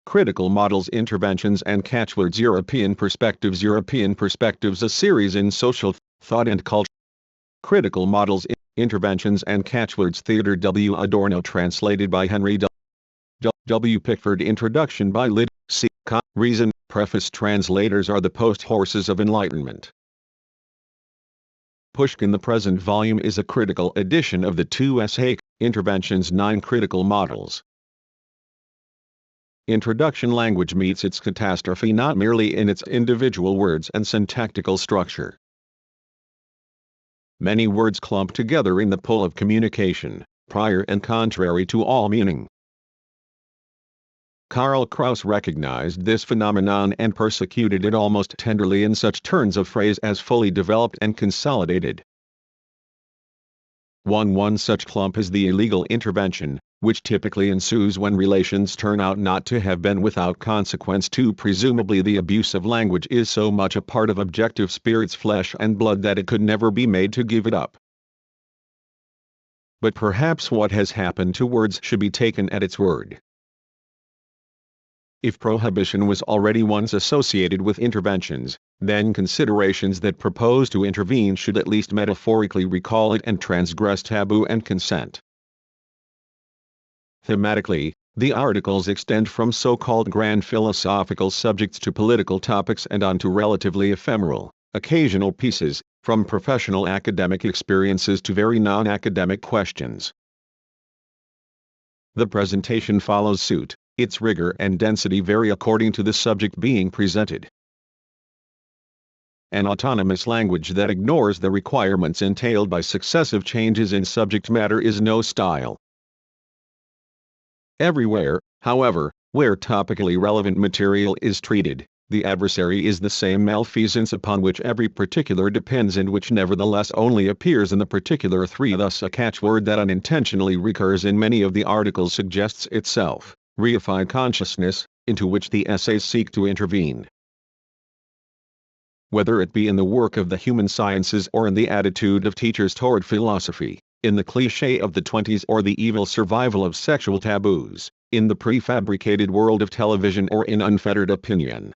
Critical Models, Interventions and Catchwords. European Perspectives, a series in social thought and culture. Critical Models, Interventions and Catchwords. Theodor W. Adorno, translated by Henry W. Pickford. Introduction by Lyd. C. Reason. Preface. Translators are the post-horses of enlightenment. Pushkin. The present volume is a critical edition of the two essay Interventions, 9 Critical Models. Introduction. Language meets its catastrophe not merely in its individual words and syntactical structure. Many words clump together in the pull of communication, prior and contrary to all meaning. Karl Kraus recognized this phenomenon and persecuted it almost tenderly in such turns of phrase as fully developed and consolidated. One such clump is the illegal intervention, which typically ensues when relations turn out not to have been without consequence. 2. Presumably the abuse of language is so much a part of objective spirit's flesh and blood that it could never be made to give it up. But perhaps what has happened to words should be taken at its word. If prohibition was already once associated with interventions, then considerations that propose to intervene should at least metaphorically recall it and transgress taboo and consent. Thematically, the articles extend from so-called grand philosophical subjects to political topics and on to relatively ephemeral, occasional pieces, from professional academic experiences to very non-academic questions. The presentation follows suit. Its rigor and density vary according to the subject being presented. An autonomous language that ignores the requirements entailed by successive changes in subject matter is no style. Everywhere, however, where topically relevant material is treated, the adversary is the same malfeasance upon which every particular depends and which nevertheless only appears in the particular 3. Thus a catchword that unintentionally recurs in many of the articles suggests itself, reified consciousness, into which the essays seek to intervene. Whether it be in the work of the human sciences or in the attitude of teachers toward philosophy, in the cliché of the 20s or the evil survival of sexual taboos, in the prefabricated world of television or in unfettered opinion.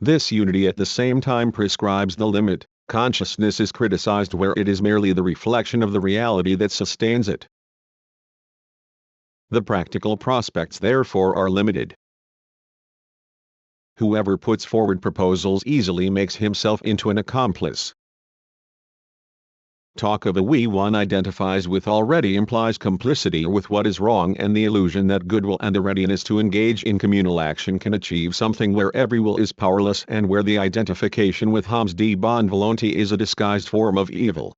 This unity at the same time prescribes the limit. Consciousness is criticized where it is merely the reflection of the reality that sustains it. The practical prospects therefore are limited. Whoever puts forward proposals easily makes himself into an accomplice. Talk of a we one identifies with already implies complicity with what is wrong, and the illusion that goodwill and the readiness to engage in communal action can achieve something where every will is powerless and where the identification with hommes de bonne volonté is a disguised form of evil.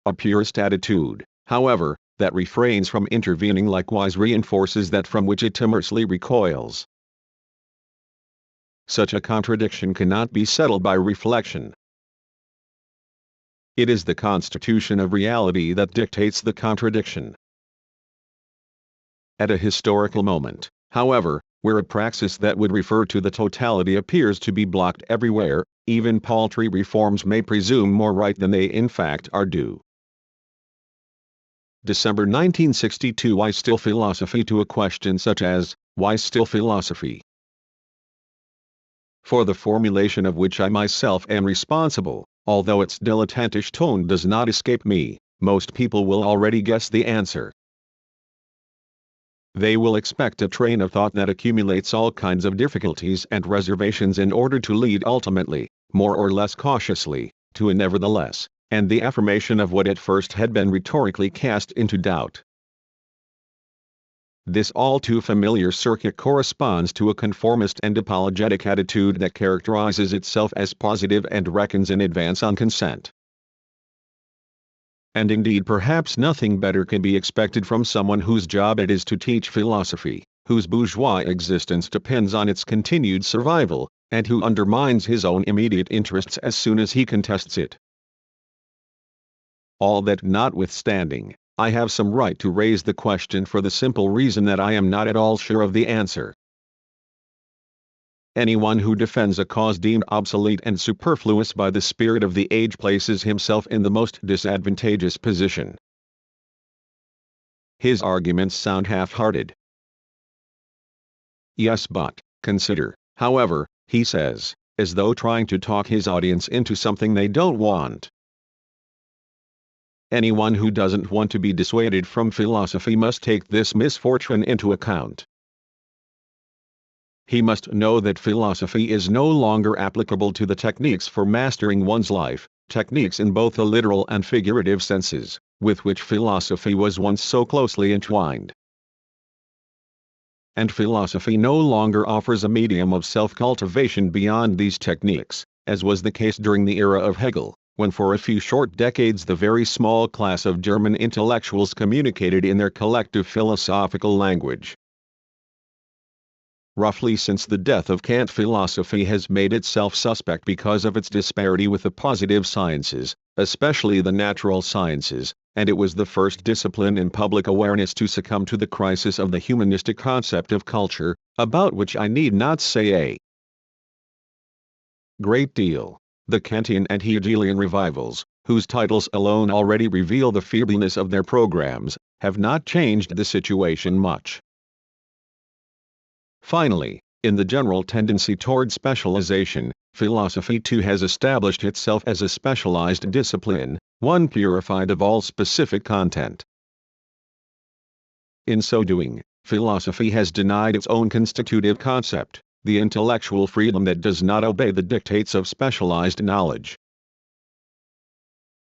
A purist attitude, however, that refrains from intervening likewise reinforces that from which it timorously recoils. Such a contradiction cannot be settled by reflection. It is the constitution of reality that dictates the contradiction. At a historical moment, however, where a praxis that would refer to the totality appears to be blocked everywhere, even paltry reforms may presume more right than they in fact are due. December 1962. Why still philosophy? To a question such as, why still philosophy? For the formulation of which I myself am responsible, although its dilettantish tone does not escape me, most people will already guess the answer. They will expect a train of thought that accumulates all kinds of difficulties and reservations in order to lead ultimately, more or less cautiously, to a nevertheless, and the affirmation of what at first had been rhetorically cast into doubt. This all too familiar circuit corresponds to a conformist and apologetic attitude that characterizes itself as positive and reckons in advance on consent. And indeed perhaps nothing better can be expected from someone whose job it is to teach philosophy, whose bourgeois existence depends on its continued survival, and who undermines his own immediate interests as soon as he contests it. All that notwithstanding, I have some right to raise the question for the simple reason that I am not at all sure of the answer. Anyone who defends a cause deemed obsolete and superfluous by the spirit of the age places himself in the most disadvantageous position. His arguments sound half-hearted, Yes, but, consider, however, he says, as though trying to talk his audience into something they don't want. Anyone who doesn't want to be dissuaded from philosophy must take this misfortune into account. He must know that philosophy is no longer applicable to the techniques for mastering one's life, techniques in both the literal and figurative senses, with which philosophy was once so closely entwined. And philosophy no longer offers a medium of self-cultivation beyond these techniques, as was the case during the era of Hegel, when for a few short decades the very small class of German intellectuals communicated in their collective philosophical language. Roughly since the death of Kant, philosophy has made itself suspect because of its disparity with the positive sciences, especially the natural sciences, and it was the first discipline in public awareness to succumb to the crisis of the humanistic concept of culture, about which I need not say a great deal. The Kantian and Hegelian revivals, whose titles alone already reveal the feebleness of their programs, have not changed the situation much. Finally, in the general tendency toward specialization, philosophy too has established itself as a specialized discipline, one purified of all specific content. In so doing, philosophy has denied its own constitutive concept, the intellectual freedom that does not obey the dictates of specialized knowledge.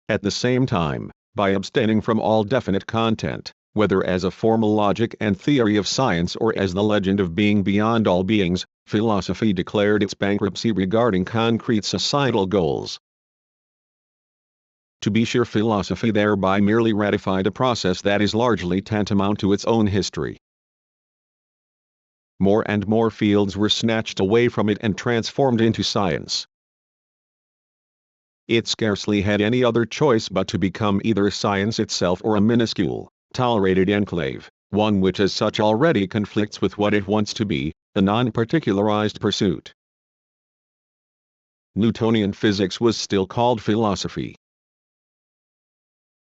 At the same time, by abstaining from all definite content, whether as a formal logic and theory of science or as the legend of being beyond all beings, philosophy declared its bankruptcy regarding concrete societal goals. To be sure, philosophy thereby merely ratified a process that is largely tantamount to its own history. More and more fields were snatched away from it and transformed into science. It scarcely had any other choice but to become either science itself or a minuscule, tolerated enclave, one which as such already conflicts with what it wants to be, a non-particularized pursuit. Newtonian physics was still called philosophy.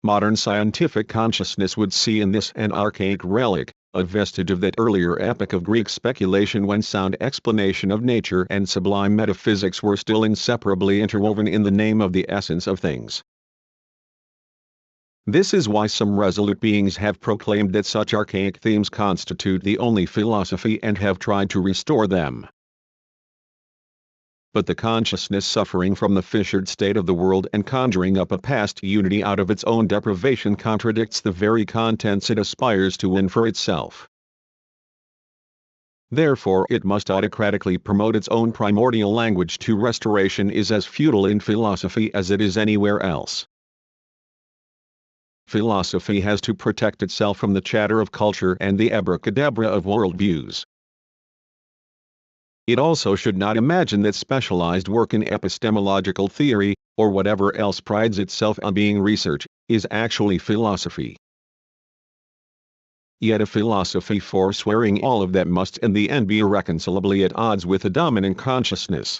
Modern scientific consciousness would see in this an archaic relic, a vestige of that earlier epoch of Greek speculation when sound explanation of nature and sublime metaphysics were still inseparably interwoven in the name of the essence of things. This is why some resolute beings have proclaimed that such archaic themes constitute the only philosophy and have tried to restore them. But the consciousness suffering from the fissured state of the world and conjuring up a past unity out of its own deprivation contradicts the very contents it aspires to win for itself. Therefore it must autocratically promote its own primordial language to restoration is as futile in philosophy as it is anywhere else. Philosophy has to protect itself from the chatter of culture and the abracadabra of worldviews. It also should not imagine that specialized work in epistemological theory, or whatever else prides itself on being research, is actually philosophy. Yet a philosophy forswearing all of that must in the end be irreconcilably at odds with the dominant consciousness.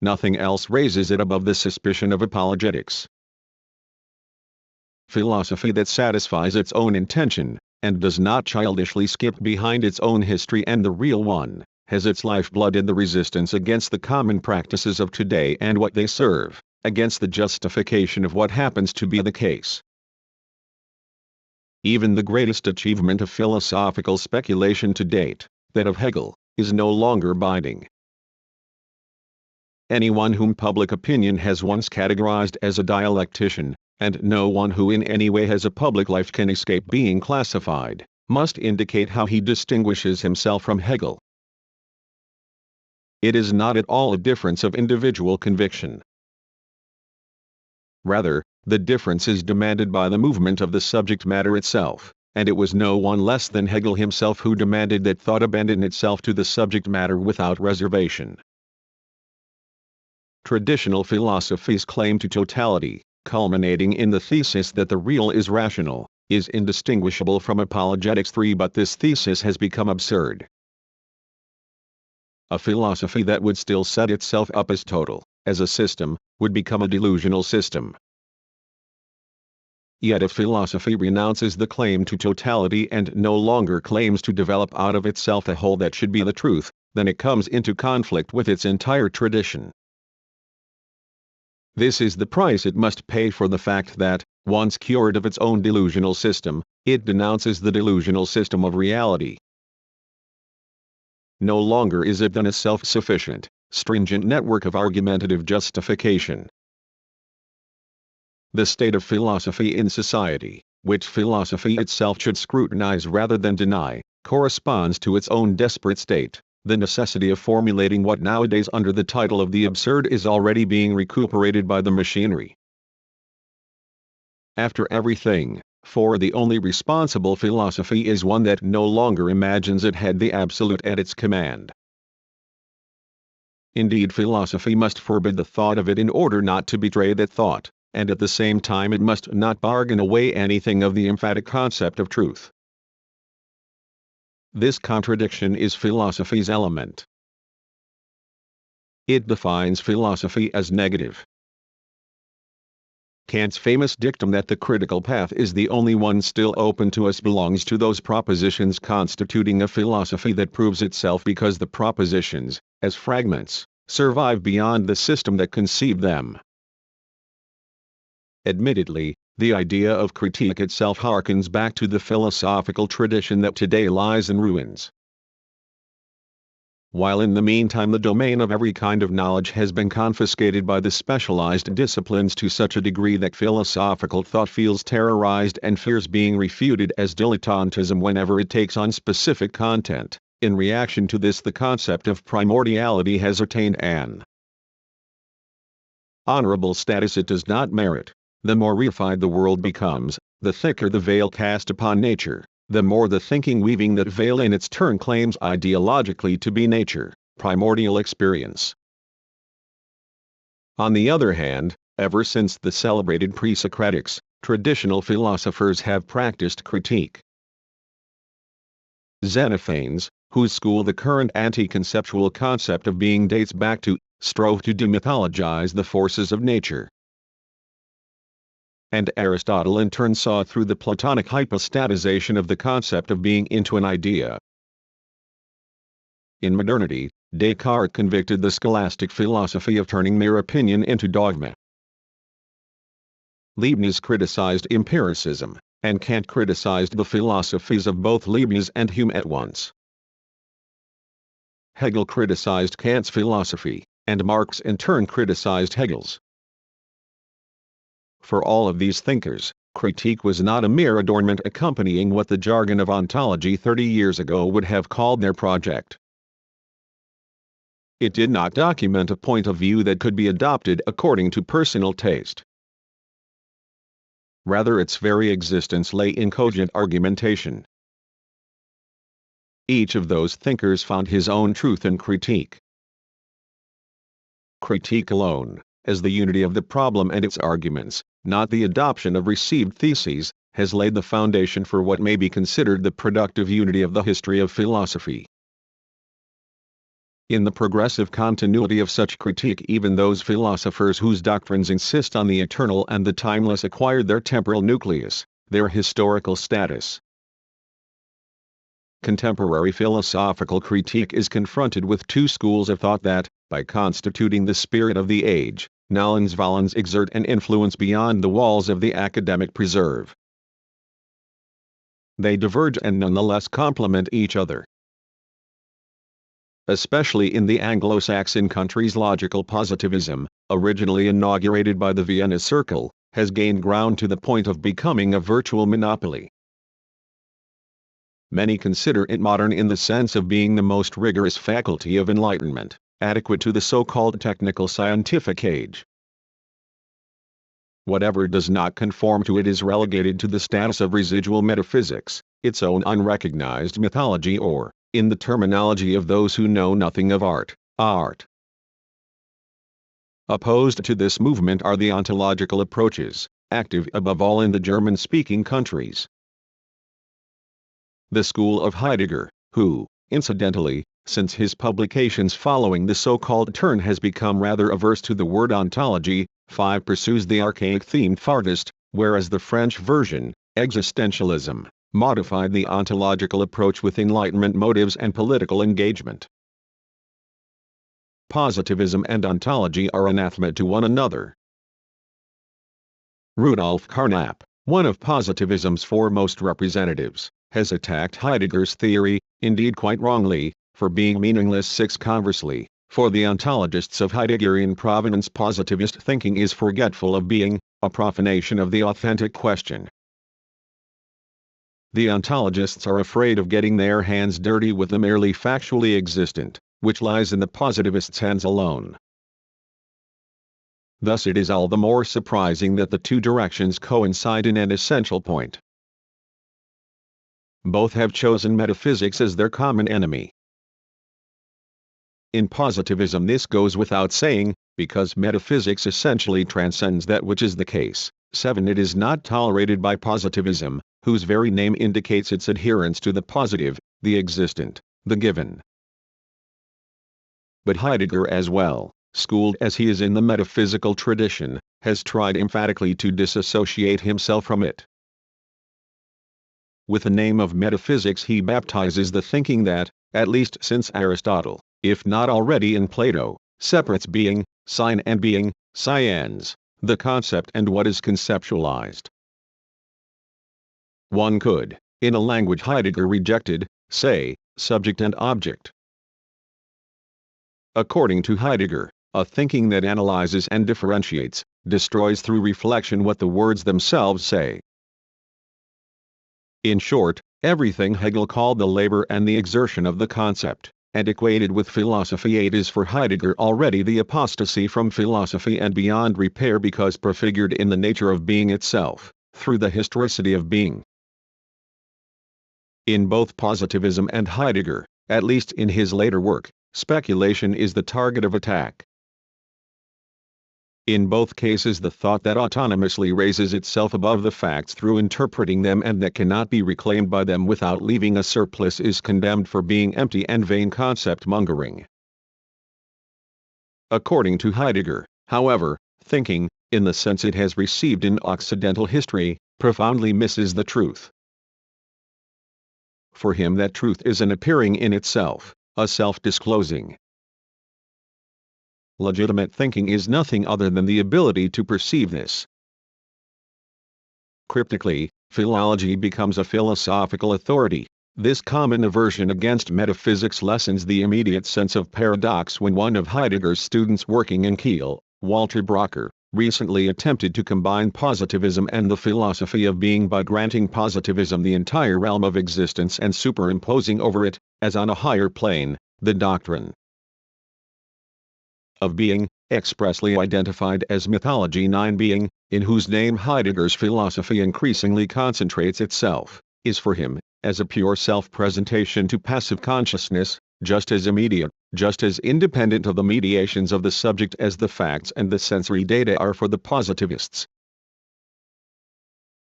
Nothing else raises it above the suspicion of apologetics. Philosophy that satisfies its own intention, and does not childishly skip behind its own history and the real one, has its lifeblood in the resistance against the common practices of today and what they serve, against the justification of what happens to be the case. Even the greatest achievement of philosophical speculation to date, that of Hegel, is no longer binding. Anyone whom public opinion has once categorized as a dialectician, and no one who in any way has a public life can escape being classified, must indicate how he distinguishes himself from Hegel. It is not at all a difference of individual conviction. Rather, the difference is demanded by the movement of the subject matter itself, and it was no one less than Hegel himself who demanded that thought abandon itself to the subject matter without reservation. Traditional philosophy's claim to totality, culminating in the thesis that the real is rational, is indistinguishable from apologetics 3, but this thesis has become absurd. A philosophy that would still set itself up as total, as a system, would become a delusional system. Yet if philosophy renounces the claim to totality and no longer claims to develop out of itself a whole that should be the truth, then it comes into conflict with its entire tradition. This is the price it must pay for the fact that, once cured of its own delusional system, it denounces the delusional system of reality. No longer is it then a self-sufficient, stringent network of argumentative justification. The state of philosophy in society, which philosophy itself should scrutinize rather than deny, corresponds to its own desperate state. The necessity of formulating what nowadays under the title of the absurd is already being recuperated by the machinery. After everything, for the only responsible philosophy is one that no longer imagines it had the absolute at its command. Indeed, philosophy must forbid the thought of it in order not to betray that thought, and at the same time it must not bargain away anything of the emphatic concept of truth. This contradiction is philosophy's element. It defines philosophy as negative. Kant's famous dictum that the critical path is the only one still open to us belongs to those propositions constituting a philosophy that proves itself because the propositions, as fragments, survive beyond the system that conceived them. Admittedly, the idea of critique itself harkens back to the philosophical tradition that today lies in ruins. While in the meantime the domain of every kind of knowledge has been confiscated by the specialized disciplines to such a degree that philosophical thought feels terrorized and fears being refuted as dilettantism whenever it takes on specific content, in reaction to this the concept of primordiality has attained an honorable status it does not merit. The more reified the world becomes, the thicker the veil cast upon nature, the more the thinking weaving that veil in its turn claims ideologically to be nature, primordial experience. On the other hand, ever since the celebrated pre-Socratics, traditional philosophers have practiced critique. Xenophanes, whose school the current anti-conceptual concept of being dates back to, strove to demythologize the forces of nature. And Aristotle in turn saw through the Platonic hypostatization of the concept of being into an idea. In modernity, Descartes convicted the scholastic philosophy of turning mere opinion into dogma. Leibniz criticized empiricism, and Kant criticized the philosophies of both Leibniz and Hume at once. Hegel criticized Kant's philosophy, and Marx in turn criticized Hegel's. For all of these thinkers, critique was not a mere adornment accompanying what the jargon of ontology 30 years ago would have called their project. It did not document a point of view that could be adopted according to personal taste. Rather, its very existence lay in cogent argumentation. Each of those thinkers found his own truth in critique. Critique alone, as the unity of the problem and its arguments, not the adoption of received theses, has laid the foundation for what may be considered the productive unity of the history of philosophy. In the progressive continuity of such critique, even those philosophers whose doctrines insist on the eternal and the timeless acquired their temporal nucleus, their historical status. Contemporary philosophical critique is confronted with two schools of thought that, by constituting the spirit of the age, nolens volens exert an influence beyond the walls of the academic preserve. They diverge and nonetheless complement each other. Especially in the Anglo-Saxon countries, logical positivism, originally inaugurated by the Vienna Circle, has gained ground to the point of becoming a virtual monopoly. Many consider it modern in the sense of being the most rigorous faculty of enlightenment, adequate to the so-called technical scientific age. Whatever does not conform to it is relegated to the status of residual metaphysics, its own unrecognized mythology, or, in the terminology of those who know nothing of art, art. Opposed to this movement are the ontological approaches, active above all in the German-speaking countries. The school of Heidegger, who, incidentally, since his publications following the so-called turn has become rather averse to the word ontology, 5 pursues the archaic theme farthest, whereas the French version, existentialism, modified the ontological approach with Enlightenment motives and political engagement. Positivism and ontology are anathema to one another. Rudolf Carnap, one of positivism's foremost representatives, has attacked Heidegger's theory, indeed quite wrongly, for being meaningless. Conversely, for the ontologists of Heideggerian provenance, positivist thinking is forgetful of being, a profanation of the authentic question. The ontologists are afraid of getting their hands dirty with the merely factually existent, which lies in the positivists' hands alone. Thus it is all the more surprising that the two directions coincide in an essential point. Both have chosen metaphysics as their common enemy. In positivism this goes without saying, because metaphysics essentially transcends that which is the case. 7. It is not tolerated by positivism, whose very name indicates its adherence to the positive, the existent, the given. But Heidegger as well, schooled as he is in the metaphysical tradition, has tried emphatically to disassociate himself from it. With the name of metaphysics he baptizes the thinking that, at least since Aristotle, if not already in Plato, separates being, sign and being, science, the concept and what is conceptualized. One could, in a language Heidegger rejected, say, subject and object. According to Heidegger, a thinking that analyzes and differentiates, destroys through reflection what the words themselves say. In short, everything Hegel called the labor and the exertion of the concept, and equated with philosophy 8 is for Heidegger already the apostasy from philosophy and beyond repair because prefigured in the nature of being itself, through the historicity of being. In both positivism and Heidegger, at least in his later work, speculation is the target of attack. In both cases the thought that autonomously raises itself above the facts through interpreting them and that cannot be reclaimed by them without leaving a surplus is condemned for being empty and vain concept-mongering. According to Heidegger, however, thinking, in the sense it has received in Occidental history, profoundly misses the truth. For him that truth is an appearing in itself, a self-disclosing. Legitimate thinking is nothing other than the ability to perceive this. Cryptically, philology becomes a philosophical authority. This common aversion against metaphysics lessens the immediate sense of paradox when one of Heidegger's students working in Kiel, Walter Brocker, recently attempted to combine positivism and the philosophy of being by granting positivism the entire realm of existence and superimposing over it, as on a higher plane, the doctrine of being, expressly identified as mythology 9. Being, in whose name Heidegger's philosophy increasingly concentrates itself, is for him, as a pure self-presentation to passive consciousness, just as immediate, just as independent of the mediations of the subject as the facts and the sensory data are for the positivists.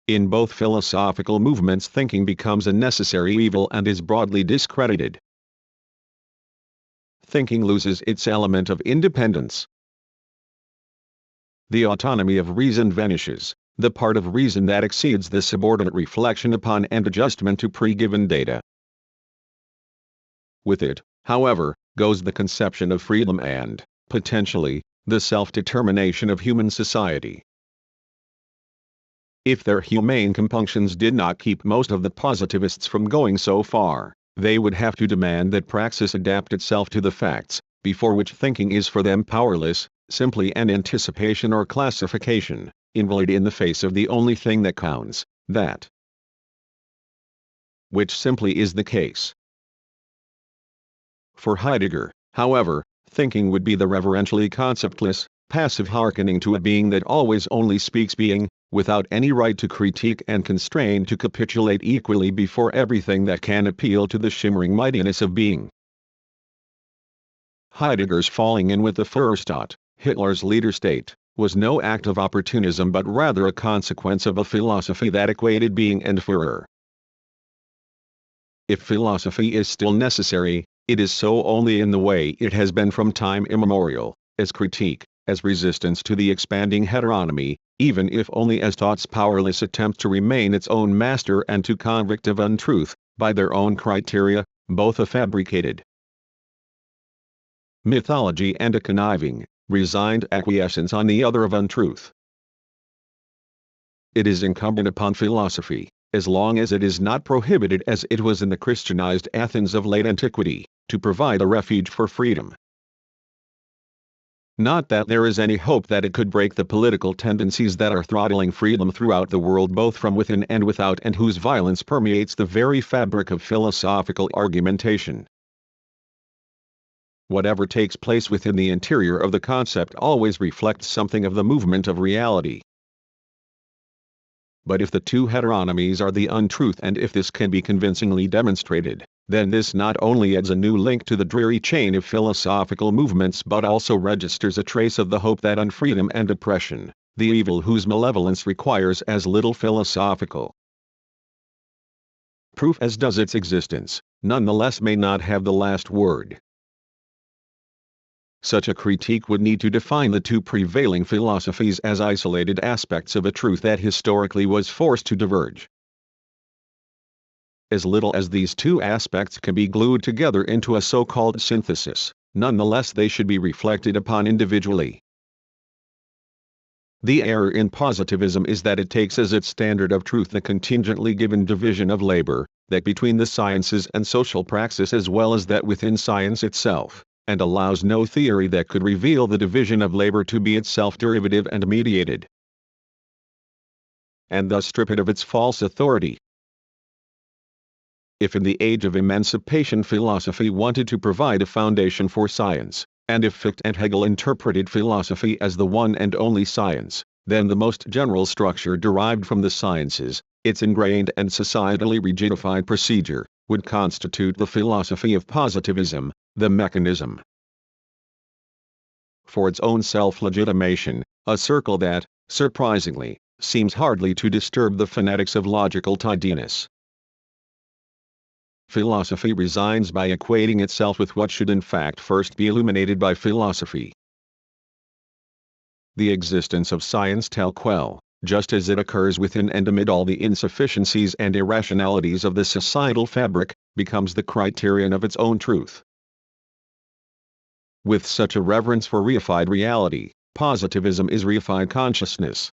In both philosophical movements thinking becomes a necessary evil and is broadly discredited. Thinking loses its element of independence. The autonomy of reason vanishes, the part of reason that exceeds the subordinate reflection upon and adjustment to pre-given data. With it, however, goes the conception of freedom and, potentially, the self-determination of human society. If their humane compunctions did not keep most of the positivists from going so far, they would have to demand that praxis adapt itself to the facts, before which thinking is for them powerless, simply an anticipation or classification, invalid in the face of the only thing that counts, that which simply is the case. For Heidegger, however, thinking would be the reverentially conceptless, passive hearkening to a being that always only speaks being, without any right to critique and constrained to capitulate equally before everything that can appeal to the shimmering mightiness of being. Heidegger's falling in with the Führerstaat, Hitler's leader state, was no act of opportunism but rather a consequence of a philosophy that equated being and Führer. If philosophy is still necessary, it is so only in the way it has been from time immemorial, as critique, as resistance to the expanding heteronomy, even if only as thought's powerless attempt to remain its own master and to convict of untruth, by their own criteria, both a fabricated mythology and a conniving, resigned acquiescence on the other of untruth. It is incumbent upon philosophy, as long as it is not prohibited as it was in the Christianized Athens of late antiquity, to provide a refuge for freedom. Not that there is any hope that it could break the political tendencies that are throttling freedom throughout the world both from within and without and whose violence permeates the very fabric of philosophical argumentation. Whatever takes place within the interior of the concept always reflects something of the movement of reality. But if the two heteronomies are the untruth and if this can be convincingly demonstrated, then this not only adds a new link to the dreary chain of philosophical movements but also registers a trace of the hope that unfreedom and oppression, the evil whose malevolence requires as little philosophical proof as does its existence, nonetheless may not have the last word. Such a critique would need to define the two prevailing philosophies as isolated aspects of a truth that historically was forced to diverge. As little as these two aspects can be glued together into a so-called synthesis, nonetheless they should be reflected upon individually. The error in positivism is that it takes as its standard of truth the contingently given division of labor, that between the sciences and social praxis as well as that within science itself, and allows no theory that could reveal the division of labor to be itself derivative and mediated, and thus strip it of its false authority. If in the age of emancipation philosophy wanted to provide a foundation for science, and if Fichte and Hegel interpreted philosophy as the one and only science, then the most general structure derived from the sciences, its ingrained and societally rigidified procedure, would constitute the philosophy of positivism, the mechanism for its own self-legitimation, a circle that, surprisingly, seems hardly to disturb the fanatics of logical tidiness. Philosophy resigns by equating itself with what should in fact first be illuminated by philosophy. The existence of science tel quel, just as it occurs within and amid all the insufficiencies and irrationalities of the societal fabric, becomes the criterion of its own truth. With such a reverence for reified reality, positivism is reified consciousness.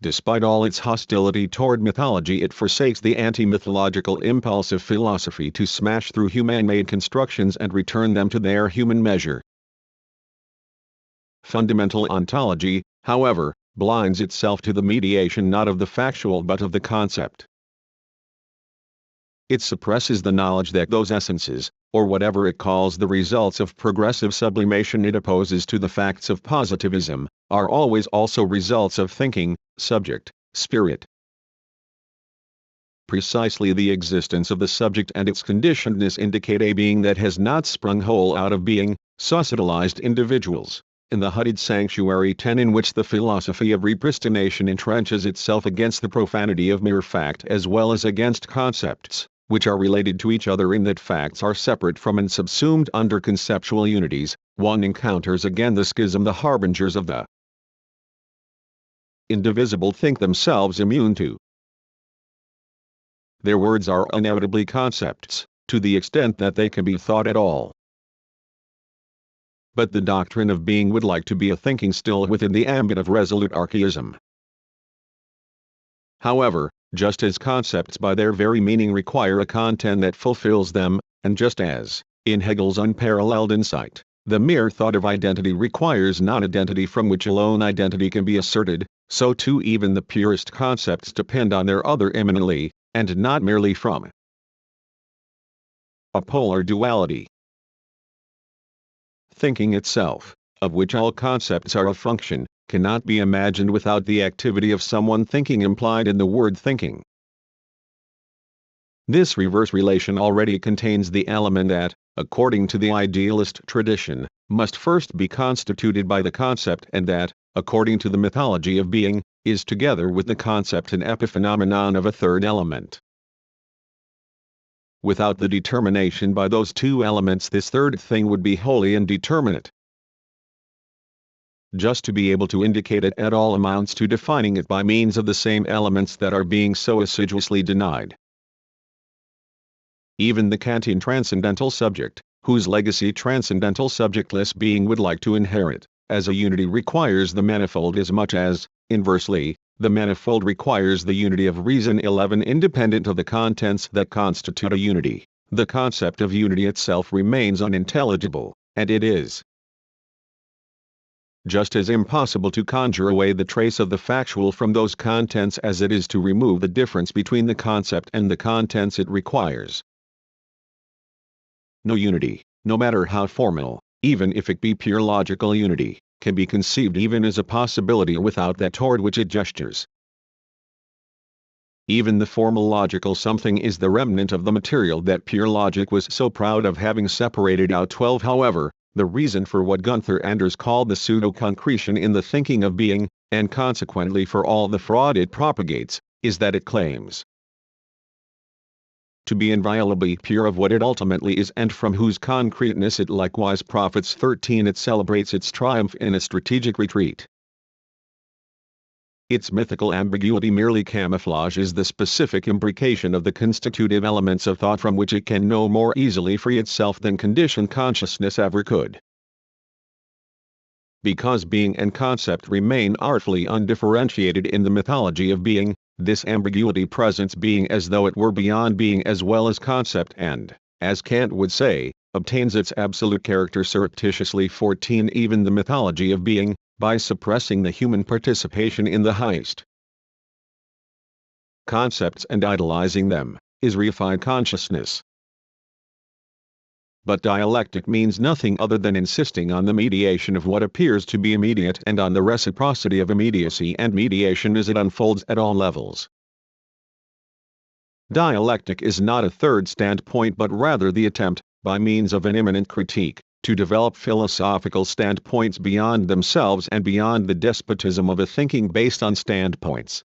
Despite all its hostility toward mythology, it forsakes the anti-mythological impulse of philosophy to smash through human-made constructions and return them to their human measure. Fundamental ontology, however, blinds itself to the mediation not of the factual but of the concept. It suppresses the knowledge that those essences, or whatever it calls the results of progressive sublimation it opposes to the facts of positivism, are always also results of thinking, subject, spirit. Precisely the existence of the subject and its conditionedness indicate a being that has not sprung whole out of being, societalized individuals, in the hutted sanctuary ten in which the philosophy of repristination entrenches itself against the profanity of mere fact as well as against concepts, which are related to each other in that facts are separate from and subsumed under conceptual unities. One encounters again the schism the harbingers of the indivisible think themselves immune to. Their words are inevitably concepts, to the extent that they can be thought at all. But the doctrine of being would like to be a thinking still within the ambit of resolute archaism. However, just as concepts by their very meaning require a content that fulfills them, and just as, in Hegel's unparalleled insight, the mere thought of identity requires non-identity from which alone identity can be asserted, so too even the purest concepts depend on their other immanently, and not merely from a polar duality. Thinking itself, of which all concepts are a function, cannot be imagined without the activity of someone thinking implied in the word thinking. This reverse relation already contains the element that, according to the idealist tradition, must first be constituted by the concept and that, according to the mythology of being, is together with the concept an epiphenomenon of a third element. Without the determination by those two elements this third thing would be wholly indeterminate. Just to be able to indicate it at all amounts to defining it by means of the same elements that are being so assiduously denied. Even the Kantian transcendental subject, whose legacy transcendental subjectless being would like to inherit, as a unity requires the manifold as much as, inversely, the manifold requires the unity of reason. 11 Independent of the contents that constitute a unity, the concept of unity itself remains unintelligible, and it is just as impossible to conjure away the trace of the factual from those contents as it is to remove the difference between the concept and the contents it requires. No unity, no matter how formal, even if it be pure logical unity, can be conceived even as a possibility without that toward which it gestures. Even the formal logical something is the remnant of the material that pure logic was so proud of having separated out. 12 However, the reason for what Gunther Anders called the pseudo-concretion in the thinking of being, and consequently for all the fraud it propagates, is that it claims to be inviolably pure of what it ultimately is and from whose concreteness it likewise profits. 13 It celebrates its triumph in a strategic retreat. Its mythical ambiguity merely camouflages the specific imbrication of the constitutive elements of thought from which it can no more easily free itself than conditioned consciousness ever could. Because being and concept remain artfully undifferentiated in the mythology of being, this ambiguity presents being as though it were beyond being as well as concept and, as Kant would say, obtains its absolute character surreptitiously. 14 Even the mythology of being, by suppressing the human participation in the highest concepts and idolizing them, is reified consciousness. But dialectic means nothing other than insisting on the mediation of what appears to be immediate and on the reciprocity of immediacy and mediation as it unfolds at all levels. Dialectic is not a third standpoint but rather the attempt, by means of an immanent critique, to develop philosophical standpoints beyond themselves and beyond the despotism of a thinking based on standpoints.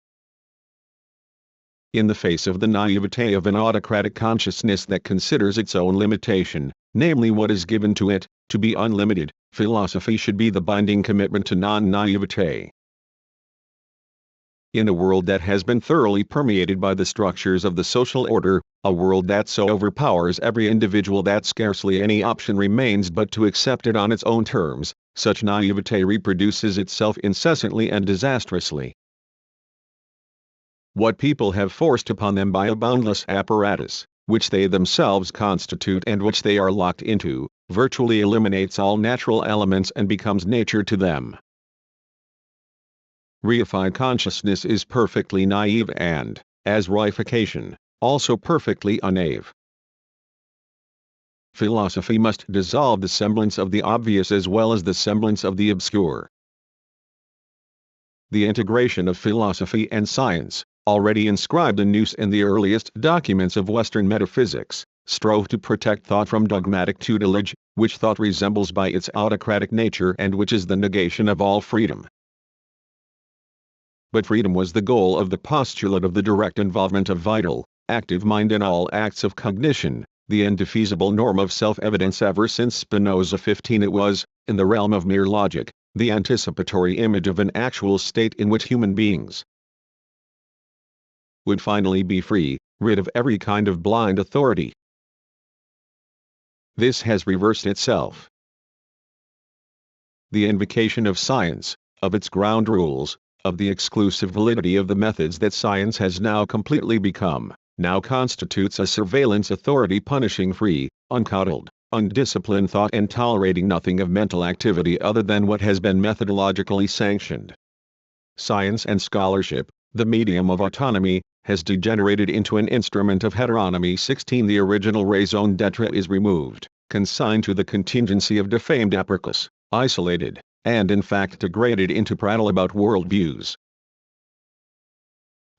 In the face of the naivete of an autocratic consciousness that considers its own limitation, namely what is given to it, to be unlimited, philosophy should be the binding commitment to non-naivete. In a world that has been thoroughly permeated by the structures of the social order, a world that so overpowers every individual that scarcely any option remains but to accept it on its own terms, such naivete reproduces itself incessantly and disastrously. What people have forced upon them by a boundless apparatus, which they themselves constitute and which they are locked into, virtually eliminates all natural elements and becomes nature to them. Reified consciousness is perfectly naive and, as reification, also perfectly unnaive. Philosophy must dissolve the semblance of the obvious as well as the semblance of the obscure. The integration of philosophy and science, already inscribed anew in the earliest documents of Western metaphysics, strove to protect thought from dogmatic tutelage, which thought resembles by its autocratic nature and which is the negation of all freedom. But freedom was the goal of the postulate of the direct involvement of vital, active mind in all acts of cognition, the indefeasible norm of self-evidence ever since Spinoza. 15 It was, in the realm of mere logic, the anticipatory image of an actual state in which human beings would finally be free, rid of every kind of blind authority. This has reversed itself. The invocation of science, of its ground rules, of the exclusive validity of the methods that science has now completely become, now constitutes a surveillance authority punishing free, uncoddled, undisciplined thought and tolerating nothing of mental activity other than what has been methodologically sanctioned. Science and scholarship, the medium of autonomy, has degenerated into an instrument of heteronomy. 16 The original raison d'etre is removed, consigned to the contingency of defamed apricus, isolated, and in fact degraded into prattle about worldviews.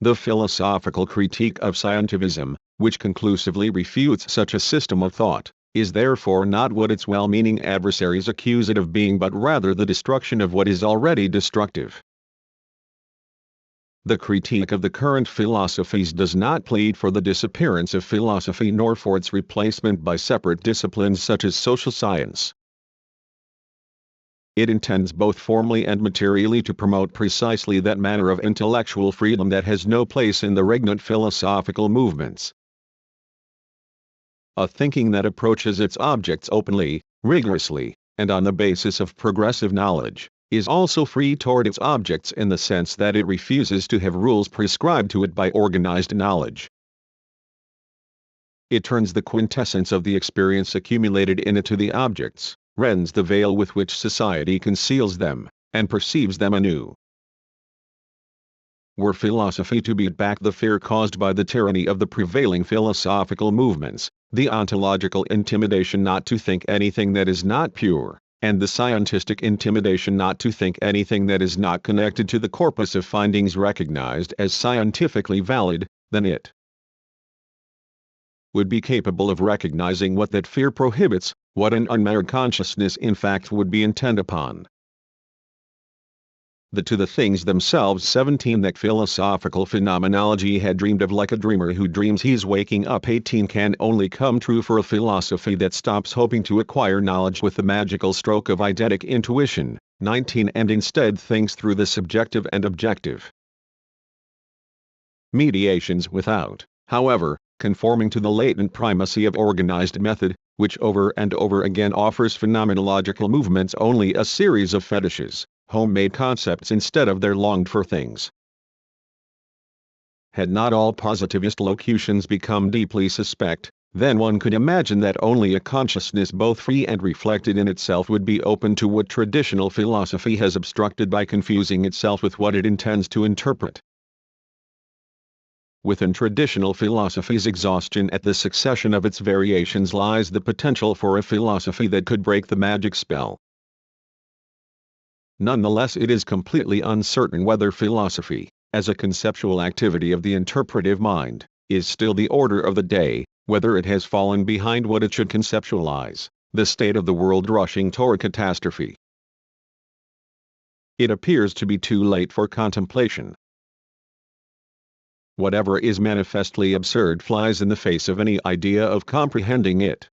The philosophical critique of scientificism, which conclusively refutes such a system of thought, is therefore not what its well-meaning adversaries accuse it of being but rather the destruction of what is already destructive. The critique of the current philosophies does not plead for the disappearance of philosophy nor for its replacement by separate disciplines such as social science. It intends both formally and materially to promote precisely that manner of intellectual freedom that has no place in the regnant philosophical movements. A thinking that approaches its objects openly, rigorously, and on the basis of progressive knowledge, is also free toward its objects in the sense that it refuses to have rules prescribed to it by organized knowledge. It turns the quintessence of the experience accumulated in it to the objects, rends the veil with which society conceals them, and perceives them anew. Were philosophy to beat back the fear caused by the tyranny of the prevailing philosophical movements, the ontological intimidation not to think anything that is not pure, and the scientific intimidation not to think anything that is not connected to the corpus of findings recognized as scientifically valid, then it would be capable of recognizing what that fear prohibits, what an unmarred consciousness in fact would be intent upon. To the things themselves 17 that philosophical phenomenology had dreamed of like a dreamer who dreams he's waking up 18 can only come true for a philosophy that stops hoping to acquire knowledge with the magical stroke of eidetic intuition, 19 and instead thinks through the subjective and objective mediations without, however, conforming to the latent primacy of organized method, which over and over again offers phenomenological movements only a series of fetishes, homemade concepts instead of their longed-for things. Had not all positivist locutions become deeply suspect, then one could imagine that only a consciousness both free and reflected in itself would be open to what traditional philosophy has obstructed by confusing itself with what it intends to interpret. Within traditional philosophy's exhaustion at the succession of its variations lies the potential for a philosophy that could break the magic spell. Nonetheless, it is completely uncertain whether philosophy, as a conceptual activity of the interpretive mind, is still the order of the day, whether it has fallen behind what it should conceptualize, the state of the world rushing toward catastrophe. It appears to be too late for contemplation. Whatever is manifestly absurd flies in the face of any idea of comprehending it.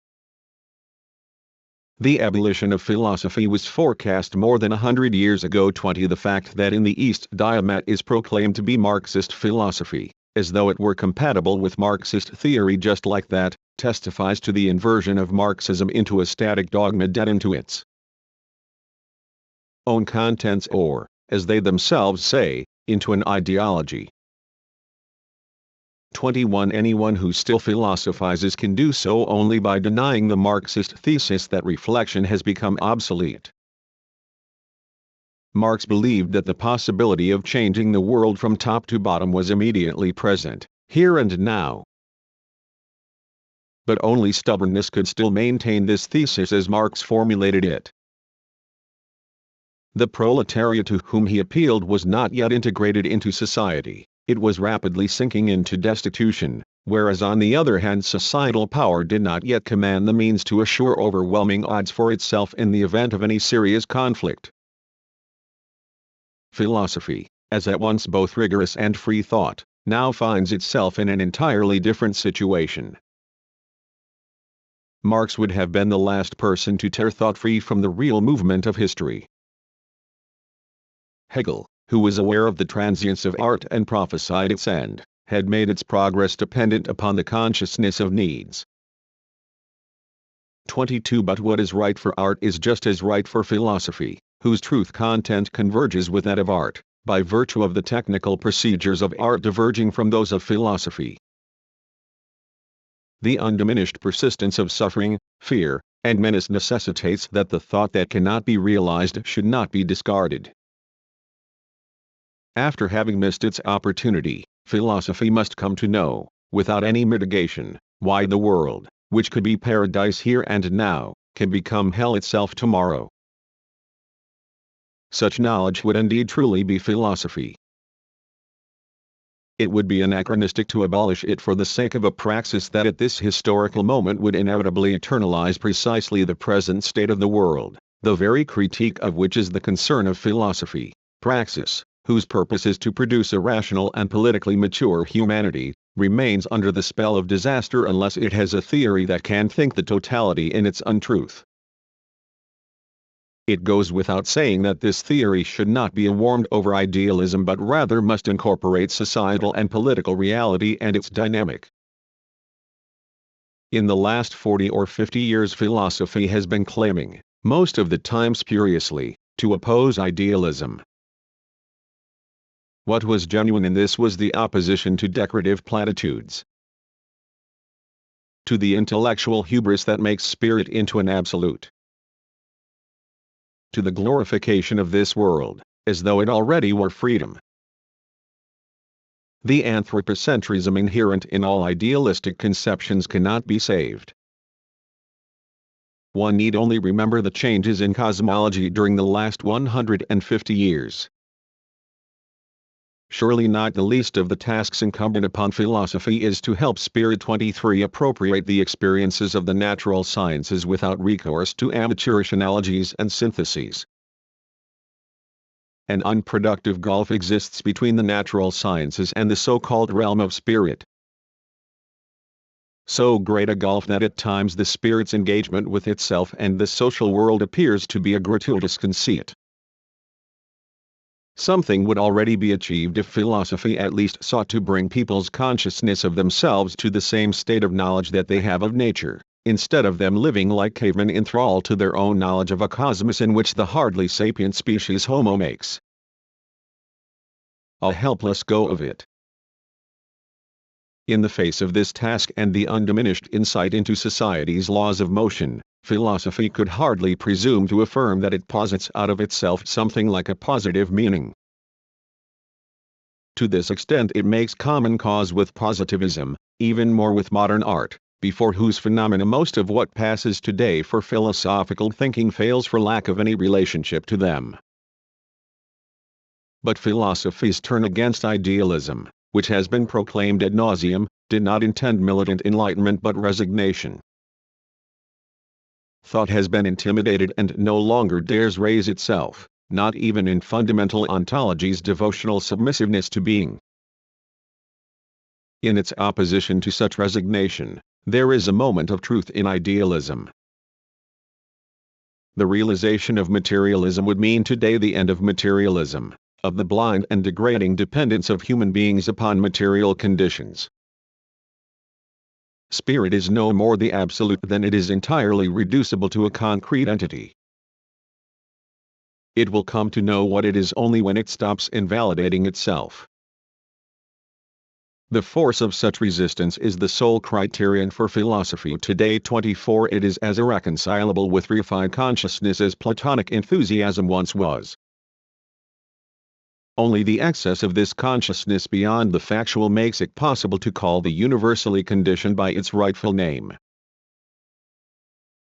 The abolition of philosophy was forecast more than 100 years ago. The fact that in the East Diomet is proclaimed to be Marxist philosophy, as though it were compatible with Marxist theory just like that, testifies to the inversion of Marxism into a static dogma dead into its own contents or, as they themselves say, into an ideology. 21 Anyone who still philosophizes can do so only by denying the Marxist thesis that reflection has become obsolete. Marx believed that the possibility of changing the world from top to bottom was immediately present, here and now. But only stubbornness could still maintain this thesis as Marx formulated it. The proletariat to whom he appealed was not yet integrated into society. It was rapidly sinking into destitution, whereas on the other hand societal power did not yet command the means to assure overwhelming odds for itself in the event of any serious conflict. Philosophy, as at once both rigorous and free thought, now finds itself in an entirely different situation. Marx would have been the last person to tear thought free from the real movement of history. Hegel, who was aware of the transience of art and prophesied its end, had made its progress dependent upon the consciousness of needs. 22 But what is right for art is just as right for philosophy, whose truth content converges with that of art, by virtue of the technical procedures of art diverging from those of philosophy. The undiminished persistence of suffering, fear, and menace necessitates that the thought that cannot be realized should not be discarded. After having missed its opportunity, philosophy must come to know, without any mitigation, why the world, which could be paradise here and now, can become hell itself tomorrow. Such knowledge would indeed truly be philosophy. It would be anachronistic to abolish it for the sake of a praxis that at this historical moment would inevitably eternalize precisely the present state of the world, the very critique of which is the concern of philosophy, praxis, whose purpose is to produce a rational and politically mature humanity, remains under the spell of disaster unless it has a theory that can think the totality in its untruth. It goes without saying that this theory should not be a warmed-over idealism but rather must incorporate societal and political reality and its dynamic. In the last 40 or 50 years philosophy has been claiming, most of the time spuriously, to oppose idealism. What was genuine in this was the opposition to decorative platitudes, to the intellectual hubris that makes spirit into an absolute, to the glorification of this world, as though it already were freedom. The anthropocentrism inherent in all idealistic conceptions cannot be saved. One need only remember the changes in cosmology during the last 150 years. Surely not the least of the tasks incumbent upon philosophy is to help Spirit 23 appropriate the experiences of the natural sciences without recourse to amateurish analogies and syntheses. An unproductive gulf exists between the natural sciences and the so-called realm of spirit. So great a gulf that at times the spirit's engagement with itself and the social world appears to be a gratuitous conceit. Something would already be achieved if philosophy at least sought to bring people's consciousness of themselves to the same state of knowledge that they have of nature, instead of them living like cavemen enthralled to their own knowledge of a cosmos in which the hardly sapient species Homo makes a helpless go of it. In the face of this task and the undiminished insight into society's laws of motion, philosophy could hardly presume to affirm that it posits out of itself something like a positive meaning. To this extent it makes common cause with positivism, even more with modern art, before whose phenomena most of what passes today for philosophical thinking fails for lack of any relationship to them. But philosophy's turn against idealism, which has been proclaimed ad nauseam, did not intend militant enlightenment but resignation. Thought has been intimidated and no longer dares raise itself, not even in fundamental ontology's devotional submissiveness to being. In its opposition to such resignation, there is a moment of truth in idealism. The realization of materialism would mean today the end of materialism, of the blind and degrading dependence of human beings upon material conditions. Spirit is no more the absolute than it is entirely reducible to a concrete entity. It will come to know what it is only when it stops invalidating itself. The force of such resistance is the sole criterion for philosophy today. 24 It is as irreconcilable with refined consciousness as Platonic enthusiasm once was. Only the excess of this consciousness beyond the factual makes it possible to call the universally conditioned by its rightful name.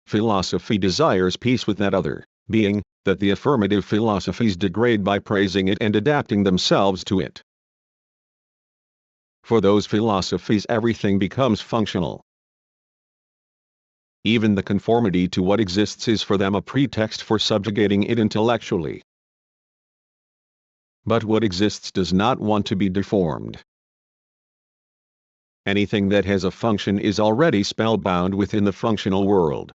Philosophy desires peace with that other being, that the affirmative philosophies degrade by praising it and adapting themselves to it. For those philosophies everything becomes functional. Even the conformity to what exists is for them a pretext for subjugating it intellectually. But what exists does not want to be deformed. Anything that has a function is already spellbound within the functional world.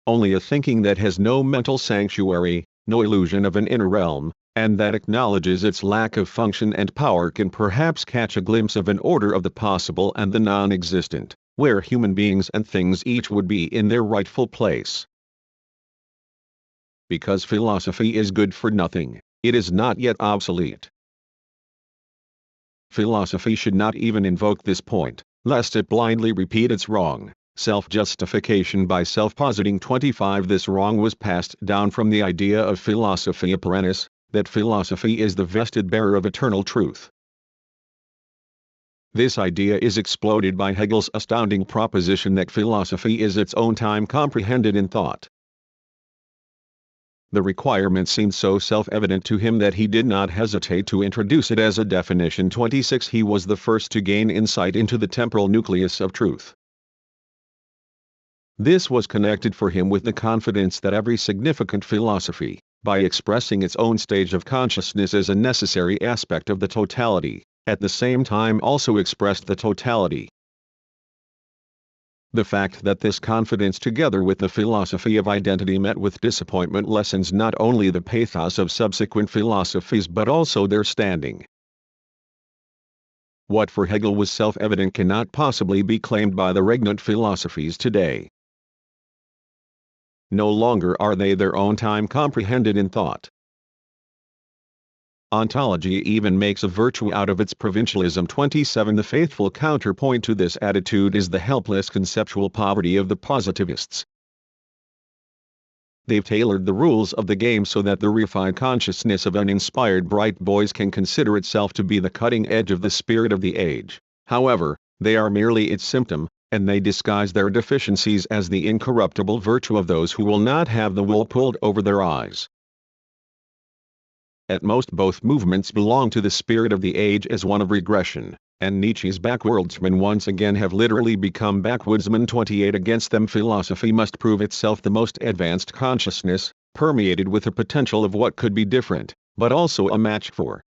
Only a thinking that has no mental sanctuary, no illusion of an inner realm, and that acknowledges its lack of function and power can perhaps catch a glimpse of an order of the possible and the non-existent, where human beings and things each would be in their rightful place. Because philosophy is good for nothing, it is not yet obsolete. Philosophy should not even invoke this point, lest it blindly repeat its wrong self-justification by self-positing. 25 This wrong was passed down from the idea of philosophy apparens, that philosophy is the vested bearer of eternal truth. This idea is exploded by Hegel's astounding proposition that philosophy is its own time comprehended in thought. The requirement seemed so self-evident to him that he did not hesitate to introduce it as a definition. 26 He was the first to gain insight into the temporal nucleus of truth. This was connected for him with the confidence that every significant philosophy, by expressing its own stage of consciousness as a necessary aspect of the totality, at the same time also expressed the totality. The fact that this confidence together with the philosophy of identity met with disappointment lessens not only the pathos of subsequent philosophies but also their standing. What for Hegel was self-evident cannot possibly be claimed by the regnant philosophies today. No longer are they their own time comprehended in thought. Ontology even makes a virtue out of its provincialism. 27. The faithful counterpoint to this attitude is the helpless conceptual poverty of the positivists. They've tailored the rules of the game so that the refined consciousness of uninspired bright boys can consider itself to be the cutting edge of the spirit of the age. However, they are merely its symptom, and they disguise their deficiencies as the incorruptible virtue of those who will not have the wool pulled over their eyes. At most both movements belong to the spirit of the age as one of regression, and Nietzsche's backwardsmen once again have literally become backwoodsmen. 28. Against them philosophy must prove itself the most advanced consciousness, permeated with the potential of what could be different, but also a match for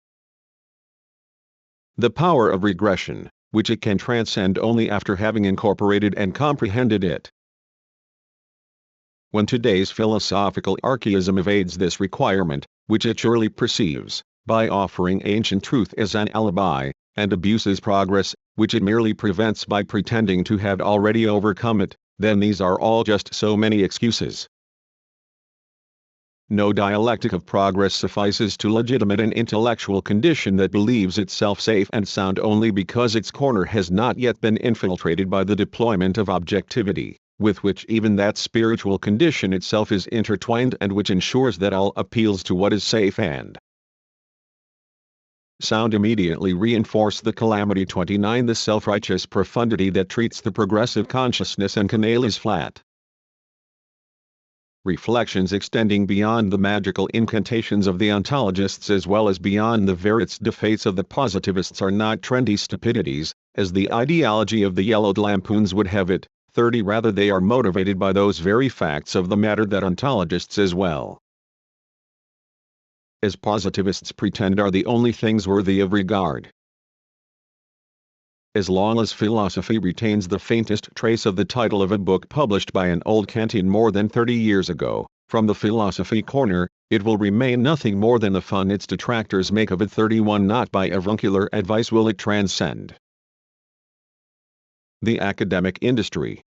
the power of regression, which it can transcend only after having incorporated and comprehended it. When today's philosophical archaism evades this requirement, which it surely perceives, by offering ancient truth as an alibi, and abuses progress, which it merely prevents by pretending to have already overcome it, then these are all just so many excuses. No dialectic of progress suffices to legitimate an intellectual condition that believes itself safe and sound only because its corner has not yet been infiltrated by the deployment of objectivity, with which even that spiritual condition itself is intertwined and which ensures that all appeals to what is safe and sound immediately reinforce the calamity. 29. The self-righteous profundity that treats the progressive consciousness and canal is flat. Reflections extending beyond the magical incantations of the ontologists as well as beyond the various defaits of the positivists are not trendy stupidities, as the ideology of the yellowed lampoons would have it. 30. Rather they are motivated by those very facts of the matter that ontologists as well as positivists pretend are the only things worthy of regard. As long as philosophy retains the faintest trace of the title of a book published by an old Kantian more than 30 years ago, from the philosophy corner, it will remain nothing more than the fun its detractors make of it. 31. Not by avuncular advice will it transcend the academic industry.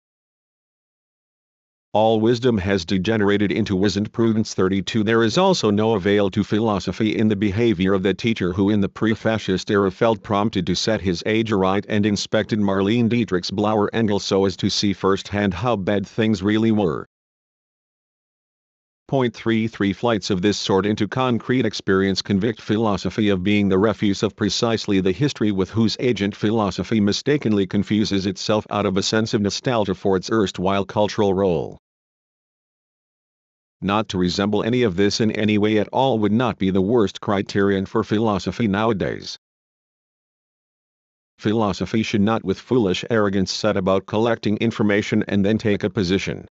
All wisdom has degenerated into wizened prudence. 32. There is also no avail to philosophy in the behavior of the teacher who in the pre-fascist era felt prompted to set his age aright and inspected Marlene Dietrich's Blauer Engel so as to see firsthand how bad things really were. 33. Flights of this sort into concrete experience convict philosophy of being the refuse of precisely the history with whose agent philosophy mistakenly confuses itself out of a sense of nostalgia for its erstwhile cultural role. Not to resemble any of this in any way at all would not be the worst criterion for philosophy nowadays. Philosophy should not with foolish arrogance set about collecting information and then take a position.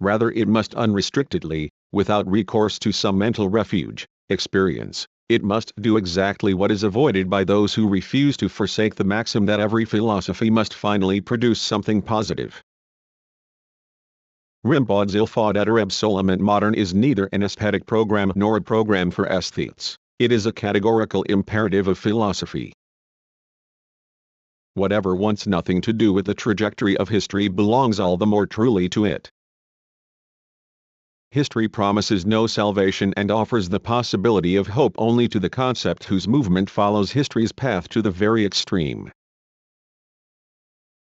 Rather it must unrestrictedly, without recourse to some mental refuge, experience. It must do exactly what is avoided by those who refuse to forsake the maxim that every philosophy must finally produce something positive. Rimbaud's Il faut être absolument modern is neither an aesthetic program nor a program for aesthetes. It is a categorical imperative of philosophy. Whatever wants nothing to do with the trajectory of history belongs all the more truly to it. History promises no salvation and offers the possibility of hope only to the concept whose movement follows history's path to the very extreme.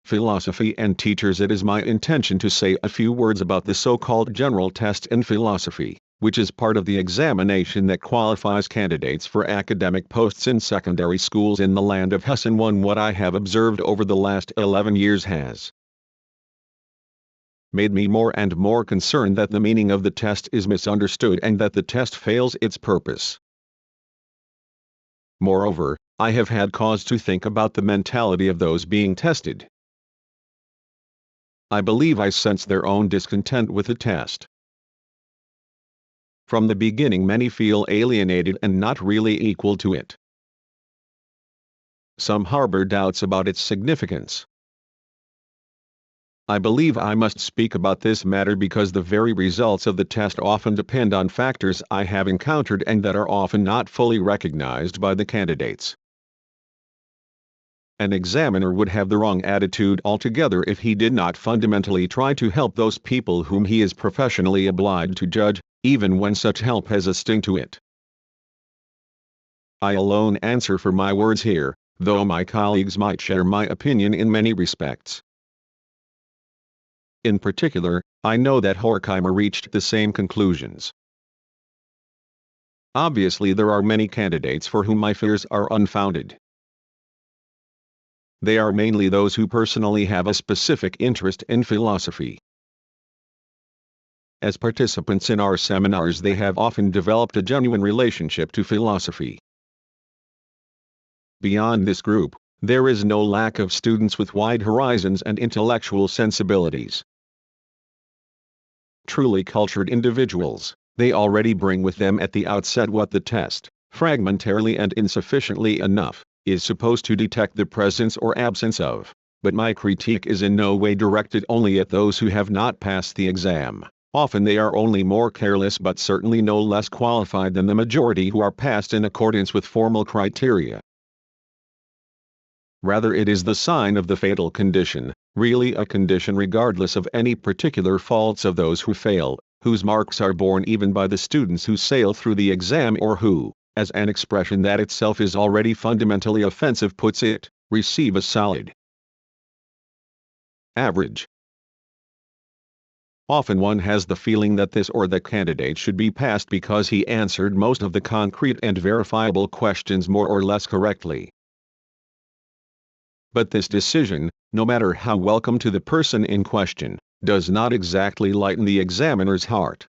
Philosophy and teachers. It is my intention to say a few words about the so-called general test in philosophy, which is part of the examination that qualifies candidates for academic posts in secondary schools in the land of Hessen. What I have observed over the last 11 years has made me more and more concerned that the meaning of the test is misunderstood and that the test fails its purpose. Moreover, I have had cause to think about the mentality of those being tested. I believe I sense their own discontent with the test. From the beginning many feel alienated and not really equal to it. Some harbor doubts about its significance. I believe I must speak about this matter because the very results of the test often depend on factors I have encountered and that are often not fully recognized by the candidates. An examiner would have the wrong attitude altogether if he did not fundamentally try to help those people whom he is professionally obliged to judge, even when such help has a sting to it. I alone answer for my words here, though my colleagues might share my opinion in many respects. In particular, I know that Horkheimer reached the same conclusions. Obviously, there are many candidates for whom my fears are unfounded. They are mainly those who personally have a specific interest in philosophy. As participants in our seminars, they have often developed a genuine relationship to philosophy. Beyond this group, there is no lack of students with wide horizons and intellectual sensibilities. Truly cultured individuals, they already bring with them at the outset what the test, fragmentarily and insufficiently enough, is supposed to detect the presence or absence of. But my critique is in no way directed only at those who have not passed the exam. Often they are only more careless but certainly no less qualified than the majority who are passed in accordance with formal criteria. Rather, it is the sign of the fatal condition, really a condition regardless of any particular faults of those who fail, whose marks are borne even by the students who sail through the exam, or who, as an expression that itself is already fundamentally offensive puts it, receive a solid average. Often one has the feeling that this or that candidate should be passed because he answered most of the concrete and verifiable questions more or less correctly. But this decision, no matter how welcome to the person in question, does not exactly lighten the examiner's heart.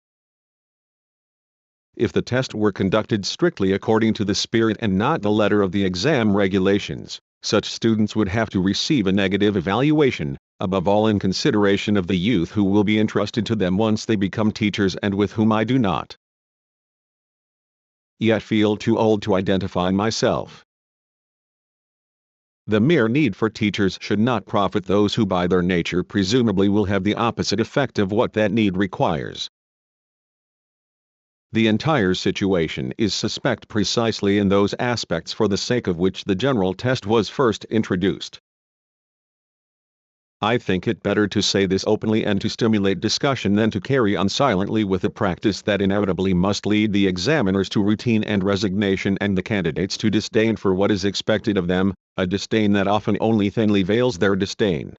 If the test were conducted strictly according to the spirit and not the letter of the exam regulations, such students would have to receive a negative evaluation, above all in consideration of the youth who will be entrusted to them once they become teachers and with whom I do not yet feel too old to identify myself. The mere need for teachers should not profit those who by their nature presumably will have the opposite effect of what that need requires. The entire situation is suspect precisely in those aspects for the sake of which the general test was first introduced. I think it better to say this openly and to stimulate discussion than to carry on silently with a practice that inevitably must lead the examiners to routine and resignation and the candidates to disdain for what is expected of them, a disdain that often only thinly veils their disdain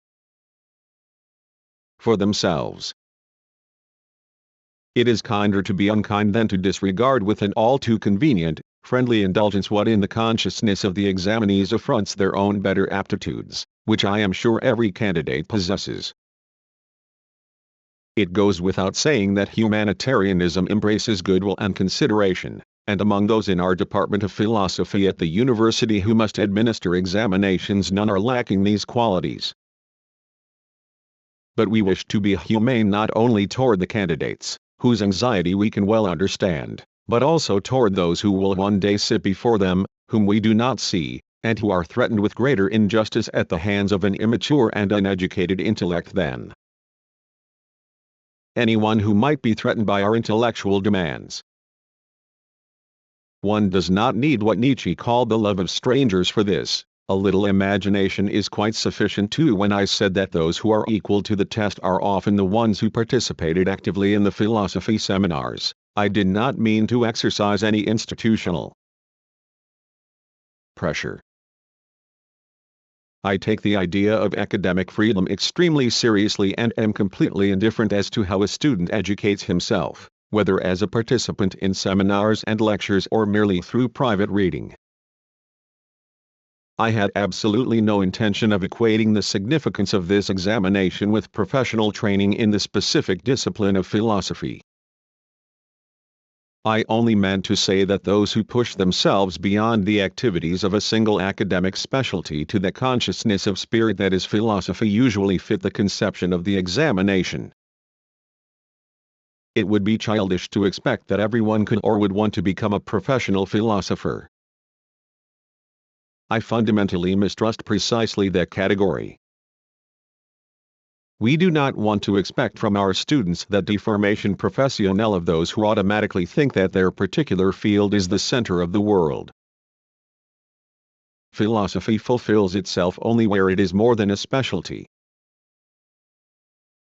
for themselves. It is kinder to be unkind than to disregard with an all too convenient, friendly indulgence what in the consciousness of the examinees affronts their own better aptitudes, which I am sure every candidate possesses. It goes without saying that humanitarianism embraces goodwill and consideration, and among those in our Department of Philosophy at the university who must administer examinations none are lacking these qualities. But we wish to be humane not only toward the candidates, whose anxiety we can well understand, but also toward those who will one day sit before them, whom we do not see, and who are threatened with greater injustice at the hands of an immature and uneducated intellect than anyone who might be threatened by our intellectual demands. One does not need what Nietzsche called the love of strangers for this. A little imagination is quite sufficient too. When I said that those who are equal to the test are often the ones who participated actively in the philosophy seminars, I did not mean to exercise any institutional pressure. I take the idea of academic freedom extremely seriously and am completely indifferent as to how a student educates himself, whether as a participant in seminars and lectures or merely through private reading. I had absolutely no intention of equating the significance of this examination with professional training in the specific discipline of philosophy. I only meant to say that those who push themselves beyond the activities of a single academic specialty to the consciousness of spirit that is philosophy usually fit the conception of the examination. It would be childish to expect that everyone could or would want to become a professional philosopher. I fundamentally mistrust precisely that category. We do not want to expect from our students that deformation professionnelle of those who automatically think that their particular field is the center of the world. Philosophy fulfills itself only where it is more than a specialty.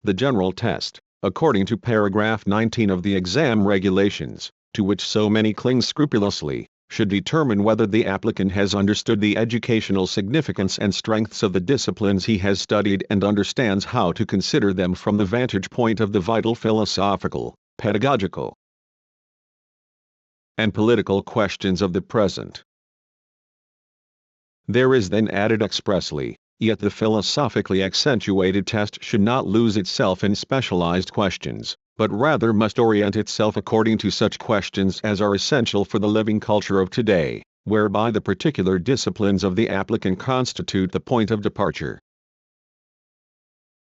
The general test, according to paragraph 19 of the exam regulations, to which so many cling scrupulously, should determine whether the applicant has understood the educational significance and strengths of the disciplines he has studied and understands how to consider them from the vantage point of the vital philosophical, pedagogical, and political questions of the present. There is then added expressly, yet the philosophically accentuated test should not lose itself in specialized questions, but rather must orient itself according to such questions as are essential for the living culture of today, whereby the particular disciplines of the applicant constitute the point of departure.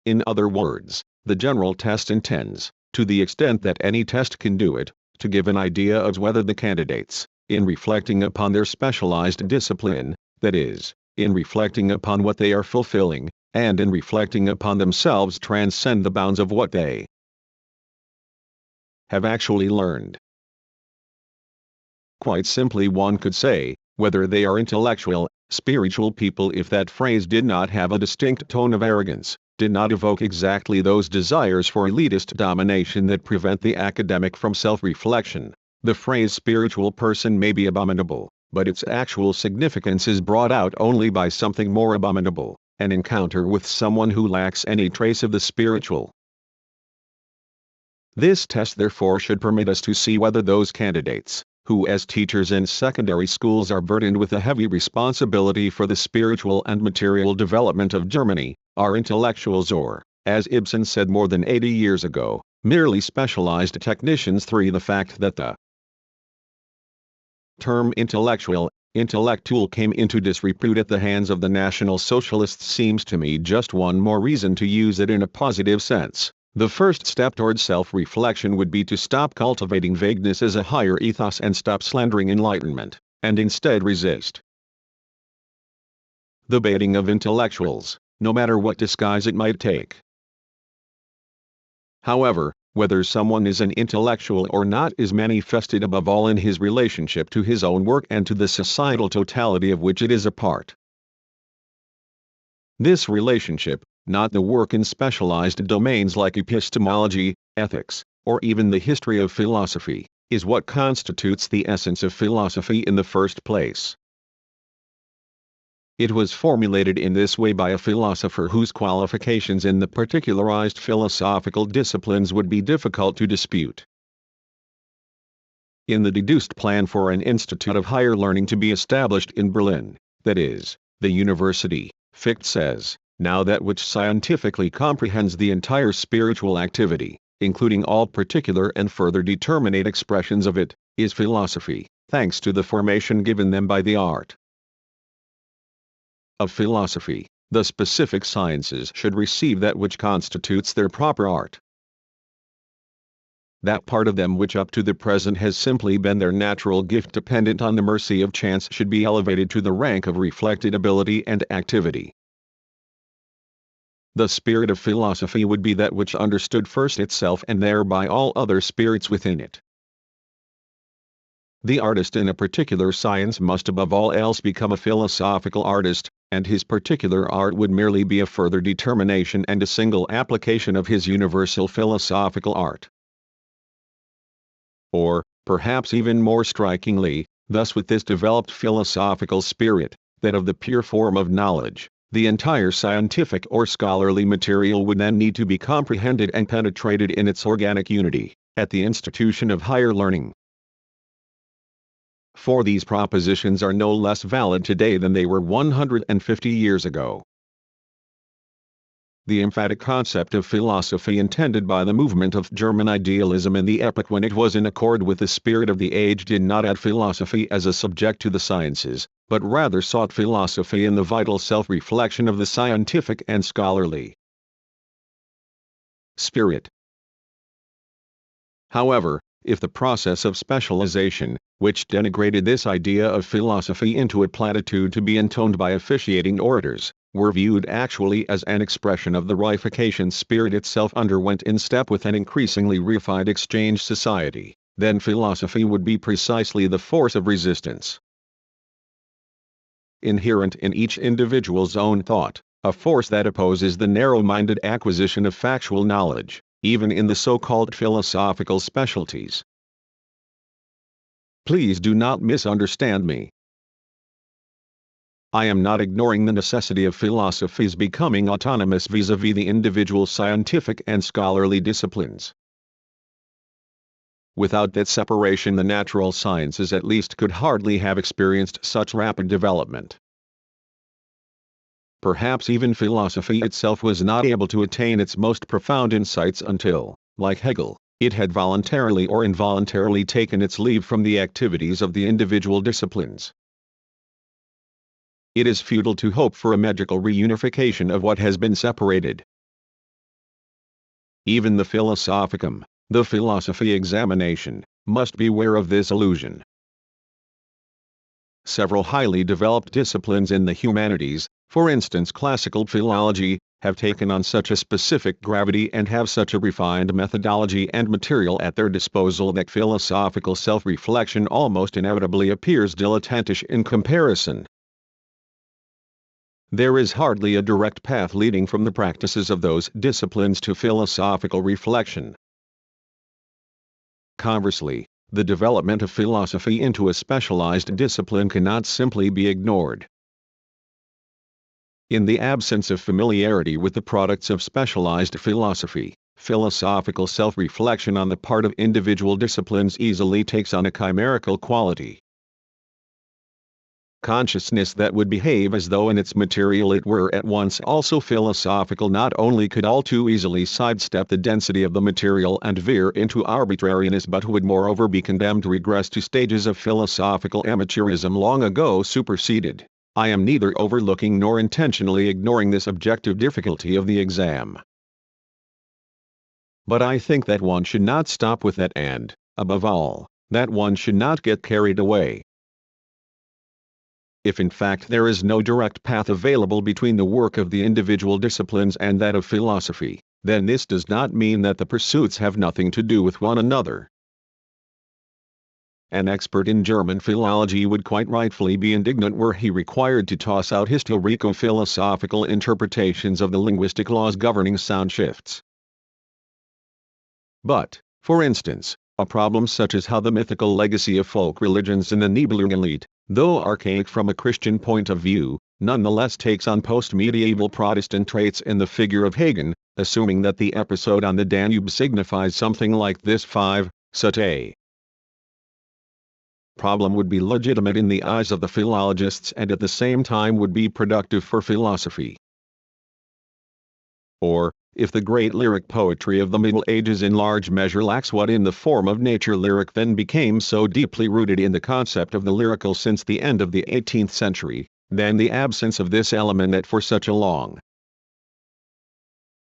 In other words, the general test intends, to the extent that any test can do it, to give an idea of whether the candidates, in reflecting upon their specialized discipline, that is, in reflecting upon what they are fulfilling, and in reflecting upon themselves transcend the bounds of what they have actually learned. Quite simply, one could say, whether they are intellectual, spiritual people if that phrase did not have a distinct tone of arrogance, did not evoke exactly those desires for elitist domination that prevent the academic from self-reflection. The phrase spiritual person may be abominable, but its actual significance is brought out only by something more abominable, an encounter with someone who lacks any trace of the spiritual. This test therefore should permit us to see whether those candidates, who as teachers in secondary schools are burdened with a heavy responsibility for the spiritual and material development of Germany, are intellectuals or, as Ibsen said more than 80 years ago, merely specialized technicians. 3. The fact that the term intellectual came into disrepute at the hands of the National Socialists seems to me just one more reason to use it in a positive sense. The first step towards self-reflection would be to stop cultivating vagueness as a higher ethos and stop slandering enlightenment, and instead resist the baiting of intellectuals, no matter what disguise it might take. However, whether someone is an intellectual or not is manifested above all in his relationship to his own work and to the societal totality of which it is a part. This relationship, not the work in specialized domains like epistemology, ethics, or even the history of philosophy, is what constitutes the essence of philosophy in the first place. It was formulated in this way by a philosopher whose qualifications in the particularized philosophical disciplines would be difficult to dispute. In the deduced plan for an institute of higher learning to be established in Berlin, that is, the university, Fichte says, now that which scientifically comprehends the entire spiritual activity, including all particular and further determinate expressions of it, is philosophy, thanks to the formation given them by the art of philosophy. The specific sciences should receive that which constitutes their proper art. That part of them which up to the present has simply been their natural gift dependent on the mercy of chance should be elevated to the rank of reflected ability and activity. The spirit of philosophy would be that which understood first itself and thereby all other spirits within it. The artist in a particular science must above all else become a philosophical artist, and his particular art would merely be a further determination and a single application of his universal philosophical art. Or, perhaps even more strikingly, thus with this developed philosophical spirit, that of the pure form of knowledge, the entire scientific or scholarly material would then need to be comprehended and penetrated in its organic unity, at the institution of higher learning. For these propositions are no less valid today than they were 150 years ago. The emphatic concept of philosophy intended by the movement of German idealism in the epoch when it was in accord with the spirit of the age did not add philosophy as a subject to the sciences, but rather sought philosophy in the vital self-reflection of the scientific and scholarly spirit. However, if the process of specialization, which denigrated this idea of philosophy into a platitude to be intoned by officiating orators, were viewed actually as an expression of the reification spirit itself underwent in step with an increasingly refined exchange society, then philosophy would be precisely the force of resistance inherent in each individual's own thought, a force that opposes the narrow-minded acquisition of factual knowledge, even in the so-called philosophical specialties. Please do not misunderstand me. I am not ignoring the necessity of philosophies becoming autonomous vis-à-vis the individual scientific and scholarly disciplines. Without that separation, the natural sciences at least could hardly have experienced such rapid development. Perhaps even philosophy itself was not able to attain its most profound insights until, like Hegel, it had voluntarily or involuntarily taken its leave from the activities of the individual disciplines. It is futile to hope for a magical reunification of what has been separated. Even the Philosophicum, the philosophy examination, must beware of this illusion. Several highly developed disciplines in the humanities, for instance classical philology, have taken on such a specific gravity and have such a refined methodology and material at their disposal that philosophical self-reflection almost inevitably appears dilettantish in comparison. There is hardly a direct path leading from the practices of those disciplines to philosophical reflection. Conversely, the development of philosophy into a specialized discipline cannot simply be ignored. In the absence of familiarity with the products of specialized philosophy, philosophical self-reflection on the part of individual disciplines easily takes on a chimerical quality. Consciousness that would behave as though in its material it were at once also philosophical not only could all too easily sidestep the density of the material and veer into arbitrariness but would moreover be condemned to regress to stages of philosophical amateurism long ago superseded. I am neither overlooking nor intentionally ignoring this objective difficulty of the exam. But I think that one should not stop with that and, above all, that one should not get carried away. If in fact there is no direct path available between the work of the individual disciplines and that of philosophy, then this does not mean that the pursuits have nothing to do with one another. An expert in German philology would quite rightfully be indignant were he required to toss out historico-philosophical interpretations of the linguistic laws governing sound shifts. But, for instance, a problem such as how the mythical legacy of folk religions in the Nibelungenlied, though archaic from a Christian point of view, nonetheless takes on post-medieval Protestant traits in the figure of Hagen, assuming that the episode on the Danube signifies something like this: 5, such a problem would be legitimate in the eyes of the philologists and at the same time would be productive for philosophy. Or, if the great lyric poetry of the Middle Ages in large measure lacks what in the form of nature lyric then became so deeply rooted in the concept of the lyrical since the end of the 18th century, then the absence of this element that for such a long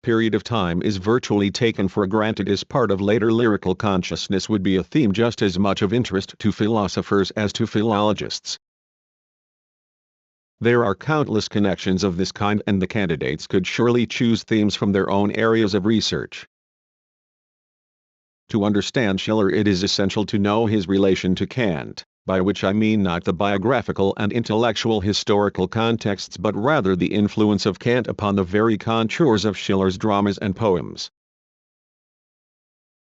period of time is virtually taken for granted as part of later lyrical consciousness would be a theme just as much of interest to philosophers as to philologists. There are countless connections of this kind and the candidates could surely choose themes from their own areas of research. To understand Schiller it is essential to know his relation to Kant, by which I mean not the biographical and intellectual historical contexts but rather the influence of Kant upon the very contours of Schiller's dramas and poems.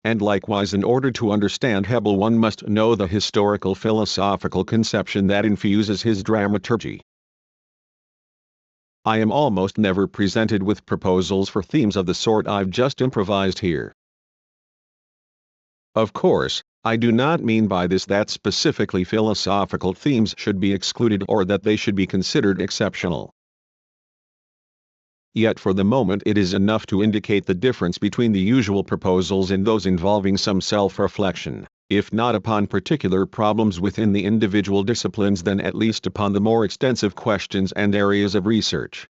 And likewise in order to understand Hebel one must know the historical philosophical conception that infuses his dramaturgy. I am almost never presented with proposals for themes of the sort I've just improvised here. Of course, I do not mean by this that specifically philosophical themes should be excluded or that they should be considered exceptional. Yet for the moment it is enough to indicate the difference between the usual proposals and those involving some self-reflection, if not upon particular problems within the individual disciplines then at least upon the more extensive questions and areas of research.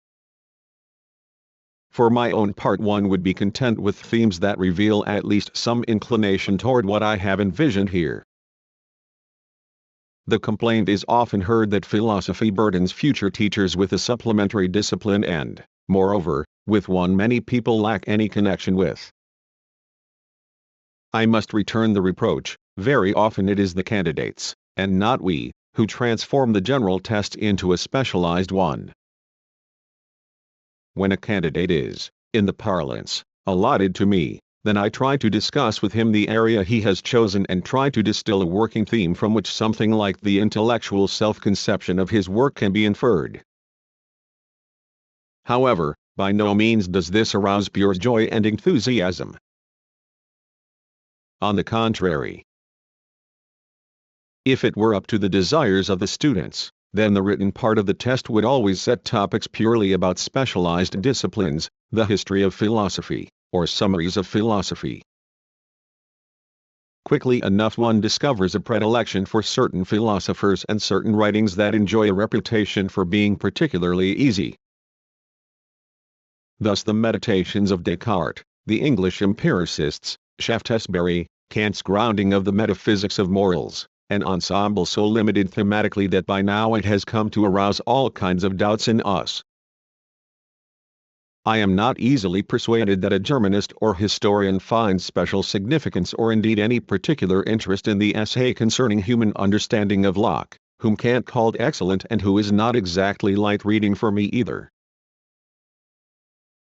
For my own part one would be content with themes that reveal at least some inclination toward what I have envisioned here. The complaint is often heard that philosophy burdens future teachers with a supplementary discipline and, moreover, with one many people lack any connection with. I must return the reproach: very often it is the candidates, and not we, who transform the general test into a specialized one. When a candidate is, in the parlance, allotted to me, then I try to discuss with him the area he has chosen and try to distill a working theme from which something like the intellectual self-conception of his work can be inferred. However, by no means does this arouse pure joy and enthusiasm. On the contrary, if it were up to the desires of the students, then the written part of the test would always set topics purely about specialized disciplines, the history of philosophy, or summaries of philosophy. Quickly enough one discovers a predilection for certain philosophers and certain writings that enjoy a reputation for being particularly easy. Thus the Meditations of Descartes, the English empiricists, Shaftesbury, Kant's Grounding of the Metaphysics of Morals, an ensemble so limited thematically that by now it has come to arouse all kinds of doubts in us. I am not easily persuaded that a Germanist or historian finds special significance or indeed any particular interest in the essay concerning human understanding of Locke, whom Kant called excellent and who is not exactly light reading for me either.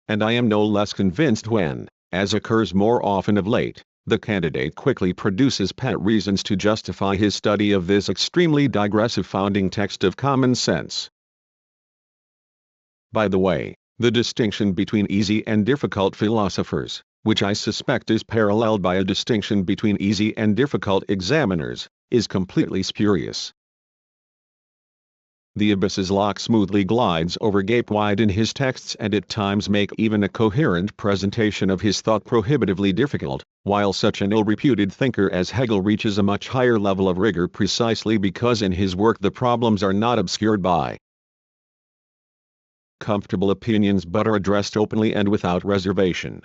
And I am no less convinced when, as occurs more often of late, the candidate quickly produces pat reasons to justify his study of this extremely digressive founding text of common sense. By the way, the distinction between easy and difficult philosophers, which I suspect is paralleled by a distinction between easy and difficult examiners, is completely spurious. The abysses Locke smoothly glides over gape wide in his texts and at times make even a coherent presentation of his thought prohibitively difficult, while such an ill-reputed thinker as Hegel reaches a much higher level of rigor precisely because in his work the problems are not obscured by comfortable opinions but are addressed openly and without reservation.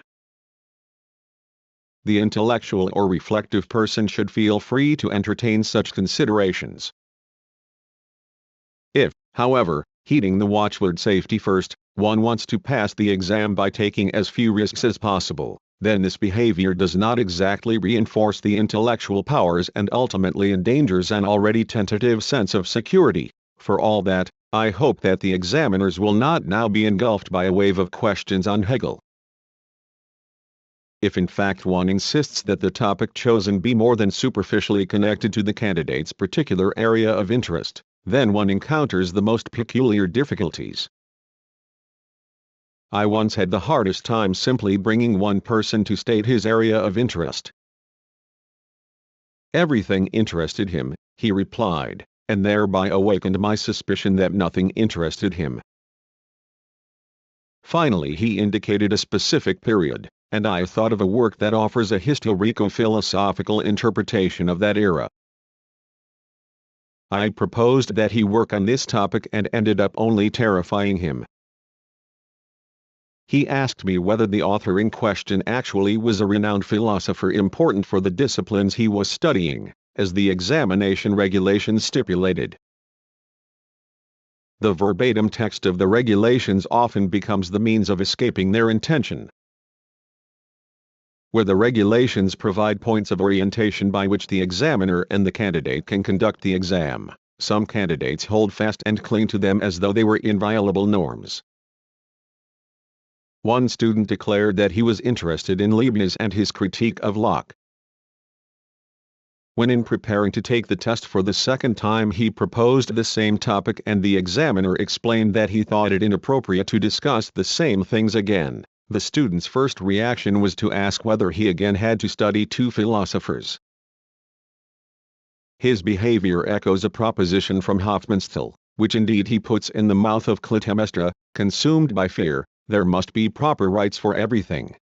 The intellectual or reflective person should feel free to entertain such considerations. If, however, heeding the watchword safety first, one wants to pass the exam by taking as few risks as possible, then this behavior does not exactly reinforce the intellectual powers and ultimately endangers an already tentative sense of security. For all that, I hope that the examiners will not now be engulfed by a wave of questions on Hegel. If in fact one insists that the topic chosen be more than superficially connected to the candidate's particular area of interest, then one encounters the most peculiar difficulties. I once had the hardest time simply bringing one person to state his area of interest. Everything interested him, he replied, and thereby awakened my suspicion that nothing interested him. Finally he indicated a specific period, and I thought of a work that offers a historico-philosophical interpretation of that era. I proposed that he work on this topic and ended up only terrifying him. He asked me whether the author in question actually was a renowned philosopher important for the disciplines he was studying, as the examination regulations stipulated. The verbatim text of the regulations often becomes the means of escaping their intention. Where the regulations provide points of orientation by which the examiner and the candidate can conduct the exam, some candidates hold fast and cling to them as though they were inviolable norms. One student declared that he was interested in Leibniz and his critique of Locke. When in preparing to take the test for the second time he proposed the same topic and the examiner explained that he thought it inappropriate to discuss the same things again, the student's first reaction was to ask whether he again had to study two philosophers. His behavior echoes a proposition from Hofmannsthal, which indeed he puts in the mouth of Clytemnestra, consumed by fear: there must be proper rights for everything.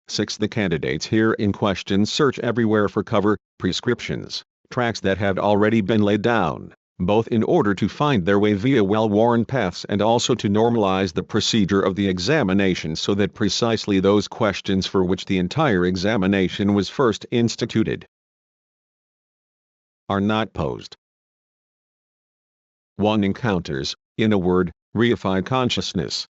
6. The candidates here in question search everywhere for cover prescriptions, tracks that had already been laid down, both in order to find their way via well-worn paths and also to normalize the procedure of the examination so that precisely those questions for which the entire examination was first instituted are not posed. One encounters, in a word, reified consciousness.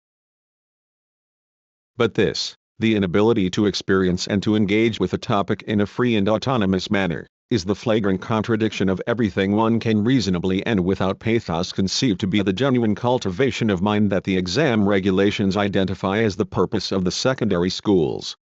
But this, the inability to experience and to engage with a topic in a free and autonomous manner, is the flagrant contradiction of everything one can reasonably and without pathos conceive to be the genuine cultivation of mind that the exam regulations identify as the purpose of the secondary schools.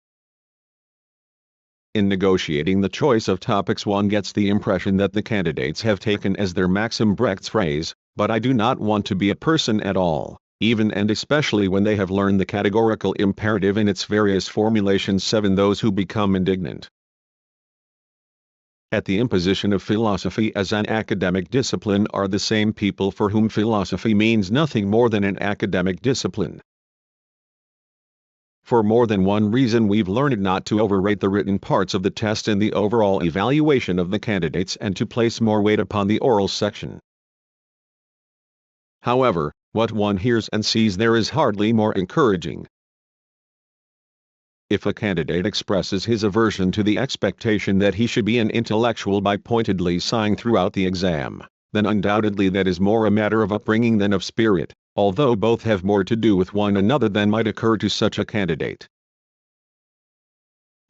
In negotiating the choice of topics, one gets the impression that the candidates have taken as their maxim Brecht's phrase, "But I do not want to be a person at all," even and especially when they have learned the categorical imperative in its various formulations. 7. Those who become indignant at the imposition of philosophy as an academic discipline are the same people for whom philosophy means nothing more than an academic discipline. For more than one reason we've learned not to overrate the written parts of the test in the overall evaluation of the candidates and to place more weight upon the oral section. However, what one hears and sees there is hardly more encouraging. If a candidate expresses his aversion to the expectation that he should be an intellectual by pointedly sighing throughout the exam, then undoubtedly that is more a matter of upbringing than of spirit, although both have more to do with one another than might occur to such a candidate.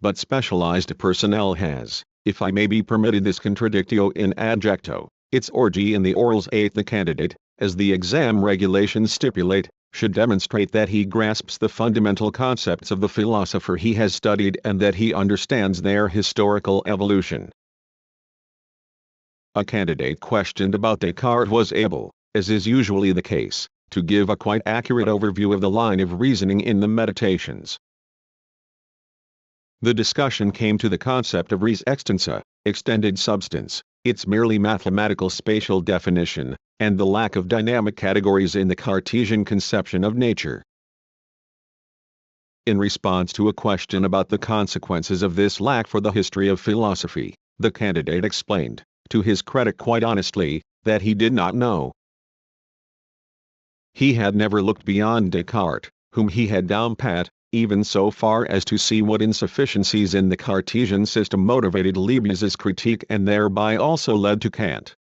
But specialized personnel has, if I may be permitted this contradictio in adjecto, its orgy in the orals. 8. The candidate, as the exam regulations stipulate, should demonstrate that he grasps the fundamental concepts of the philosopher he has studied and that he understands their historical evolution. A candidate questioned about Descartes was able, as is usually the case, to give a quite accurate overview of the line of reasoning in the Meditations. The discussion came to the concept of res extensa, extended substance, its merely mathematical spatial definition, and the lack of dynamic categories in the Cartesian conception of nature. In response to a question about the consequences of this lack for the history of philosophy, the candidate explained, to his credit quite honestly, that he did not know. He had never looked beyond Descartes, whom he had down pat, even so far as to see what insufficiencies in the Cartesian system motivated Leibniz's critique and thereby also led to Kant.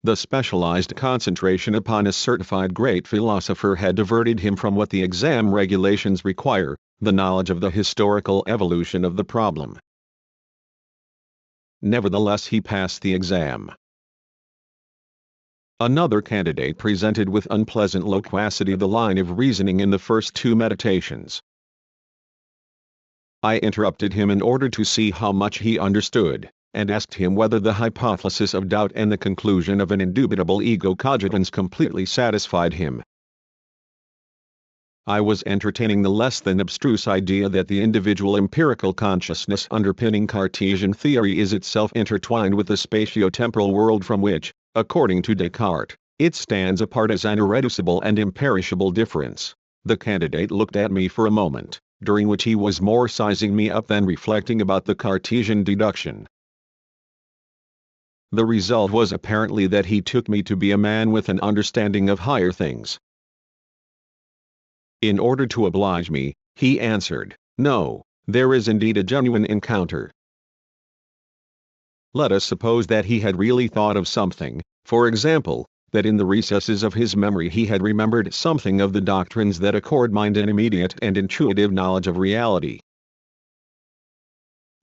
The specialized concentration upon a certified great philosopher had diverted him from what the exam regulations require, the knowledge of the historical evolution of the problem. Nevertheless, he passed the exam. Another candidate presented with unpleasant loquacity the line of reasoning in the first two meditations. I interrupted him in order to see how much he understood, and asked him whether the hypothesis of doubt and the conclusion of an indubitable ego cogitans completely satisfied him. I was entertaining the less than abstruse idea that the individual empirical consciousness underpinning Cartesian theory is itself intertwined with the spatio-temporal world from which, according to Descartes, it stands apart as an irreducible and imperishable difference. The candidate looked at me for a moment, during which he was more sizing me up than reflecting about the Cartesian deduction. The result was apparently that he took me to be a man with an understanding of higher things. In order to oblige me, he answered, "No, there is indeed a genuine encounter." Let us suppose that he had really thought of something, for example, that in the recesses of his memory he had remembered something of the doctrines that accord mind an immediate and intuitive knowledge of reality.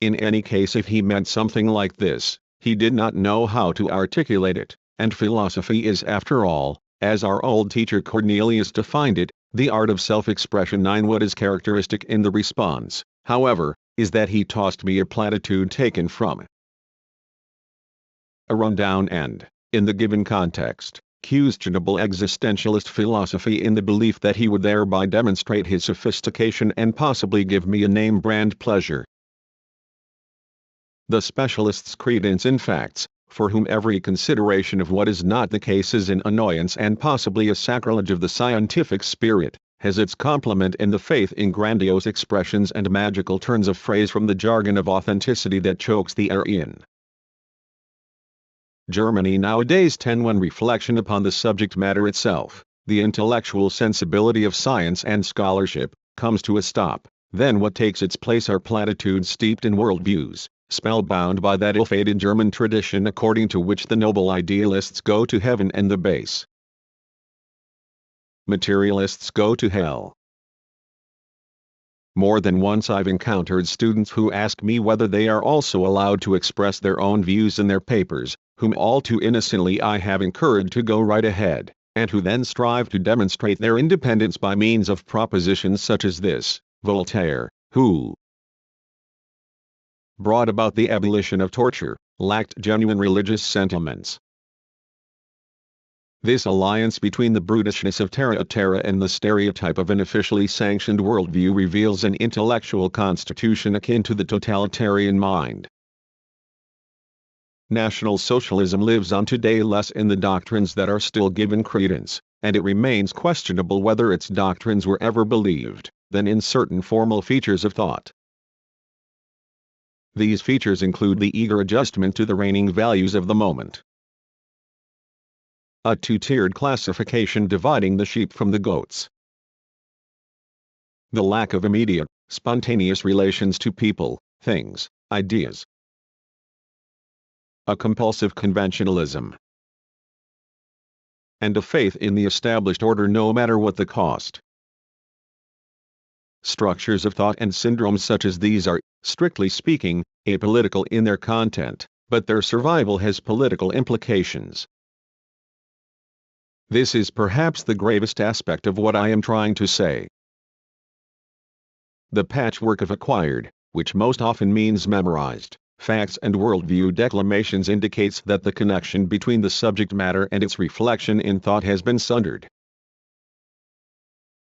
In any case, if he meant something like this, he did not know how to articulate it, and philosophy is after all, as our old teacher Cornelius defined it, the art of self-expression. 9. What is characteristic in the response, however, is that he tossed me a platitude taken from a rundown and, in the given context, questionable existentialist philosophy in the belief that he would thereby demonstrate his sophistication and possibly give me a name-brand pleasure. The specialist's credence in facts, for whom every consideration of what is not the case is an annoyance and possibly a sacrilege of the scientific spirit, has its complement in the faith in grandiose expressions and magical turns of phrase from the jargon of authenticity that chokes the air in Germany nowadays. 10. When reflection upon the subject matter itself, the intellectual sensibility of science and scholarship, comes to a stop, then what takes its place are platitudes steeped in worldviews, spellbound by that ill-fated German tradition according to which the noble idealists go to heaven and the base materialists go to hell. More than once I've encountered students who ask me whether they are also allowed to express their own views in their papers, whom all too innocently I have encouraged to go right ahead, and who then strive to demonstrate their independence by means of propositions such as this: Voltaire, who brought about the abolition of torture, lacked genuine religious sentiments. This alliance between the brutishness of terra a terra and the stereotype of an officially sanctioned worldview reveals an intellectual constitution akin to the totalitarian mind. National Socialism lives on today less in the doctrines that are still given credence, and it remains questionable whether its doctrines were ever believed, than in certain formal features of thought. These features include the eager adjustment to the reigning values of the moment, a two-tiered classification dividing the sheep from the goats, the lack of immediate, spontaneous relations to people, things, ideas, a compulsive conventionalism, and a faith in the established order no matter what the cost. Structures of thought and syndromes such as these are, strictly speaking, apolitical in their content, but their survival has political implications. This is perhaps the gravest aspect of what I am trying to say. The patchwork of acquired, which most often means memorized, facts and worldview declamations indicates that the connection between the subject matter and its reflection in thought has been sundered.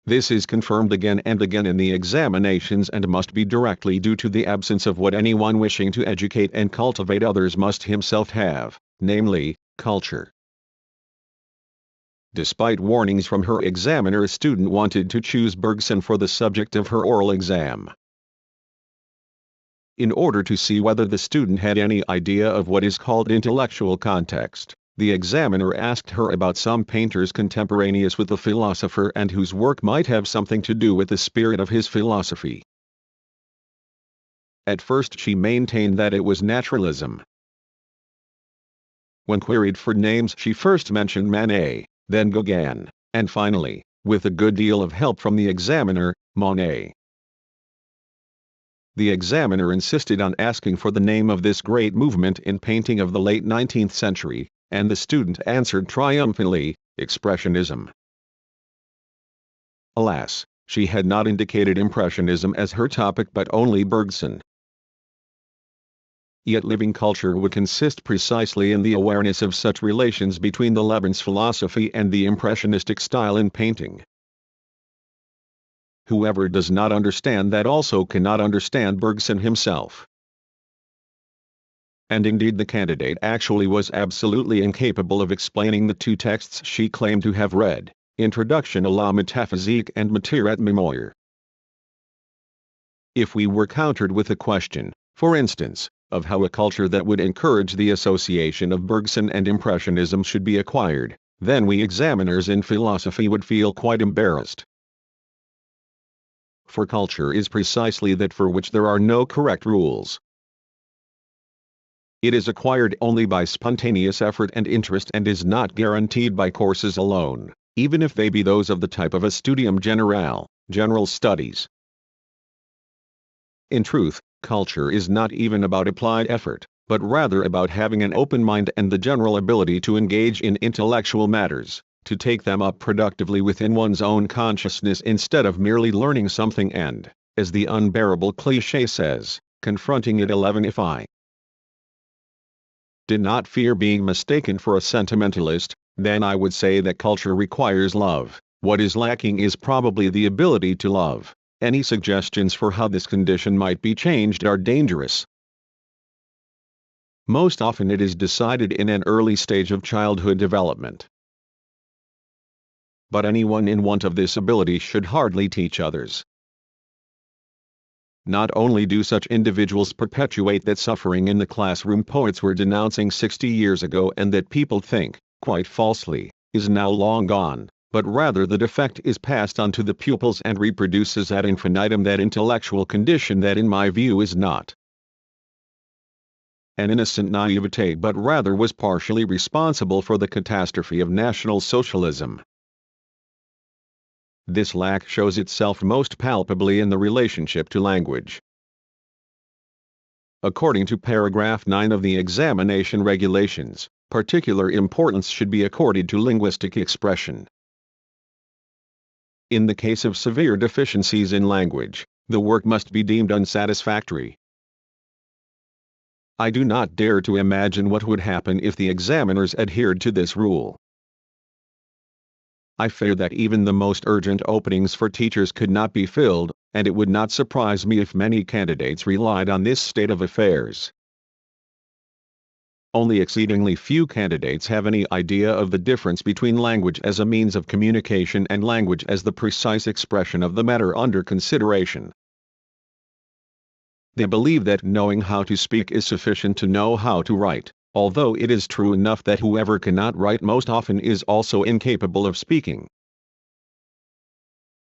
This is confirmed again and again in the examinations and must be directly due to the absence of what anyone wishing to educate and cultivate others must himself have, namely, culture. Despite warnings from her examiner, a student wanted to choose Bergson for the subject of her oral exam. In order to see whether the student had any idea of what is called intellectual context, the examiner asked her about some painters contemporaneous with the philosopher and whose work might have something to do with the spirit of his philosophy. At first she maintained that it was naturalism. When queried for names, she first mentioned Manet, then Gauguin, and finally, with a good deal of help from the examiner, Monet. The examiner insisted on asking for the name of this great movement in painting of the late 19th century, and the student answered triumphantly, Expressionism. Alas, she had not indicated Impressionism as her topic but only Bergson. Yet living culture would consist precisely in the awareness of such relations between the Leibniz philosophy and the impressionistic style in painting. Whoever does not understand that also cannot understand Bergson himself. And indeed the candidate actually was absolutely incapable of explaining the two texts she claimed to have read, Introduction à la Métaphysique and Matière et Mémoire. If we were countered with a question, for instance, of how a culture that would encourage the association of Bergson and Impressionism should be acquired, then we examiners in philosophy would feel quite embarrassed. For culture is precisely that for which there are no correct rules. It is acquired only by spontaneous effort and interest and is not guaranteed by courses alone, even if they be those of the type of a studium generale, general studies. In truth, culture is not even about applied effort, but rather about having an open mind and the general ability to engage in intellectual matters, to take them up productively within one's own consciousness instead of merely learning something and, as the unbearable cliché says, confronting it 11 if I did not fear being mistaken for a sentimentalist, then I would say that culture requires love. What is lacking is probably the ability to love. Any suggestions for how this condition might be changed are dangerous. Most often it is decided in an early stage of childhood development. But anyone in want of this ability should hardly teach others. Not only do such individuals perpetuate that suffering in the classroom poets were denouncing 60 years ago and that people think, quite falsely, is now long gone, but rather the defect is passed on to the pupils and reproduces ad infinitum that intellectual condition that in my view is not an innocent naivete, but rather was partially responsible for the catastrophe of National Socialism. This lack shows itself most palpably in the relationship to language. According to paragraph 9 of the examination regulations, particular importance should be accorded to linguistic expression. In the case of severe deficiencies in language, the work must be deemed unsatisfactory. I do not dare to imagine what would happen if the examiners adhered to this rule. I fear that even the most urgent openings for teachers could not be filled, and it would not surprise me if many candidates relied on this state of affairs. Only exceedingly few candidates have any idea of the difference between language as a means of communication and language as the precise expression of the matter under consideration. They believe that knowing how to speak is sufficient to know how to write, although it is true enough that whoever cannot write most often is also incapable of speaking.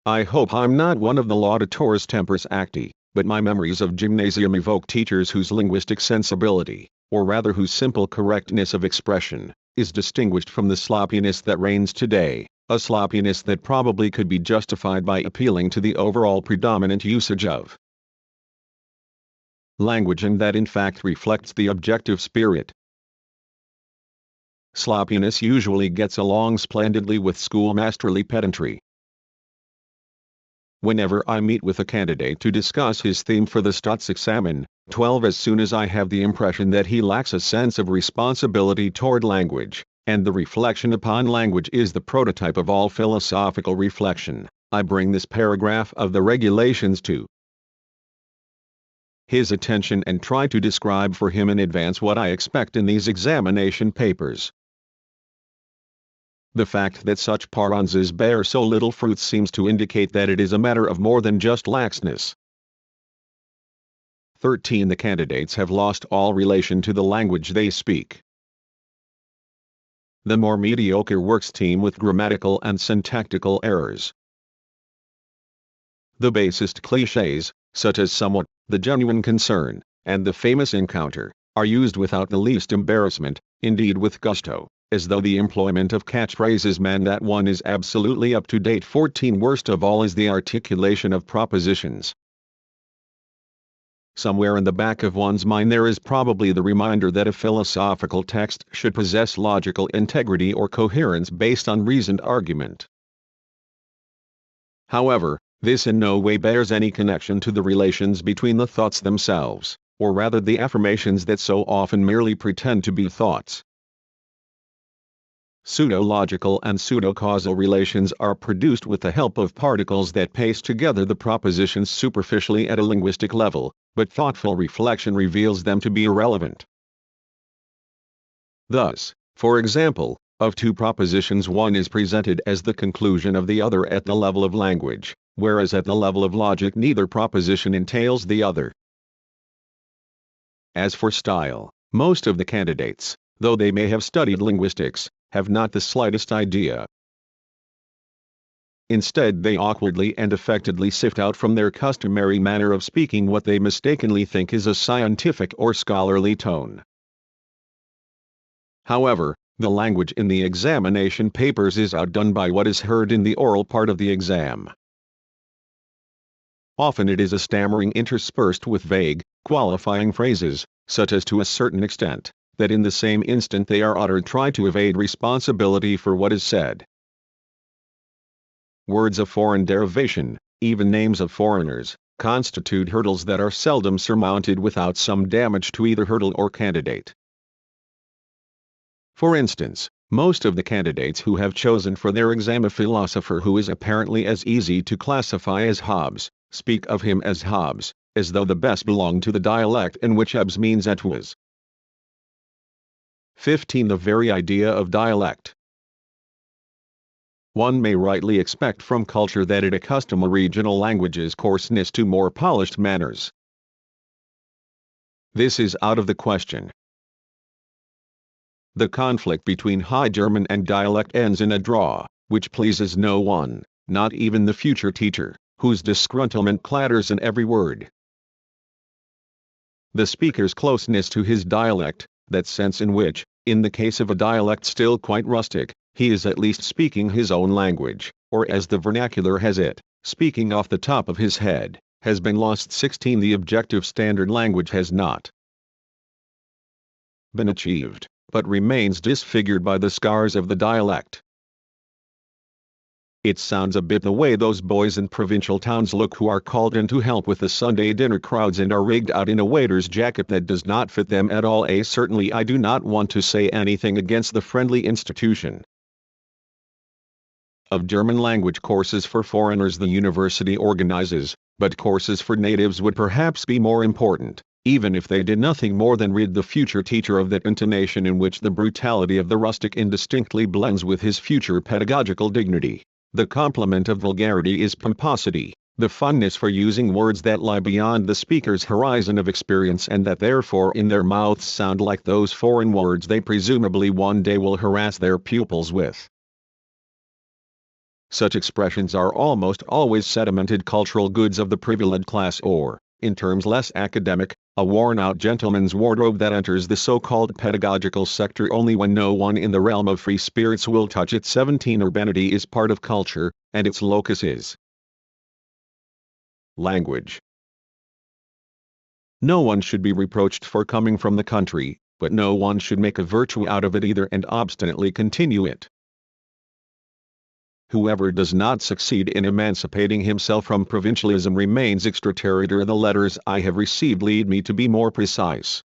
I hope I'm not one of the laudatores tempus acti, but my memories of gymnasium evoke teachers whose linguistic sensibility, or rather whose simple correctness of expression, is distinguished from the sloppiness that reigns today, a sloppiness that probably could be justified by appealing to the overall predominant usage of language, and that in fact reflects the objective spirit. Sloppiness usually gets along splendidly with schoolmasterly pedantry. Whenever I meet with a candidate to discuss his theme for the Staatsexamen, 12, as soon as I have the impression that he lacks a sense of responsibility toward language, and the reflection upon language is the prototype of all philosophical reflection, I bring this paragraph of the regulations to his attention and try to describe for him in advance what I expect in these examination papers. The fact that such parens bear so little fruit seems to indicate that it is a matter of more than just laxness. 13. The candidates have lost all relation to the language they speak. The more mediocre works teem with grammatical and syntactical errors. The basest clichés, such as somewhat, the genuine concern, and the famous encounter, are used without the least embarrassment, indeed with gusto, as though the employment of catchphrases meant that one is absolutely up to date. 14. Worst of all is the articulation of propositions. Somewhere in the back of one's mind there is probably the reminder that a philosophical text should possess logical integrity or coherence based on reasoned argument. However, this in no way bears any connection to the relations between the thoughts themselves, or rather the affirmations that so often merely pretend to be thoughts. Pseudo-logical and pseudo-causal relations are produced with the help of particles that paste together the propositions superficially at a linguistic level, but thoughtful reflection reveals them to be irrelevant. Thus, for example, of two propositions one is presented as the conclusion of the other at the level of language, whereas at the level of logic neither proposition entails the other. As for style, most of the candidates, though they may have studied linguistics, have not the slightest idea. Instead, they awkwardly and affectedly sift out from their customary manner of speaking what they mistakenly think is a scientific or scholarly tone. However, the language in the examination papers is outdone by what is heard in the oral part of the exam. Often it is a stammering interspersed with vague, qualifying phrases, such as to a certain extent, that in the same instant they are uttered try to evade responsibility for what is said. Words of foreign derivation, even names of foreigners, constitute hurdles that are seldom surmounted without some damage to either hurdle or candidate. For instance, most of the candidates who have chosen for their exam a philosopher who is apparently as easy to classify as Hobbes, speak of him as Hobbes, as though the best belonged to the dialect in which Hobbes means et was. 15. The very idea of dialect. One may rightly expect from culture that it accustom a regional language's coarseness to more polished manners. This is out of the question. The conflict between High German and dialect ends in a draw, which pleases no one, not even the future teacher, whose disgruntlement clatters in every word. the speaker's closeness to his dialect, that sense in which, in the case of a dialect still quite rustic, he is at least speaking his own language, or as the vernacular has it, speaking off the top of his head, has been lost. 16. The objective standard language has not been achieved, but remains disfigured by the scars of the dialect. It sounds a bit the way those boys in provincial towns look who are called in to help with the Sunday dinner crowds and are rigged out in a waiter's jacket that does not fit them at all. Certainly I do not want to say anything against the friendly institution of German language courses for foreigners the university organizes, but courses for natives would perhaps be more important, even if they did nothing more than rid the future teacher of that intonation in which the brutality of the rustic indistinctly blends with his future pedagogical dignity. The complement of vulgarity is pomposity, the fondness for using words that lie beyond the speaker's horizon of experience and that therefore in their mouths sound like those foreign words they presumably one day will harass their pupils with. Such expressions are almost always sedimented cultural goods of the privileged class or, in terms less academic, a worn-out gentleman's wardrobe that enters the so-called pedagogical sector only when no one in the realm of free spirits will touch it. 17. Urbanity is part of culture, and its locus is language. No one should be reproached for coming from the country, but no one should make a virtue out of it either and obstinately continue it. Whoever does not succeed in emancipating himself from provincialism remains extraterritor. The letters I have received lead me to be more precise.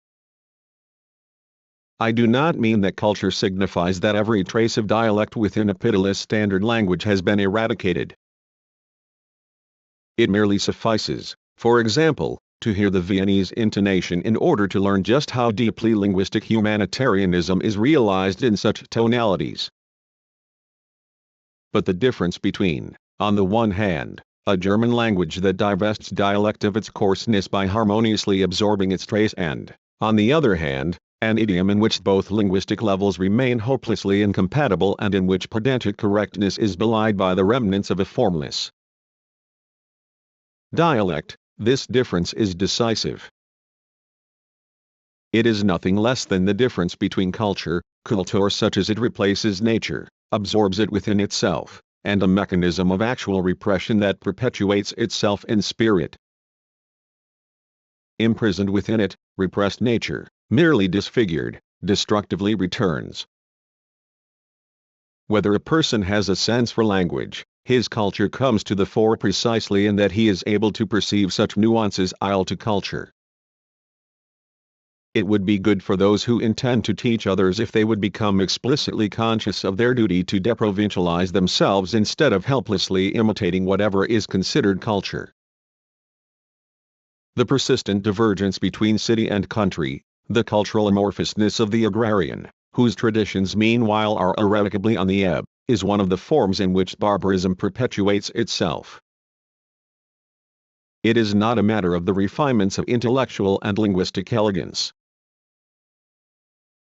I do not mean that culture signifies that every trace of dialect within a pitiless standard language has been eradicated. It merely suffices, for example, to hear the Viennese intonation in order to learn just how deeply linguistic humanitarianism is realized in such tonalities. But the difference between, on the one hand, a German language that divests dialect of its coarseness by harmoniously absorbing its trace and, on the other hand, an idiom in which both linguistic levels remain hopelessly incompatible and in which pedantic correctness is belied by the remnants of a formless dialect, this difference is decisive. It is nothing less than the difference between culture, Kultur such as it replaces nature, absorbs it within itself, and a mechanism of actual repression that perpetuates itself in spirit. Imprisoned within it, repressed nature, merely disfigured, destructively returns. Whether a person has a sense for language, his culture comes to the fore precisely in that he is able to perceive such nuances ideal to culture. It would be good for those who intend to teach others if they would become explicitly conscious of their duty to deprovincialize themselves instead of helplessly imitating whatever is considered culture. The persistent divergence between city and country, the cultural amorphousness of the agrarian, whose traditions meanwhile are irrevocably on the ebb, is one of the forms in which barbarism perpetuates itself. It is not a matter of the refinements of intellectual and linguistic elegance.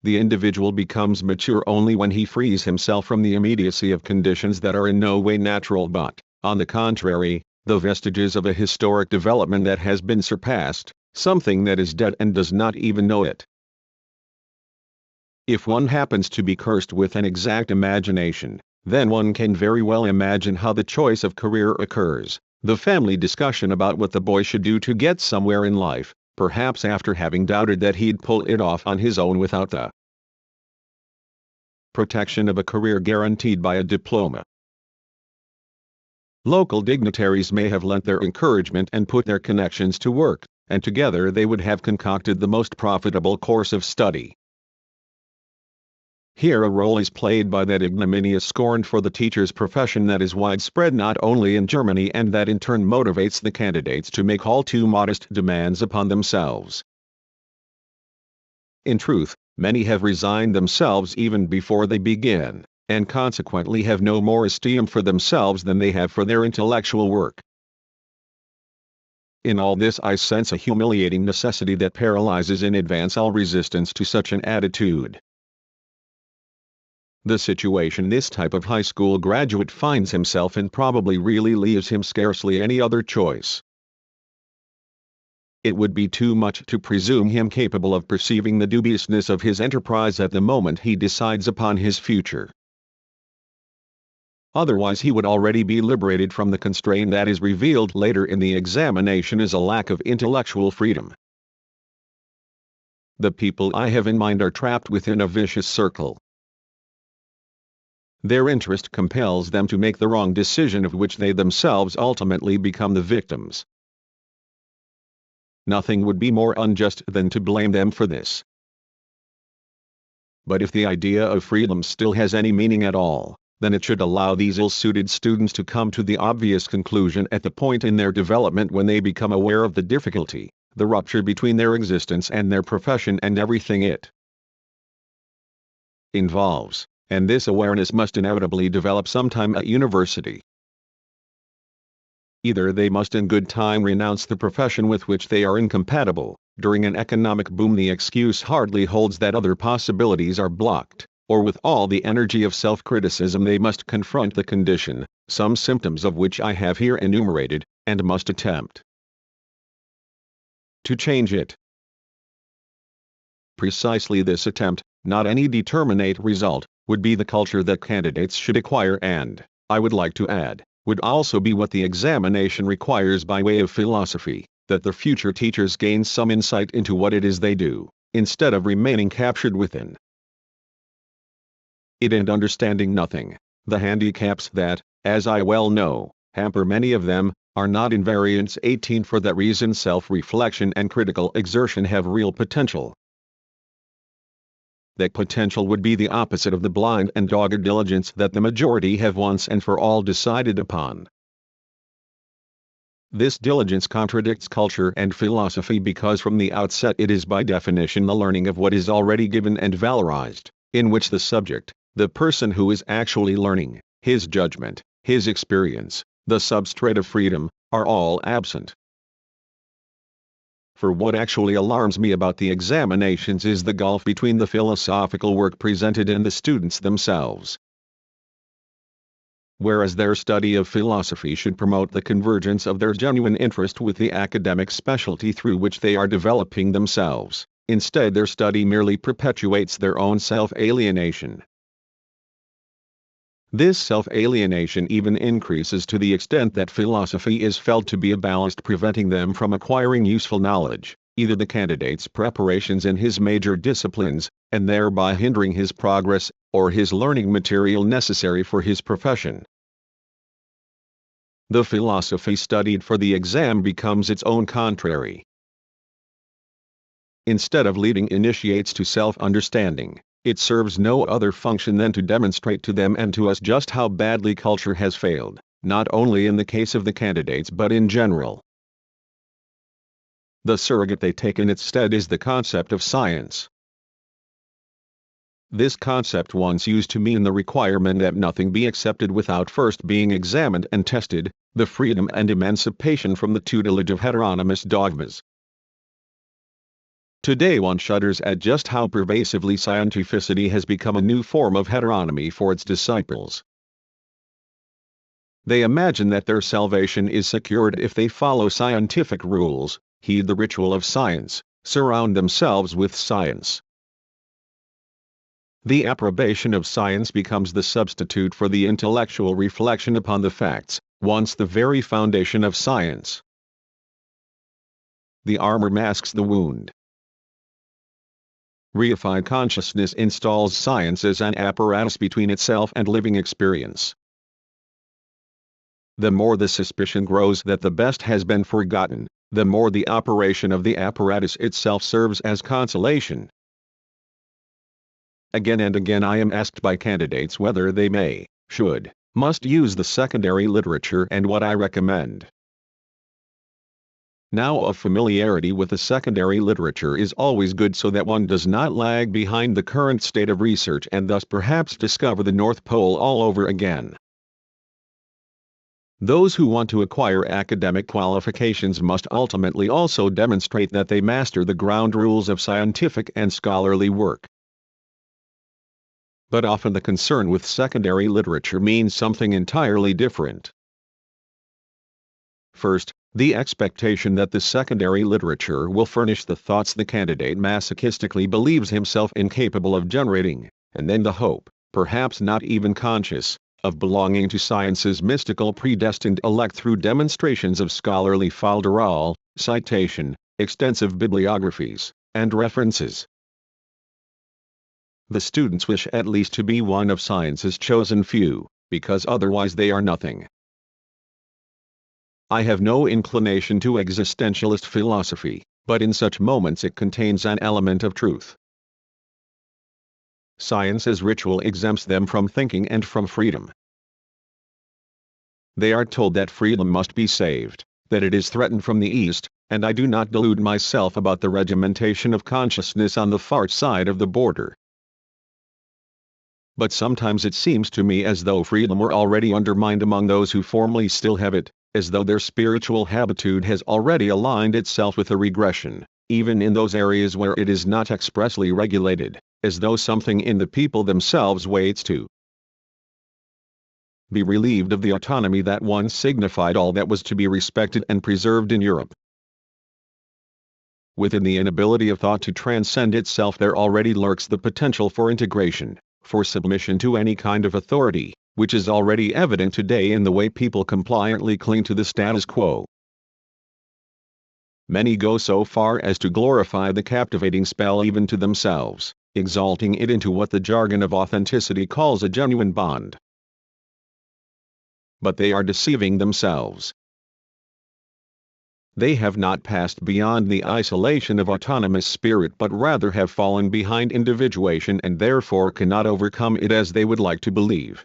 The individual becomes mature only when he frees himself from the immediacy of conditions that are in no way natural but, on the contrary, the vestiges of a historic development that has been surpassed, something that is dead and does not even know it. If one happens to be cursed with an exact imagination, then one can very well imagine how the choice of career occurs, the family discussion about what the boy should do to get somewhere in life, perhaps after having doubted that he'd pull it off on his own without the protection of a career guaranteed by a diploma. Local dignitaries may have lent their encouragement and put their connections to work, and together they would have concocted the most profitable course of study. Here a role is played by that ignominious scorn for the teacher's profession that is widespread not only in Germany and that in turn motivates the candidates to make all too modest demands upon themselves. In truth, many have resigned themselves even before they begin, and consequently have no more esteem for themselves than they have for their intellectual work. In all this I sense a humiliating necessity that paralyzes in advance all resistance to such an attitude. The situation this type of high school graduate finds himself in probably really leaves him scarcely any other choice. it would be too much to presume him capable of perceiving the dubiousness of his enterprise at the moment he decides upon his future. Otherwise he would already be liberated from the constraint that is revealed later in the examination as a lack of intellectual freedom. The people I have in mind are trapped within a vicious circle. Their interest compels them to make the wrong decision of which they themselves ultimately become the victims. Nothing would be more unjust than to blame them for this. But if the idea of freedom still has any meaning at all, then it should allow these ill-suited students to come to the obvious conclusion at the point in their development when they become aware of the difficulty, the rupture between their existence and their profession and everything it involves, and this awareness must inevitably develop sometime at university. Either they must in good time renounce the profession with which they are incompatible. During an economic boom the excuse hardly holds that other possibilities are blocked, or with all the energy of self-criticism they must confront the condition, some symptoms of which I have here enumerated, and must attempt to change it. Precisely this attempt, not any determinate result, would be the culture that candidates should acquire and, I would like to add, would also be what the examination requires by way of philosophy, that the future teachers gain some insight into what it is they do, instead of remaining captured within it and understanding nothing. The handicaps that, as I well know, hamper many of them, are not in variance 18. For that reason self-reflection and critical exertion have real potential. That potential would be the opposite of the blind and dogged diligence that the majority have once and for all decided upon. This diligence contradicts culture and philosophy because from the outset it is by definition the learning of what is already given and valorized, in which the subject, the person who is actually learning, his judgment, his experience, the substrate of freedom, are all absent. For what actually alarms me about the examinations is the gulf between the philosophical work presented and the students themselves. Whereas their study of philosophy should promote the convergence of their genuine interest with the academic specialty through which they are developing themselves, instead their study merely perpetuates their own self-alienation. This self-alienation even increases to the extent that philosophy is felt to be a ballast preventing them from acquiring useful knowledge, either the candidate's preparations in his major disciplines, and thereby hindering his progress, or his learning material necessary for his profession. The philosophy studied for the exam becomes its own contrary. Instead of leading initiates to self-understanding, it serves no other function than to demonstrate to them and to us just how badly culture has failed, not only in the case of the candidates but in general. The surrogate they take in its stead is the concept of science. This concept once used to mean the requirement that nothing be accepted without first being examined and tested, the freedom and emancipation from the tutelage of heteronymous dogmas. Today one shudders at just how pervasively scientificity has become a new form of heteronomy for its disciples. They imagine that their salvation is secured if they follow scientific rules, heed the ritual of science, surround themselves with science. The approbation of science becomes the substitute for the intellectual reflection upon the facts, once the very foundation of science. The armor masks the wound. Reified consciousness installs science as an apparatus between itself and living experience. The more the suspicion grows that the best has been forgotten, the more the operation of the apparatus itself serves as consolation. Again and again I am asked by candidates whether they may, should, must use the secondary literature and what I recommend. Now a familiarity with the secondary literature is always good so that one does not lag behind the current state of research and thus perhaps discover the North Pole all over again. Those who want to acquire academic qualifications must ultimately also demonstrate that they master the ground rules of scientific and scholarly work. But often the concern with secondary literature means something entirely different. First, The expectation that the secondary literature will furnish the thoughts the candidate masochistically believes himself incapable of generating, and then the hope, perhaps not even conscious, of belonging to science's mystical predestined elect through demonstrations of scholarly folderol, citation, extensive bibliographies, and references. The students wish at least to be one of science's chosen few, because otherwise they are nothing. I have no inclination to existentialist philosophy, but in such moments it contains an element of truth. Science as ritual exempts them from thinking and from freedom. They are told that freedom must be saved, that it is threatened from the East, and I do not delude myself about the regimentation of consciousness on the far side of the border. But sometimes it seems to me as though freedom were already undermined among those who formally still have it, as though their spiritual habitude has already aligned itself with a regression, even in those areas where it is not expressly regulated, as though something in the people themselves waits to be relieved of the autonomy that once signified all that was to be respected and preserved in Europe. Within the inability of thought to transcend itself there already lurks the potential for integration, for submission to any kind of authority, which is already evident today in the way people compliantly cling to the status quo. Many go so far as to glorify the captivating spell even to themselves, exalting it into what the jargon of authenticity calls a genuine bond. But they are deceiving themselves. They have not passed beyond the isolation of autonomous spirit but rather have fallen behind individuation and therefore cannot overcome it as they would like to believe.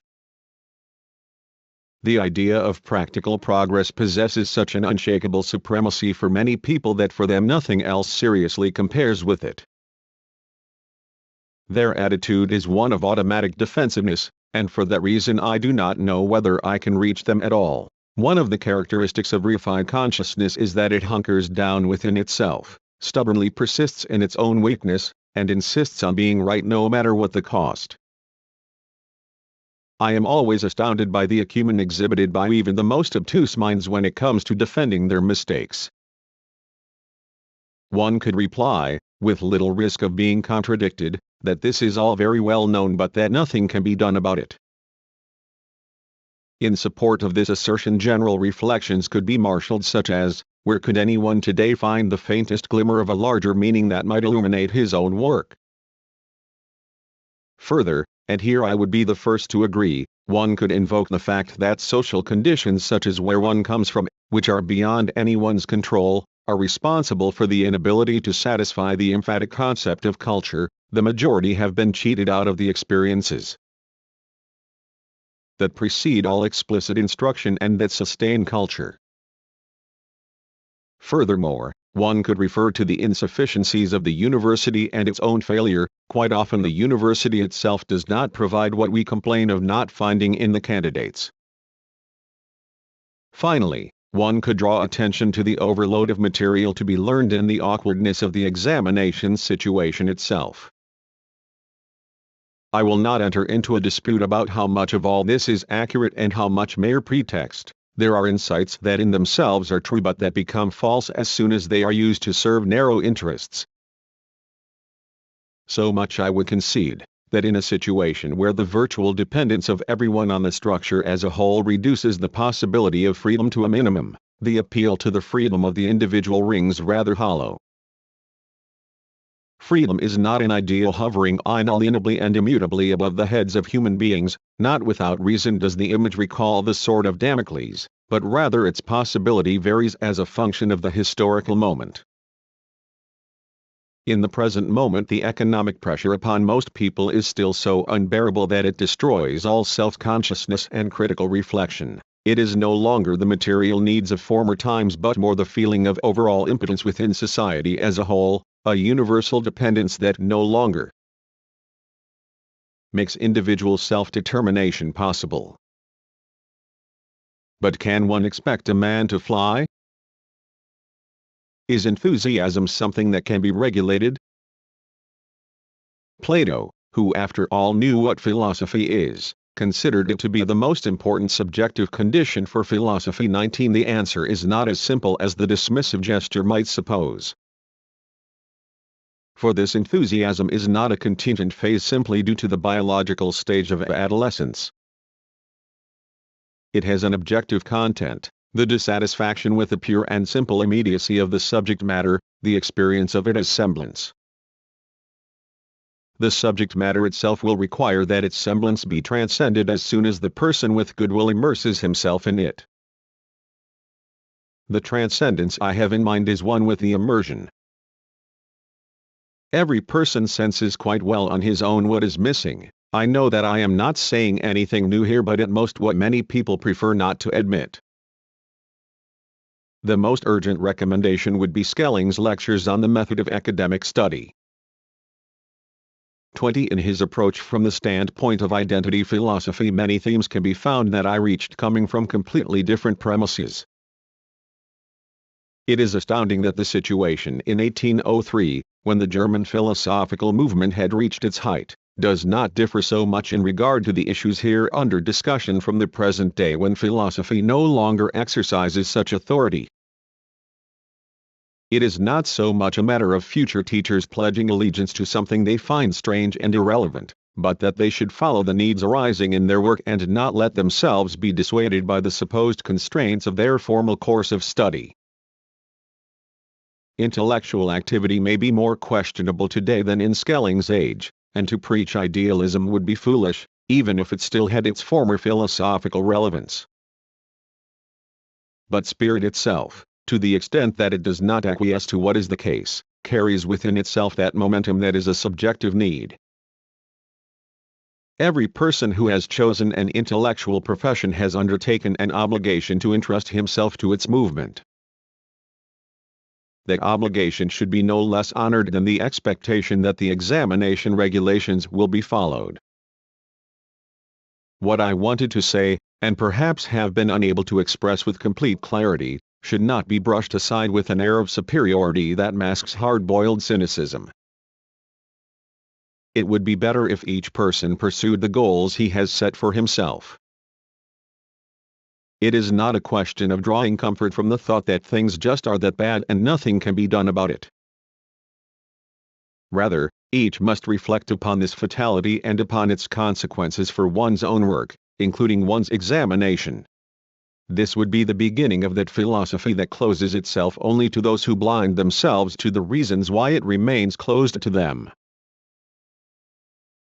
The idea of practical progress possesses such an unshakable supremacy for many people that for them nothing else seriously compares with it. Their attitude is one of automatic defensiveness, and for that reason I do not know whether I can reach them at all. One of the characteristics of reified consciousness is that it hunkers down within itself, stubbornly persists in its own weakness, and insists on being right no matter what the cost. I am always astounded by the acumen exhibited by even the most obtuse minds when it comes to defending their mistakes. One could reply, with little risk of being contradicted, that this is all very well known but that nothing can be done about it. In support of this assertion general reflections could be marshaled such as, where could anyone today find the faintest glimmer of a larger meaning that might illuminate his own work? Further, and here I would be the first to agree, one could invoke the fact that social conditions such as where one comes from, which are beyond anyone's control, are responsible for the inability to satisfy the emphatic concept of culture. The majority have been cheated out of the experiences that precede all explicit instruction and that sustain culture. Furthermore, one could refer to the insufficiencies of the university and its own failure. Quite often the university itself does not provide what we complain of not finding in the candidates. Finally, one could draw attention to the overload of material to be learned and the awkwardness of the examination situation itself. I will not enter into a dispute about how much of all this is accurate and how much mere pretext. There are insights that in themselves are true but that become false as soon as they are used to serve narrow interests. So much I would concede, that in a situation where the virtual dependence of everyone on the structure as a whole reduces the possibility of freedom to a minimum, the appeal to the freedom of the individual rings rather hollow. Freedom is not an ideal hovering inalienably and immutably above the heads of human beings. Not without reason does the image recall the sword of Damocles, but rather its possibility varies as a function of the historical moment. In the present moment the economic pressure upon most people is still so unbearable that it destroys all self-consciousness and critical reflection. It is no longer the material needs of former times but more the feeling of overall impotence within society as a whole, a universal dependence that no longer makes individual self-determination possible. But can one expect a man to fly? Is enthusiasm something that can be regulated? Plato, who after all knew what philosophy is, considered it to be the most important subjective condition for philosophy. 19. The answer is not as simple as the dismissive gesture might suppose. For this enthusiasm is not a contingent phase simply due to the biological stage of adolescence. It has an objective content, the dissatisfaction with the pure and simple immediacy of the subject matter, the experience of it as semblance. The subject matter itself will require that its semblance be transcended as soon as the person with goodwill immerses himself in it. The transcendence I have in mind is one with the immersion. Every person senses quite well on his own what is missing. I know that I am not saying anything new here, but at most what many people prefer not to admit. The most urgent recommendation would be Schelling's lectures on the method of academic study. 20. In his approach from the standpoint of identity philosophy, many themes can be found that I reached coming from completely different premises. It is astounding that the situation in 1803, when the German philosophical movement had reached its height, does not differ so much in regard to the issues here under discussion from the present day when philosophy no longer exercises such authority. It is not so much a matter of future teachers pledging allegiance to something they find strange and irrelevant, but that they should follow the needs arising in their work and not let themselves be dissuaded by the supposed constraints of their formal course of study. Intellectual activity may be more questionable today than in Schelling's age, and to preach idealism would be foolish, even if it still had its former philosophical relevance. But spirit itself, to the extent that it does not acquiesce to what is the case, carries within itself that momentum that is a subjective need. Every person who has chosen an intellectual profession has undertaken an obligation to entrust himself to its movement. That obligation should be no less honored than the expectation that the examination regulations will be followed. What I wanted to say, and perhaps have been unable to express with complete clarity, should not be brushed aside with an air of superiority that masks hard-boiled cynicism. It would be better if each person pursued the goals he has set for himself. It is not a question of drawing comfort from the thought that things just are that bad and nothing can be done about it. Rather, each must reflect upon this fatality and upon its consequences for one's own work, including one's examination. This would be the beginning of that philosophy that closes itself only to those who blind themselves to the reasons why it remains closed to them.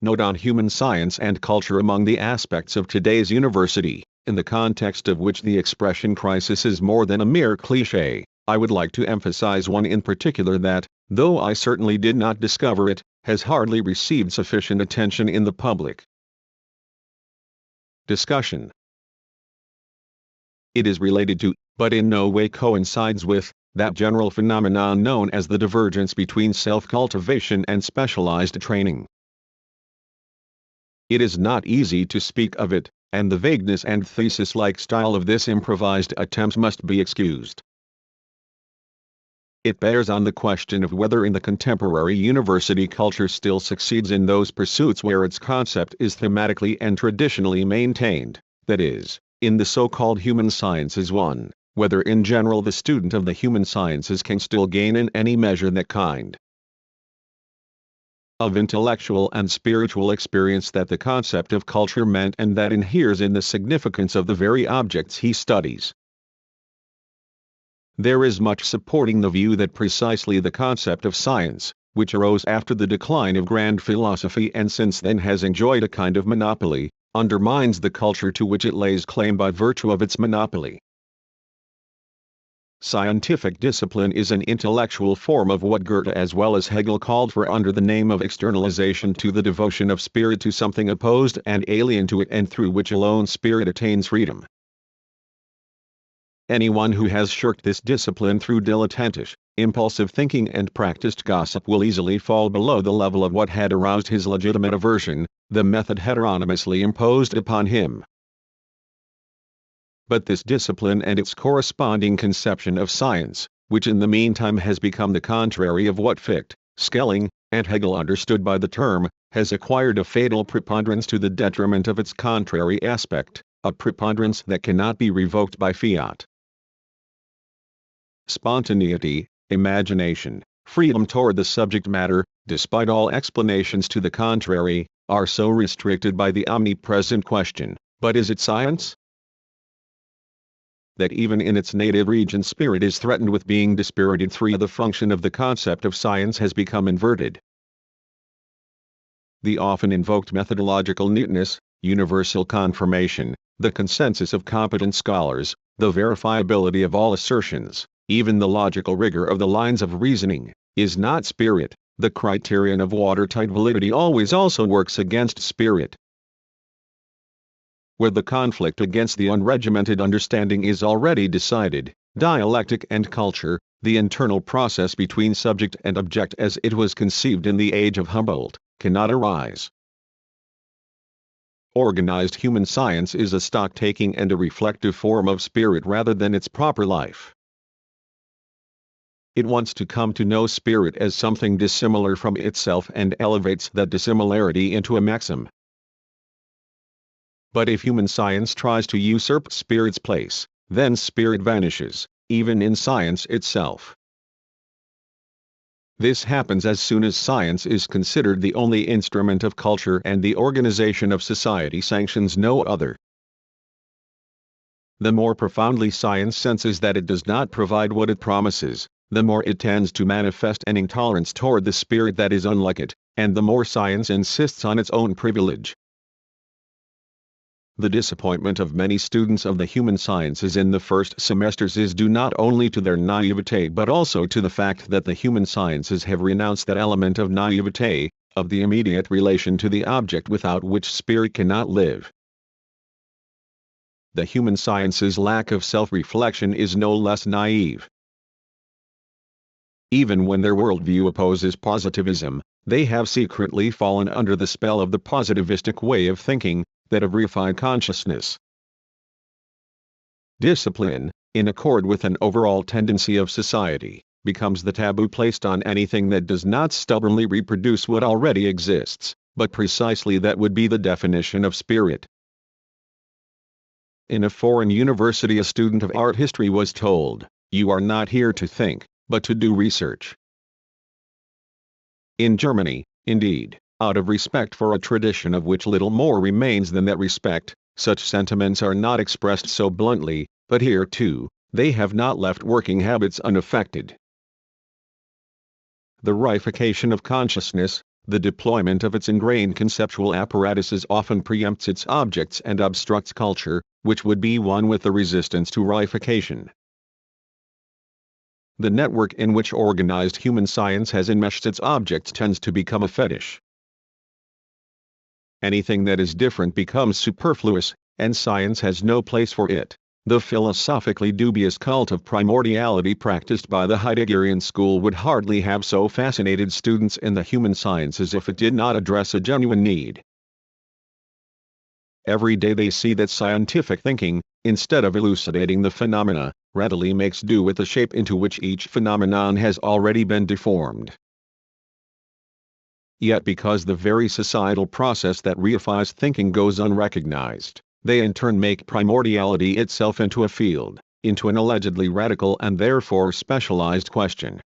Note on human science and culture. Among the aspects of today's university, in the context of which the expression crisis is more than a mere cliché, I would like to emphasize one in particular that, though I certainly did not discover it, has hardly received sufficient attention in the public discussion. It is related to, but in no way coincides with, that general phenomenon known as the divergence between self-cultivation and specialized training. It is not easy to speak of it, and the vagueness and thesis-like style of this improvised attempt must be excused. It bears on the question of whether in the contemporary university culture still succeeds in those pursuits where its concept is thematically and traditionally maintained, that is, in the so-called human sciences. One, whether in general the student of the human sciences can still gain in any measure that kind of intellectual and spiritual experience that the concept of culture meant and that inheres in the significance of the very objects he studies. There is much supporting the view that precisely the concept of science, which arose after the decline of grand philosophy and since then has enjoyed a kind of monopoly, undermines the culture to which it lays claim by virtue of its monopoly. Scientific discipline is an intellectual form of what Goethe as well as Hegel called for under the name of externalization, to the devotion of spirit to something opposed and alien to it, and through which alone spirit attains freedom. Anyone who has shirked this discipline through dilettantish, impulsive thinking and practiced gossip will easily fall below the level of what had aroused his legitimate aversion, the method heteronomously imposed upon him. But this discipline and its corresponding conception of science, which in the meantime has become the contrary of what Fichte, Schelling, and Hegel understood by the term has acquired a fatal preponderance to the detriment of its contrary aspect, a preponderance that cannot be revoked by fiat. Spontaneity, imagination, freedom toward the subject matter, despite all explanations to the contrary, are so restricted by the omnipresent question, but is it science? That even in its native region spirit is threatened with being dispirited. 3. The function of the concept of science has become inverted. The often invoked methodological neatness, universal confirmation, the consensus of competent scholars, the verifiability of all assertions, even the logical rigor of the lines of reasoning, is not spirit. The criterion of watertight validity always also works against spirit. Where the conflict against the unregimented understanding is already decided, dialectic and culture, the internal process between subject and object as it was conceived in the age of Humboldt, cannot arise. Organized human science is a stock-taking and a reflective form of spirit rather than its proper life. It wants to come to know spirit as something dissimilar from itself and elevates that dissimilarity into a maxim. But if human science tries to usurp spirit's place, then spirit vanishes, even in science itself. This happens as soon as science is considered the only instrument of culture and the organization of society sanctions no other. The more profoundly science senses that it does not provide what it promises, the more it tends to manifest an intolerance toward the spirit that is unlike it, and the more science insists on its own privilege. The disappointment of many students of the human sciences in the first semesters is due not only to their naivete but also to the fact that the human sciences have renounced that element of naivete, of the immediate relation to the object without which spirit cannot live. The human sciences' lack of self-reflection is no less naive. Even when their worldview opposes positivism, they have secretly fallen under the spell of the positivistic way of thinking, that of refined consciousness. Discipline, in accord with an overall tendency of society, becomes the taboo placed on anything that does not stubbornly reproduce what already exists, but precisely that would be the definition of spirit. In a foreign university, a student of art history was told, "You are not here to think, but to do research." In Germany, indeed, out of respect for a tradition of which little more remains than that respect, such sentiments are not expressed so bluntly, but here too, they have not left working habits unaffected. The reification of consciousness, the deployment of its ingrained conceptual apparatuses often preempts its objects and obstructs culture, which would be one with the resistance to reification. The network in which organized human science has enmeshed its objects tends to become a fetish. Anything that is different becomes superfluous, and science has no place for it. The philosophically dubious cult of primordiality practiced by the Heideggerian school would hardly have so fascinated students in the human sciences if it did not address a genuine need. Every day they see that scientific thinking, instead of elucidating the phenomena, readily makes do with the shape into which each phenomenon has already been deformed. Yet because the very societal process that reifies thinking goes unrecognized, they in turn make primordiality itself into a field, into an allegedly radical and therefore specialized question.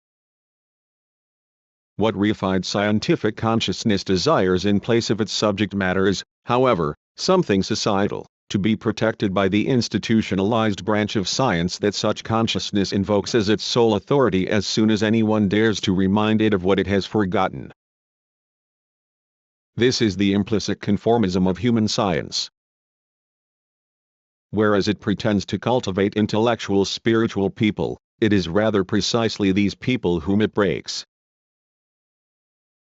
What reified scientific consciousness desires in place of its subject matter is, however, something societal, to be protected by the institutionalized branch of science that such consciousness invokes as its sole authority as soon as anyone dares to remind it of what it has forgotten. This is the implicit conformism of human science. Whereas it pretends to cultivate intellectual spiritual people, it is rather precisely these people whom it breaks.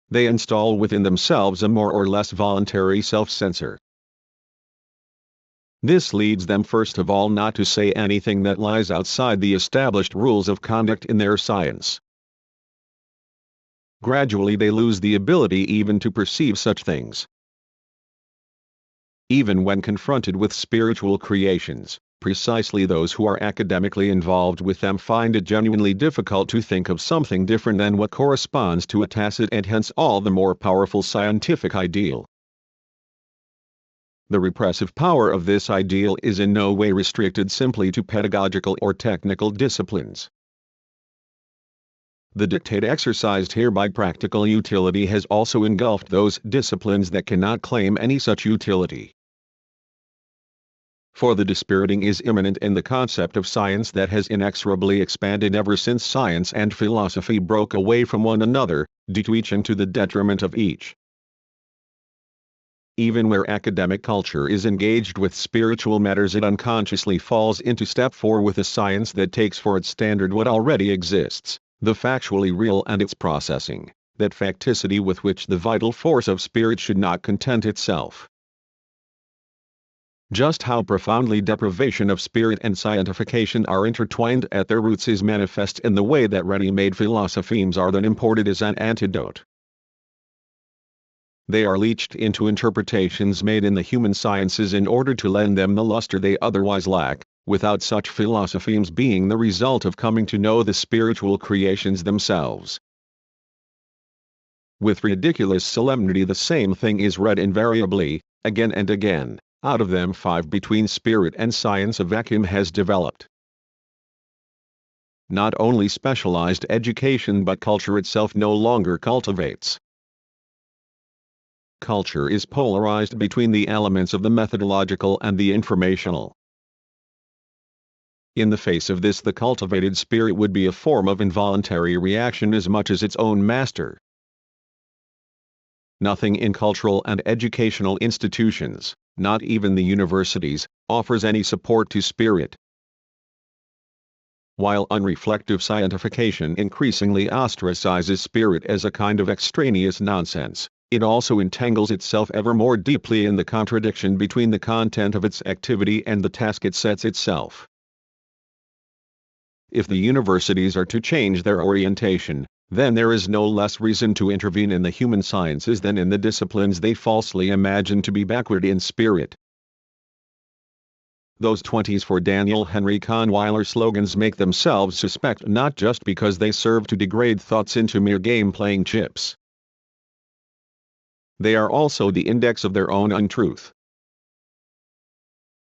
They install within themselves a more or less voluntary self-censor. This leads them first of all not to say anything that lies outside the established rules of conduct in their science. Gradually they lose the ability even to perceive such things. Even when confronted with spiritual creations, Precisely those who are academically involved with them find it genuinely difficult to think of something different than what corresponds to a tacit and hence all the more powerful scientific ideal. The repressive power of this ideal is in no way restricted simply to pedagogical or technical disciplines. The dictate exercised here by practical utility has also engulfed those disciplines that cannot claim any such utility. For the dispiriting is immanent in the concept of science that has inexorably expanded ever since science and philosophy broke away from one another, due to each and to the detriment of each. Even where academic culture is engaged with spiritual matters, it unconsciously falls into step 4 with a science that takes for its standard what already exists, the factually real and its processing, that facticity with which the vital force of spirit should not content itself. Just how profoundly deprivation of spirit and scientification are intertwined at their roots is manifest in the way that ready-made philosophemes are then imported as an antidote. They are leached into interpretations made in the human sciences in order to lend them the luster they otherwise lack, without such philosophemes being the result of coming to know the spiritual creations themselves. With ridiculous solemnity the same thing is read invariably, again and again. Out of them 5 between spirit and science a vacuum has developed. Not only specialized education but culture itself no longer cultivates. Culture is polarized between the elements of the methodological and the informational. In the face of this, the cultivated spirit would be a form of involuntary reaction as much as its own master. Nothing in cultural and educational institutions, not even the universities, offers any support to spirit. While unreflective scientification increasingly ostracizes spirit as a kind of extraneous nonsense, it also entangles itself ever more deeply in the contradiction between the content of its activity and the task it sets itself. If the universities are to change their orientation, then there is no less reason to intervene in the human sciences than in the disciplines they falsely imagine to be backward in spirit. Those 20s for Daniel Henry Kahnweiler slogans make themselves suspect not just because they serve to degrade thoughts into mere game-playing chips. They are also the index of their own untruth.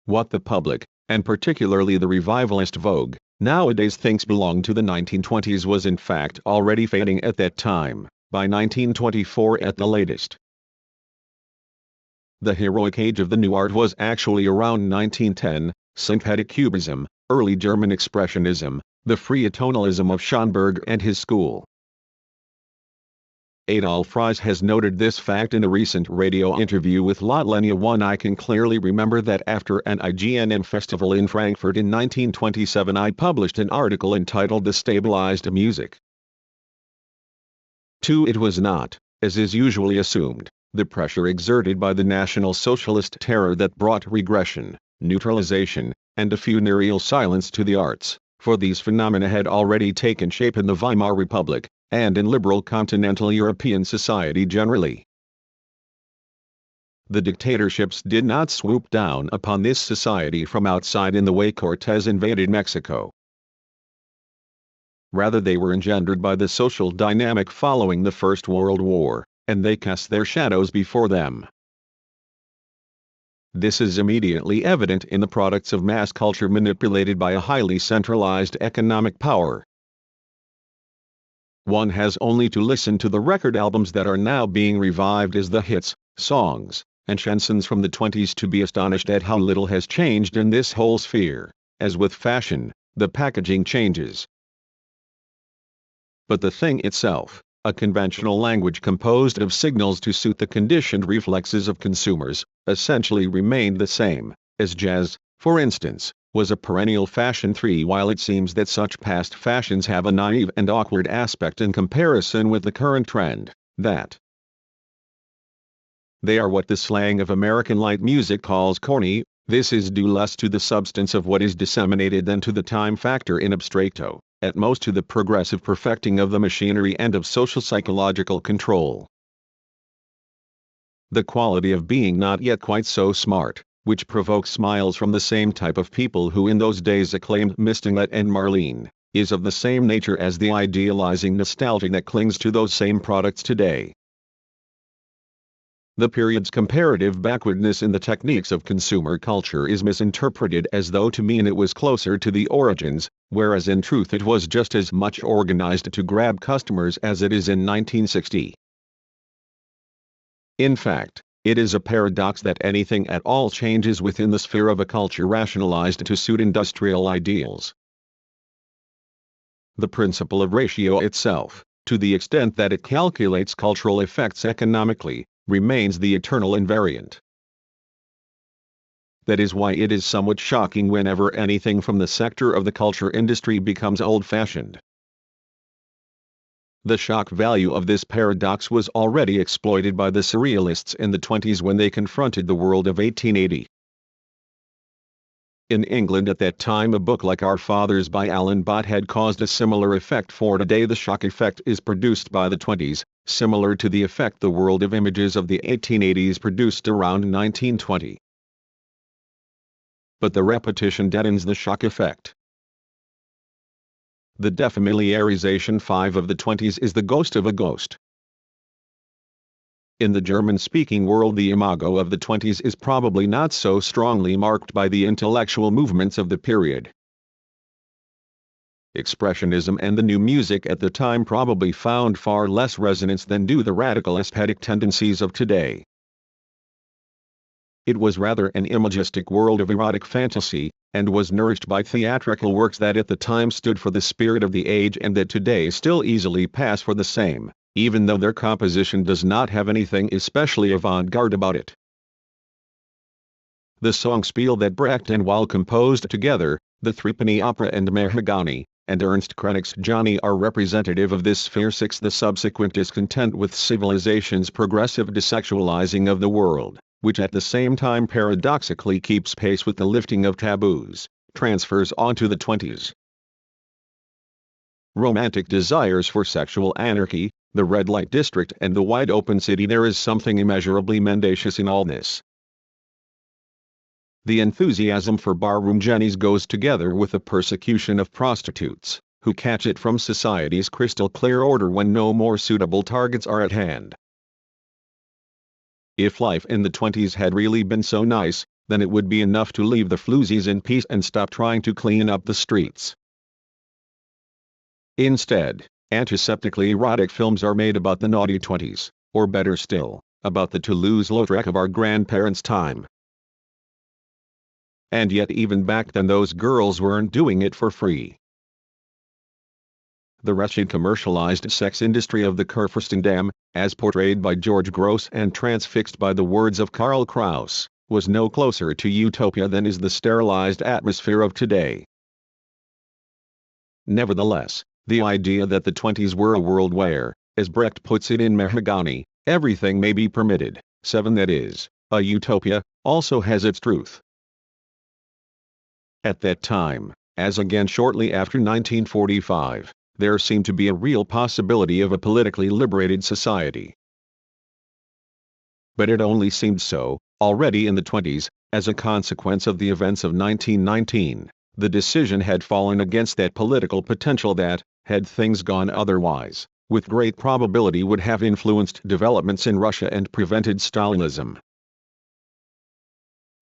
What the public, and particularly the revivalist vogue, nowadays thinks belonged to the 1920s was in fact already fading at that time, by 1924 at the latest. The heroic age of the new art was actually around 1910, synthetic cubism, early German expressionism, the free atonalism of Schönberg and his school. Adolf Fries has noted this fact in a recent radio interview with Lotlenia 1. I can clearly remember that after an IGNM festival in Frankfurt in 1927 I published an article entitled "The Stabilized Music." 2. It was not, as is usually assumed, the pressure exerted by the National Socialist terror that brought regression, neutralization, and a funereal silence to the arts, for these phenomena had already taken shape in the Weimar Republic, and in liberal continental European society generally. The dictatorships did not swoop down upon this society from outside in the way Cortés invaded Mexico. Rather they were engendered by the social dynamic following the First World War, and they cast their shadows before them. This is immediately evident in the products of mass culture manipulated by a highly centralized economic power. One has only to listen to the record albums that are now being revived as the hits, songs, and chansons from the 20s to be astonished at how little has changed in this whole sphere. As with fashion, the packaging changes, but the thing itself, a conventional language composed of signals to suit the conditioned reflexes of consumers, essentially remained the same, as jazz, for instance, was a perennial fashion. 3. While it seems that such past fashions have a naive and awkward aspect in comparison with the current trend, that they are what the slang of American light music calls corny, this is due less to the substance of what is disseminated than to the time factor in abstracto, at most to the progressive perfecting of the machinery and of social psychological control. The quality of being not yet quite so smart, which provokes smiles from the same type of people who in those days acclaimed Mistinglett and Marlene, is of the same nature as the idealizing nostalgia that clings to those same products today. The period's comparative backwardness in the techniques of consumer culture is misinterpreted as though to mean it was closer to the origins, whereas in truth it was just as much organized to grab customers as it is in 1960. In fact, it is a paradox that anything at all changes within the sphere of a culture rationalized to suit industrial ideals. The principle of ratio itself, to the extent that it calculates cultural effects economically, remains the eternal invariant. That is why it is somewhat shocking whenever anything from the sector of the culture industry becomes old-fashioned. The shock value of this paradox was already exploited by the surrealists in the 20s when they confronted the world of 1880. In England at that time, a book like Our Fathers by Alan Bott had caused a similar effect. For today the shock effect is produced by the 20s, similar to the effect the world of images of the 1880s produced around 1920. But the repetition deadens the shock effect. The defamiliarization 5 of the 20s is the ghost of a ghost. In the German-speaking world, the imago of the 20s is probably not so strongly marked by the intellectual movements of the period. Expressionism and the new music at the time probably found far less resonance than do the radical aesthetic tendencies of today. It was rather an imagistic world of erotic fantasy, and was nourished by theatrical works that at the time stood for the spirit of the age and that today still easily pass for the same, even though their composition does not have anything especially avant-garde about it. The songspiel that Brecht and Weil composed together, the Threepenny Opera and Mahagani, and Ernst Krenek's Johnny are representative of this sphere. 6. The subsequent discontent with civilization's progressive desexualizing of the world, which at the same time paradoxically keeps pace with the lifting of taboos, transfers onto the 20s. Romantic desires for sexual anarchy, the red light district and the wide open city. There is something immeasurably mendacious in all this. The enthusiasm for barroom jennies goes together with the persecution of prostitutes, who catch it from society's crystal clear order when no more suitable targets are at hand. If life in the 20s had really been so nice, then it would be enough to leave the floozies in peace and stop trying to clean up the streets. Instead, antiseptically erotic films are made about the naughty 20s, or better still, about the Toulouse-Lautrec of our grandparents' time. And yet even back then those girls weren't doing it for free. The wretched commercialized sex industry of the Kurfürstendamm, as portrayed by George Gross and transfixed by the words of Karl Kraus, was no closer to utopia than is the sterilized atmosphere of today. Nevertheless, the idea that the 20s were a world where, as Brecht puts it in Mahagani, everything may be permitted, 7, that is, a utopia, also has its truth. At that time, as again shortly after 1945, there seemed to be a real possibility of a politically liberated society. But it only seemed so, already in the 20s, as a consequence of the events of 1919, the decision had fallen against that political potential that, had things gone otherwise, with great probability would have influenced developments in Russia and prevented Stalinism.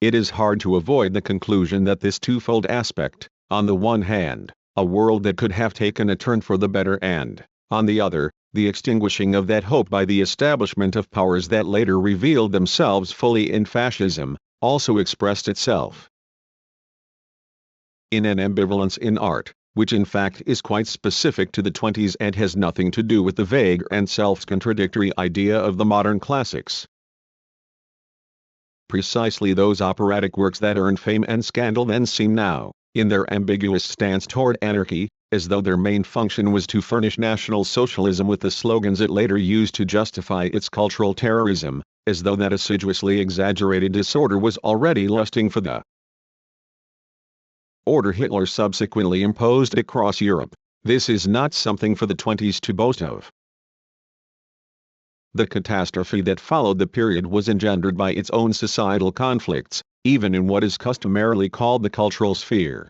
It is hard to avoid the conclusion that this twofold aspect, on the one hand, a world that could have taken a turn for the better, and, on the other, the extinguishing of that hope by the establishment of powers that later revealed themselves fully in fascism, also expressed itself in an ambivalence in art, which in fact is quite specific to the 20s and has nothing to do with the vague and self-contradictory idea of the modern classics. Precisely those operatic works that earned fame and scandal then seem now, in their ambiguous stance toward anarchy, as though their main function was to furnish National Socialism with the slogans it later used to justify its cultural terrorism, as though that assiduously exaggerated disorder was already lusting for the order Hitler subsequently imposed across Europe. This is not something for the 20s to boast of. The catastrophe that followed the period was engendered by its own societal conflicts, even in what is customarily called the cultural sphere.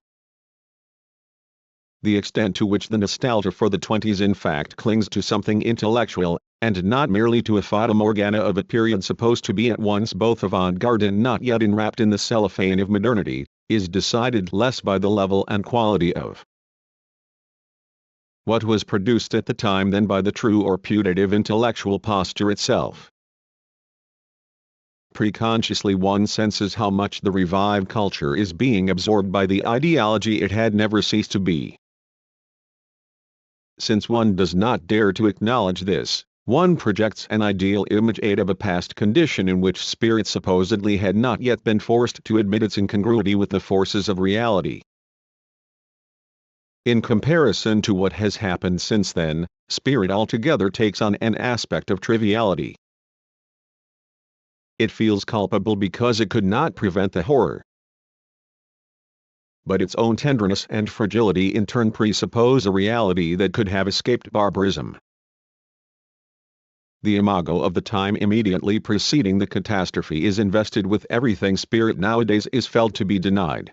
The extent to which the nostalgia for the 20s in fact clings to something intellectual, and not merely to a fata morgana of a period supposed to be at once both avant-garde and not yet enwrapped in the cellophane of modernity, is decided less by the level and quality of what was produced at the time than by the true or putative intellectual posture itself. Preconsciously one senses how much the revived culture is being absorbed by the ideology it had never ceased to be. Since one does not dare to acknowledge this, one projects an ideal image of a past condition in which spirit supposedly had not yet been forced to admit its incongruity with the forces of reality. In comparison to what has happened since then, spirit altogether takes on an aspect of triviality. It feels culpable because it could not prevent the horror. But its own tenderness and fragility in turn presuppose a reality that could have escaped barbarism. The imago of the time immediately preceding the catastrophe is invested with everything spirit nowadays is felt to be denied.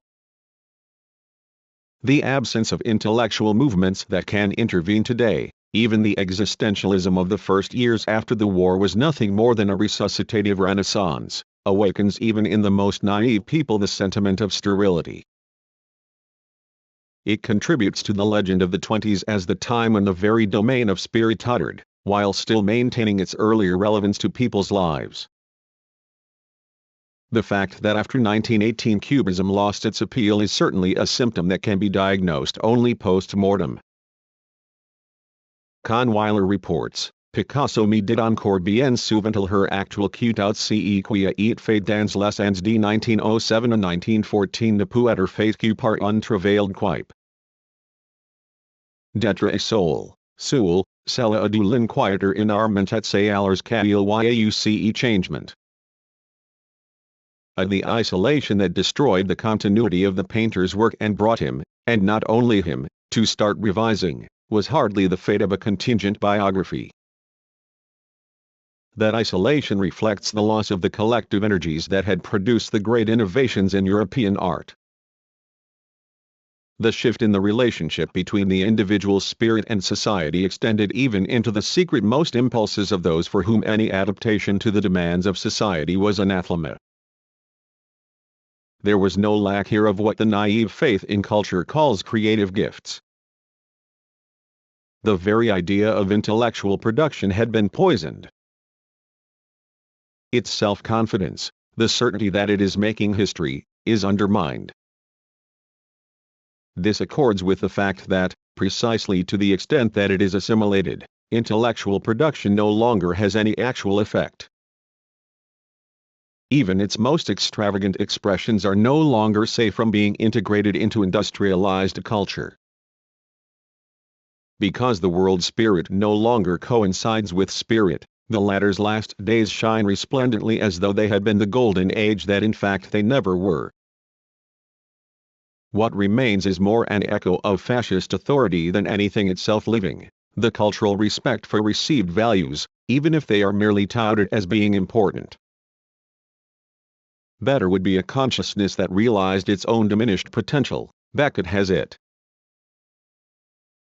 The absence of intellectual movements that can intervene today, even the existentialism of the first years after the war was nothing more than a resuscitative renaissance, awakens even in the most naive people the sentiment of sterility. It contributes to the legend of the 20s as the time when the very domain of spirit tottered, while still maintaining its earlier relevance to people's lives. The fact that after 1918 Cubism lost its appeal is certainly a symptom that can be diagnosed only post-mortem. Kahnweiler reports, Picasso me did encore bien souvent her actual cut out ce qui et fait dans les années de 1907 and 1914 ne peut être fait que par un travail quipe. D'être seul, cela a du l'inquieter in arment et c'est alors qu'il y changement. The isolation that destroyed the continuity of the painter's work and brought him, and not only him, to start revising, was hardly the fate of a contingent biography. That isolation reflects the loss of the collective energies that had produced the great innovations in European art. The shift in the relationship between the individual spirit and society extended even into the secret-most impulses of those for whom any adaptation to the demands of society was anathema. There was no lack here of what the naive faith in culture calls creative gifts. The very idea of intellectual production had been poisoned. Its self-confidence, the certainty that it is making history, is undermined. This accords with the fact that, precisely to the extent that it is assimilated, intellectual production no longer has any actual effect. Even its most extravagant expressions are no longer safe from being integrated into industrialized culture. Because the world spirit no longer coincides with spirit, the latter's last days shine resplendently as though they had been the golden age that in fact they never were. What remains is more an echo of fascist authority than anything itself living, the cultural respect for received values, even if they are merely touted as being important. Better would be a consciousness that realized its own diminished potential. Beckett has it.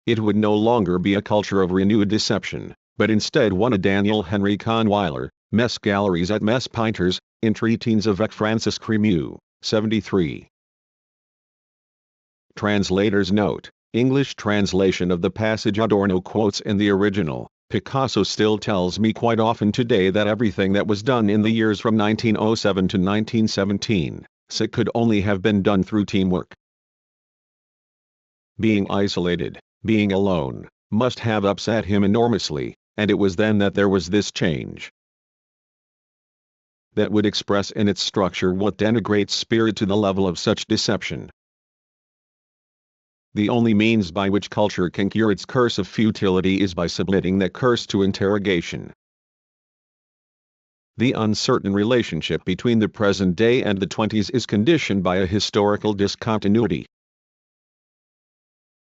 It would no longer be a culture of renewed deception, but instead one of Daniel Henry Kahnweiler, Mess Galleries at Mess Painters, Entretiens avec Francis Crémieux, 73. Translator's note: English translation of the passage Adorno quotes in the original. Picasso still tells me quite often today that everything that was done in the years from 1907 to 1917, could only have been done through teamwork. Being isolated, being alone, must have upset him enormously, and it was then that there was this change that would express in its structure what denigrates spirit to the level of such deception. The only means by which culture can cure its curse of futility is by submitting that curse to interrogation. The uncertain relationship between the present day and the 20s is conditioned by a historical discontinuity.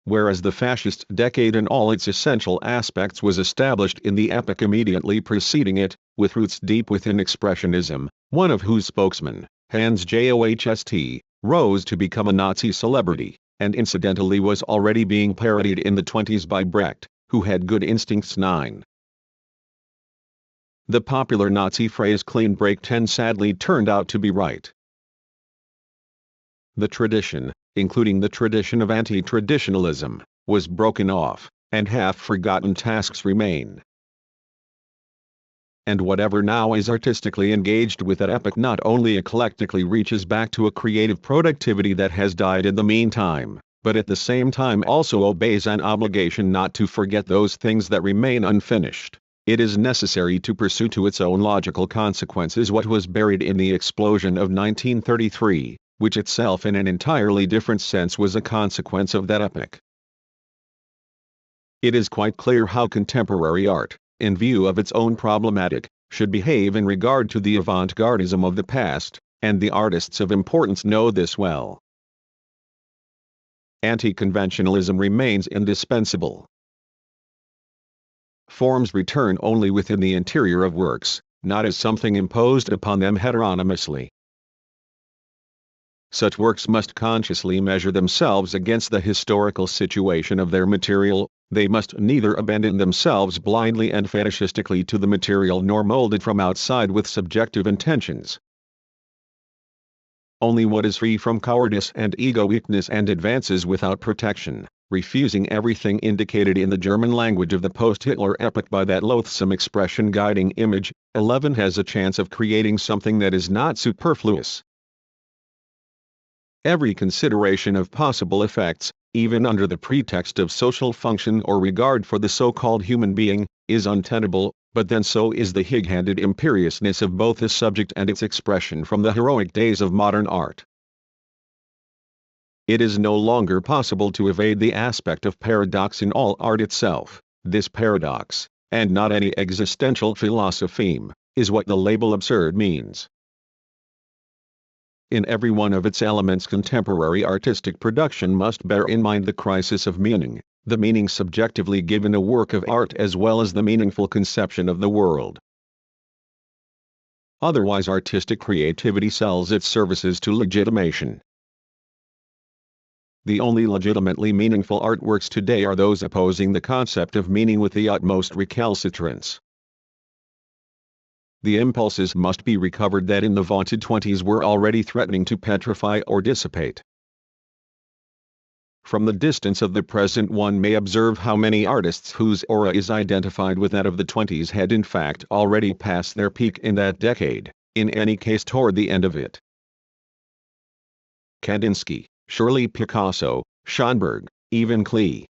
Whereas the fascist decade in all its essential aspects was established in the epoch immediately preceding it, with roots deep within expressionism, one of whose spokesmen, Hans Joachst, rose to become a Nazi celebrity, and incidentally was already being parodied in the 20s by Brecht, who had good instincts. 9. The popular Nazi phrase "clean break 10" sadly turned out to be right. The tradition, including the tradition of anti-traditionalism, was broken off, and half-forgotten tasks remain. And whatever now is artistically engaged with that epoch not only eclectically reaches back to a creative productivity that has died in the meantime, but at the same time also obeys an obligation not to forget those things that remain unfinished. It is necessary to pursue to its own logical consequences what was buried in the explosion of 1933, which itself in an entirely different sense was a consequence of that epoch. It is quite clear how contemporary art, in view of its own problematic, should behave in regard to the avant-gardism of the past, and the artists of importance know this well. Anti-conventionalism remains indispensable. Forms return only within the interior of works, not as something imposed upon them heteronomously. Such works must consciously measure themselves against the historical situation of their material. They must neither abandon themselves blindly and fetishistically to the material nor mold it from outside with subjective intentions. Only what is free from cowardice and ego weakness and advances without protection, refusing everything indicated in the German language of the post-Hitler epoch by that loathsome expression guiding image, 11 has a chance of creating something that is not superfluous. Every consideration of possible effects, even under the pretext of social function or regard for the so-called human being, is untenable, but then so is the hig-handed imperiousness of both the subject and its expression from the heroic days of modern art. It is no longer possible to evade the aspect of paradox in all art itself. This paradox, and not any existential philosopheme, is what the label absurd means. In every one of its elements contemporary artistic production must bear in mind the crisis of meaning, the meaning subjectively given a work of art as well as the meaningful conception of the world. Otherwise artistic creativity sells its services to legitimation. The only legitimately meaningful artworks today are those opposing the concept of meaning with the utmost recalcitrance. The impulses must be recovered that in the vaunted 20s were already threatening to petrify or dissipate. From the distance of the present one may observe how many artists whose aura is identified with that of the 20s had in fact already passed their peak in that decade, in any case toward the end of it. Kandinsky, surely Picasso, Schönberg, even Klee.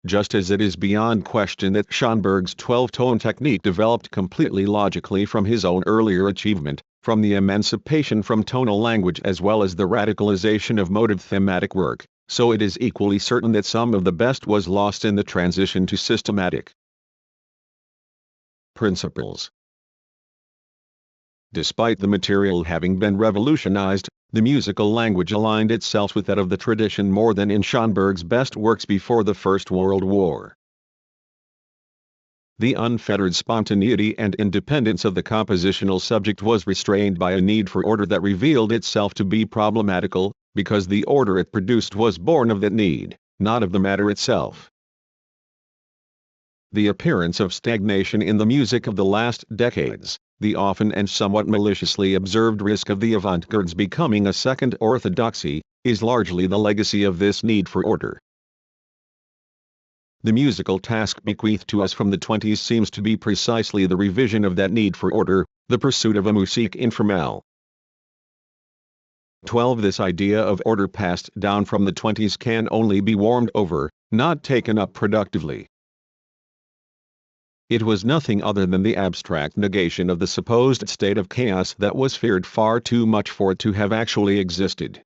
Just as it is beyond question that Schönberg's 12-tone technique developed completely logically from his own earlier achievement, from the emancipation from tonal language as well as the radicalization of motive thematic work, so it is equally certain that some of the best was lost in the transition to systematic principles. Despite the material having been revolutionized, the musical language aligned itself with that of the tradition more than in Schönberg's best works before the First World War. The unfettered spontaneity and independence of the compositional subject was restrained by a need for order that revealed itself to be problematical, because the order it produced was born of that need, not of the matter itself. The appearance of stagnation in the music of the last decades, the often and somewhat maliciously observed risk of the avant-gardes becoming a second orthodoxy, is largely the legacy of this need for order. The musical task bequeathed to us from the 20s seems to be precisely the revision of that need for order, the pursuit of a musique informelle. 12. This idea of order passed down from the 20s can only be warmed over, not taken up productively. It was nothing other than the abstract negation of the supposed state of chaos that was feared far too much for it to have actually existed.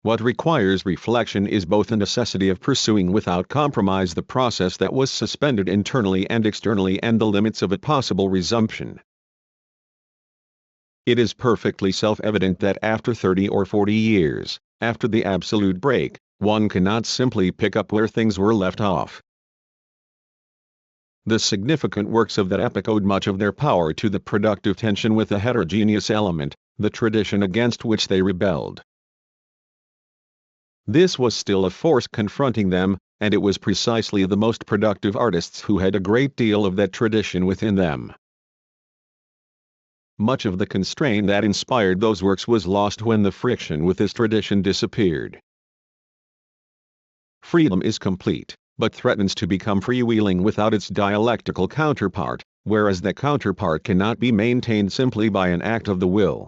What requires reflection is both the necessity of pursuing without compromise the process that was suspended internally and externally and the limits of a possible resumption. It is perfectly self-evident that after 30 or 40 years, after the absolute break, one cannot simply pick up where things were left off. The significant works of that epoch owed much of their power to the productive tension with the heterogeneous element, the tradition against which they rebelled. This was still a force confronting them, and it was precisely the most productive artists who had a great deal of that tradition within them. Much of the constraint that inspired those works was lost when the friction with this tradition disappeared. Freedom is complete, but threatens to become freewheeling without its dialectical counterpart, whereas that counterpart cannot be maintained simply by an act of the will.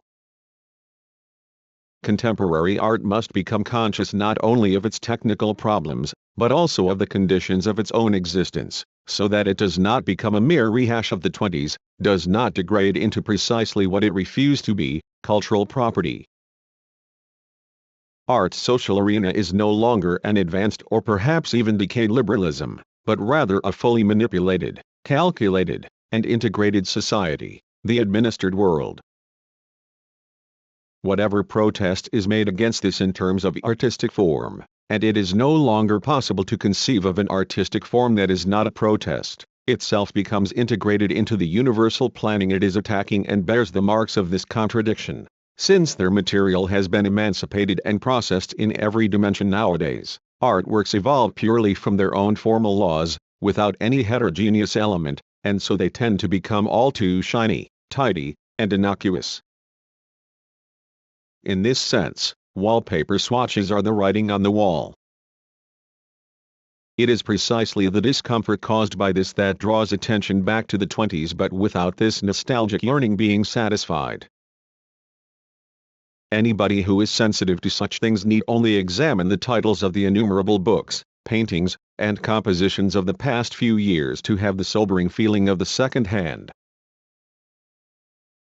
Contemporary art must become conscious not only of its technical problems, but also of the conditions of its own existence, so that it does not become a mere rehash of the 20s, does not degrade into precisely what it refused to be, cultural property. Art's social arena is no longer an advanced or perhaps even decayed liberalism, but rather a fully manipulated, calculated, and integrated society, the administered world. Whatever protest is made against this in terms of artistic form, and it is no longer possible to conceive of an artistic form that is not a protest, itself becomes integrated into the universal planning it is attacking and bears the marks of this contradiction, since their material has been emancipated and processed in every dimension nowadays. Artworks evolve purely from their own formal laws, without any heterogeneous element, and so they tend to become all too shiny, tidy, and innocuous. In this sense, wallpaper swatches are the writing on the wall. It is precisely the discomfort caused by this that draws attention back to the 20s, but without this nostalgic yearning being satisfied. Anybody who is sensitive to such things need only examine the titles of the innumerable books, paintings, and compositions of the past few years to have the sobering feeling of the second hand.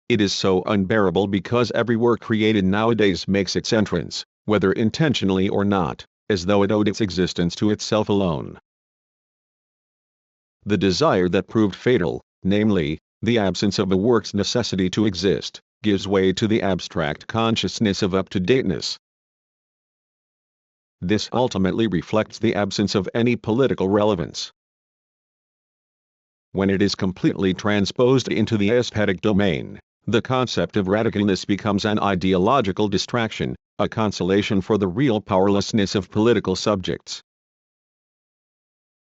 It is so unbearable because every work created nowadays makes its entrance, whether intentionally or not, as though it owed its existence to itself alone. The desire that proved fatal, namely, the absence of a work's necessity to exist, gives way to the abstract consciousness of up-to-dateness. This ultimately reflects the absence of any political relevance. When it is completely transposed into the aesthetic domain, the concept of radicalness becomes an ideological distraction, a consolation for the real powerlessness of political subjects.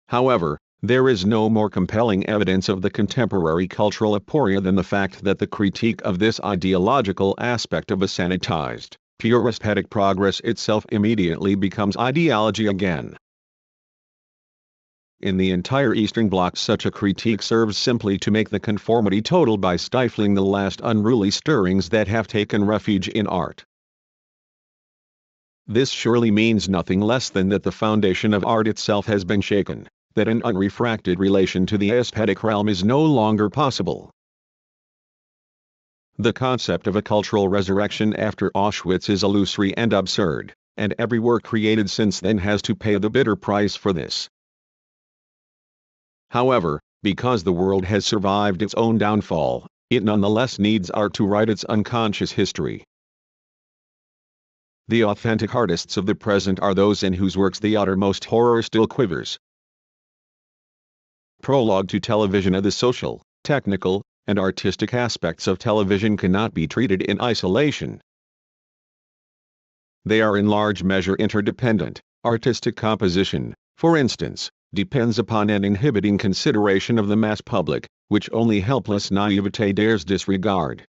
However, there is no more compelling evidence of the contemporary cultural aporia than the fact that the critique of this ideological aspect of a sanitized, pure aesthetic progress itself immediately becomes ideology again. In the entire Eastern Bloc such a critique serves simply to make the conformity total by stifling the last unruly stirrings that have taken refuge in art. This surely means nothing less than that the foundation of art itself has been shaken, that an unrefracted relation to the aesthetic realm is no longer possible. The concept of a cultural resurrection after Auschwitz is illusory and absurd, and every work created since then has to pay the bitter price for this. However, because the world has survived its own downfall, it nonetheless needs art to write its unconscious history. The authentic artists of the present are those in whose works the uttermost horror still quivers. Prologue to television. The social, technical, and artistic aspects of television cannot be treated in isolation. They are in large measure interdependent. Artistic composition, for instance, depends upon an inhibiting consideration of the mass public, which only helpless naivete dares disregard.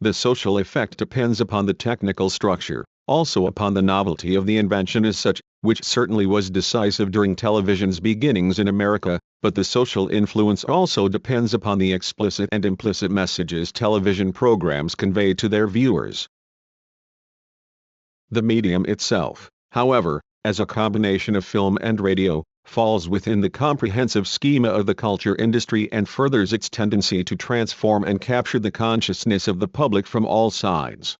The social effect depends upon the technical structure, also upon the novelty of the invention as such, which certainly was decisive during television's beginnings in America, but the social influence also depends upon the explicit and implicit messages television programs convey to their viewers. The medium itself, however, as a combination of film and radio, falls within the comprehensive schema of the culture industry and furthers its tendency to transform and capture the consciousness of the public from all sides.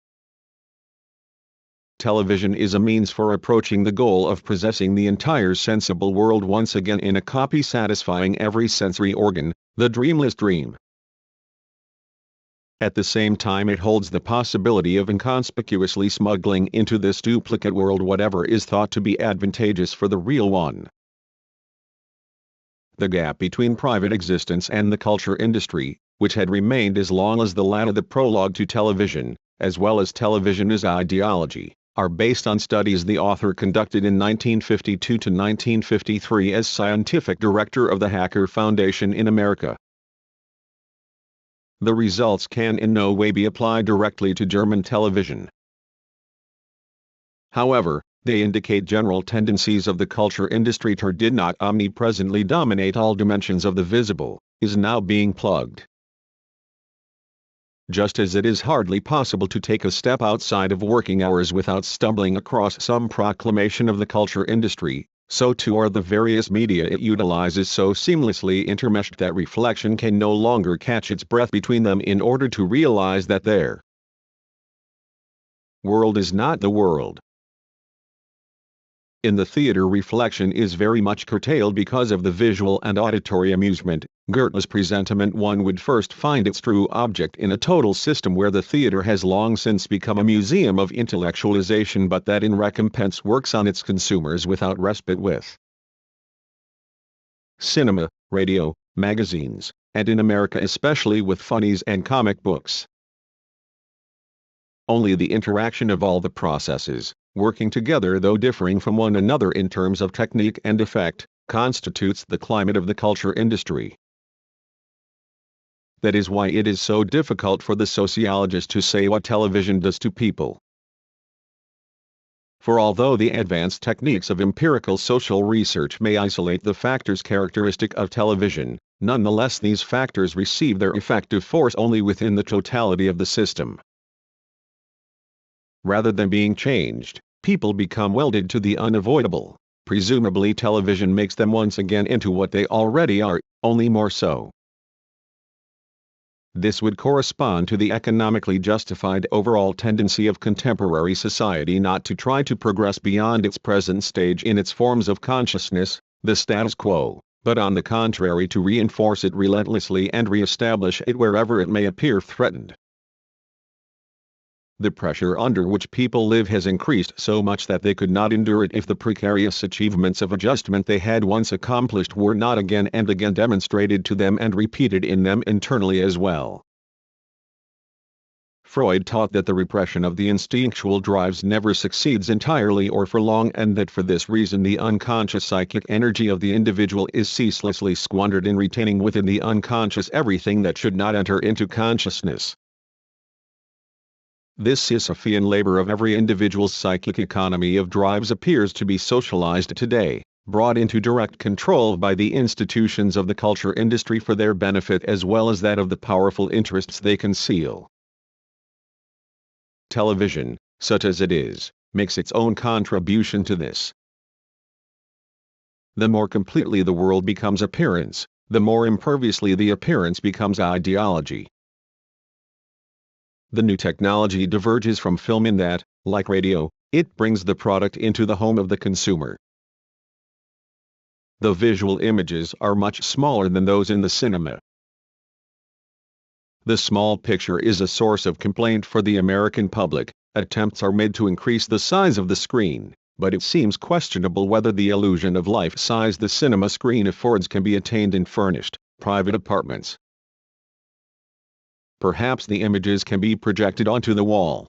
Television is a means for approaching the goal of possessing the entire sensible world once again in a copy satisfying every sensory organ, the dreamless dream. At the same time it holds the possibility of inconspicuously smuggling into this duplicate world whatever is thought to be advantageous for the real one. the gap between private existence and the culture industry, which had remained as long as the latter. The prologue to television, as well as television as ideology, are based on studies the author conducted in 1952 to 1953 as scientific director of the Hacker Foundation in America. The results can in no way be applied directly to German television. However, they indicate general tendencies of the culture industry did not omnipresently dominate all dimensions of the visible, is now being plugged. Just as it is hardly possible to take a step outside of working hours without stumbling across some proclamation of the culture industry, so too are the various media it utilizes so seamlessly intermeshed that reflection can no longer catch its breath between them in order to realize that their world is not the world. In the theater, reflection is very much curtailed because of the visual and auditory amusement. Goethe's presentiment one would first find its true object in a total system where the theater has long since become a museum of intellectualization, but that in recompense works on its consumers without respite with cinema, radio, magazines, and in America especially with funnies and comic books. Only the interaction of all the processes, working together though differing from one another in terms of technique and effect, constitutes the climate of the culture industry. That is why it is so difficult for the sociologist to say what television does to people. For although the advanced techniques of empirical social research may isolate the factors characteristic of television, nonetheless these factors receive their effective force only within the totality of the system. Rather than being changed, people become welded to the unavoidable. Presumably television makes them once again into what they already are, only more so. This would correspond to the economically justified overall tendency of contemporary society not to try to progress beyond its present stage in its forms of consciousness, the status quo, but on the contrary to reinforce it relentlessly and re-establish it wherever it may appear threatened. The pressure under which people live has increased so much that they could not endure it if the precarious achievements of adjustment they had once accomplished were not again and again demonstrated to them and repeated in them internally as well. Freud taught that the repression of the instinctual drives never succeeds entirely or for long, and that for this reason the unconscious psychic energy of the individual is ceaselessly squandered in retaining within the unconscious everything that should not enter into consciousness. This Sisyphean labor of every individual's psychic economy of drives appears to be socialized today, brought into direct control by the institutions of the culture industry for their benefit as well as that of the powerful interests they conceal. Television, such as it is, makes its own contribution to this. The more completely the world becomes appearance, the more imperviously the appearance becomes ideology. The new technology diverges from film in that, like radio, it brings the product into the home of the consumer. The visual images are much smaller than those in the cinema. The small picture is a source of complaint for the American public. Attempts are made to increase the size of the screen, but it seems questionable whether the illusion of life size the cinema screen affords can be attained in furnished, private apartments. Perhaps the images can be projected onto the wall.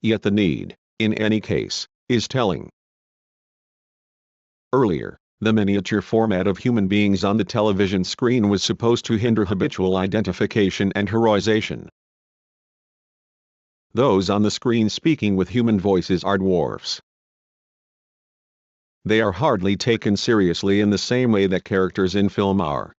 Yet the need, in any case, is telling. Earlier, the miniature format of human beings on the television screen was supposed to hinder habitual identification and heroization. Those on the screen speaking with human voices are dwarfs. They are hardly taken seriously in the same way that characters in film are.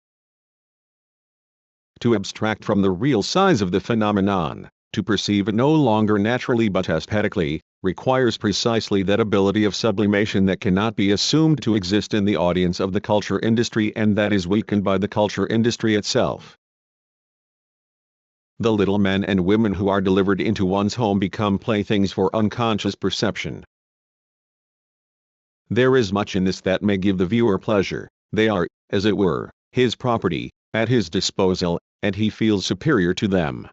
To abstract from the real size of the phenomenon, to perceive it no longer naturally but aesthetically, requires precisely that ability of sublimation that cannot be assumed to exist in the audience of the culture industry and that is weakened by the culture industry itself. The little men and women who are delivered into one's home become playthings for unconscious perception. There is much in this that may give the viewer pleasure. They are, as it were, his property, at his disposal, and he feels superior to them.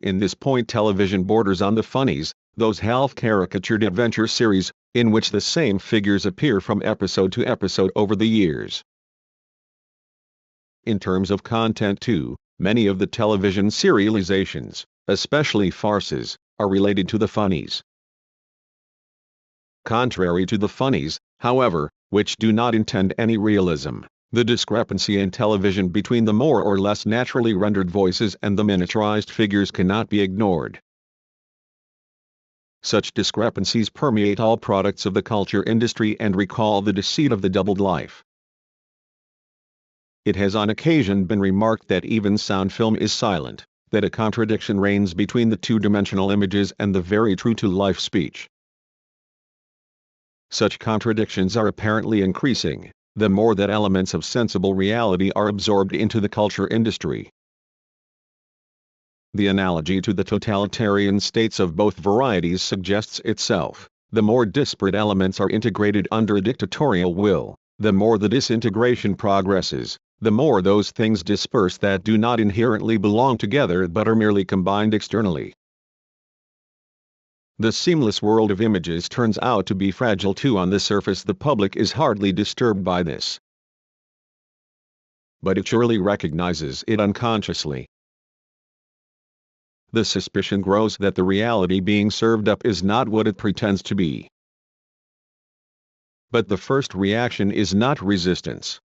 In this point television borders on the funnies, those half-caricatured adventure series, in which the same figures appear from episode to episode over the years. In terms of content too, many of the television serializations, especially farces, are related to the funnies. Contrary to the funnies, however, which do not intend any realism, the discrepancy in television between the more or less naturally rendered voices and the miniaturized figures cannot be ignored. Such discrepancies permeate all products of the culture industry and recall the deceit of the doubled life. It has on occasion been remarked that even sound film is silent, that a contradiction reigns between the two-dimensional images and the very true-to-life speech. Such contradictions are apparently increasing, the more that elements of sensible reality are absorbed into the culture industry. The analogy to the totalitarian states of both varieties suggests itself. The more disparate elements are integrated under a dictatorial will, the more the disintegration progresses, the more those things disperse that do not inherently belong together but are merely combined externally. The seamless world of images turns out to be fragile too. On the surface the public is hardly disturbed by this, but it surely recognizes it unconsciously. The suspicion grows that the reality being served up is not what it pretends to be. But the first reaction is not resistance.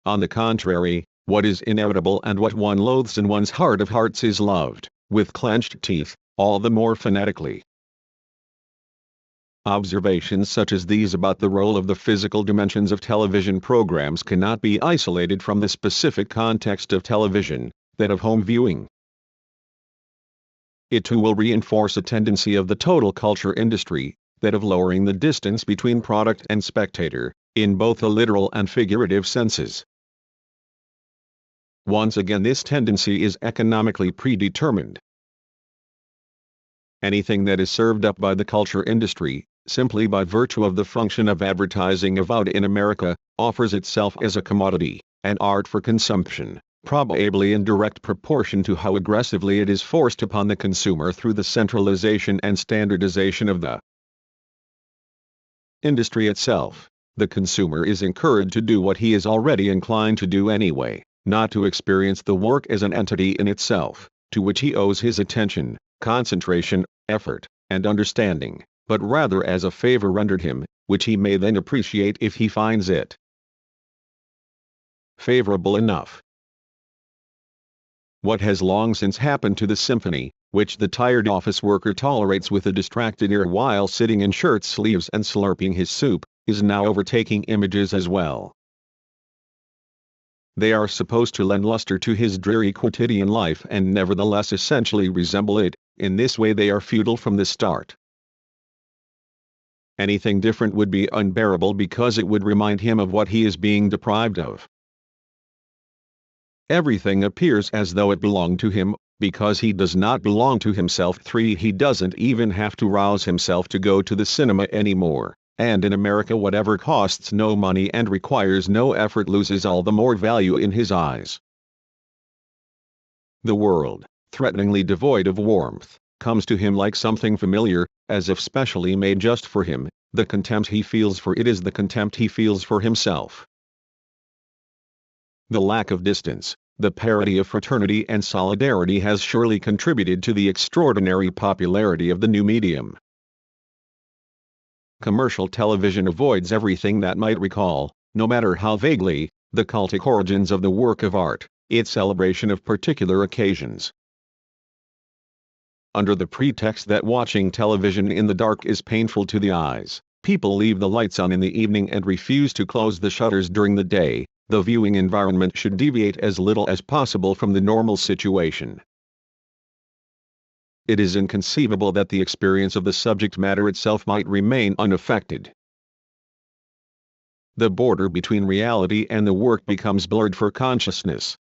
On the contrary, what is inevitable and what one loathes in one's heart of hearts is loved, with clenched teeth, all the more fanatically. Observations such as these about the role of the physical dimensions of television programs cannot be isolated from the specific context of television, that of home viewing. It too will reinforce a tendency of the total culture industry, that of lowering the distance between product and spectator, in both the literal and figurative senses. Once again this tendency is economically predetermined. Anything that is served up by the culture industry, simply by virtue of the function of advertising avowed in America, offers itself as a commodity, an art for consumption, probably in direct proportion to how aggressively it is forced upon the consumer through the centralization and standardization of the industry itself. The consumer is encouraged to do what he is already inclined to do anyway, not to experience the work as an entity in itself, to which he owes his attention, concentration, effort, and understanding, but rather as a favor rendered him, which he may then appreciate if he finds it favorable enough. What has long since happened to the symphony, which the tired office worker tolerates with a distracted ear while sitting in shirt sleeves and slurping his soup, is now overtaking images as well. They are supposed to lend luster to his dreary quotidian life and nevertheless essentially resemble it. In this way they are futile from the start. Anything different would be unbearable because it would remind him of what he is being deprived of. Everything appears as though it belonged to him, because he does not belong to himself. 3. He doesn't even have to rouse himself to go to the cinema anymore, and in America whatever costs no money and requires no effort loses all the more value in his eyes. The world, threateningly devoid of warmth, comes to him like something familiar, as if specially made just for him. The contempt he feels for it is the contempt he feels for himself. The lack of distance, the parity of fraternity and solidarity has surely contributed to the extraordinary popularity of the new medium. Commercial television avoids everything that might recall, no matter how vaguely, the cultic origins of the work of art, its celebration of particular occasions. Under the pretext that watching television in the dark is painful to the eyes, people leave the lights on in the evening and refuse to close the shutters during the day. The viewing environment should deviate as little as possible from the normal situation. It is inconceivable that the experience of the subject matter itself might remain unaffected. The border between reality and the work becomes blurred for consciousness.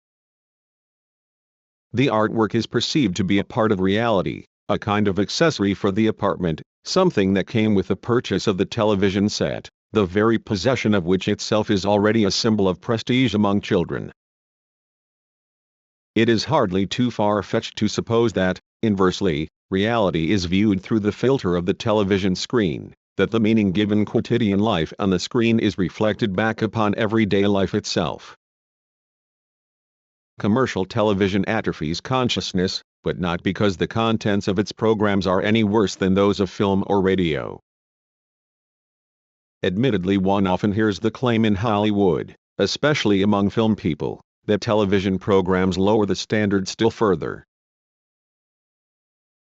The artwork is perceived to be a part of reality, a kind of accessory for the apartment, something that came with the purchase of the television set, the very possession of which itself is already a symbol of prestige among children. It is hardly too far-fetched to suppose that, inversely, reality is viewed through the filter of the television screen, that the meaning given quotidian life on the screen is reflected back upon everyday life itself. Commercial television atrophies consciousness, but not because the contents of its programs are any worse than those of film or radio. Admittedly, one often hears the claim in Hollywood, especially among film people, that television programs lower the standard still further.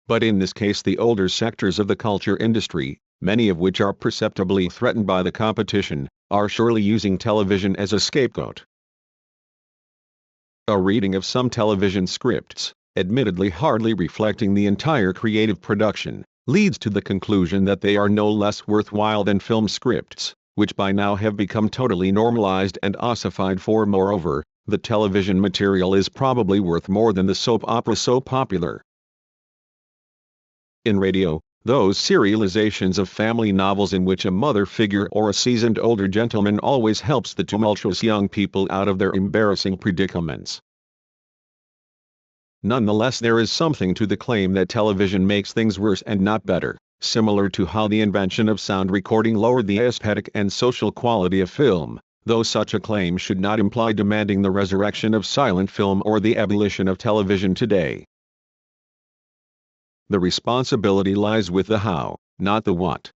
But in this case, the older sectors of the culture industry, many of which are perceptibly threatened by the competition, are surely using television as a scapegoat. A reading of some television scripts, admittedly hardly reflecting the entire creative production, leads to the conclusion that they are no less worthwhile than film scripts, which by now have become totally normalized and ossified. For moreover, the television material is probably worth more than the soap opera so popular. In radio, those serializations of family novels in which a mother figure or a seasoned older gentleman always helps the tumultuous young people out of their embarrassing predicaments. Nonetheless, there is something to the claim that television makes things worse and not better, similar to how the invention of sound recording lowered the aesthetic and social quality of film, though such a claim should not imply demanding the resurrection of silent film or the abolition of television today. The responsibility lies with the how, not the what.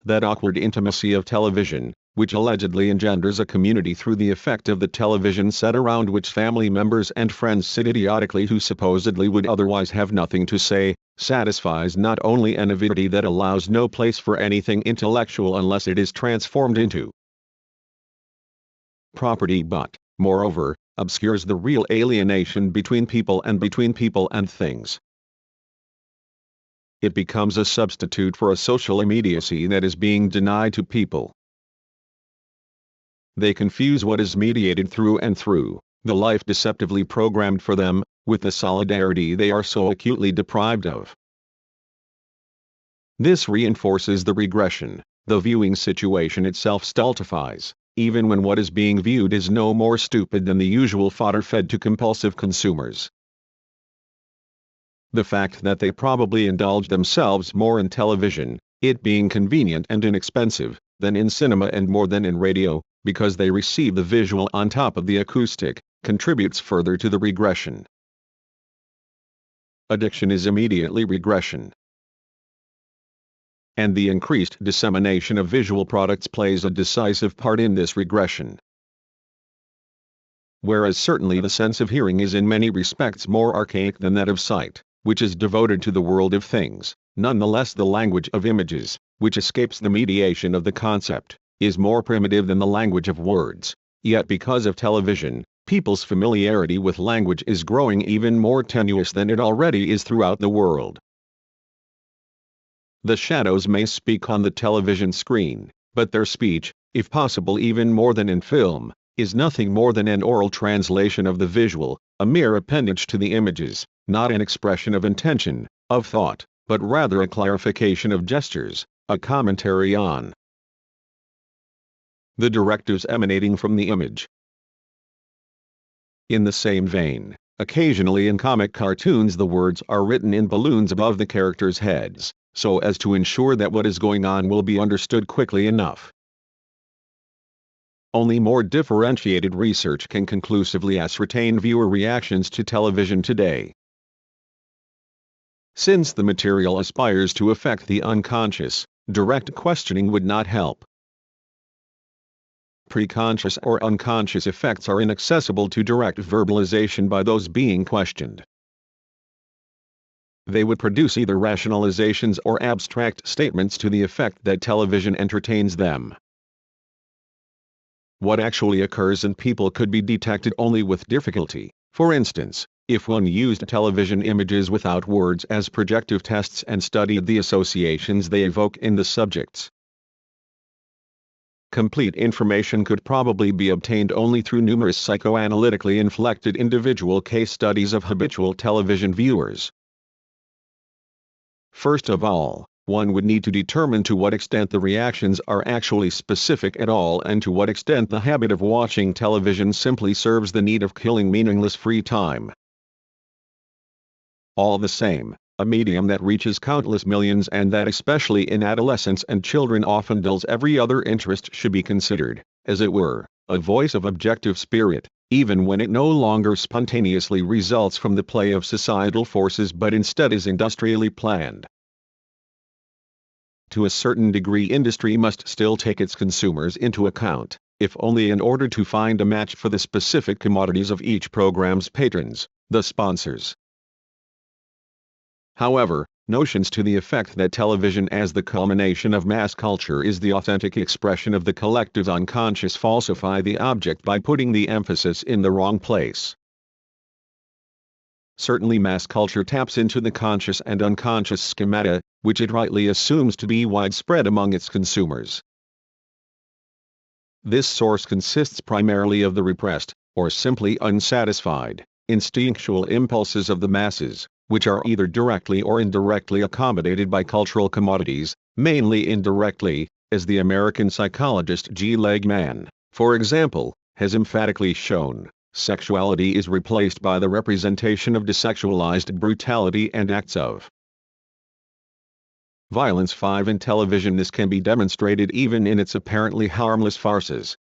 That awkward intimacy of television, which allegedly engenders a community through the effect of the television set around which family members and friends sit idiotically who supposedly would otherwise have nothing to say, satisfies not only an avidity that allows no place for anything intellectual unless it is transformed into property but, moreover, obscures the real alienation between people and things. It becomes a substitute for a social immediacy that is being denied to people. They confuse what is mediated through and through, the life deceptively programmed for them, with the solidarity they are so acutely deprived of. This reinforces the regression. The viewing situation itself stultifies, even when what is being viewed is no more stupid than the usual fodder fed to compulsive consumers. The fact that they probably indulge themselves more in television, it being convenient and inexpensive, than in cinema and more than in radio, because they receive the visual on top of the acoustic, contributes further to the regression. Addiction is immediately regression. And the increased dissemination of visual products plays a decisive part in this regression. Whereas certainly the sense of hearing is in many respects more archaic than that of sight, which is devoted to the world of things, nonetheless the language of images, which escapes the mediation of the concept, is more primitive than the language of words. Yet because of television, people's familiarity with language is growing even more tenuous than it already is throughout the world. The shadows may speak on the television screen, but their speech, if possible even more than in film, is nothing more than an oral translation of the visual, a mere appendage to the images, not an expression of intention, of thought, but rather a clarification of gestures, a commentary on the directives emanating from the image. In the same vein, occasionally in comic cartoons the words are written in balloons above the characters' heads, so as to ensure that what is going on will be understood quickly enough. Only more differentiated research can conclusively ascertain viewer reactions to television today. Since the material aspires to affect the unconscious, direct questioning would not help. Preconscious or unconscious effects are inaccessible to direct verbalization by those being questioned. They would produce either rationalizations or abstract statements to the effect that television entertains them. What actually occurs in people could be detected only with difficulty. For instance, if one used television images without words as projective tests and studied the associations they evoke in the subjects. Complete information could probably be obtained only through numerous psychoanalytically inflected individual case studies of habitual television viewers. First of all, one would need to determine to what extent the reactions are actually specific at all and to what extent the habit of watching television simply serves the need of killing meaningless free time. All the same, a medium that reaches countless millions and that especially in adolescents and children often dulls every other interest should be considered, as it were, a voice of objective spirit, even when it no longer spontaneously results from the play of societal forces but instead is industrially planned. To a certain degree, industry must still take its consumers into account, if only in order to find a match for the specific commodities of each program's patrons, the sponsors. However, notions to the effect that television as the culmination of mass culture is the authentic expression of the collective's unconscious falsify the object by putting the emphasis in the wrong place. Certainly mass culture taps into the conscious and unconscious schemata, which it rightly assumes to be widespread among its consumers. This source consists primarily of the repressed, or simply unsatisfied, instinctual impulses of the masses, which are either directly or indirectly accommodated by cultural commodities, mainly indirectly, as the American psychologist G. Legman, for example, has emphatically shown. Sexuality is replaced by the representation of desexualized brutality and acts of violence. 5. In television, this can be demonstrated even in its apparently harmless farces.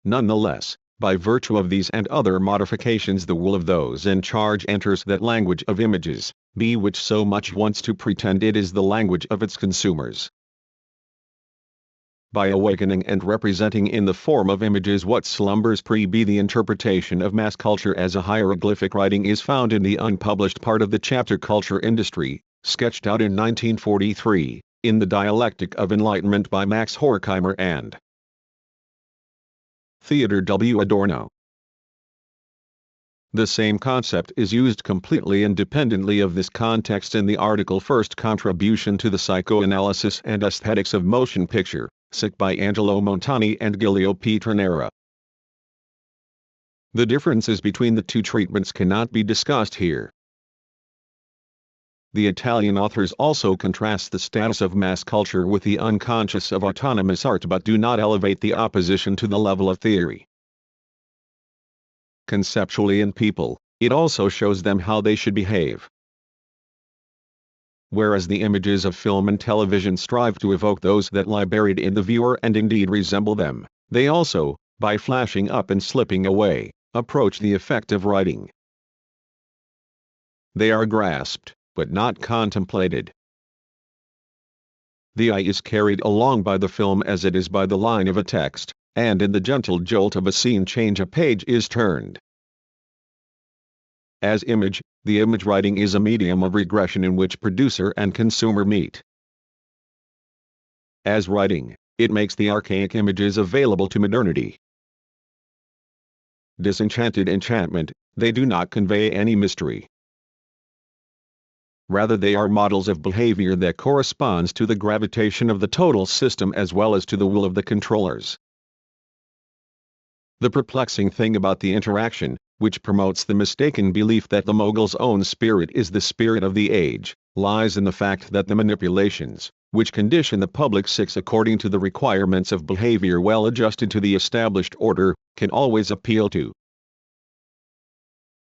Nonetheless, by virtue of these and other modifications, the will of those in charge enters that language of images, which so much wants to pretend it is the language of its consumers. By awakening and representing in the form of images what slumbers the interpretation of mass culture as a hieroglyphic writing is found in the unpublished part of the chapter Culture Industry, sketched out in 1943, in The Dialectic of Enlightenment by Max Horkheimer and Theodor W. Adorno. The same concept is used completely independently of this context in the article First Contribution to the Psychoanalysis and Aesthetics of Motion Picture, by Angelo Montani and Giulio Pietranera. The differences between the two treatments cannot be discussed here. The Italian authors also contrast the status of mass culture with the unconscious of autonomous art but do not elevate the opposition to the level of theory. Conceptually in people, it also shows them how they should behave. Whereas the images of film and television strive to evoke those that lie buried in the viewer and indeed resemble them, they also, by flashing up and slipping away, approach the effect of writing. They are grasped, but not contemplated. The eye is carried along by the film as it is by the line of a text, and in the gentle jolt of a scene change a page is turned. As image, the image writing is a medium of regression in which producer and consumer meet. As writing, it makes the archaic images available to modernity. Disenchanted enchantment, they do not convey any mystery. Rather, they are models of behavior that corresponds to the gravitation of the total system as well as to the will of the controllers. The perplexing thing about the interaction, which promotes the mistaken belief that the mogul's own spirit is the spirit of the age, lies in the fact that the manipulations, which condition the public according to the requirements of behavior well adjusted to the established order, can always appeal to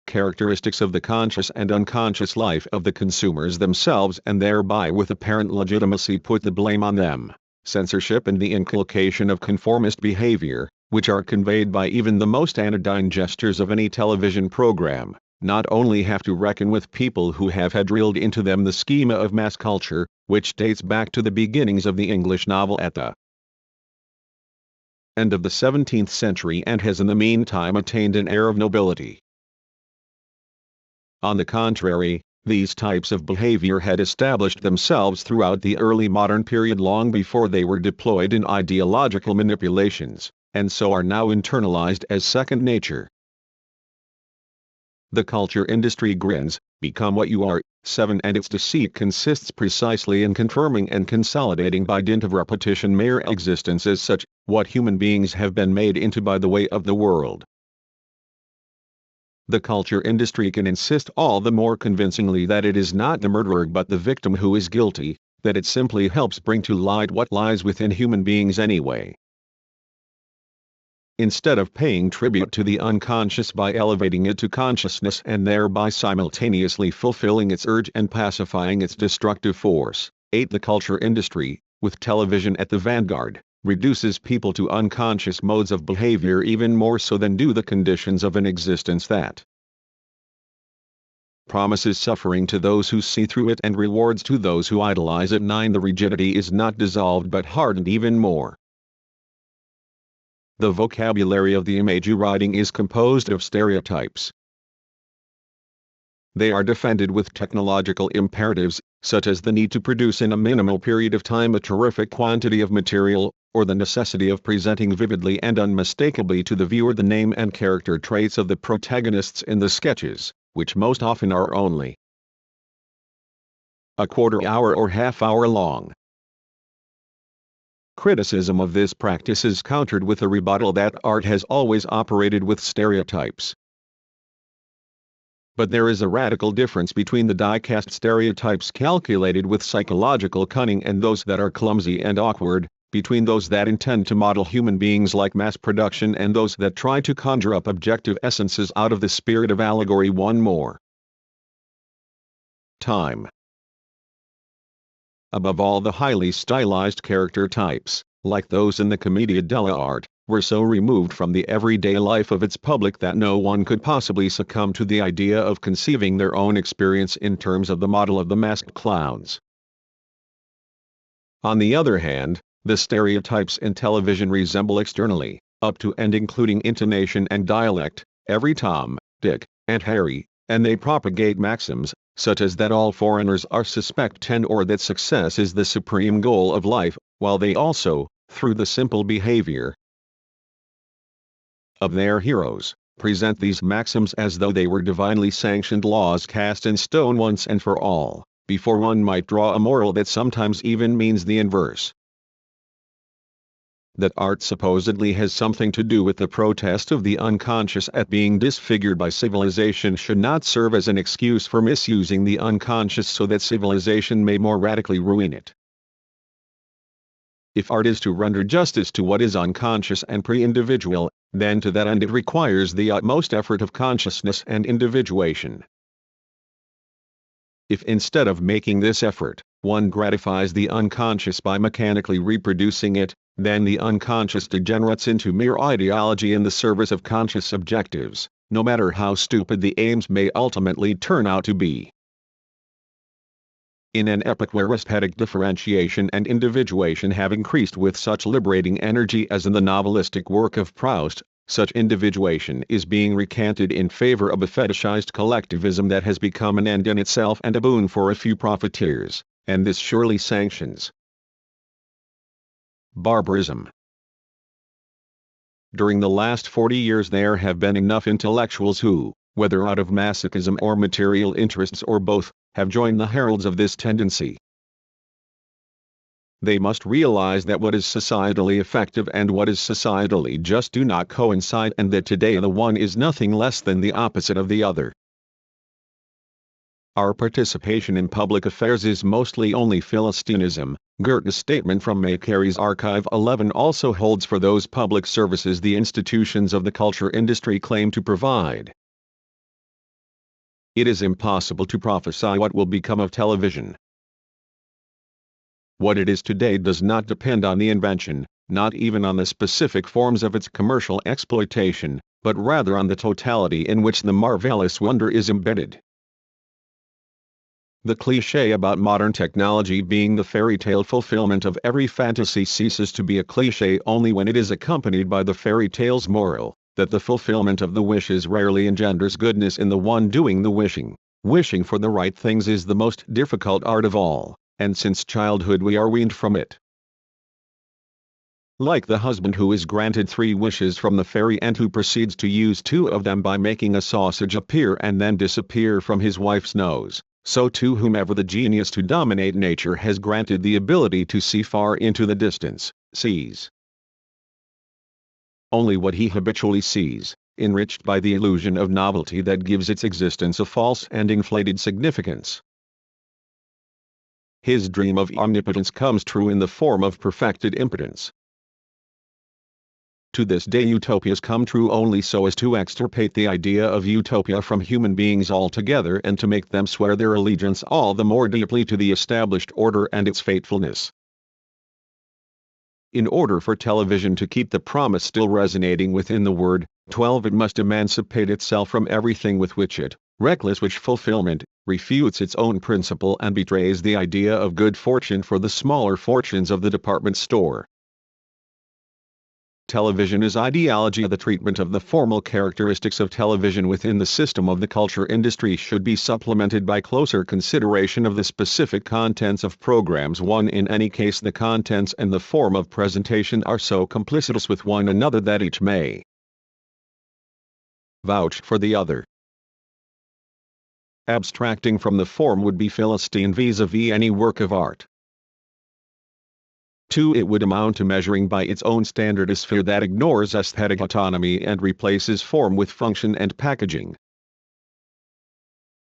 characteristics of the conscious and unconscious life of the consumers themselves and thereby with apparent legitimacy put the blame on them. Censorship and the inculcation of conformist behavior, which are conveyed by even the most anodyne gestures of any television program, not only have to reckon with people who have had drilled into them the schema of mass culture, which dates back to the beginnings of the English novel at the end of the 17th century and has in the meantime attained an air of nobility. On the contrary, these types of behavior had established themselves throughout the early modern period long before they were deployed in ideological manipulations, and so are now internalized as second nature. The culture industry grins, "Become what you are." 7. And its deceit consists precisely in confirming and consolidating by dint of repetition mere existence as such, what human beings have been made into by the way of the world. The culture industry can insist all the more convincingly that it is not the murderer but the victim who is guilty, that it simply helps bring to light what lies within human beings anyway. instead of paying tribute to the unconscious by elevating it to consciousness and thereby simultaneously fulfilling its urge and pacifying its destructive force. 8. The culture industry, with television at the vanguard, reduces people to unconscious modes of behavior even more so than do the conditions of an existence that promises suffering to those who see through it and rewards to those who idolize it. 9. The rigidity is not dissolved but hardened even more. The vocabulary of the imagery writing is composed of stereotypes. They are defended with technological imperatives, such as the need to produce in a minimal period of time a terrific quantity of material, or the necessity of presenting vividly and unmistakably to the viewer the name and character traits of the protagonists in the sketches, which most often are only a quarter hour or half hour long. Criticism of this practice is countered with a rebuttal that art has always operated with stereotypes. But there is a radical difference between the die-cast stereotypes calculated with psychological cunning and those that are clumsy and awkward, between those that intend to model human beings like mass production and those that try to conjure up objective essences out of the spirit of allegory. 1 more. Time. Above all, the highly stylized character types, like those in the Commedia dell'arte, were so removed from the everyday life of its public that no one could possibly succumb to the idea of conceiving their own experience in terms of the model of the masked clowns. On the other hand, the stereotypes in television resemble externally, up to and including intonation and dialect, every Tom, Dick, and Harry, and they propagate maxims, such as that all foreigners are suspect or that success is the supreme goal of life, while they also, through the simple behavior of their heroes, present these maxims as though they were divinely sanctioned laws cast in stone once and for all, before one might draw a moral that sometimes even means the inverse. That art supposedly has something to do with the protest of the unconscious at being disfigured by civilization should not serve as an excuse for misusing the unconscious so that civilization may more radically ruin it. If art is to render justice to what is unconscious and pre-individual, then to that end it requires the utmost effort of consciousness and individuation. If instead of making this effort, one gratifies the unconscious by mechanically reproducing it, then the unconscious degenerates into mere ideology in the service of conscious objectives, no matter how stupid the aims may ultimately turn out to be. In an epoch where aesthetic differentiation and individuation have increased with such liberating energy as in the novelistic work of Proust, such individuation is being recanted in favor of a fetishized collectivism that has become an end in itself and a boon for a few profiteers, and this surely sanctions barbarism. During the last 40 years there have been enough intellectuals who, whether out of masochism or material interests or both, have joined the heralds of this tendency. They must realize that what is societally effective and what is societally just do not coincide and that today the one is nothing less than the opposite of the other. Our participation in public affairs is mostly only Philistinism. Goethe's statement from Macquarie's Archive 11 also holds for those public services the institutions of the culture industry claim to provide. It is impossible to prophesy what will become of television. What it is today does not depend on the invention, not even on the specific forms of its commercial exploitation, but rather on the totality in which the marvelous wonder is embedded. The cliché about modern technology being the fairy tale fulfillment of every fantasy ceases to be a cliché only when it is accompanied by the fairy tale's moral, that the fulfillment of the wishes rarely engenders goodness in the one doing the wishing. Wishing for the right things is the most difficult art of all, and since childhood we are weaned from it. Like the husband who is granted 3 wishes from the fairy and who proceeds to use 2 of them by making a sausage appear and then disappear from his wife's nose, so too whomever the genius to dominate nature has granted the ability to see far into the distance, sees only what he habitually sees, enriched by the illusion of novelty that gives its existence a false and inflated significance. His dream of omnipotence comes true in the form of perfected impotence. To this day utopias come true only so as to extirpate the idea of utopia from human beings altogether and to make them swear their allegiance all the more deeply to the established order and its faithfulness. In order for television to keep the promise still resonating within the word 12, it must emancipate itself from everything with which it, reckless wish fulfillment, refutes its own principle and betrays the idea of good fortune for the smaller fortunes of the department store. Television is ideology. The treatment of the formal characteristics of television within the system of the culture industry should be supplemented by closer consideration of the specific contents of programs. 1. In any case, the contents and the form of presentation are so complicitous with one another that each may vouch for the other. Abstracting from the form would be Philistine vis-a-vis any work of art. 2. It would amount to measuring by its own standard a sphere that ignores aesthetic autonomy and replaces form with function and packaging.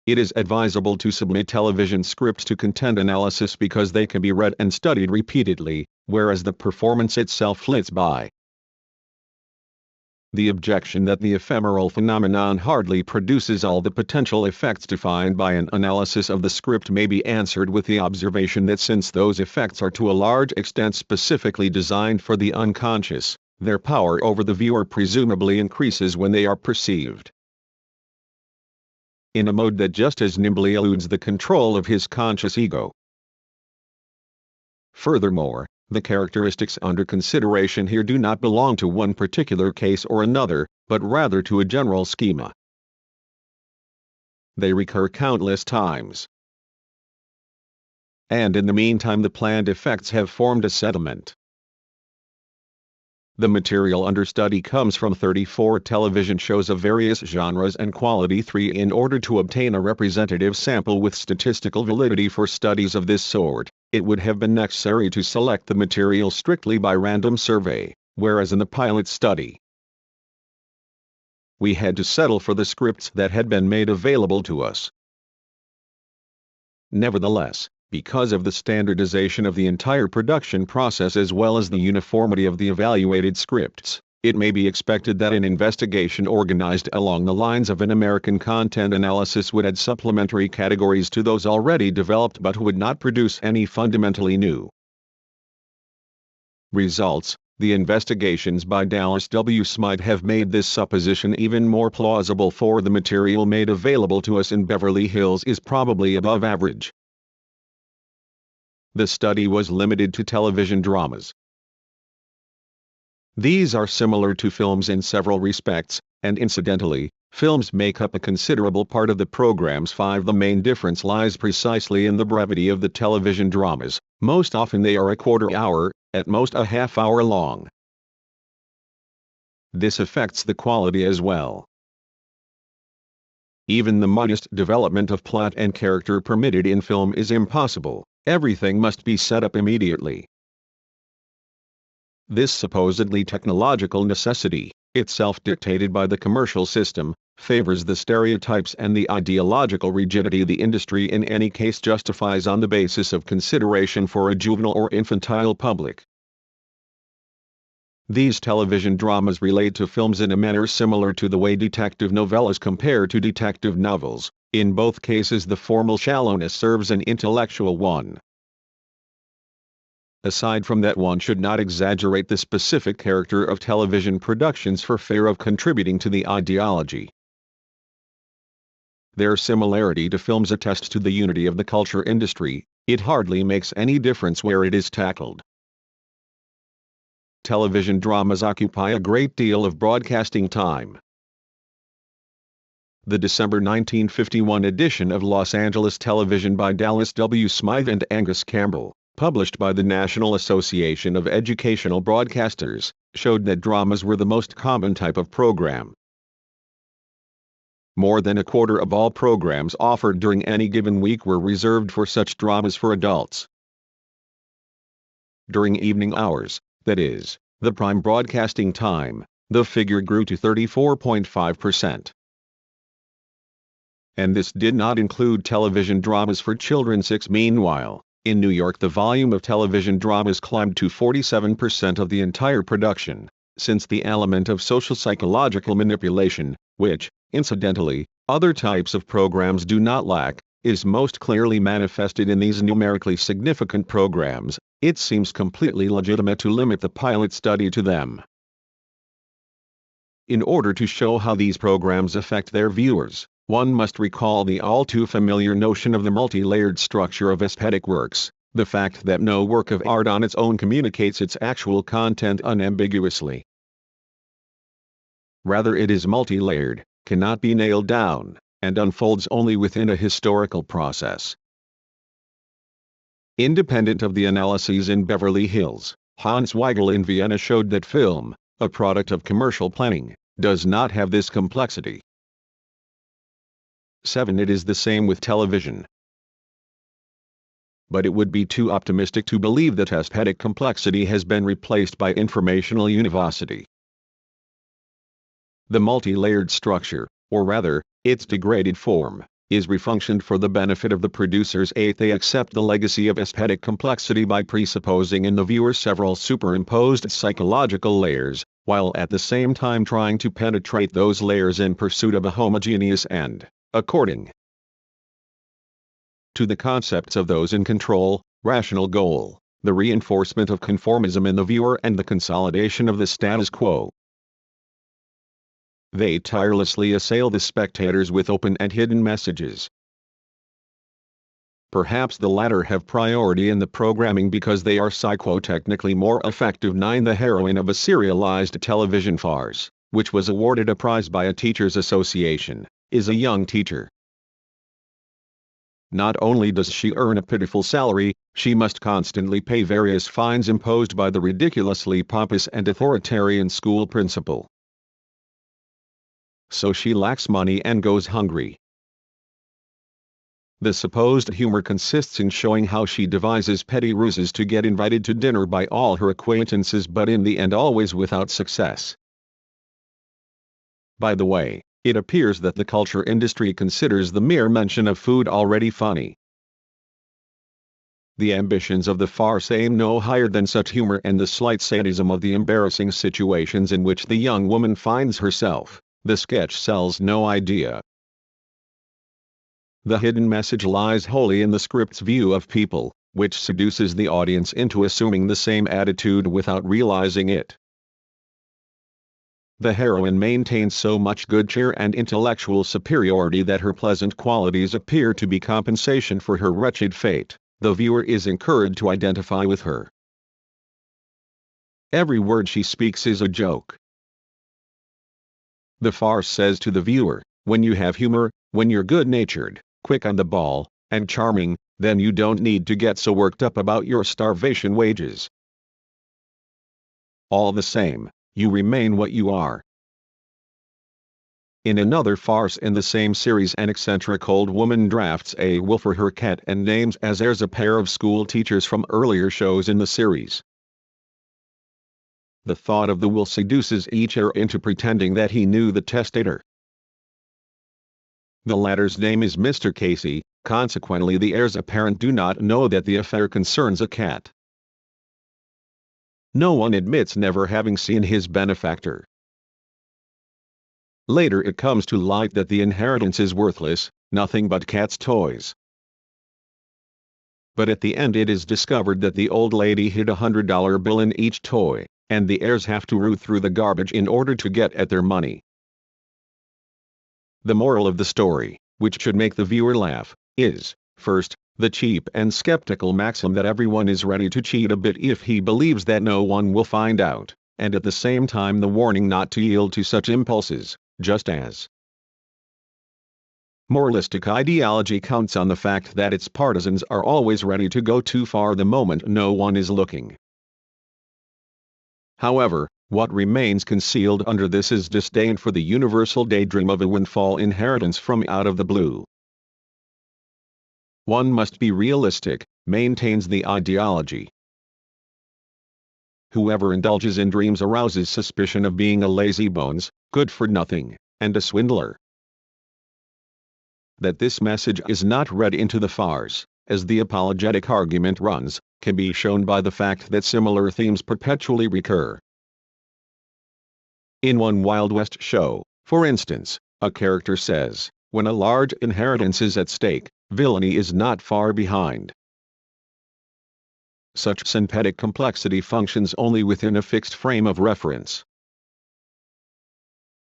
It is advisable to submit television scripts to content analysis because they can be read and studied repeatedly, whereas the performance itself flits by. The objection that the ephemeral phenomenon hardly produces all the potential effects defined by an analysis of the script may be answered with the observation that since those effects are to a large extent specifically designed for the unconscious, their power over the viewer presumably increases when they are perceived in a mode that just as nimbly eludes the control of his conscious ego. Furthermore, the characteristics under consideration here do not belong to one particular case or another, but rather to a general schema. They recur countless times. And in the meantime the planned effects have formed a settlement. The material under study comes from 34 television shows of various genres and quality. 3. In order to obtain a representative sample with statistical validity for studies of this sort, it would have been necessary to select the material strictly by random survey, whereas in the pilot study, we had to settle for the scripts that had been made available to us. Nevertheless, because of the standardization of the entire production process as well as the uniformity of the evaluated scripts, it may be expected that an investigation organized along the lines of an American content analysis would add supplementary categories to those already developed but would not produce any fundamentally new results. The investigations by Dallas W. might have made this supposition even more plausible, for the material made available to us in Beverly Hills is probably above average. The study was limited to television dramas. These are similar to films in several respects, and incidentally, films make up a considerable part of the programs. 5. The main difference lies precisely in the brevity of the television dramas. Most often they are a quarter hour, at most a half hour long. This affects the quality as well. Even the modest development of plot and character permitted in film is impossible. Everything must be set up immediately. This supposedly technological necessity, itself dictated by the commercial system, favors the stereotypes and the ideological rigidity the industry in any case justifies on the basis of consideration for a juvenile or infantile public. These television dramas relate to films in a manner similar to the way detective novellas compare to detective novels. In both cases the formal shallowness serves an intellectual one. Aside from that, one should not exaggerate the specific character of television productions for fear of contributing to the ideology. Their similarity to films attests to the unity of the culture industry. It hardly makes any difference where it is tackled. Television dramas occupy a great deal of broadcasting time. The December 1951 edition of Los Angeles Television by Dallas W. Smythe and Angus Campbell, published by the National Association of Educational Broadcasters, showed that dramas were the most common type of program. More than a quarter of all programs offered during any given week were reserved for such dramas for adults. During evening hours, that is, the prime broadcasting time, the figure grew to 34.5%. And this did not include television dramas for children. 6. Meanwhile, in New York the volume of television dramas climbed to 47% of the entire production. since the element of social psychological manipulation, which, incidentally, other types of programs do not lack, is most clearly manifested in these numerically significant programs, it seems completely legitimate to limit the pilot study to them. In order to show how these programs affect their viewers, one must recall the all-too-familiar notion of the multi-layered structure of aesthetic works, the fact that no work of art on its own communicates its actual content unambiguously. Rather, it is multi-layered, cannot be nailed down, and unfolds only within a historical process. Independent of the analyses in Beverly Hills, Hans Weigel in Vienna showed that film, a product of commercial planning, does not have this complexity. 7. It is the same with television. But it would be too optimistic to believe that aesthetic complexity has been replaced by informational univocity. The multi-layered structure, or rather, its degraded form, is refunctioned for the benefit of the producers. 8. They accept the legacy of aesthetic complexity by presupposing in the viewer several superimposed psychological layers, while at the same time trying to penetrate those layers in pursuit of a homogeneous and, according to the concepts of those in control, rational goal, the reinforcement of conformism in the viewer and the consolidation of the status quo. They tirelessly assail the spectators with open and hidden messages. Perhaps the latter have priority in the programming because they are psychotechnically more effective. 9. The heroine of a serialized television farce, which was awarded a prize by a teachers' association, is a young teacher. Not only does she earn a pitiful salary, she must constantly pay various fines imposed by the ridiculously pompous and authoritarian school principal. So she lacks money and goes hungry. The supposed humor consists in showing how she devises petty ruses to get invited to dinner by all her acquaintances, but in the end always without success. By the way, it appears that the culture industry considers the mere mention of food already funny. The ambitions of the farce aim no higher than such humor and the slight sadism of the embarrassing situations in which the young woman finds herself. The sketch sells no idea. The hidden message lies wholly in the script's view of people, which seduces the audience into assuming the same attitude without realizing it. The heroine maintains so much good cheer and intellectual superiority that her pleasant qualities appear to be compensation for her wretched fate. The viewer is encouraged to identify with her. Every word she speaks is a joke. The farce says to the viewer, when you have humor, when you're good-natured, quick on the ball, and charming, then you don't need to get so worked up about your starvation wages. All the same, you remain what you are. In another farce in the same series, an eccentric old woman drafts a will for her cat and names as heirs a pair of school teachers from earlier shows in the series. The thought of the will seduces each heir into pretending that he knew the testator. The latter's name is Mr. Casey, consequently the heirs apparent do not know that the affair concerns a cat. No one admits never having seen his benefactor. Later it comes to light that the inheritance is worthless, nothing but cat's toys. But at the end it is discovered that the old lady hid $100 bill in each toy, and the heirs have to root through the garbage in order to get at their money. The moral of the story, which should make the viewer laugh, is, first, the cheap and skeptical maxim that everyone is ready to cheat a bit if he believes that no one will find out, and at the same time the warning not to yield to such impulses, just as moralistic ideology counts on the fact that its partisans are always ready to go too far the moment no one is looking. However, what remains concealed under this is disdain for the universal daydream of a windfall inheritance from out of the blue. One must be realistic, maintains the ideology. Whoever indulges in dreams arouses suspicion of being a lazybones, good-for-nothing, and a swindler. That this message is not read into the farce, as the apologetic argument runs, can be shown by the fact that similar themes perpetually recur. In one Wild West show, for instance, a character says, "When a large inheritance is at stake, villainy is not far behind." Such synthetic complexity functions only within a fixed frame of reference.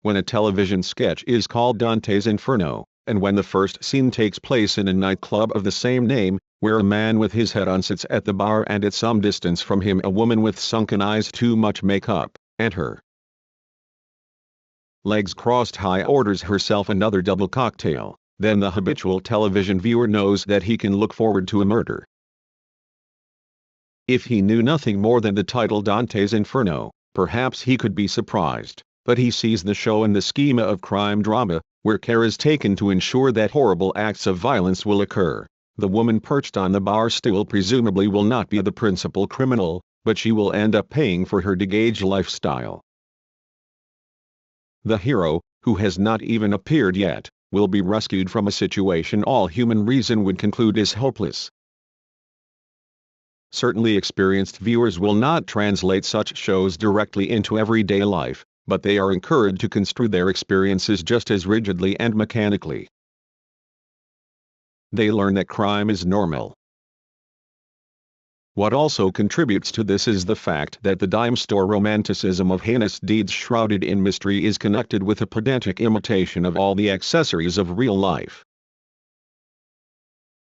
When a television sketch is called Dante's Inferno, and when the first scene takes place in a nightclub of the same name, where a man with his head on sits at the bar and at some distance from him a woman with sunken eyes, too much makeup, and her legs crossed high orders herself another double cocktail, then the habitual television viewer knows that he can look forward to a murder. If he knew nothing more than the title Dante's Inferno, perhaps he could be surprised, but he sees the show in the schema of crime drama, where care is taken to ensure that horrible acts of violence will occur. The woman perched on the bar stool presumably will not be the principal criminal, but she will end up paying for her degaged lifestyle. The hero, who has not even appeared yet, will be rescued from a situation all human reason would conclude is hopeless. Certainly experienced viewers will not translate such shows directly into everyday life, but they are encouraged to construe their experiences just as rigidly and mechanically. They learn that crime is normal. What also contributes to this is the fact that the dime store romanticism of heinous deeds shrouded in mystery is connected with a pedantic imitation of all the accessories of real life.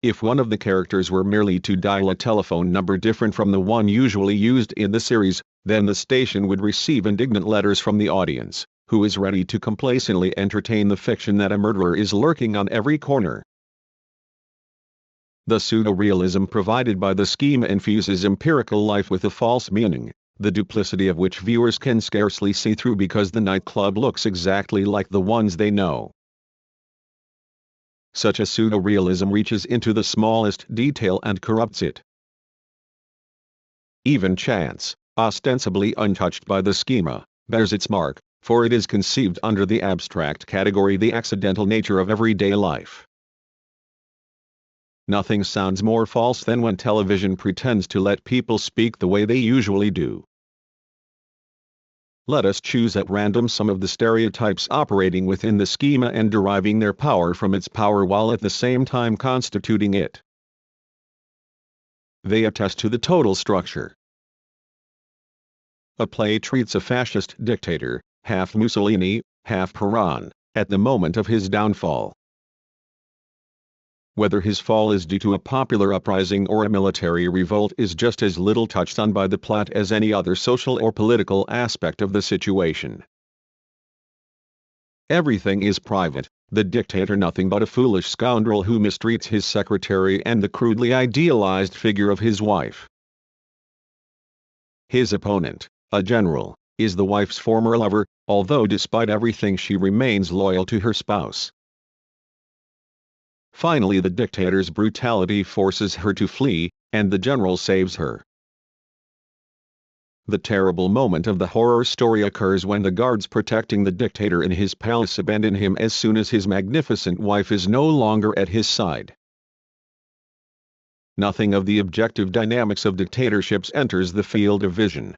If one of the characters were merely to dial a telephone number different from the one usually used in the series, then the station would receive indignant letters from the audience, who is ready to complacently entertain the fiction that a murderer is lurking on every corner. The pseudo-realism provided by the schema infuses empirical life with a false meaning, the duplicity of which viewers can scarcely see through because the nightclub looks exactly like the ones they know. Such a pseudo-realism reaches into the smallest detail and corrupts it. Even chance, ostensibly untouched by the schema, bears its mark, for it is conceived under the abstract category the accidental nature of everyday life. Nothing sounds more false than when television pretends to let people speak the way they usually do. Let us choose at random some of the stereotypes operating within the schema and deriving their power from its power while at the same time constituting it. They attest to the total structure. A play treats a fascist dictator, half Mussolini, half Peron, at the moment of his downfall. Whether his fall is due to a popular uprising or a military revolt is just as little touched on by the plot as any other social or political aspect of the situation. Everything is private, the dictator nothing but a foolish scoundrel who mistreats his secretary and the crudely idealized figure of his wife. His opponent, a general, is the wife's former lover, although despite everything she remains loyal to her spouse. Finally, the dictator's brutality forces her to flee, and the general saves her. The terrible moment of the horror story occurs when the guards protecting the dictator in his palace abandon him as soon as his magnificent wife is no longer at his side. Nothing of the objective dynamics of dictatorships enters the field of vision.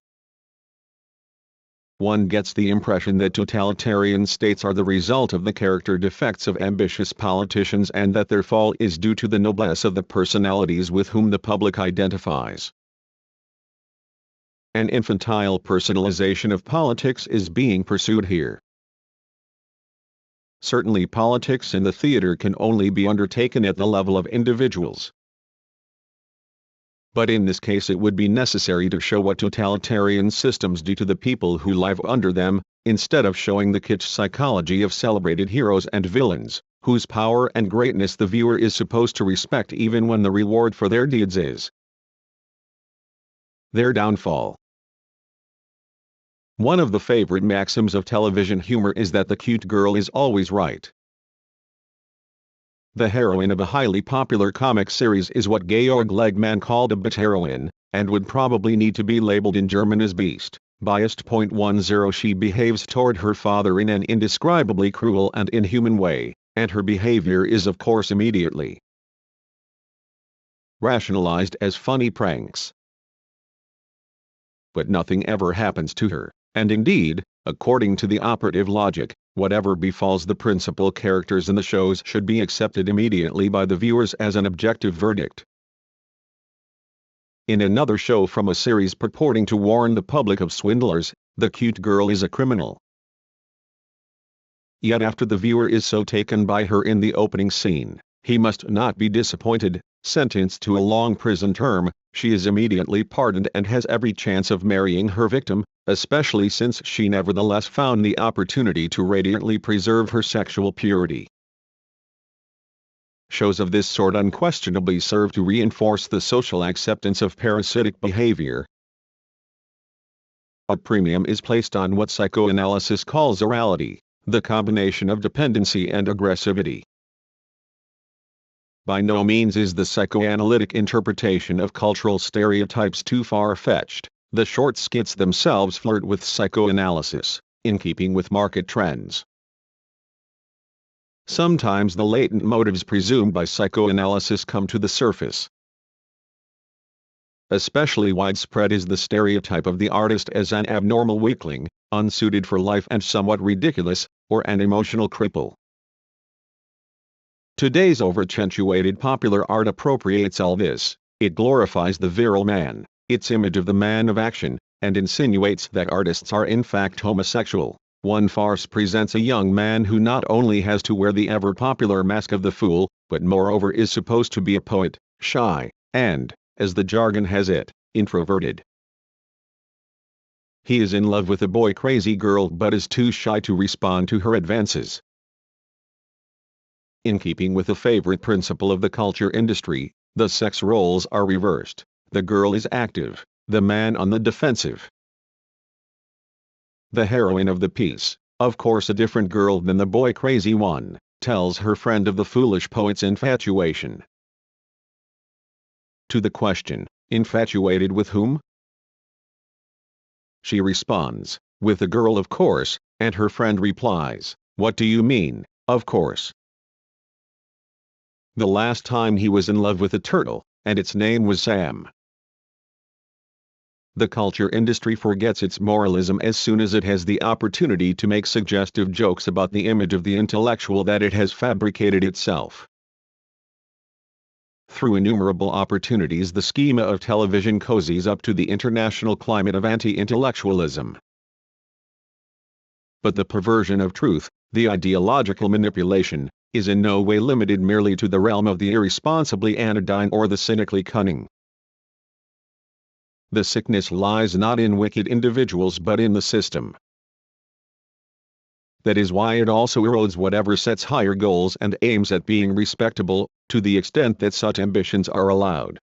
One gets the impression that totalitarian states are the result of the character defects of ambitious politicians and that their fall is due to the noblesse of the personalities with whom the public identifies. An infantile personalization of politics is being pursued here. Certainly politics in the theater can only be undertaken at the level of individuals. But in this case it would be necessary to show what totalitarian systems do to the people who live under them, instead of showing the kitsch psychology of celebrated heroes and villains, whose power and greatness the viewer is supposed to respect even when the reward for their deeds is their downfall. One of the favorite maxims of television humor is that the cute girl is always right. The heroine of a highly popular comic series is what Georg Legman called a bit-heroine, and would probably need to be labeled in German as Beast. Biased. 10 She behaves toward her father in an indescribably cruel and inhuman way, and her behavior is of course immediately rationalized as funny pranks. But nothing ever happens to her, and indeed, According to the operative logic, whatever befalls the principal characters in the shows should be accepted immediately by the viewers as an objective verdict. In another show from a series purporting to warn the public of swindlers, the cute girl is a criminal. Yet after the viewer is so taken by her in the opening scene, he must not be disappointed. Sentenced to a long prison term, she is immediately pardoned and has every chance of marrying her victim, especially since she nevertheless found the opportunity to radiantly preserve her sexual purity. Shows of this sort unquestionably serve to reinforce the social acceptance of parasitic behavior. A premium is placed on what psychoanalysis calls orality, the combination of dependency and aggressivity. By no means is the psychoanalytic interpretation of cultural stereotypes too far-fetched. The short skits themselves flirt with psychoanalysis, in keeping with market trends. Sometimes the latent motives presumed by psychoanalysis come to the surface. Especially widespread is the stereotype of the artist as an abnormal weakling, unsuited for life and somewhat ridiculous, or an emotional cripple. Today's over-accentuated popular art appropriates all this. It glorifies the virile man, its image of the man of action, and insinuates that artists are in fact homosexual. One farce presents a young man who not only has to wear the ever-popular mask of the fool, but moreover is supposed to be a poet, shy, and, as the jargon has it, introverted. He is in love with a boy-crazy girl but is too shy to respond to her advances. In keeping with a favorite principle of the culture industry, the sex roles are reversed. The girl is active, the man on the defensive. The heroine of the piece, of course a different girl than the boy-crazy one, tells her friend of the foolish poet's infatuation. To the question, infatuated with whom? She responds, with the girl of course, and her friend replies, what do you mean, of course? The last time he was in love with a turtle, and its name was Sam. The culture industry forgets its moralism as soon as it has the opportunity to make suggestive jokes about the image of the intellectual that it has fabricated itself. Through innumerable opportunities the schema of television cozies up to the international climate of anti-intellectualism. But the perversion of truth, the ideological manipulation, is in no way limited merely to the realm of the irresponsibly anodyne or the cynically cunning. The sickness lies not in wicked individuals but in the system. That is why it also erodes whatever sets higher goals and aims at being respectable, to the extent that such ambitions are allowed.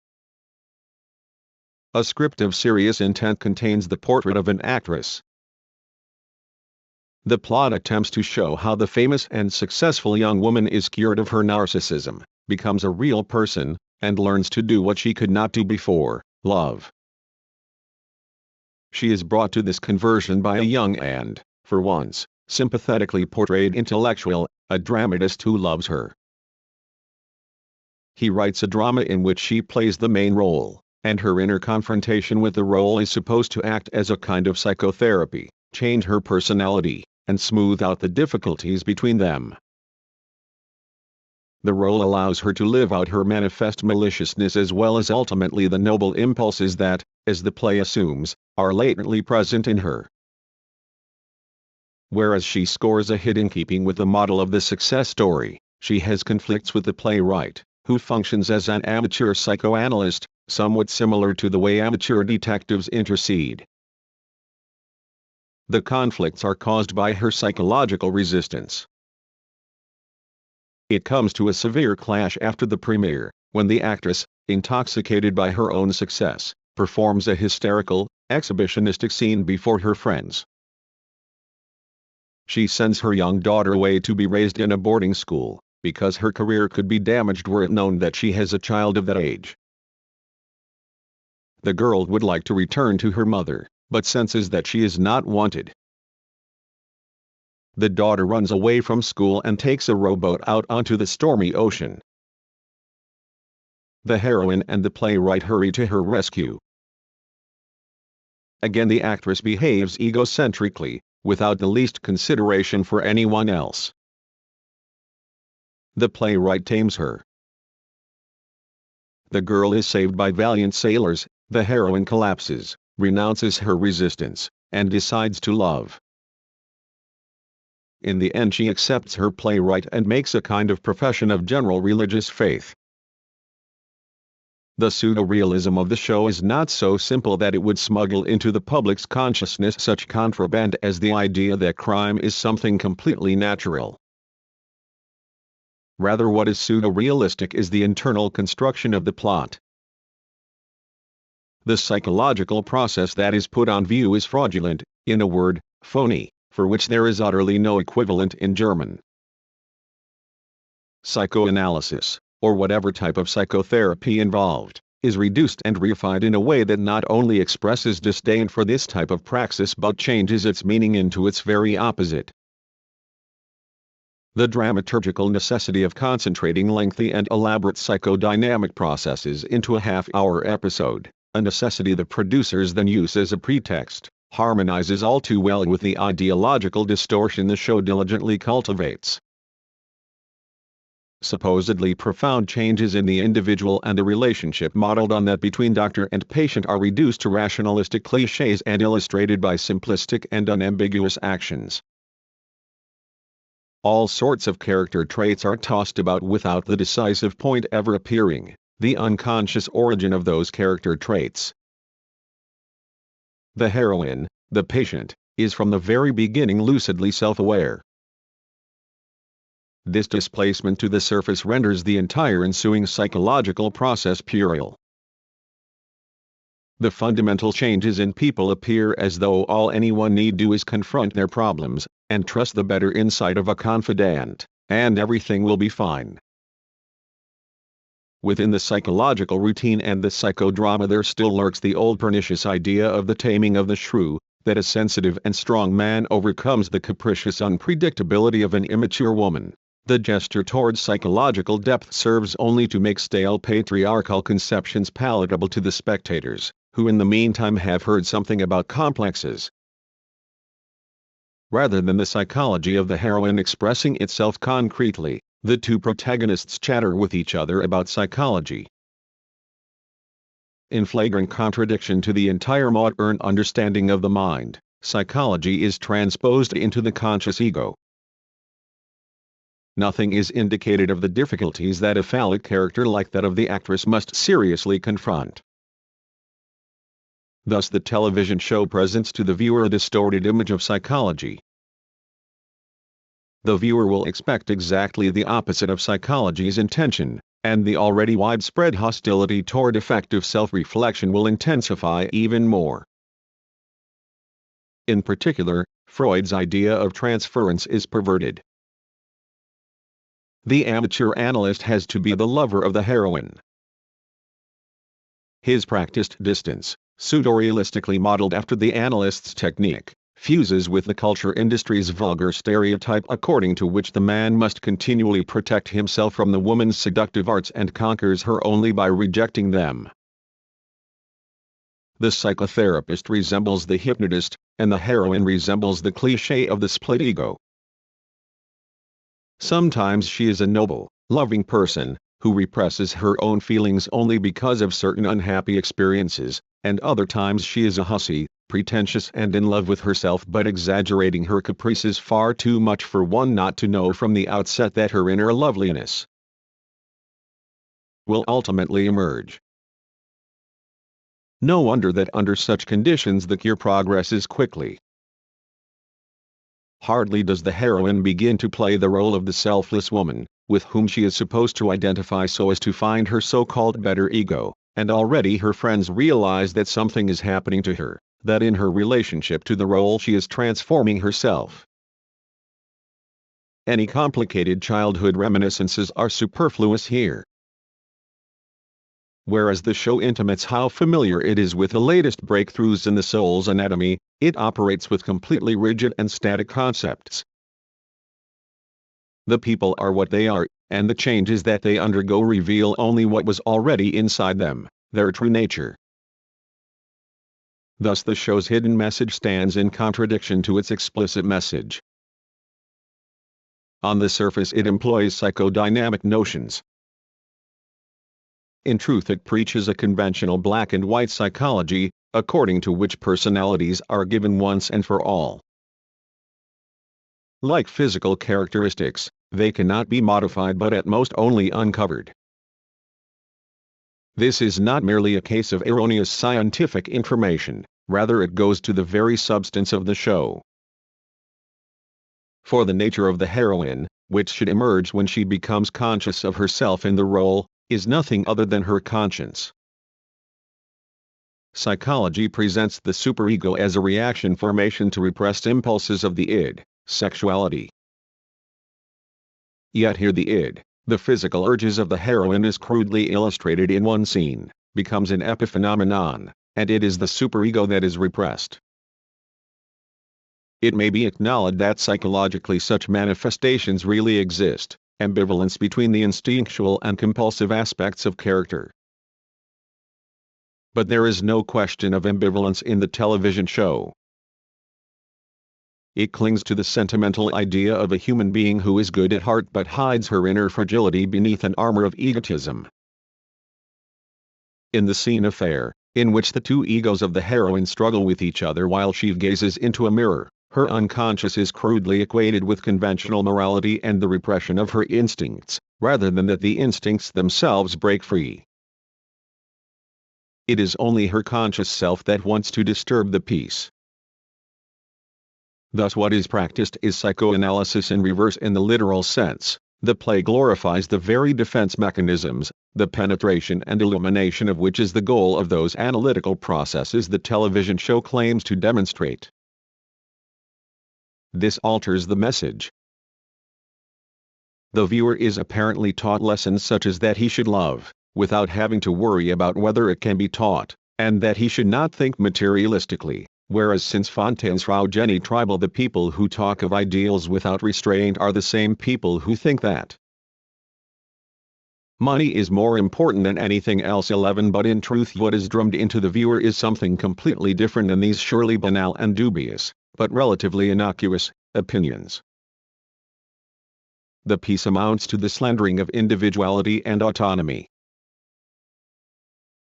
A script of serious intent contains the portrait of an actress. The plot attempts to show how the famous and successful young woman is cured of her narcissism, becomes a real person, and learns to do what she could not do before, love. She is brought to this conversion by a young and, for once, sympathetically portrayed intellectual, a dramatist who loves her. He writes a drama in which she plays the main role, and her inner confrontation with the role is supposed to act as a kind of psychotherapy, change her personality, and smooth out the difficulties between them. The role allows her to live out her manifest maliciousness as well as ultimately the noble impulses that, as the play assumes, are latently present in her. Whereas she scores a hit in keeping with the model of the success story, she has conflicts with the playwright, who functions as an amateur psychoanalyst, somewhat similar to the way amateur detectives intercede. The conflicts are caused by her psychological resistance. It comes to a severe clash after the premiere, when the actress, intoxicated by her own success, performs a hysterical, exhibitionistic scene before her friends. She sends her young daughter away to be raised in a boarding school, because her career could be damaged were it known that she has a child of that age. The girl would like to return to her mother, but senses that she is not wanted. The daughter runs away from school and takes a rowboat out onto the stormy ocean. The heroine and the playwright hurry to her rescue. Again the actress behaves egocentrically, without the least consideration for anyone else. The playwright tames her. The girl is saved by valiant sailors, the heroine collapses, renounces her resistance, and decides to love. In the end she accepts her playwright and makes a kind of profession of general religious faith. The pseudo-realism of the show is not so simple that it would smuggle into the public's consciousness such contraband as the idea that crime is something completely natural. Rather, what is pseudo-realistic is the internal construction of the plot. The psychological process that is put on view is fraudulent, in a word, phony, for which there is utterly no equivalent in German. Psychoanalysis, or whatever type of psychotherapy involved, is reduced and reified in a way that not only expresses disdain for this type of praxis but changes its meaning into its very opposite. The dramaturgical necessity of concentrating lengthy and elaborate psychodynamic processes into a half-hour episode, a necessity the producers then use as a pretext, harmonizes all too well with the ideological distortion the show diligently cultivates. Supposedly profound changes in the individual and the relationship modeled on that between doctor and patient are reduced to rationalistic clichés and illustrated by simplistic and unambiguous actions. All sorts of character traits are tossed about without the decisive point ever appearing, the unconscious origin of those character traits. The heroine, the patient, is from the very beginning lucidly self-aware. This displacement to the surface renders the entire ensuing psychological process puerile. The fundamental changes in people appear as though all anyone need do is confront their problems, and trust the better insight of a confidant, and everything will be fine. Within the psychological routine and the psychodrama there still lurks the old pernicious idea of the taming of the shrew, that a sensitive and strong man overcomes the capricious unpredictability of an immature woman. The gesture towards psychological depth serves only to make stale patriarchal conceptions palatable to the spectators, who in the meantime have heard something about complexes. Rather than the psychology of the heroine expressing itself concretely, the two protagonists chatter with each other about psychology. In flagrant contradiction to the entire modern understanding of the mind, psychology is transposed into the conscious ego. Nothing is indicated of the difficulties that a phallic character like that of the actress must seriously confront. Thus the television show presents to the viewer a distorted image of psychology. The viewer will expect exactly the opposite of psychology's intention, and the already widespread hostility toward effective self-reflection will intensify even more. In particular, Freud's idea of transference is perverted. The amateur analyst has to be the lover of the heroine. His practiced distance, pseudo-realistically modeled after the analyst's technique, fuses with the culture industry's vulgar stereotype according to which the man must continually protect himself from the woman's seductive arts and conquers her only by rejecting them. The psychotherapist resembles the hypnotist, and the heroine resembles the cliché of the split ego. Sometimes she is a noble, loving person, who represses her own feelings only because of certain unhappy experiences, and other times she is a hussy, pretentious and in love with herself but exaggerating her caprices far too much for one not to know from the outset that her inner loveliness will ultimately emerge. No wonder that under such conditions the cure progresses quickly. Hardly does the heroine begin to play the role of the selfless woman, with whom she is supposed to identify so as to find her so-called better ego, and already her friends realize that something is happening to her, that in her relationship to the role she is transforming herself. Any complicated childhood reminiscences are superfluous here. Whereas the show intimates how familiar it is with the latest breakthroughs in the soul's anatomy, it operates with completely rigid and static concepts. The people are what they are, and the changes that they undergo reveal only what was already inside them, their true nature. Thus the show's hidden message stands in contradiction to its explicit message. On the surface it employs psychodynamic notions. In truth it preaches a conventional black and white psychology, according to which personalities are given once and for all. Like physical characteristics, they cannot be modified but at most only uncovered. This is not merely a case of erroneous scientific information, rather it goes to the very substance of the show. For the nature of the heroine, which should emerge when she becomes conscious of herself in the role, is nothing other than her conscience. Psychology presents the superego as a reaction formation to repressed impulses of the id, sexuality. Yet here the id, the physical urges of the heroine is crudely illustrated in one scene, becomes an epiphenomenon, and it is the superego that is repressed. It may be acknowledged that psychologically such manifestations really exist, ambivalence between the instinctual and compulsive aspects of character. But there is no question of ambivalence in the television show. It clings to the sentimental idea of a human being who is good at heart but hides her inner fragility beneath an armor of egotism. In the scene affair, in which the two egos of the heroine struggle with each other while she gazes into a mirror, her unconscious is crudely equated with conventional morality and the repression of her instincts, rather than that the instincts themselves break free. It is only her conscious self that wants to disturb the peace. Thus what is practiced is psychoanalysis in reverse in the literal sense. The play glorifies the very defense mechanisms, the penetration and illumination of which is the goal of those analytical processes the television show claims to demonstrate. This alters the message. The viewer is apparently taught lessons such as that he should love, without having to worry about whether it can be taught, and that he should not think materialistically, whereas since Fontaine's Frau Jenny Tribal the people who talk of ideals without restraint are the same people who think that money is more important than anything else. 11 But in truth what is drummed into the viewer is something completely different than these surely banal and dubious, but relatively innocuous, opinions. The piece amounts to the slandering of individuality and autonomy.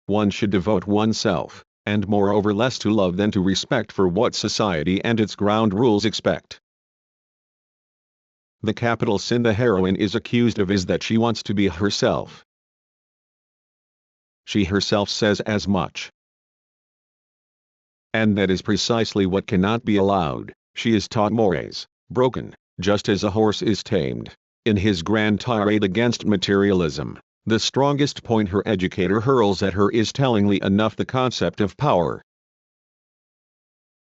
One should devote oneself, and moreover less to love than to respect for what society and its ground rules expect. The capital sin the heroine is accused of is that she wants to be herself. She herself says as much. And that is precisely what cannot be allowed. She is taught mores, broken, just as a horse is tamed. In his grand tirade against materialism, the strongest point her educator hurls at her is tellingly enough the concept of power.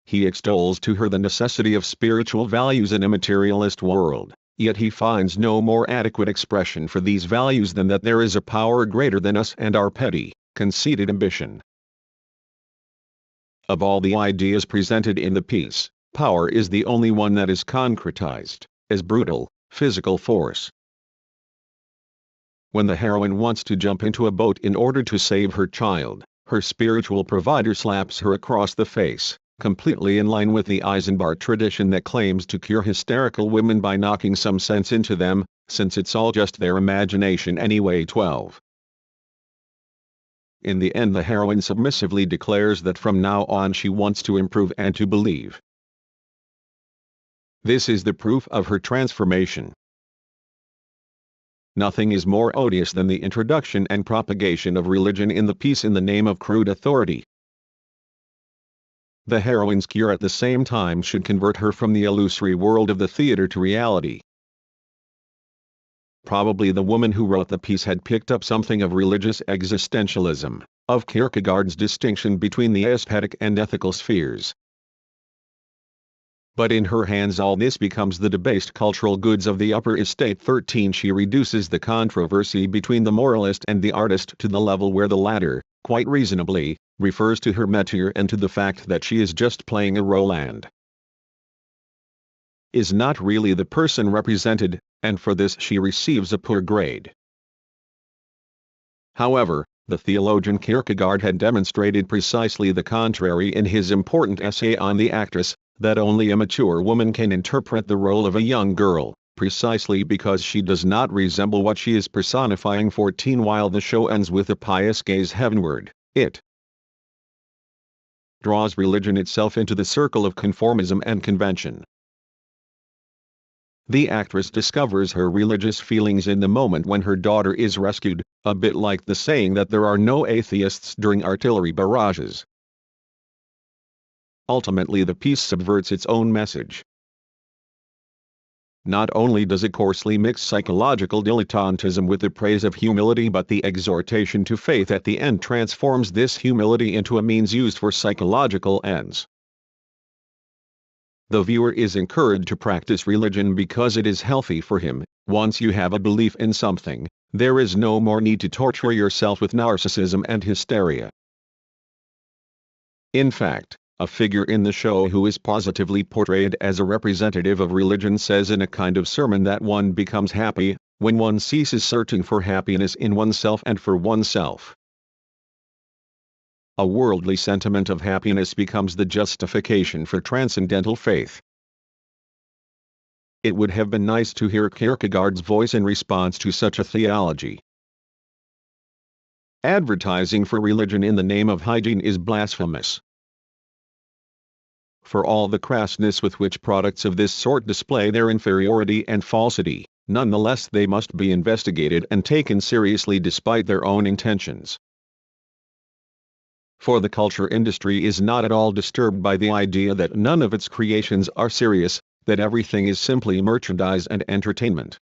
He extols to her the necessity of spiritual values in a materialist world, yet he finds no more adequate expression for these values than that there is a power greater than us and our petty, conceited ambition. Of all the ideas presented in the piece, power is the only one that is concretized as brutal, physical force. When the heroine wants to jump into a boat in order to save her child, her spiritual provider slaps her across the face, completely in line with the Eisenbart tradition that claims to cure hysterical women by knocking some sense into them, since it's all just their imagination anyway. 12. In the end the heroine submissively declares that from now on she wants to improve and to believe. This is the proof of her transformation. Nothing is more odious than the introduction and propagation of religion in the piece in the name of crude authority. The heroine's cure at the same time should convert her from the illusory world of the theater to reality. Probably the woman who wrote the piece had picked up something of religious existentialism, of Kierkegaard's distinction between the aesthetic and ethical spheres. But in her hands all this becomes the debased cultural goods of the upper estate. 13 She reduces the controversy between the moralist and the artist to the level where the latter, quite reasonably, refers to her métier and to the fact that she is just playing a role and is not really the person represented, and for this she receives a poor grade. However, The theologian Kierkegaard had demonstrated precisely the contrary in his important essay on the actress, that only a mature woman can interpret the role of a young girl, precisely because she does not resemble what she is personifying. 14 While the show ends with a pious gaze heavenward, it draws religion itself into the circle of conformism and convention. The actress discovers her religious feelings in the moment when her daughter is rescued, a bit like the saying that there are no atheists during artillery barrages. Ultimately, the piece subverts its own message. Not only does it coarsely mix psychological dilettantism with the praise of humility, but the exhortation to faith at the end transforms this humility into a means used for psychological ends. The viewer is encouraged to practice religion because it is healthy for him. Once you have a belief in something, there is no more need to torture yourself with narcissism and hysteria. In fact, a figure in the show who is positively portrayed as a representative of religion says in a kind of sermon that one becomes happy when one ceases searching for happiness in oneself and for oneself. A worldly sentiment of happiness becomes the justification for transcendental faith. It would have been nice to hear Kierkegaard's voice in response to such a theology. Advertising for religion in the name of hygiene is blasphemous. For all the crassness with which products of this sort display their inferiority and falsity, nonetheless they must be investigated and taken seriously despite their own intentions. For the culture industry is not at all disturbed by the idea that none of its creations are serious, that everything is simply merchandise and entertainment.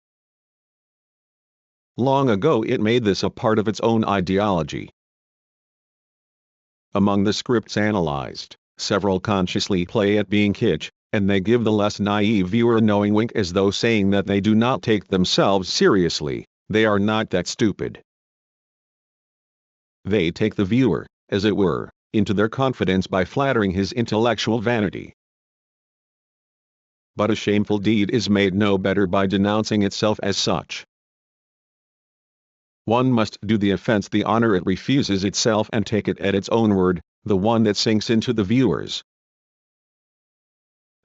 Long ago it made this a part of its own ideology. Among the scripts analyzed, several consciously play at being kitsch, and they give the less naive viewer a knowing wink as though saying that they do not take themselves seriously, they are not that stupid. They take the viewer, as it were, into their confidence by flattering his intellectual vanity. But a shameful deed is made no better by denouncing itself as such. One must do the offense the honor it refuses itself and take it at its own word, the one that sinks into the viewers.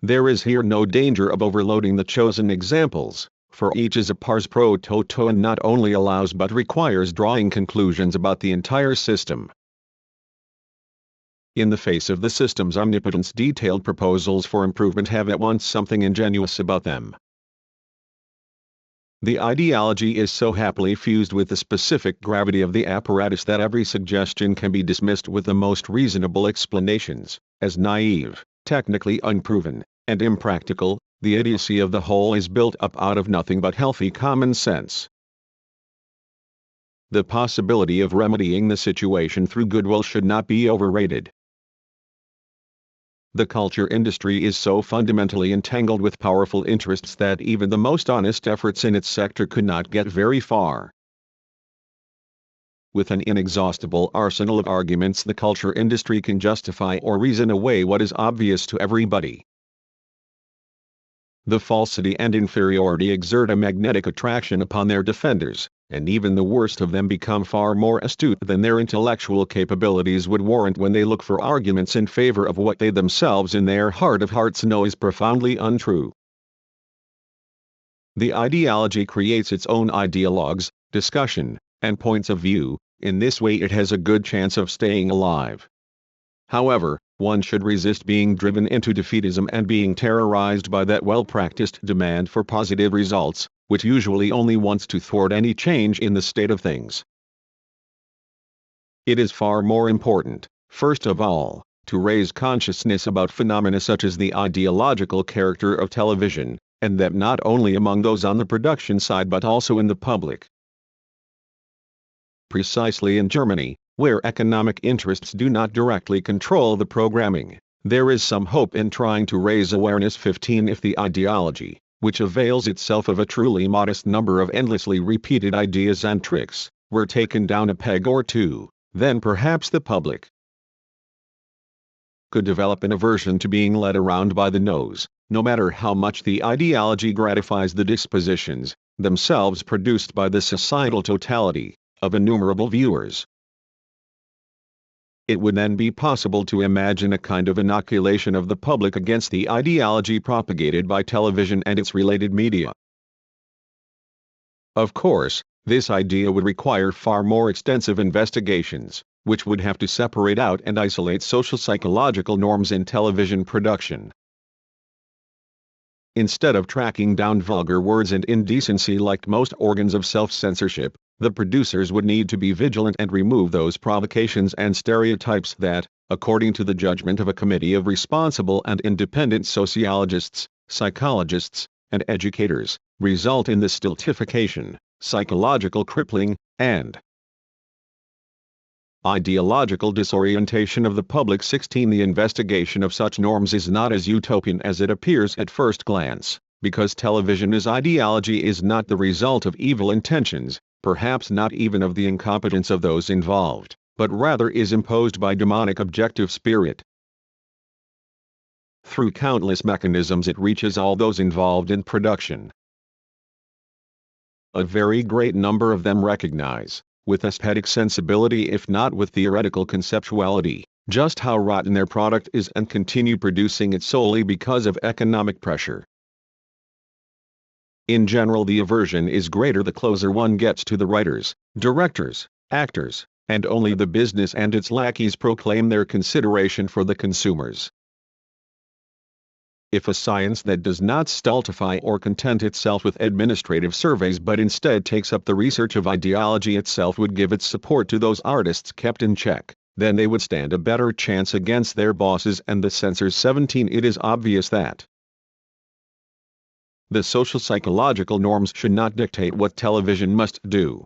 There is here no danger of overloading the chosen examples, for each is a pars pro toto and not only allows but requires drawing conclusions about the entire system. In the face of the system's omnipotence, detailed proposals for improvement have at once something ingenuous about them. The ideology is so happily fused with the specific gravity of the apparatus that every suggestion can be dismissed with the most reasonable explanations, as naive, technically unproven, and impractical. The idiocy of the whole is built up out of nothing but healthy common sense. The possibility of remedying the situation through goodwill should not be overrated. The culture industry is so fundamentally entangled with powerful interests that even the most honest efforts in its sector could not get very far. With an inexhaustible arsenal of arguments, the culture industry can justify or reason away what is obvious to everybody. The falsity and inferiority exert a magnetic attraction upon their defenders, and even the worst of them become far more astute than their intellectual capabilities would warrant when they look for arguments in favor of what they themselves in their heart of hearts know is profoundly untrue. The ideology creates its own ideologues, discussion, and points of view. In this way it has a good chance of staying alive. However, one should resist being driven into defeatism and being terrorized by that well-practiced demand for positive results, which usually only wants to thwart any change in the state of things. It is far more important, first of all, to raise consciousness about phenomena such as the ideological character of television, and that not only among those on the production side but also in the public. Precisely in Germany, where economic interests do not directly control the programming, there is some hope in trying to raise awareness. 15 If the ideology, which avails itself of a truly modest number of endlessly repeated ideas and tricks, were taken down a peg or two, then perhaps the public could develop an aversion to being led around by the nose, no matter how much the ideology gratifies the dispositions, themselves produced by the societal totality, of innumerable viewers. it would then be possible to imagine a kind of inoculation of the public against the ideology propagated by television and its related media. Of course, this idea would require far more extensive investigations, which would have to separate out and isolate social psychological norms in television production. Instead of tracking down vulgar words and indecency like most organs of self-censorship, the producers would need to be vigilant and remove those provocations and stereotypes that, according to the judgment of a committee of responsible and independent sociologists, psychologists, and educators, result in the stultification, psychological crippling, and ideological disorientation of the public. 16. The investigation of such norms is not as utopian as it appears at first glance, because television as ideology is not the result of evil intentions, perhaps not even of the incompetence of those involved, but rather is imposed by demonic objective spirit. Through countless mechanisms it reaches all those involved in production. A very great number of them recognize, with aesthetic sensibility if not with theoretical conceptuality, just how rotten their product is and continue producing it solely because of economic pressure. In general, the aversion is greater the closer one gets to the writers, directors, actors, and only the business and its lackeys proclaim their consideration for the consumers. If a science that does not stultify or content itself with administrative surveys but instead takes up the research of ideology itself would give its support to those artists kept in check, then they would stand a better chance against their bosses and the censors. 17. It is obvious that the social psychological norms should not dictate what television must do.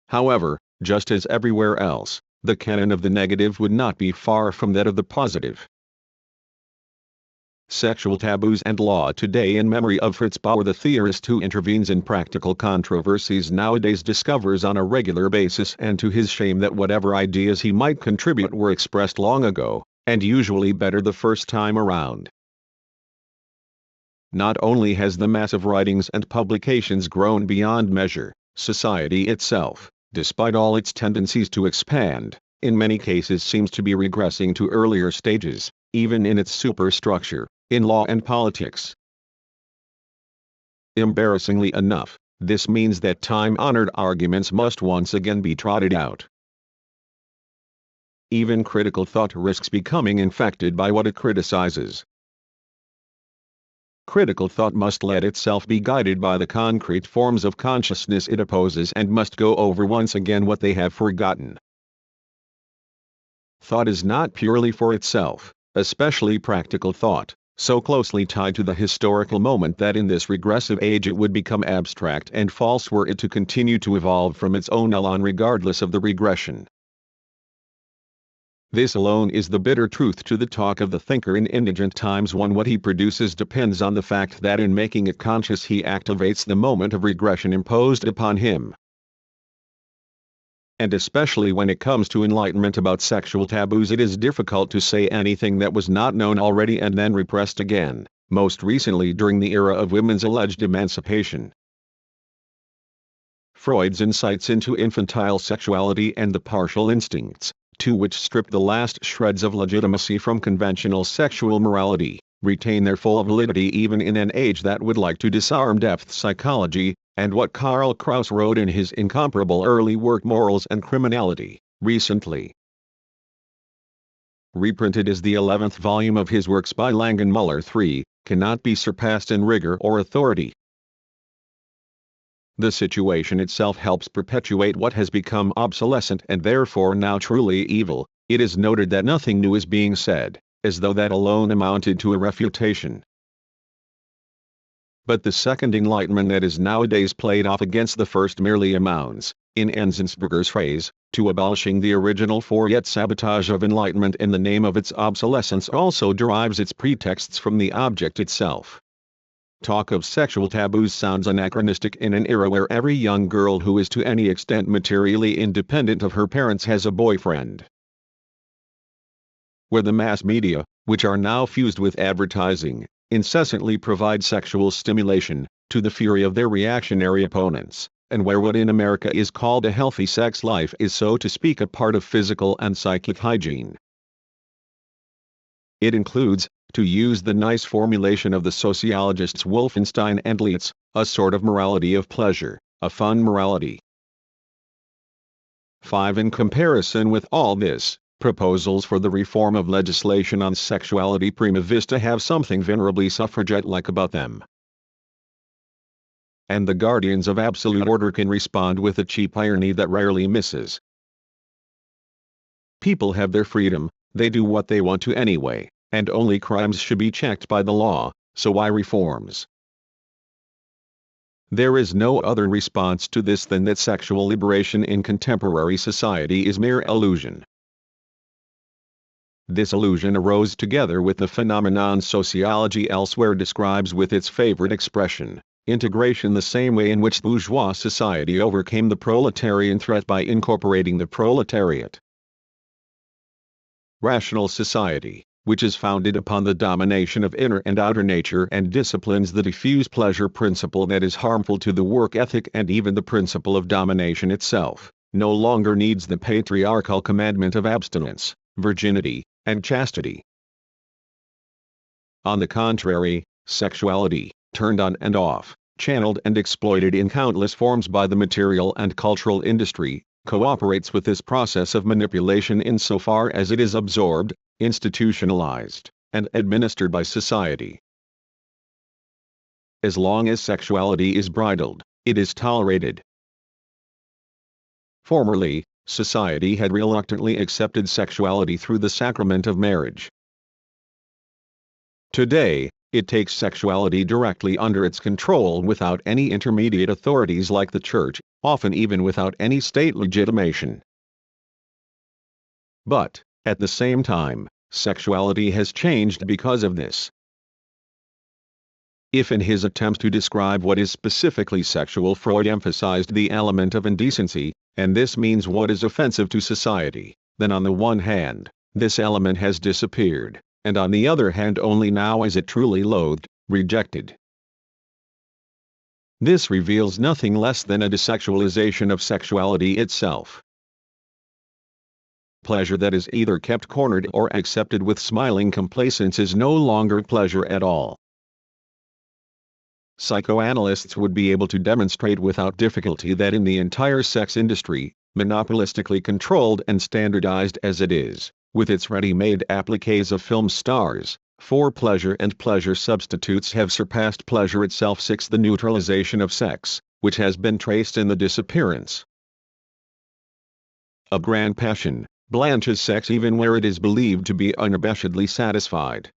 However, just as everywhere else, the canon of the negative would not be far from that of the positive. Sexual taboos and law today. In memory of Fritz Bauer, the theorist who intervenes in practical controversies nowadays, discovers on a regular basis and to his shame that whatever ideas he might contribute were expressed long ago, and usually better the first time around. Not only has the mass of writings and publications grown beyond measure, society itself, despite all its tendencies to expand, in many cases seems to be regressing to earlier stages, even in its superstructure, in law and politics. Embarrassingly enough, this means that time-honored arguments must once again be trotted out. Even critical thought risks becoming infected by what it criticizes. Critical thought must let itself be guided by the concrete forms of consciousness it opposes and must go over once again what they have forgotten. Thought is not purely for itself, especially practical thought, so closely tied to the historical moment that in this regressive age it would become abstract and false were it to continue to evolve from its own elan regardless of the regression. This alone is the bitter truth to the talk of the thinker in indigent times. What he produces depends on the fact that in making it conscious he activates the moment of regression imposed upon him. And especially when it comes to enlightenment about sexual taboos, it is difficult to say anything that was not known already and then repressed again, most recently during the era of women's alleged emancipation. Freud's insights into infantile sexuality and the partial instincts, to which strip the last shreds of legitimacy from conventional sexual morality, retain their full validity even in an age that would like to disarm depth psychology, and what Karl Kraus wrote in his incomparable early work Morals and Criminality, recently reprinted as the 11th volume of his works by Langenmuller III, cannot be surpassed in rigor or authority. The situation itself helps perpetuate what has become obsolescent and therefore now truly evil. It is noted that nothing new is being said, as though that alone amounted to a refutation. But the second enlightenment that is nowadays played off against the first merely amounts, in Enzensberger's phrase, to abolishing the original for yet sabotage of enlightenment in the name of its obsolescence also derives its pretexts from the object itself. Talk of sexual taboos sounds anachronistic in an era where every young girl who is to any extent materially independent of her parents has a boyfriend. Where the mass media, which are now fused with advertising, incessantly provide sexual stimulation, to the fury of their reactionary opponents, and where what in America is called a healthy sex life is, so to speak, a part of physical and psychic hygiene. It includes, to use the nice formulation of the sociologists Wolfenstein and Leitz, a sort of morality of pleasure, a fun morality. 5. In comparison with all this, proposals for the reform of legislation on sexuality prima vista have something venerably suffragette-like about them. And the guardians of absolute order can respond with a cheap irony that rarely misses. People have their freedom, they do what they want to anyway, and only crimes should be checked by the law, so why reforms? There is no other response to this than that sexual liberation in contemporary society is mere illusion. This illusion arose together with the phenomenon sociology elsewhere describes with its favorite expression, integration, the same way in which bourgeois society overcame the proletarian threat by incorporating the proletariat. Rational society, which is founded upon the domination of inner and outer nature and disciplines the diffuse pleasure principle that is harmful to the work ethic and even the principle of domination itself, no longer needs the patriarchal commandment of abstinence, virginity, and chastity. On the contrary, sexuality, turned on and off, channeled and exploited in countless forms by the material and cultural industry, cooperates with this process of manipulation insofar as it is absorbed, institutionalized, and administered by society. As long as sexuality is bridled, it is tolerated. Formerly, society had reluctantly accepted sexuality through the sacrament of marriage. Today, it takes sexuality directly under its control without any intermediate authorities like the Church, often even without any state legitimation. But, at the same time, sexuality has changed because of this. If in his attempt to describe what is specifically sexual Freud emphasized the element of indecency, and this means what is offensive to society, then on the one hand, this element has disappeared, and on the other hand only now is it truly loathed, rejected. This reveals nothing less than a desexualization of sexuality itself. Pleasure that is either kept cornered or accepted with smiling complacence is no longer pleasure at all. Psychoanalysts would be able to demonstrate without difficulty that in the entire sex industry, monopolistically controlled and standardized as it is, with its ready-made appliques of film stars, for pleasure and pleasure substitutes have surpassed pleasure itself. 6. The neutralization of sex, which has been traced in the disappearance of grand passion, blanches sex even where it is believed to be unabashedly satisfied.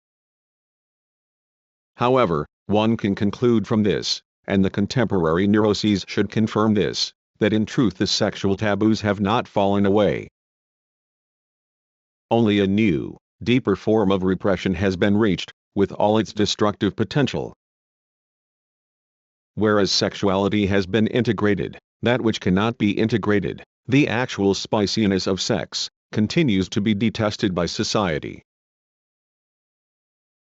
However, one can conclude from this, and the contemporary neuroses should confirm this, that in truth the sexual taboos have not fallen away. Only a new, deeper form of repression has been reached, with all its destructive potential. Whereas sexuality has been integrated, that which cannot be integrated, the actual spiciness of sex, continues to be detested by society.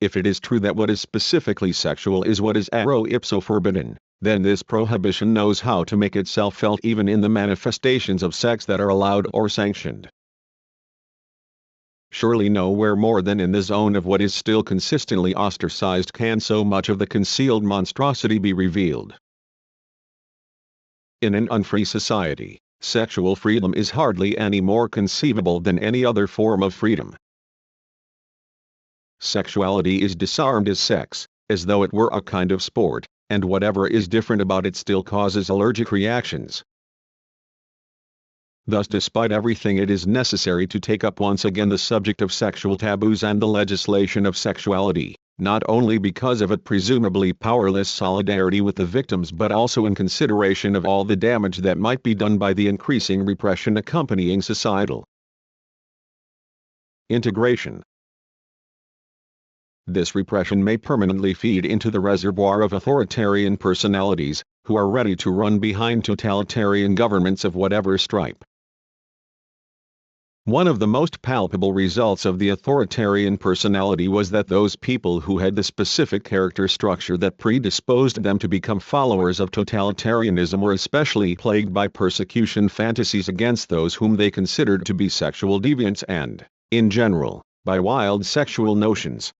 If it is true that what is specifically sexual is what is ero ipso forbidden, then this prohibition knows how to make itself felt even in the manifestations of sex that are allowed or sanctioned. Surely nowhere more than in the zone of what is still consistently ostracized can so much of the concealed monstrosity be revealed. In an unfree society, sexual freedom is hardly any more conceivable than any other form of freedom. Sexuality is disarmed as sex, as though it were a kind of sport, and whatever is different about it still causes allergic reactions. Thus, despite everything, it is necessary to take up once again the subject of sexual taboos and the legislation of sexuality, not only because of a presumably powerless solidarity with the victims but also in consideration of all the damage that might be done by the increasing repression accompanying societal integration. This repression may permanently feed into the reservoir of authoritarian personalities, who are ready to run behind totalitarian governments of whatever stripe. One of the most palpable results of the authoritarian personality was that those people who had the specific character structure that predisposed them to become followers of totalitarianism were especially plagued by persecution fantasies against those whom they considered to be sexual deviants and, in general, by wild sexual notions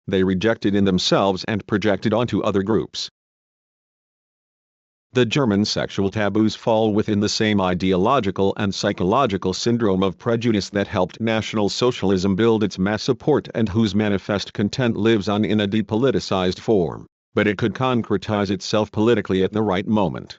they rejected in themselves and projected onto other groups. The German sexual taboos fall within the same ideological and psychological syndrome of prejudice that helped National Socialism build its mass support and whose manifest content lives on in a depoliticized form, but it could concretize itself politically at the right moment.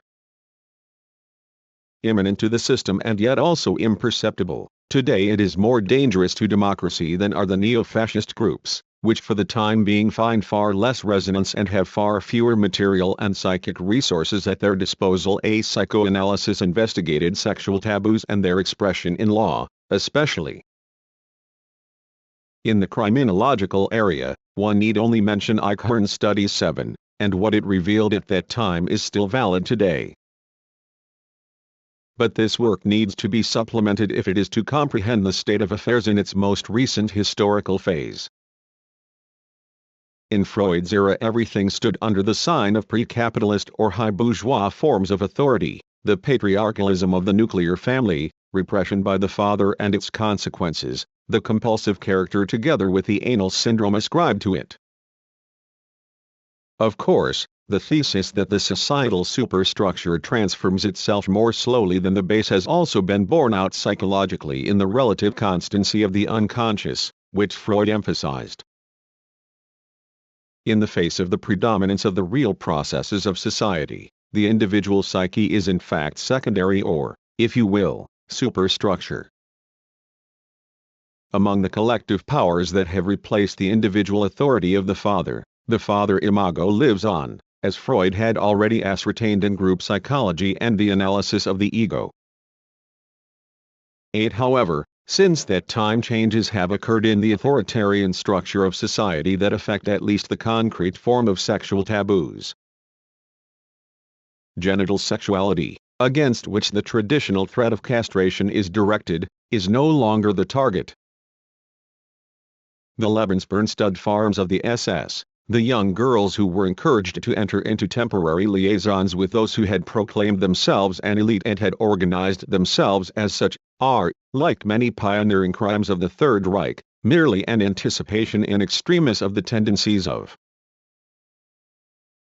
Immanent to the system and yet also imperceptible, today it is more dangerous to democracy than are the neo-fascist groups, which for the time being find far less resonance and have far fewer material and psychic resources at their disposal. A psychoanalysis investigated sexual taboos and their expression in law, especially in the criminological area. One need only mention Eichhorn's Study 7, and what it revealed at that time is still valid today. But this work needs to be supplemented if it is to comprehend the state of affairs in its most recent historical phase. In Freud's era, everything stood under the sign of pre-capitalist or high bourgeois forms of authority: the patriarchalism of the nuclear family, repression by the father and its consequences, the compulsive character together with the anal syndrome ascribed to it. Of course, the thesis that the societal superstructure transforms itself more slowly than the base has also been borne out psychologically in the relative constancy of the unconscious, which Freud emphasized. In the face of the predominance of the real processes of society, the individual psyche is in fact secondary or, if you will, superstructure. Among the collective powers that have replaced the individual authority of the father imago lives on, as Freud had already ascertained in group psychology and the analysis of the ego. 8. However, since that time changes have occurred in the authoritarian structure of society that affect at least the concrete form of sexual taboos. Genital sexuality, against which the traditional threat of castration is directed, is no longer the target. The Lebensborn stud farms of the SS, the young girls who were encouraged to enter into temporary liaisons with those who had proclaimed themselves an elite and had organized themselves as such, are, like many pioneering crimes of the Third Reich, merely an anticipation in extremis of the tendencies of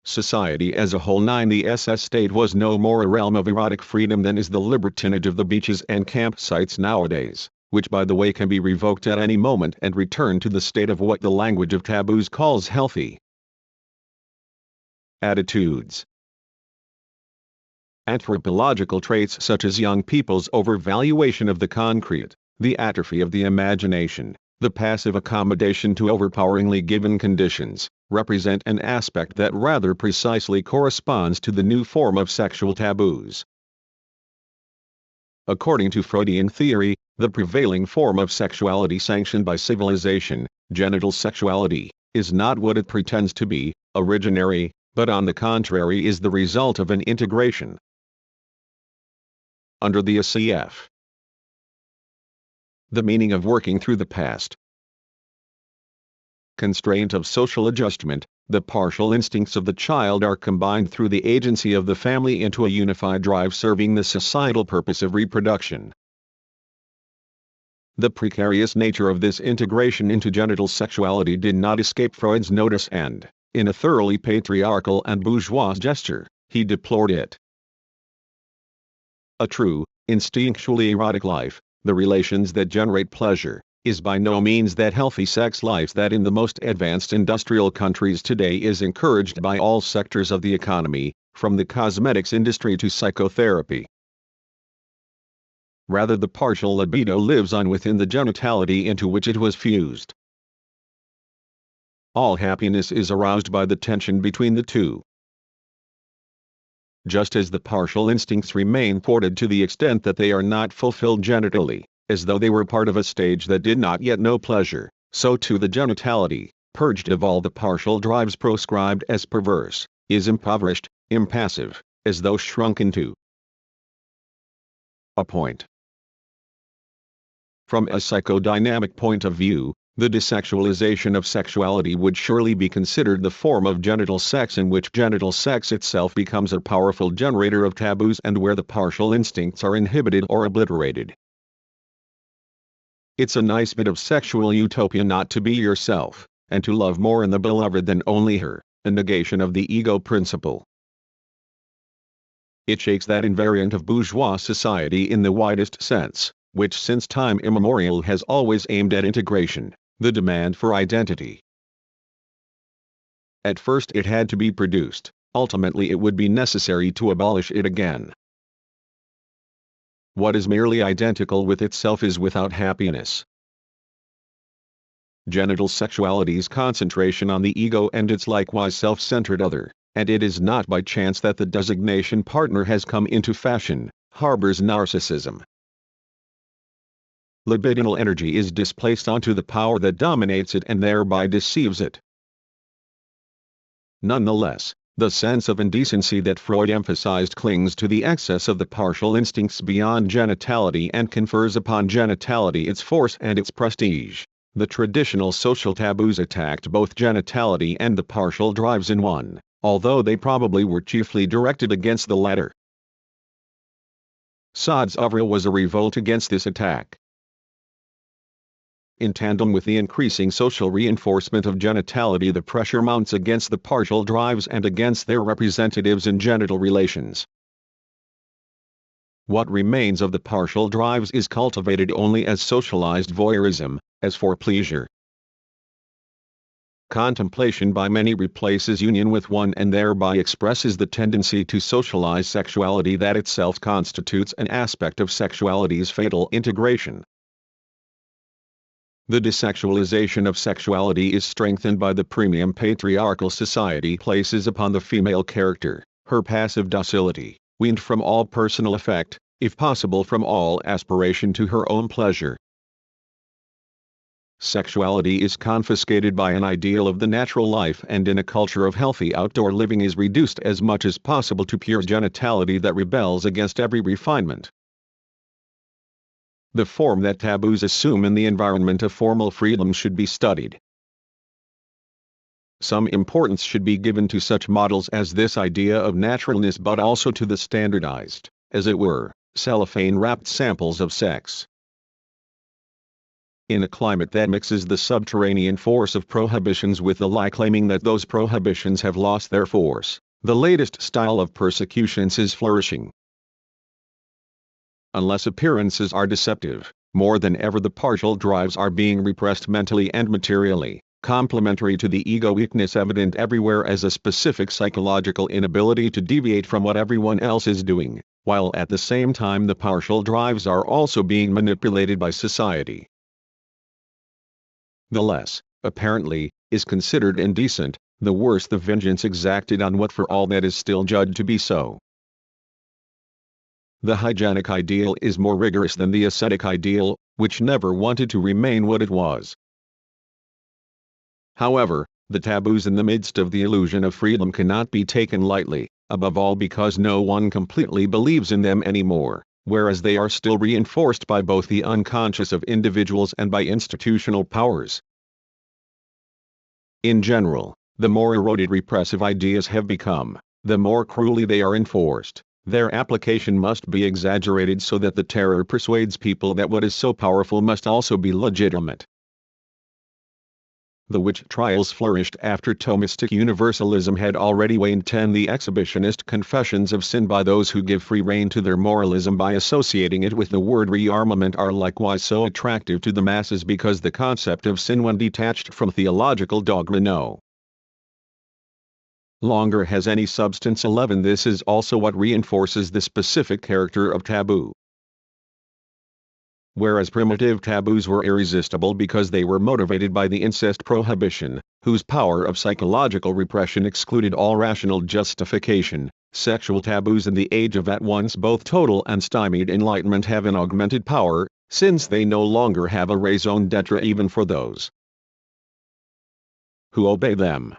society as a whole. 9. The SS state was no more a realm of erotic freedom than is the libertinage of the beaches and campsites nowadays, which by the way can be revoked at any moment and return to the state of what the language of taboos calls healthy attitudes. Anthropological traits such as young people's overvaluation of the concrete, the atrophy of the imagination, the passive accommodation to overpoweringly given conditions, represent an aspect that rather precisely corresponds to the new form of sexual taboos. According to Freudian theory, the prevailing form of sexuality sanctioned by civilization, genital sexuality, is not what it pretends to be, originary, but on the contrary is the result of an integration. Under the ACF, the meaning of working through the past constraint of social adjustment, the partial instincts of the child are combined through the agency of the family into a unified drive serving the societal purpose of reproduction. The precarious nature of this integration into genital sexuality did not escape Freud's notice and, in a thoroughly patriarchal and bourgeois gesture, he deplored it. A true, instinctually erotic life, the relations that generate pleasure, is by no means that healthy sex life that in the most advanced industrial countries today is encouraged by all sectors of the economy, from the cosmetics industry to psychotherapy. Rather, the partial libido lives on within the genitality into which it was fused. All happiness is aroused by the tension between the two. Just as the partial instincts remain thwarted to the extent that they are not fulfilled genitally, as though they were part of a stage that did not yet know pleasure, so too the genitality, purged of all the partial drives proscribed as perverse, is impoverished, impassive, as though shrunk into a point. From a psychodynamic point of view, the desexualization of sexuality would surely be considered the form of genital sex in which genital sex itself becomes a powerful generator of taboos and where the partial instincts are inhibited or obliterated. It's a nice bit of sexual utopia not to be yourself, and to love more in the beloved than only her, a negation of the ego principle. It shakes that invariant of bourgeois society in the widest sense, which since time immemorial has always aimed at integration, the demand for identity. At first it had to be produced, ultimately it would be necessary to abolish it again. What is merely identical with itself is without happiness. Genital sexuality's concentration on the ego and its likewise self-centered other, and it is not by chance that the designation partner has come into fashion, harbors narcissism. Libidinal energy is displaced onto the power that dominates it and thereby deceives it. Nonetheless, the sense of indecency that Freud emphasized clings to the excess of the partial instincts beyond genitality and confers upon genitality its force and its prestige. The traditional social taboos attacked both genitality and the partial drives in one, although they probably were chiefly directed against the latter. Sod's oeuvre was a revolt against this attack. In tandem with the increasing social reinforcement of genitality, the pressure mounts against the partial drives and against their representatives in genital relations. What remains of the partial drives is cultivated only as socialized voyeurism, as for pleasure. Contemplation by many replaces union with one and thereby expresses the tendency to socialize sexuality that itself constitutes an aspect of sexuality's fatal integration. The desexualization of sexuality is strengthened by the premium patriarchal society places upon the female character, her passive docility, weaned from all personal effect, if possible from all aspiration to her own pleasure. Sexuality is confiscated by an ideal of the natural life and in a culture of healthy outdoor living is reduced as much as possible to pure genitality that rebels against every refinement. The form that taboos assume in the environment of formal freedom should be studied. Some importance should be given to such models as this idea of naturalness, but also to the standardized, as it were, cellophane-wrapped samples of sex. In a climate that mixes the subterranean force of prohibitions with the lie claiming that those prohibitions have lost their force, the latest style of persecutions is flourishing. Unless appearances are deceptive, more than ever the partial drives are being repressed mentally and materially, complementary to the ego weakness evident everywhere as a specific psychological inability to deviate from what everyone else is doing, while at the same time the partial drives are also being manipulated by society. The less, apparently, is considered indecent, the worse the vengeance exacted on what for all that is still judged to be so. The hygienic ideal is more rigorous than the ascetic ideal, which never wanted to remain what it was. However, the taboos in the midst of the illusion of freedom cannot be taken lightly, above all because no one completely believes in them anymore, whereas they are still reinforced by both the unconscious of individuals and by institutional powers. In general, the more eroded repressive ideas have become, the more cruelly they are enforced. Their application must be exaggerated so that the terror persuades people that what is so powerful must also be legitimate. The witch trials flourished after Thomistic universalism had already waned. The exhibitionist confessions of sin by those who give free rein to their moralism by associating it with the word rearmament are likewise so attractive to the masses because the concept of sin when detached from theological dogma no longer has any substance. 11. This is also what reinforces the specific character of taboo. Whereas primitive taboos were irresistible because they were motivated by the incest prohibition, whose power of psychological repression excluded all rational justification, sexual taboos in the age of at once both total and stymied enlightenment have an augmented power, since they no longer have a raison d'etre even for those who obey them.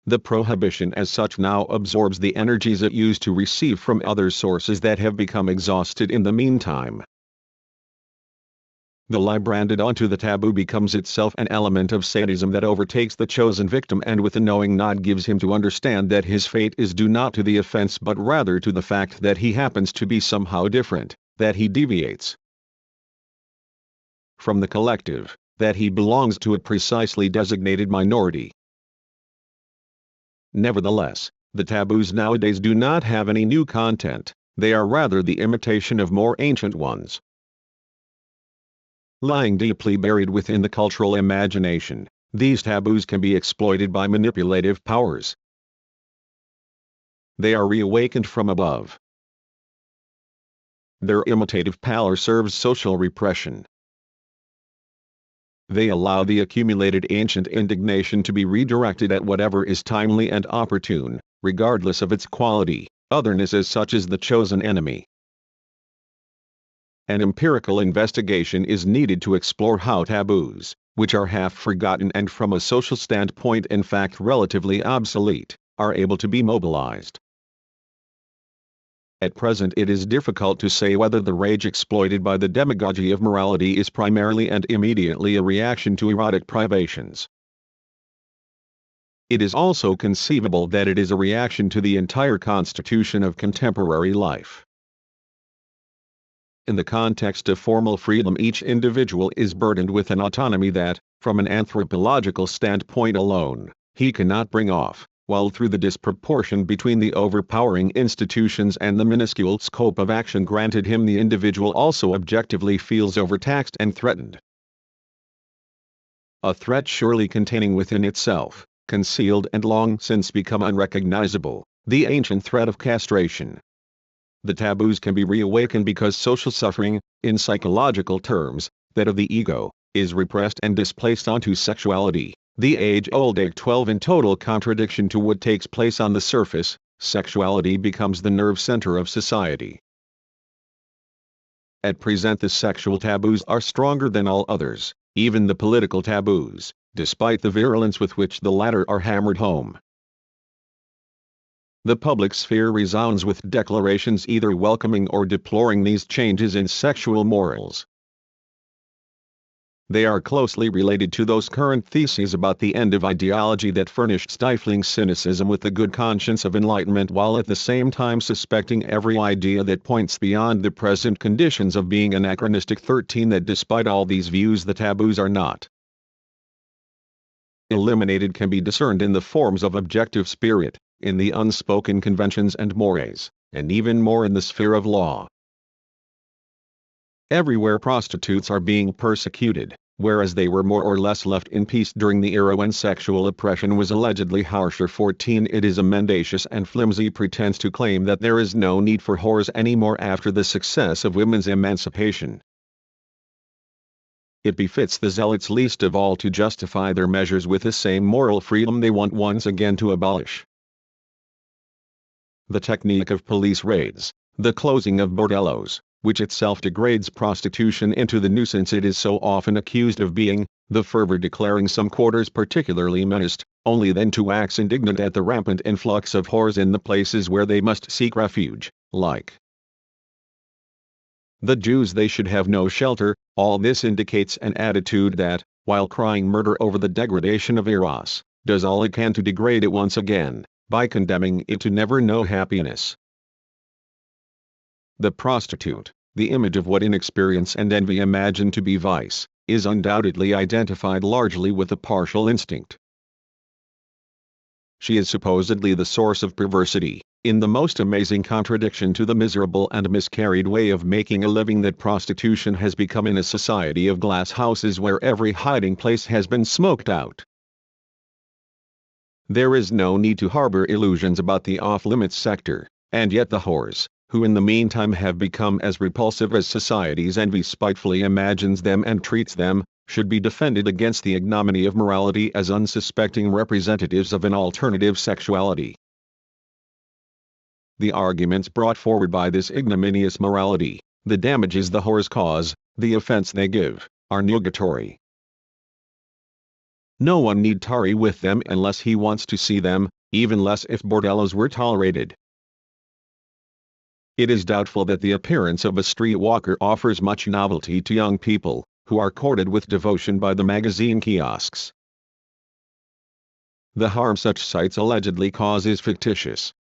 The prohibition as such now absorbs the energies it used to receive from other sources that have become exhausted in the meantime. The lie branded onto the taboo becomes itself an element of sadism that overtakes the chosen victim, and with a knowing nod gives him to understand that his fate is due not to the offense but rather to the fact that he happens to be somehow different, that he deviates from the collective, that he belongs to a precisely designated minority. Nevertheless, the taboos nowadays do not have any new content, they are rather the imitation of more ancient ones. Lying deeply buried within the cultural imagination, these taboos can be exploited by manipulative powers. They are reawakened from above. Their imitative pallor serves social repression. They allow the accumulated ancient indignation to be redirected at whatever is timely and opportune, regardless of its quality. Otherness as such is the chosen enemy. An empirical investigation is needed to explore how taboos, which are half forgotten and from a social standpoint in fact relatively obsolete, are able to be mobilized. At present it is difficult to say whether the rage exploited by the demagogy of morality is primarily and immediately a reaction to erotic privations. It is also conceivable that it is a reaction to the entire constitution of contemporary life. In the context of formal freedom, each individual is burdened with an autonomy that, from an anthropological standpoint alone, he cannot bring off, while through the disproportion between the overpowering institutions and the minuscule scope of action granted him the individual also objectively feels overtaxed and threatened. A threat surely containing within itself, concealed and long since become unrecognizable, the ancient threat of castration. The taboos can be reawakened because social suffering, in psychological terms, that of the ego, is repressed and displaced onto sexuality. The age-old Act 12 in total contradiction to what takes place on the surface, sexuality becomes the nerve center of society. At present the sexual taboos are stronger than all others, even the political taboos, despite the virulence with which the latter are hammered home. The public sphere resounds with declarations either welcoming or deploring these changes in sexual morals. They are closely related to those current theses about the end of ideology that furnished stifling cynicism with the good conscience of enlightenment, while at the same time suspecting every idea that points beyond the present conditions of being anachronistic. 13. That despite all these views the taboos are not eliminated can be discerned in the forms of objective spirit, in the unspoken conventions and mores, and even more in the sphere of law. Everywhere prostitutes are being persecuted, whereas they were more or less left in peace during the era when sexual oppression was allegedly harsher. 14. It is a mendacious and flimsy pretense to claim that there is no need for whores anymore after the success of women's emancipation. It befits the zealots least of all to justify their measures with the same moral freedom they want once again to abolish. The technique of police raids, the closing of bordellos, which itself degrades prostitution into the nuisance it is so often accused of being, the fervor declaring some quarters particularly menaced, only then to wax indignant at the rampant influx of whores in the places where they must seek refuge, like the Jews they should have no shelter. All this indicates an attitude that, while crying murder over the degradation of Eros, does all it can to degrade it once again, by condemning it to never know happiness. The prostitute, the image of what inexperience and envy imagine to be vice, is undoubtedly identified largely with a partial instinct. She is supposedly the source of perversity, in the most amazing contradiction to the miserable and miscarried way of making a living that prostitution has become in a society of glass houses where every hiding place has been smoked out. There is no need to harbor illusions about the off-limits sector, and yet the whores, who in the meantime have become as repulsive as society's envy spitefully imagines them and treats them, should be defended against the ignominy of morality as unsuspecting representatives of an alternative sexuality. The arguments brought forward by this ignominious morality, the damages the whores cause, the offense they give, are nugatory. No one need tarry with them unless he wants to see them, even less if bordellos were tolerated. It is doubtful that the appearance of a streetwalker offers much novelty to young people, who are courted with devotion by the magazine kiosks. The harm such sites allegedly cause is fictitious.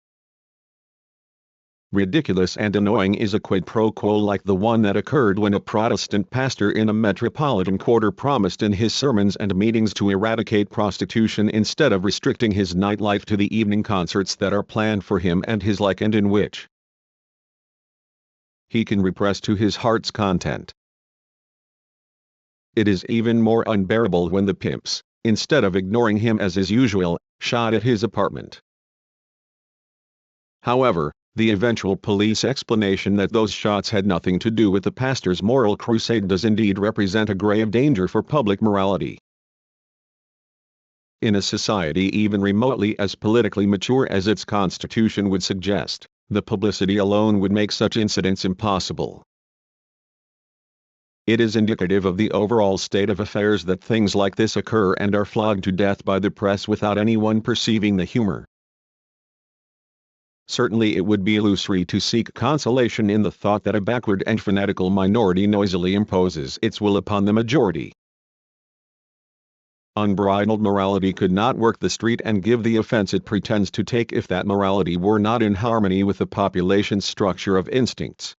Ridiculous and annoying is a quid pro quo like the one that occurred when a Protestant pastor in a metropolitan quarter promised in his sermons and meetings to eradicate prostitution instead of restricting his nightlife to the evening concerts that are planned for him and his like, and in which he can repress to his heart's content. It is even more unbearable when the pimps, instead of ignoring him as is usual, shot at his apartment. However, the eventual police explanation that those shots had nothing to do with the pastor's moral crusade does indeed represent a grave danger for public morality. In a society even remotely as politically mature as its constitution would suggest, the publicity alone would make such incidents impossible. It is indicative of the overall state of affairs that things like this occur and are flogged to death by the press without anyone perceiving the humor. Certainly it would be illusory to seek consolation in the thought that a backward and fanatical minority noisily imposes its will upon the majority. Unbridled morality could not work the street and give the offense it pretends to take if that morality were not in harmony with the population's structure of instincts.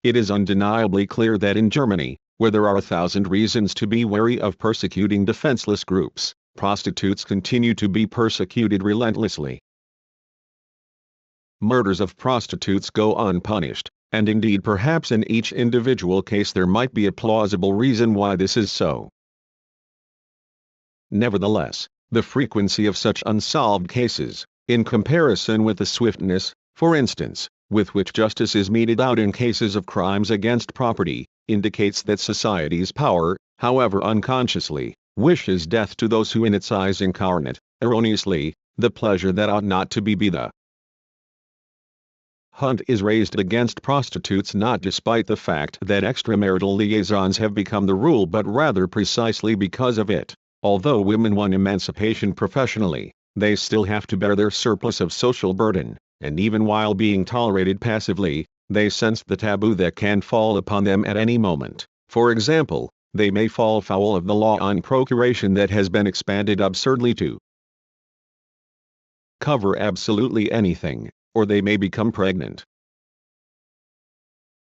It is undeniably clear that in Germany, where there are 1,000 reasons to be wary of persecuting defenseless groups, prostitutes continue to be persecuted relentlessly. Murders of prostitutes go unpunished, and indeed perhaps in each individual case there might be a plausible reason why this is so. Nevertheless, the frequency of such unsolved cases, in comparison with the swiftness, for instance, with which justice is meted out in cases of crimes against property, indicates that society's power, however unconsciously, wishes death to those who in its eyes incarnate, erroneously, the pleasure that ought not to be the hunt is raised against prostitutes not despite the fact that extramarital liaisons have become the rule but rather precisely because of it. Although women won emancipation professionally, they still have to bear their surplus of social burden, and even while being tolerated passively, they sense the taboo that can fall upon them at any moment. For example, they may fall foul of the law on procuration that has been expanded absurdly to cover absolutely anything, or they may become pregnant.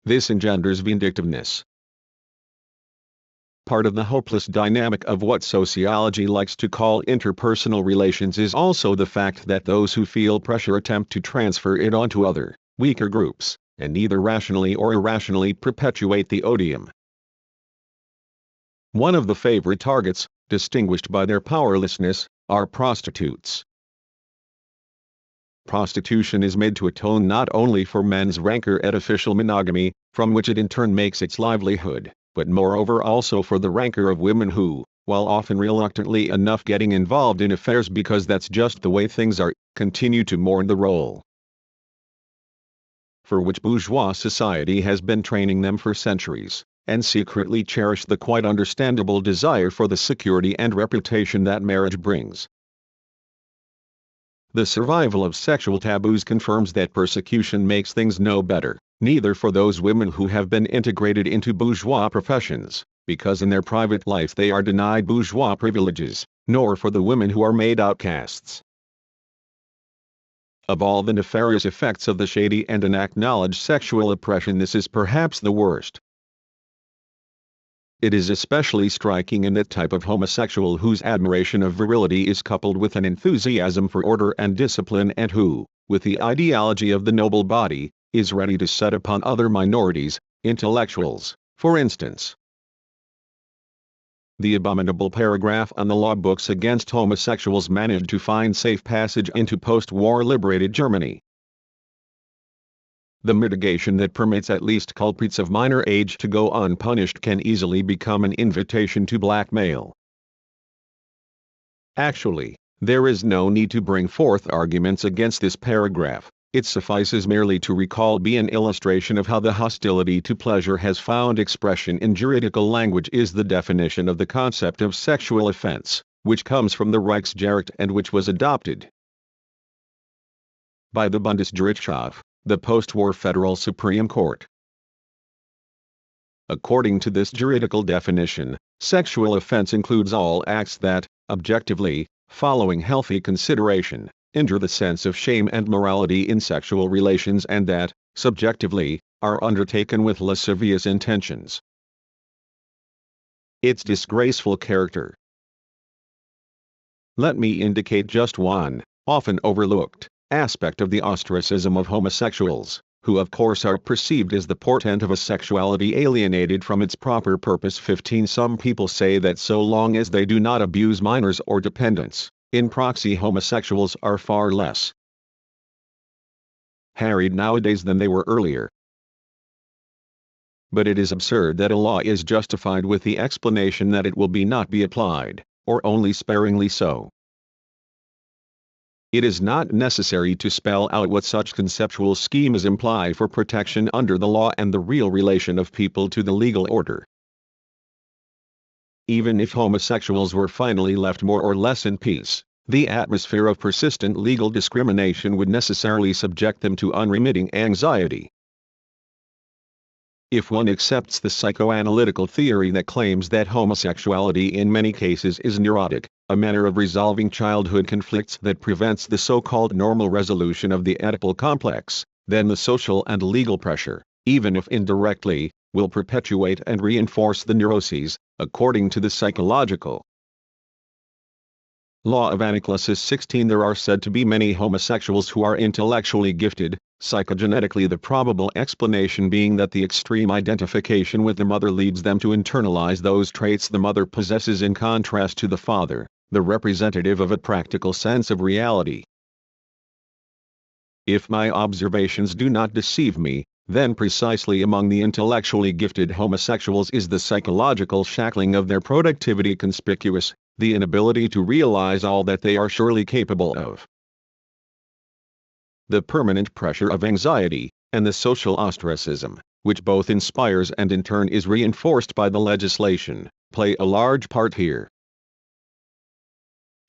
This engenders vindictiveness. Part of the hopeless dynamic of what sociology likes to call interpersonal relations is also the fact that those who feel pressure attempt to transfer it onto other, weaker groups, and either rationally or irrationally perpetuate the odium. One of the favorite targets, distinguished by their powerlessness, are prostitutes. Prostitution is made to atone not only for men's rancor at official monogamy, from which it in turn makes its livelihood, but moreover also for the rancor of women who, while often reluctantly enough getting involved in affairs because that's just the way things are, continue to mourn the role for which bourgeois society has been training them for centuries, and secretly cherish the quite understandable desire for the security and reputation that marriage brings. The survival of sexual taboos confirms that persecution makes things no better, neither for those women who have been integrated into bourgeois professions, because in their private life they are denied bourgeois privileges, nor for the women who are made outcasts. Of all the nefarious effects of the shady and unacknowledged sexual oppression, this is perhaps the worst. It is especially striking in that type of homosexual whose admiration of virility is coupled with an enthusiasm for order and discipline, and who, with the ideology of the noble body, is ready to set upon other minorities, intellectuals, for instance. The abominable paragraph on the law books against homosexuals managed to find safe passage into post-war liberated Germany. The mitigation that permits at least culprits of minor age to go unpunished can easily become an invitation to blackmail. Actually, there is no need to bring forth arguments against this paragraph. It suffices merely to recall an illustration of how the hostility to pleasure has found expression in juridical language is the definition of the concept of sexual offense, which comes from the Reichsgericht and which was adopted by the Bundesgerichtshof, the post-war Federal Supreme Court. According to this juridical definition, sexual offense includes all acts that, objectively, following healthy consideration, injure the sense of shame and morality in sexual relations and that, subjectively, are undertaken with lascivious intentions. Its disgraceful character. Let me indicate just one, often overlooked, aspect of the ostracism of homosexuals, who of course are perceived as the portent of a sexuality alienated from its proper purpose. 15 Some people say that so long as they do not abuse minors or dependents, in proxy homosexuals are far less harried nowadays than they were earlier. But it is absurd that a law is justified with the explanation that it will not be applied, or only sparingly so. It is not necessary to spell out what such conceptual schemes imply for protection under the law and the real relation of people to the legal order. Even if homosexuals were finally left more or less in peace, the atmosphere of persistent legal discrimination would necessarily subject them to unremitting anxiety. If one accepts the psychoanalytical theory that claims that homosexuality in many cases is neurotic, a manner of resolving childhood conflicts that prevents the so-called normal resolution of the Oedipal complex, then the social and legal pressure, even if indirectly, will perpetuate and reinforce the neuroses, according to the psychological law of Anaclesis 16. There are said to be many homosexuals who are intellectually gifted, psychogenetically the probable explanation being that the extreme identification with the mother leads them to internalize those traits the mother possesses in contrast to the father, the representative of a practical sense of reality. If my observations do not deceive me, then precisely among the intellectually gifted homosexuals is the psychological shackling of their productivity conspicuous, the inability to realize all that they are surely capable of. The permanent pressure of anxiety, and the social ostracism, which both inspires and in turn is reinforced by the legislation, play a large part here.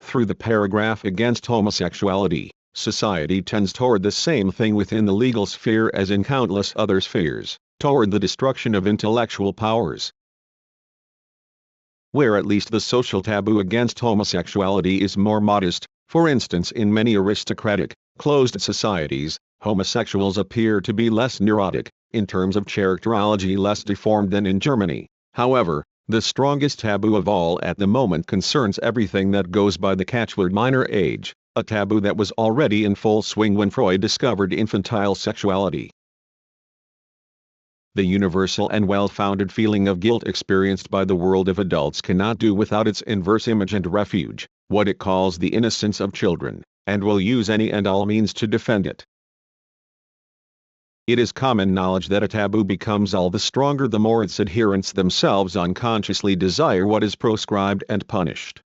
Through the paragraph against homosexuality, society tends toward the same thing within the legal sphere as in countless other spheres, toward the destruction of intellectual powers. Where at least the social taboo against homosexuality is more modest, for instance in many aristocratic, closed societies, homosexuals appear to be less neurotic, in terms of characterology less deformed than in Germany. However, the strongest taboo of all at the moment concerns everything that goes by the catchword minor age, a taboo that was already in full swing when Freud discovered infantile sexuality. The universal and well-founded feeling of guilt experienced by the world of adults cannot do without its inverse image and refuge, what it calls the innocence of children, and will use any and all means to defend it. It is common knowledge that a taboo becomes all the stronger the more its adherents themselves unconsciously desire what is proscribed and punished.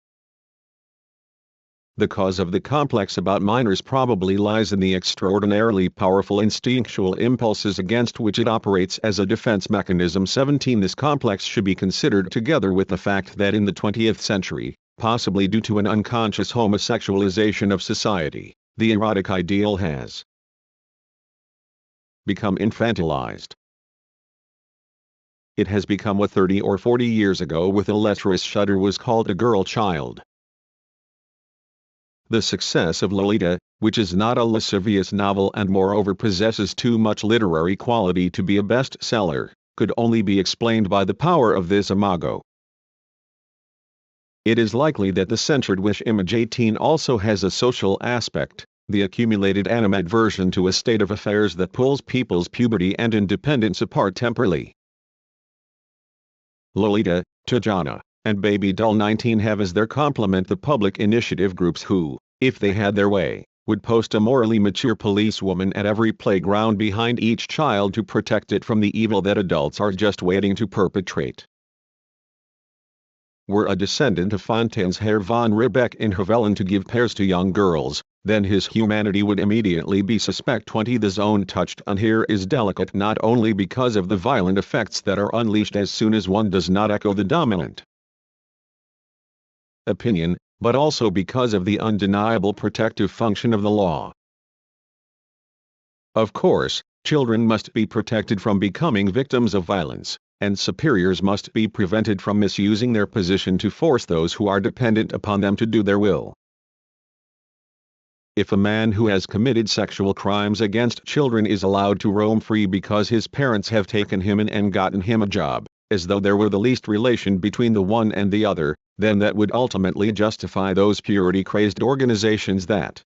The cause of the complex about minors probably lies in the extraordinarily powerful instinctual impulses against which it operates as a defense mechanism. 17 This complex should be considered together with the fact that in the 20th century, possibly due to an unconscious homosexualization of society, the erotic ideal has become infantilized. It has become what 30 or 40 years ago with a lecherous shudder was called a girl child. The success of Lolita, which is not a lascivious novel and moreover possesses too much literary quality to be a bestseller, could only be explained by the power of this imago. It is likely that the censored wish image 18 also has a social aspect, the accumulated animadversion to a state of affairs that pulls people's puberty and independence apart temporarily. Lolita, Tajana, and Baby Doll 19 have as their complement the public initiative groups who, if they had their way, would post a morally mature policewoman at every playground behind each child to protect it from the evil that adults are just waiting to perpetrate. Were a descendant of Fontaine's Herr von Ribbeck in Havelin to give pears to young girls, then his humanity would immediately be suspect. 20 The zone touched on here is delicate not only because of the violent effects that are unleashed as soon as one does not echo the dominant opinion, but also because of the undeniable protective function of the law. Of course, children must be protected from becoming victims of violence, and superiors must be prevented from misusing their position to force those who are dependent upon them to do their will. If a man who has committed sexual crimes against children is allowed to roam free because his parents have taken him in and gotten him a job, as though there were the least relation between the one and the other, then that would ultimately justify those purity-crazed organizations that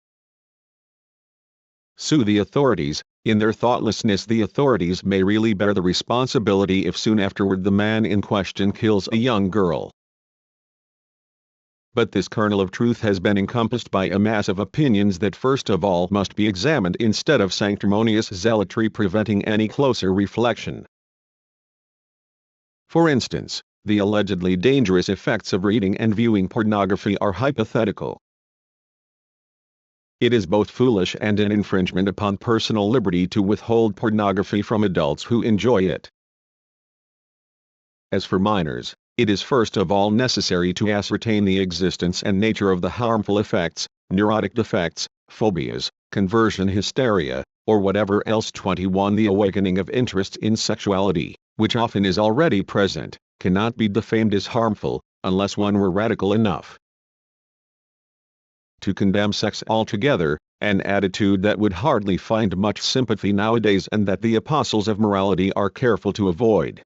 sue the authorities. In their thoughtlessness, the authorities may really bear the responsibility if soon afterward the man in question kills a young girl. But this kernel of truth has been encompassed by a mass of opinions that first of all must be examined instead of sanctimonious zealotry preventing any closer reflection. For instance, the allegedly dangerous effects of reading and viewing pornography are hypothetical. It is both foolish and an infringement upon personal liberty to withhold pornography from adults who enjoy it. As for minors, it is first of all necessary to ascertain the existence and nature of the harmful effects, neurotic defects, phobias, conversion hysteria, or whatever else. 21 The awakening of interest in sexuality, which often is already present, cannot be defamed as harmful, unless one were radical enough to condemn sex altogether, an attitude that would hardly find much sympathy nowadays and that the apostles of morality are careful to avoid.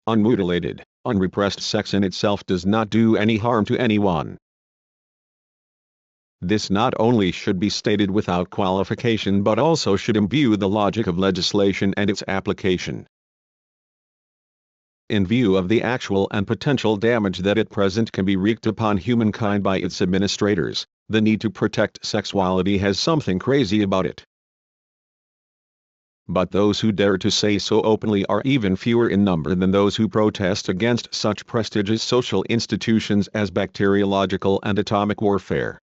Unmutilated, unrepressed sex in itself does not do any harm to anyone. This not only should be stated without qualification but also should imbue the logic of legislation and its application. In view of the actual and potential damage that at present can be wreaked upon humankind by its administrators, the need to protect sexuality has something crazy about it. But those who dare to say so openly are even fewer in number than those who protest against such prestigious social institutions as bacteriological and atomic warfare.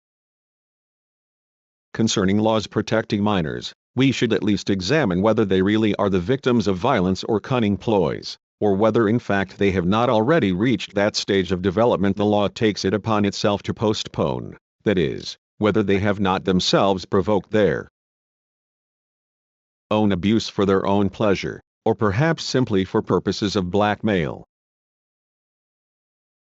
Concerning laws protecting minors, we should at least examine whether they really are the victims of violence or cunning ploys, or whether in fact they have not already reached that stage of development the law takes it upon itself to postpone, that is, whether they have not themselves provoked their own abuse for their own pleasure, or perhaps simply for purposes of blackmail.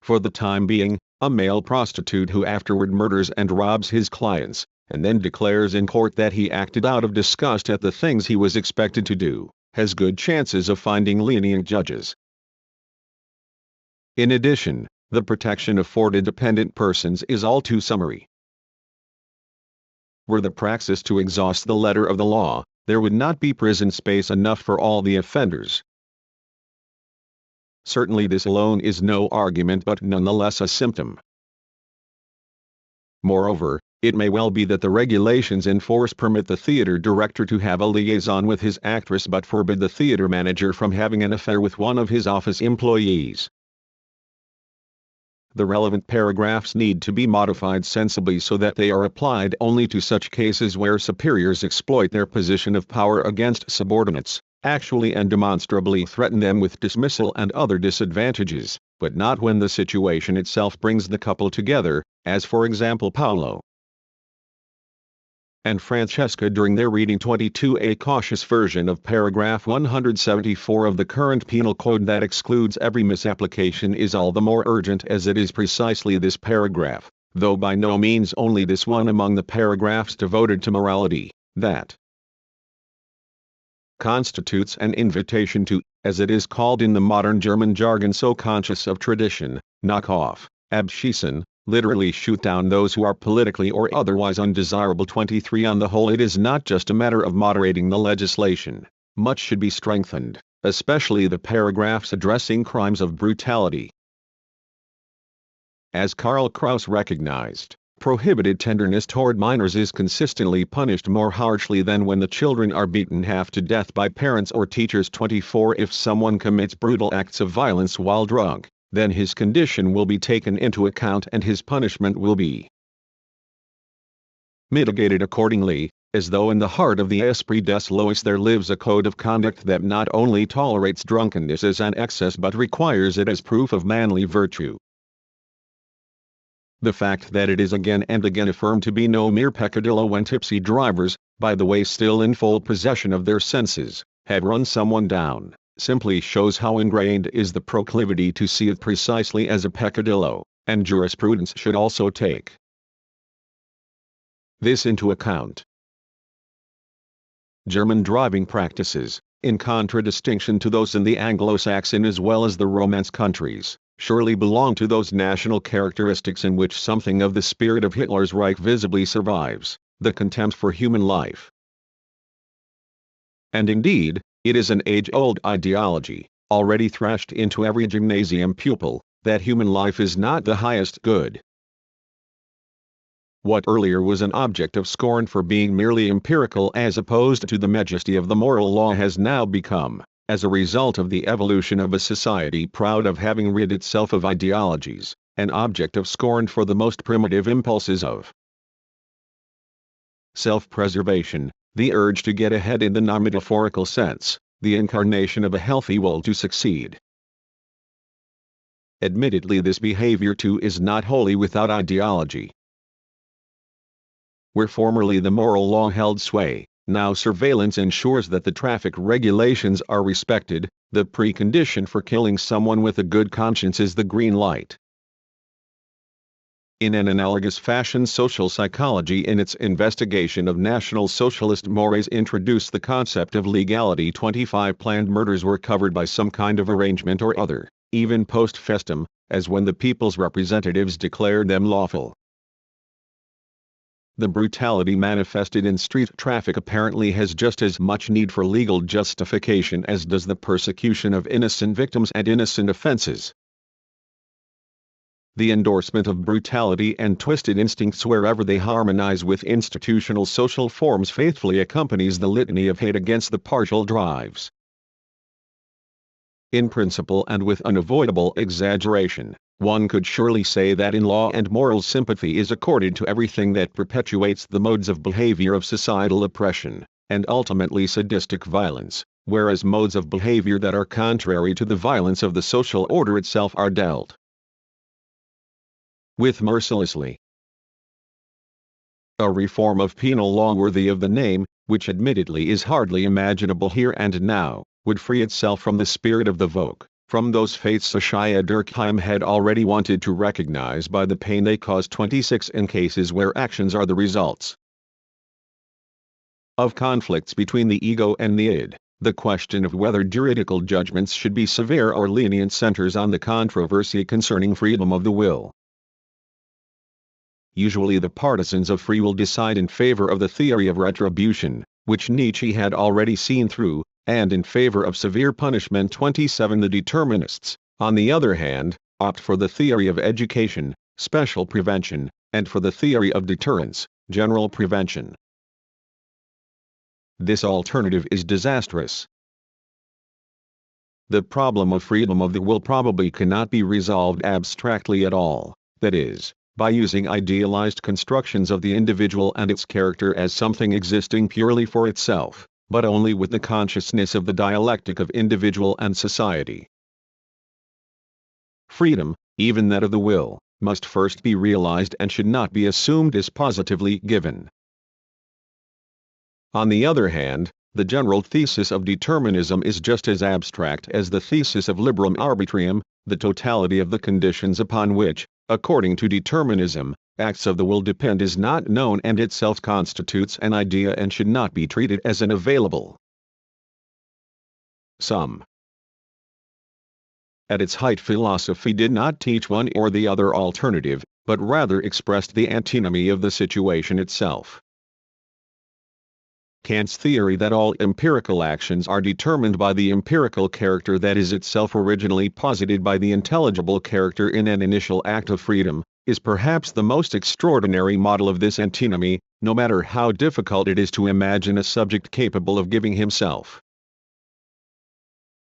For the time being, a male prostitute who afterward murders and robs his clients, and then declares in court that he acted out of disgust at the things he was expected to do, has good chances of finding lenient judges. In addition, the protection afforded dependent persons is all too summary. Were the praxis to exhaust the letter of the law, there would not be prison space enough for all the offenders. Certainly this alone is no argument but nonetheless a symptom. Moreover, it may well be that the regulations in force permit the theater director to have a liaison with his actress but forbid the theater manager from having an affair with one of his office employees. The relevant paragraphs need to be modified sensibly so that they are applied only to such cases where superiors exploit their position of power against subordinates, actually and demonstrably threaten them with dismissal and other disadvantages, but not when the situation itself brings the couple together, as for example Paolo and Francesca during their reading 22. A cautious version of paragraph 174 of the current penal code that excludes every misapplication is all the more urgent as it is precisely this paragraph, though by no means only this one among the paragraphs devoted to morality, that constitutes an invitation to, as it is called in the modern German jargon so conscious of tradition, knock off, abschießen, literally shoot down those who are politically or otherwise undesirable. 23. On the whole, it is not just a matter of moderating the legislation, much should be strengthened, especially the paragraphs addressing crimes of brutality. As Karl Kraus recognized, prohibited tenderness toward minors is consistently punished more harshly than when the children are beaten half to death by parents or teachers. 24. If someone commits brutal acts of violence while drunk, then his condition will be taken into account and his punishment will be mitigated accordingly, as though in the heart of the esprit des lois there lives a code of conduct that not only tolerates drunkenness as an excess but requires it as proof of manly virtue. The fact that it is again and again affirmed to be no mere peccadillo when tipsy drivers, by the way still in full possession of their senses, have run someone down, simply shows how ingrained is the proclivity to see it precisely as a peccadillo, and jurisprudence should also take this into account. German driving practices, in contradistinction to those in the Anglo-Saxon as well as the Romance countries, surely belong to those national characteristics in which something of the spirit of Hitler's Reich visibly survives, the contempt for human life. And indeed, it is an age-old ideology, already thrashed into every gymnasium pupil, that human life is not the highest good. What earlier was an object of scorn for being merely empirical as opposed to the majesty of the moral law has now become, as a result of the evolution of a society proud of having rid itself of ideologies, an object of scorn for the most primitive impulses of self-preservation, the urge to get ahead in the non-metaphorical sense, the incarnation of a healthy will to succeed. Admittedly, this behavior too is not wholly without ideology. Where formerly the moral law held sway, now surveillance ensures that the traffic regulations are respected. The precondition for killing someone with a good conscience is the green light. In an analogous fashion, social psychology in its investigation of National Socialist mores introduced the concept of legality. 25 planned murders were covered by some kind of arrangement or other, even post festum, as when the people's representatives declared them lawful. The brutality manifested in street traffic apparently has just as much need for legal justification as does the persecution of innocent victims and innocent offenses. The endorsement of brutality and twisted instincts wherever they harmonize with institutional social forms faithfully accompanies the litany of hate against the partial drives. In principle and with unavoidable exaggeration, one could surely say that in law and morals sympathy is accorded to everything that perpetuates the modes of behavior of societal oppression, and ultimately sadistic violence, whereas modes of behavior that are contrary to the violence of the social order itself are dealt with mercilessly. A reform of penal law worthy of the name, which admittedly is hardly imaginable here and now, would free itself from the spirit of the Volk, from those fates Shia Durkheim had already wanted to recognize by the pain they cause. 26 In cases where actions are the results of conflicts between the ego and the id, the question of whether juridical judgments should be severe or lenient centers on the controversy concerning freedom of the will. Usually the partisans of free will decide in favor of the theory of retribution, which Nietzsche had already seen through, and in favor of severe punishment. 27 The determinists, on the other hand, opt for the theory of education, special prevention, and for the theory of deterrence, general prevention. This alternative is disastrous. The problem of freedom of the will probably cannot be resolved abstractly at all, that is, by using idealized constructions of the individual and its character as something existing purely for itself, but only with the consciousness of the dialectic of individual and society. Freedom, even that of the will, must first be realized and should not be assumed as positively given. On the other hand, the general thesis of determinism is just as abstract as the thesis of liberum arbitrium, the totality of the conditions upon which, according to determinism, acts of the will depend is not known and itself constitutes an idea and should not be treated as an available sum. At its height, philosophy did not teach one or the other alternative, but rather expressed the antinomy of the situation itself. Kant's theory that all empirical actions are determined by the empirical character that is itself originally posited by the intelligible character in an initial act of freedom, is perhaps the most extraordinary model of this antinomy, no matter how difficult it is to imagine a subject capable of giving himself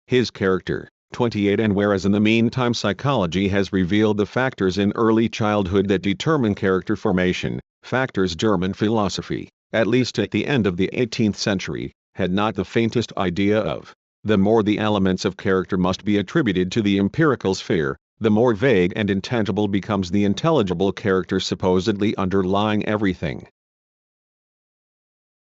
his character. 28 And whereas in the meantime psychology has revealed the factors in early childhood that determine character formation, factors German philosophy, at least at the end of the 18th century, had not the faintest idea of. The more the elements of character must be attributed to the empirical sphere, the more vague and intangible becomes the intelligible character supposedly underlying everything.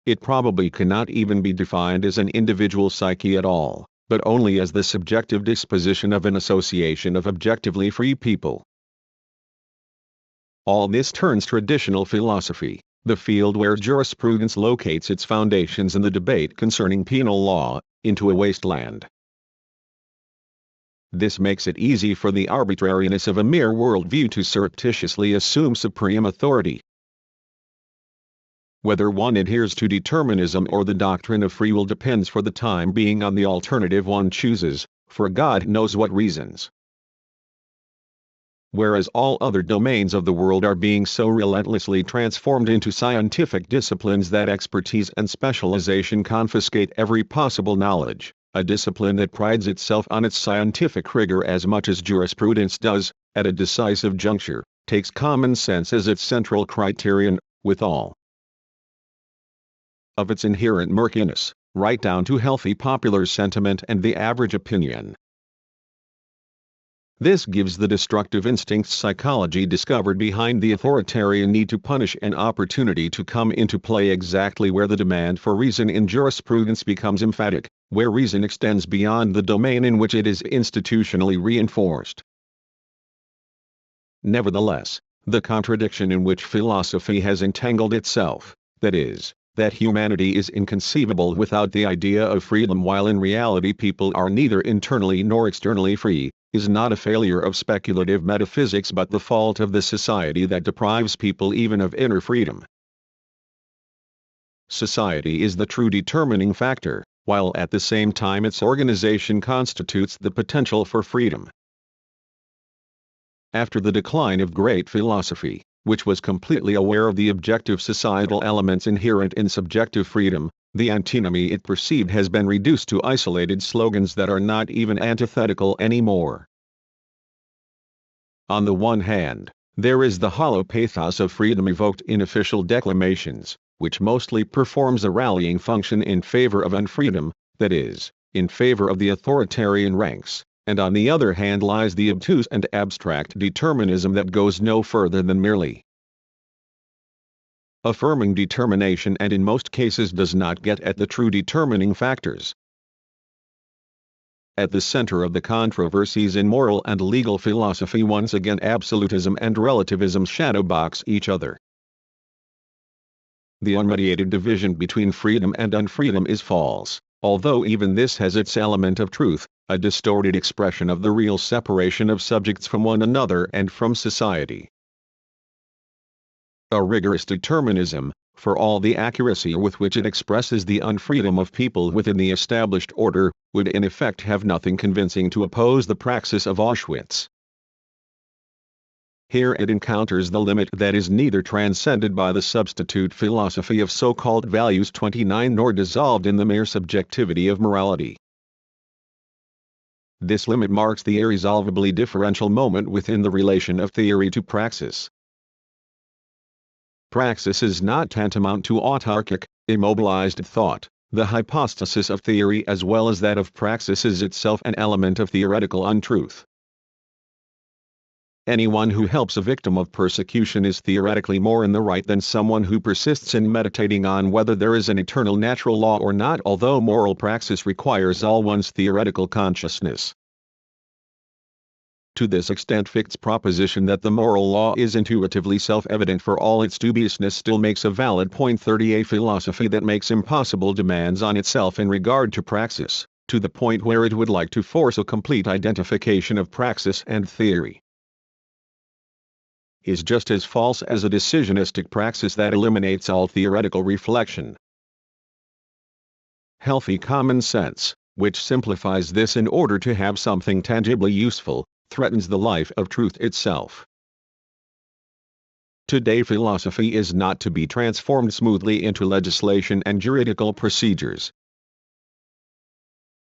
It probably cannot even be defined as an individual psyche at all, but only as the subjective disposition of an association of objectively free people. All this turns traditional philosophy, the field where jurisprudence locates its foundations in the debate concerning penal law, into a wasteland. This makes it easy for the arbitrariness of a mere worldview to surreptitiously assume supreme authority. Whether one adheres to determinism or the doctrine of free will depends for the time being on the alternative one chooses, for God knows what reasons. Whereas all other domains of the world are being so relentlessly transformed into scientific disciplines that expertise and specialization confiscate every possible knowledge, a discipline that prides itself on its scientific rigor as much as jurisprudence does, at a decisive juncture, takes common sense as its central criterion, with all of its inherent murkiness, right down to healthy popular sentiment and the average opinion. This gives the destructive instincts psychology discovered behind the authoritarian need to punish an opportunity to come into play exactly where the demand for reason in jurisprudence becomes emphatic, where reason extends beyond the domain in which it is institutionally reinforced. Nevertheless, the contradiction in which philosophy has entangled itself, that is, that humanity is inconceivable without the idea of freedom while in reality people are neither internally nor externally free, is not a failure of speculative metaphysics but the fault of the society that deprives people even of inner freedom. Society is the true determining factor, while at the same time its organization constitutes the potential for freedom. After the decline of great philosophy, which was completely aware of the objective societal elements inherent in subjective freedom, the antinomy it perceived has been reduced to isolated slogans that are not even antithetical anymore. On the one hand, there is the hollow pathos of freedom evoked in official declamations, which mostly performs a rallying function in favor of unfreedom, that is, in favor of the authoritarian ranks, and on the other hand lies the obtuse and abstract determinism that goes no further than merely affirming determination and in most cases does not get at the true determining factors. At the center of the controversies in moral and legal philosophy once again absolutism and relativism shadowbox each other. The unmediated division between freedom and unfreedom is false, although even this has its element of truth, a distorted expression of the real separation of subjects from one another and from society. A rigorous determinism, for all the accuracy with which it expresses the unfreedom of people within the established order, would in effect have nothing convincing to oppose the praxis of Auschwitz. Here it encounters the limit that is neither transcended by the substitute philosophy of so-called values 29 nor dissolved in the mere subjectivity of morality. This limit marks the irresolvably differential moment within the relation of theory to praxis. Praxis is not tantamount to autarkic, immobilized thought. The hypostasis of theory as well as that of praxis is itself an element of theoretical untruth. Anyone who helps a victim of persecution is theoretically more in the right than someone who persists in meditating on whether there is an eternal natural law or not, although moral praxis requires all one's theoretical consciousness. To this extent Fichte's proposition that the moral law is intuitively self-evident for all its dubiousness still makes a valid point. 30. A philosophy that makes impossible demands on itself in regard to praxis, to the point where it would like to force a complete identification of praxis and theory, is just as false as a decisionistic praxis that eliminates all theoretical reflection. Healthy common sense, which simplifies this in order to have something tangibly useful, threatens the life of truth itself. Today philosophy is not to be transformed smoothly into legislation and juridical procedures.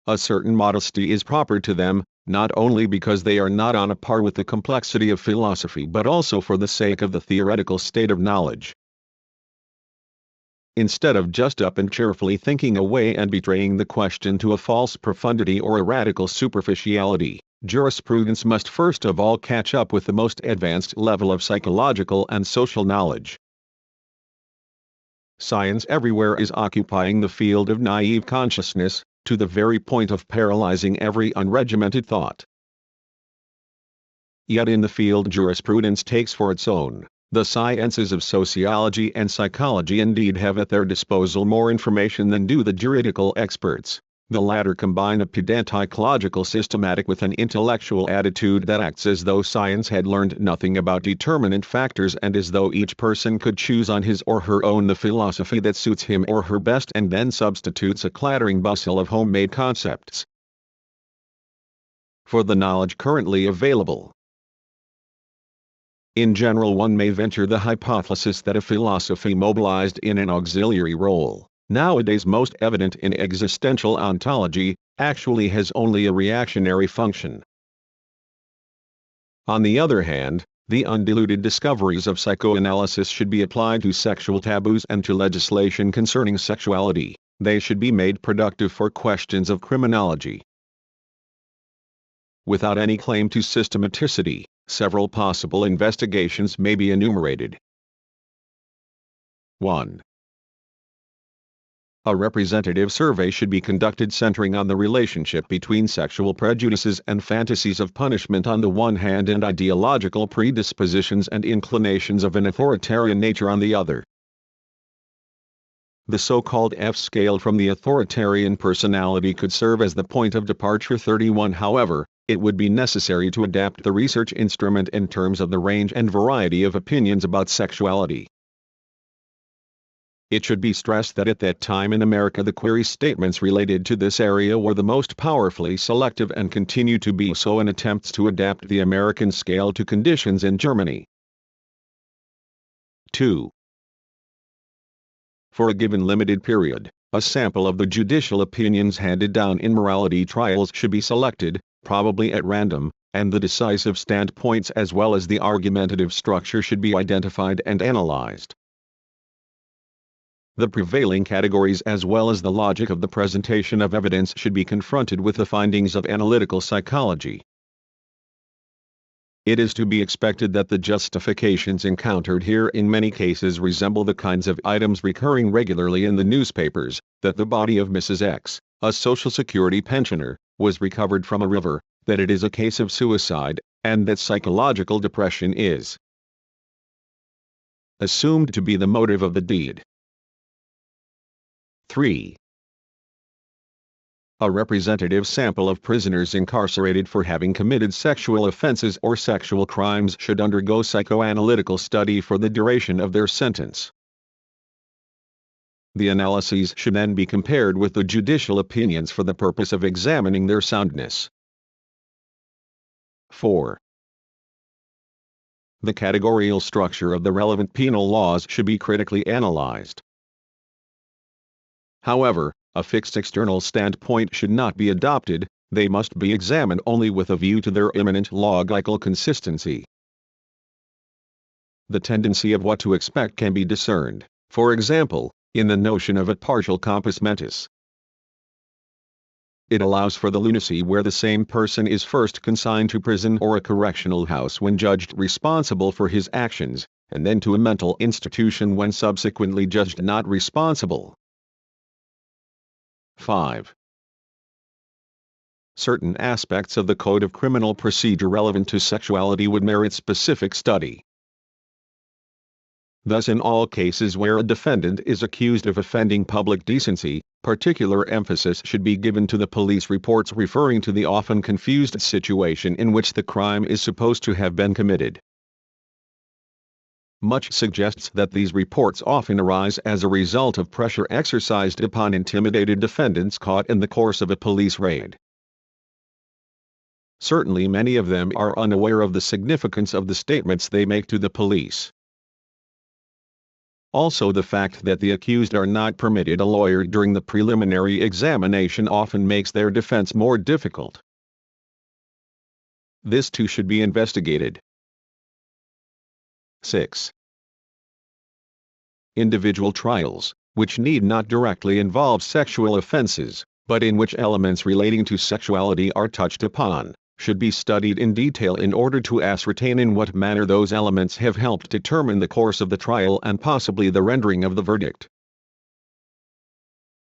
A certain modesty is proper to them, not only because they are not on a par with the complexity of philosophy but also for the sake of the theoretical state of knowledge. Instead of just up and cheerfully thinking away and betraying the question to a false profundity or a radical superficiality, jurisprudence must first of all catch up with the most advanced level of psychological and social knowledge. Science everywhere is occupying the field of naive consciousness, to the very point of paralyzing every unregimented thought. Yet in the field jurisprudence takes for its own, the sciences of sociology and psychology indeed have at their disposal more information than do the juridical experts. The latter combine a pedantic logical systematic with an intellectual attitude that acts as though science had learned nothing about determinant factors and as though each person could choose on his or her own the philosophy that suits him or her best and then substitutes a clattering bustle of homemade concepts for the knowledge currently available. In general, one may venture the hypothesis that a philosophy mobilized in an auxiliary role, nowadays most evident in existential ontology, actually has only a reactionary function. On the other hand, the undiluted discoveries of psychoanalysis should be applied to sexual taboos and to legislation concerning sexuality. They should be made productive for questions of criminology. Without any claim to systematicity, several possible investigations may be enumerated. 1. A representative survey should be conducted centering on the relationship between sexual prejudices and fantasies of punishment on the one hand and ideological predispositions and inclinations of an authoritarian nature on the other. The so-called F scale from the authoritarian personality could serve as the point of departure. 31. However, it would be necessary to adapt the research instrument in terms of the range and variety of opinions about sexuality. It should be stressed that at that time in America the query statements related to this area were the most powerfully selective and continue to be so in attempts to adapt the American scale to conditions in Germany. 2. For a given limited period, a sample of the judicial opinions handed down in morality trials should be selected, probably at random, and the decisive standpoints as well as the argumentative structure should be identified and analyzed. The prevailing categories as well as the logic of the presentation of evidence should be confronted with the findings of analytical psychology. It is to be expected that the justifications encountered here in many cases resemble the kinds of items recurring regularly in the newspapers, that the body of Mrs. X, a Social Security pensioner, was recovered from a river, that it is a case of suicide, and that psychological depression is assumed to be the motive of the deed. 3. A representative sample of prisoners incarcerated for having committed sexual offenses or sexual crimes should undergo psychoanalytical study for the duration of their sentence. The analyses should then be compared with the judicial opinions for the purpose of examining their soundness. 4. The categorical structure of the relevant penal laws should be critically analyzed. However, a fixed external standpoint should not be adopted, they must be examined only with a view to their imminent logical consistency. The tendency of what to expect can be discerned, for example, in the notion of a partial compos mentis. It allows for the lunacy where the same person is first consigned to prison or a correctional house when judged responsible for his actions, and then to a mental institution when subsequently judged not responsible. 5. Certain aspects of the Code of Criminal Procedure relevant to sexuality would merit specific study. Thus, in all cases where a defendant is accused of offending public decency, particular emphasis should be given to the police reports referring to the often confused situation in which the crime is supposed to have been committed. Much suggests that these reports often arise as a result of pressure exercised upon intimidated defendants caught in the course of a police raid. Certainly many of them are unaware of the significance of the statements they make to the police. Also, the fact that the accused are not permitted a lawyer during the preliminary examination often makes their defense more difficult. This too should be investigated. 6. Individual trials, which need not directly involve sexual offenses, but in which elements relating to sexuality are touched upon, should be studied in detail in order to ascertain in what manner those elements have helped determine the course of the trial and possibly the rendering of the verdict.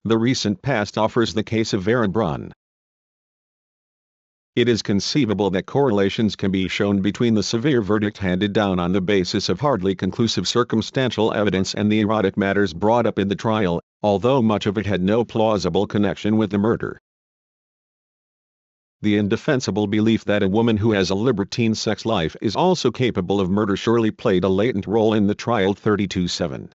The recent past offers the case of Brunn. It is conceivable that correlations can be shown between the severe verdict handed down on the basis of hardly conclusive circumstantial evidence and the erotic matters brought up in the trial, although much of it had no plausible connection with the murder. The indefensible belief that a woman who has a libertine sex life is also capable of murder surely played a latent role in the trial. 32-7.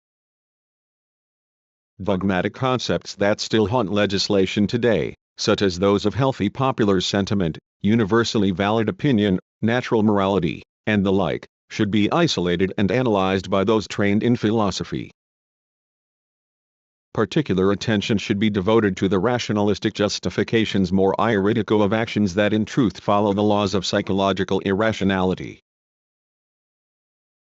Dogmatic concepts that still haunt legislation today, such as those of healthy popular sentiment, universally valid opinion, natural morality, and the like, should be isolated and analyzed by those trained in philosophy. Particular attention should be devoted to the rationalistic justifications more iridico of actions that in truth follow the laws of psychological irrationality.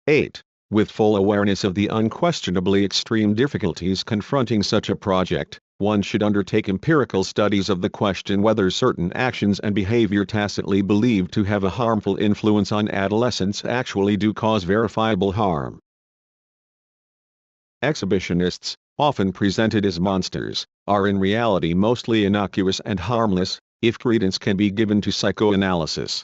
8. With full awareness of the unquestionably extreme difficulties confronting such a project, one should undertake empirical studies of the question whether certain actions and behavior tacitly believed to have a harmful influence on adolescents actually do cause verifiable harm. Exhibitionists, often presented as monsters, are in reality mostly innocuous and harmless, if credence can be given to psychoanalysis.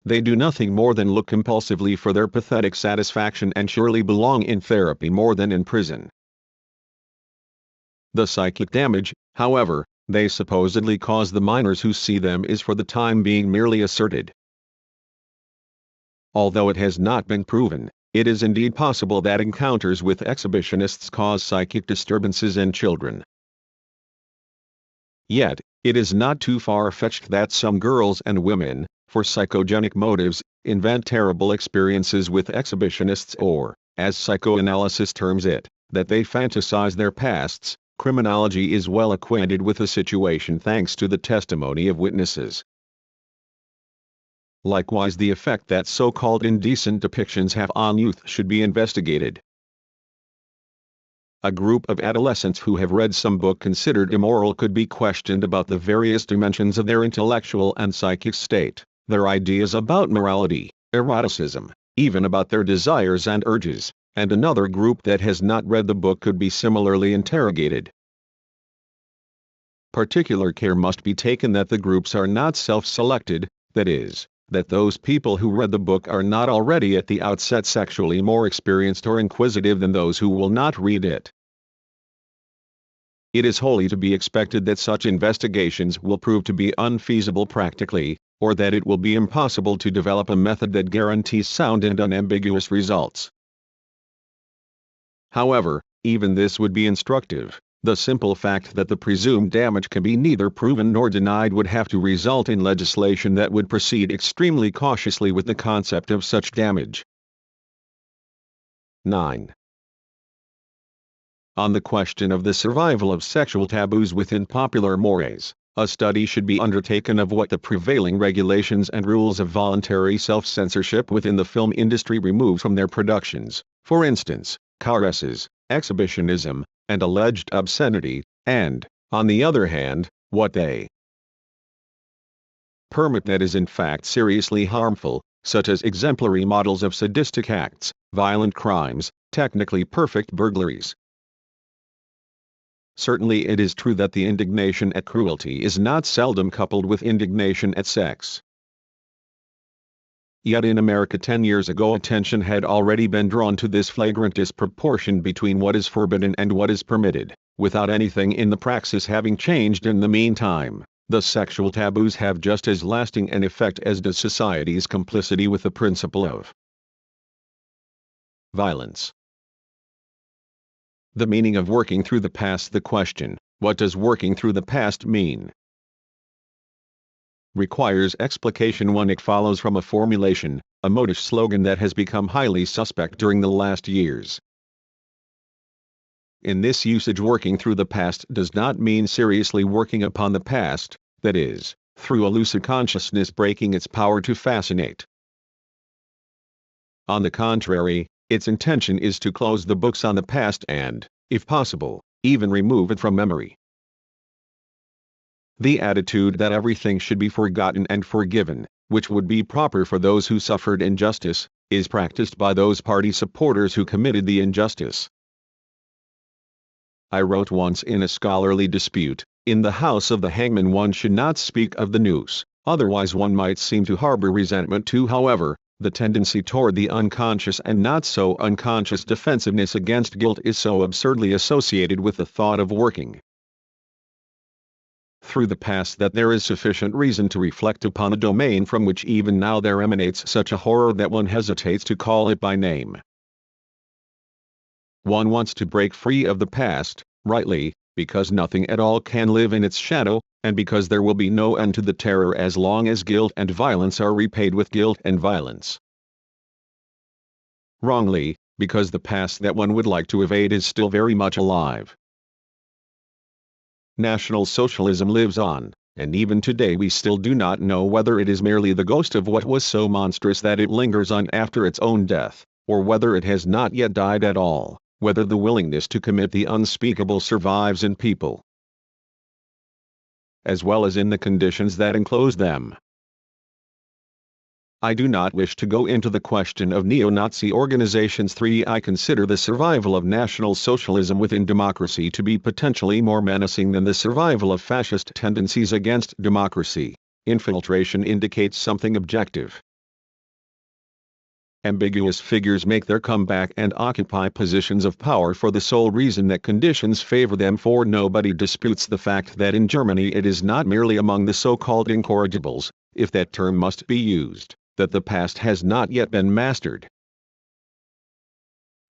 They do nothing more than look compulsively for their pathetic satisfaction and surely belong in therapy more than in prison. The psychic damage, however, they supposedly cause the minors who see them is for the time being merely asserted. Although it has not been proven, it is indeed possible that encounters with exhibitionists cause psychic disturbances in children. Yet, it is not too far-fetched that some girls and women, for psychogenic motives, invent terrible experiences with exhibitionists or, as psychoanalysis terms it, that they fantasize their pasts. Criminology is well acquainted with the situation thanks to the testimony of witnesses. Likewise, the effect that so-called indecent depictions have on youth should be investigated. A group of adolescents who have read some book considered immoral could be questioned about the various dimensions of their intellectual and psychic state, their ideas about morality, eroticism, even about their desires and urges, and another group that has not read the book could be similarly interrogated. Particular care must be taken that the groups are not self-selected, that is, that those people who read the book are not already at the outset sexually more experienced or inquisitive than those who will not read it. It is wholly to be expected that such investigations will prove to be unfeasible practically, or that it will be impossible to develop a method that guarantees sound and unambiguous results. However, even this would be instructive. The simple fact that the presumed damage can be neither proven nor denied would have to result in legislation that would proceed extremely cautiously with the concept of such damage. 9. On the question of the survival of sexual taboos within popular mores, a study should be undertaken of what the prevailing regulations and rules of voluntary self-censorship within the film industry remove from their productions, for instance, caresses, exhibitionism, and alleged obscenity, and, on the other hand, what they permit that is in fact seriously harmful, such as exemplary models of sadistic acts, violent crimes, technically perfect burglaries. Certainly it is true that the indignation at cruelty is not seldom coupled with indignation at sex. Yet in America 10 years ago attention had already been drawn to this flagrant disproportion between what is forbidden and what is permitted. Without anything in the praxis having changed in the meantime, the sexual taboos have just as lasting an effect as does society's complicity with the principle of violence. The meaning of working through the past. The question, what does working through the past mean? Requires explication. 1. It follows from a formulation, a modish slogan that has become highly suspect during the last years. In this usage, working through the past does not mean seriously working upon the past, that is, through a lucid consciousness breaking its power to fascinate. On the contrary, its intention is to close the books on the past and, if possible, even remove it from memory. The attitude that everything should be forgotten and forgiven, which would be proper for those who suffered injustice, is practiced by those party supporters who committed the injustice. I wrote once in a scholarly dispute, in the house of the hangman one should not speak of the noose, otherwise one might seem to harbor resentment too. However, the tendency toward the unconscious and not so unconscious defensiveness against guilt is so absurdly associated with the thought of working through the past that there is sufficient reason to reflect upon a domain from which even now there emanates such a horror that one hesitates to call it by name. One wants to break free of the past, rightly, because nothing at all can live in its shadow, and because there will be no end to the terror as long as guilt and violence are repaid with guilt and violence. Wrongly, because the past that one would like to evade is still very much alive. National Socialism lives on, and even today we still do not know whether it is merely the ghost of what was so monstrous that it lingers on after its own death, or whether it has not yet died at all, whether the willingness to commit the unspeakable survives in people, as well as in the conditions that enclose them. I do not wish to go into the question of neo-Nazi organizations. I consider the survival of National Socialism within democracy to be potentially more menacing than the survival of fascist tendencies against democracy. Infiltration indicates something objective. Ambiguous figures make their comeback and occupy positions of power for the sole reason that conditions favor them, for nobody disputes the fact that in Germany it is not merely among the so-called incorrigibles, if that term must be used, that the past has not yet been mastered.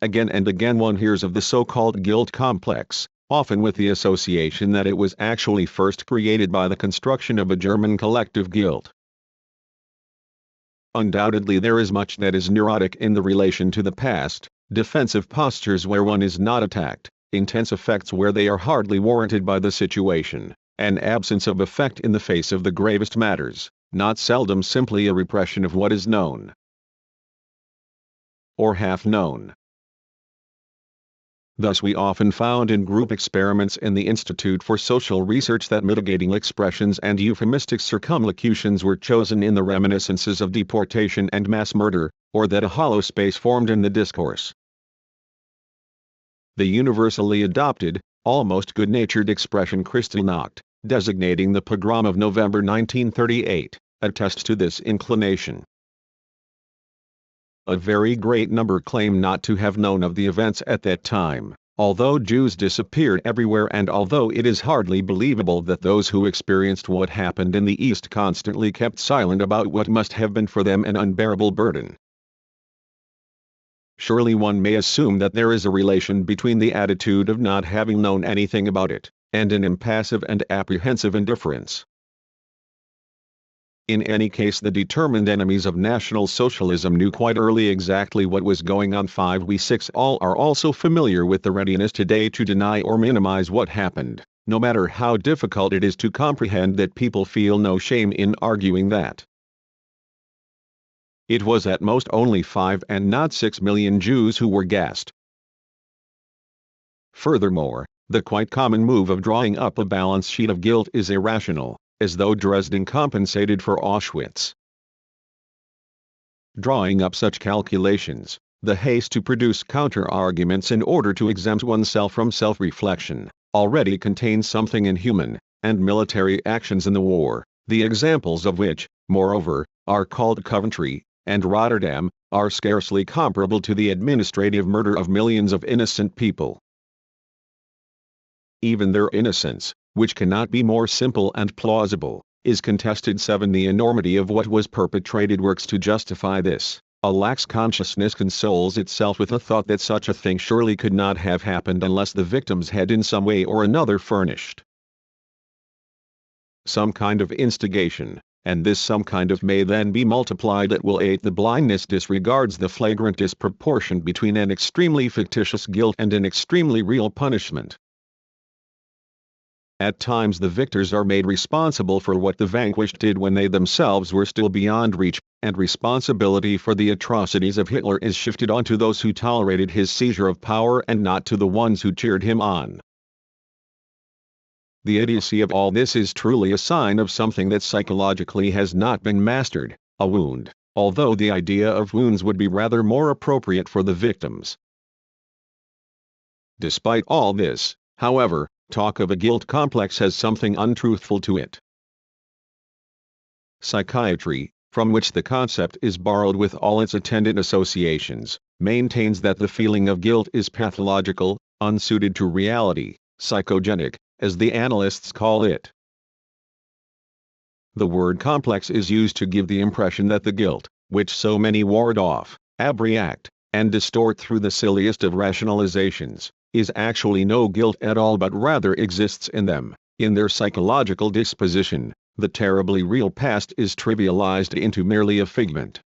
Again and again one hears of the so-called guilt complex, often with the association that it was actually first created by the construction of a German collective guilt. Undoubtedly there is much that is neurotic in the relation to the past, defensive postures where one is not attacked, intense effects where they are hardly warranted by the situation, an absence of effect in the face of the gravest matters, not seldom simply a repression of what is known or half known. Thus we often found in group experiments in the Institute for Social Research that mitigating expressions and euphemistic circumlocutions were chosen in the reminiscences of deportation and mass murder, or that a hollow space formed in the discourse. The universally adopted, almost good-natured expression Kristallnacht, designating the pogrom of November 1938, attests to this inclination. A very great number claim not to have known of the events at that time, although Jews disappeared everywhere and although it is hardly believable that those who experienced what happened in the East constantly kept silent about what must have been for them an unbearable burden. Surely one may assume that there is a relation between the attitude of not having known anything about it, and an impassive and apprehensive indifference. In any case the determined enemies of National Socialism knew quite early exactly what was going on. We 6 all are also familiar with the readiness today to deny or minimize what happened, no matter how difficult it is to comprehend that people feel no shame in arguing that it was at most only 5 and not 6 million Jews who were gassed. Furthermore, the quite common move of drawing up a balance sheet of guilt is irrational, as though Dresden compensated for Auschwitz. Drawing up such calculations, the haste to produce counter-arguments in order to exempt oneself from self-reflection, already contains something inhuman, and military actions in the war, the examples of which, moreover, are called Coventry and Rotterdam, are scarcely comparable to the administrative murder of millions of innocent people. Even their innocence, which cannot be more simple and plausible, is contested. 7 The enormity of what was perpetrated works to justify this. A lax consciousness consoles itself with the thought that such a thing surely could not have happened unless the victims had in some way or another furnished some kind of instigation, and this some kind of may then be multiplied at will. 8 The blindness disregards the flagrant disproportion between an extremely fictitious guilt and an extremely real punishment. At times the victors are made responsible for what the vanquished did when they themselves were still beyond reach, and responsibility for the atrocities of Hitler is shifted onto those who tolerated his seizure of power and not to the ones who cheered him on. The idiocy of all this is truly a sign of something that psychologically has not been mastered, a wound, although the idea of wounds would be rather more appropriate for the victims. Despite all this, However, talk of a guilt complex has something untruthful to it. Psychiatry, from which the concept is borrowed with all its attendant associations, maintains that the feeling of guilt is pathological, unsuited to reality, psychogenic, as the analysts call it. The word complex is used to give the impression that the guilt, which so many ward off, abreact, and distort through the silliest of rationalizations, is actually no guilt at all but rather exists in them, in their psychological disposition. The terribly real past is trivialized into merely a figment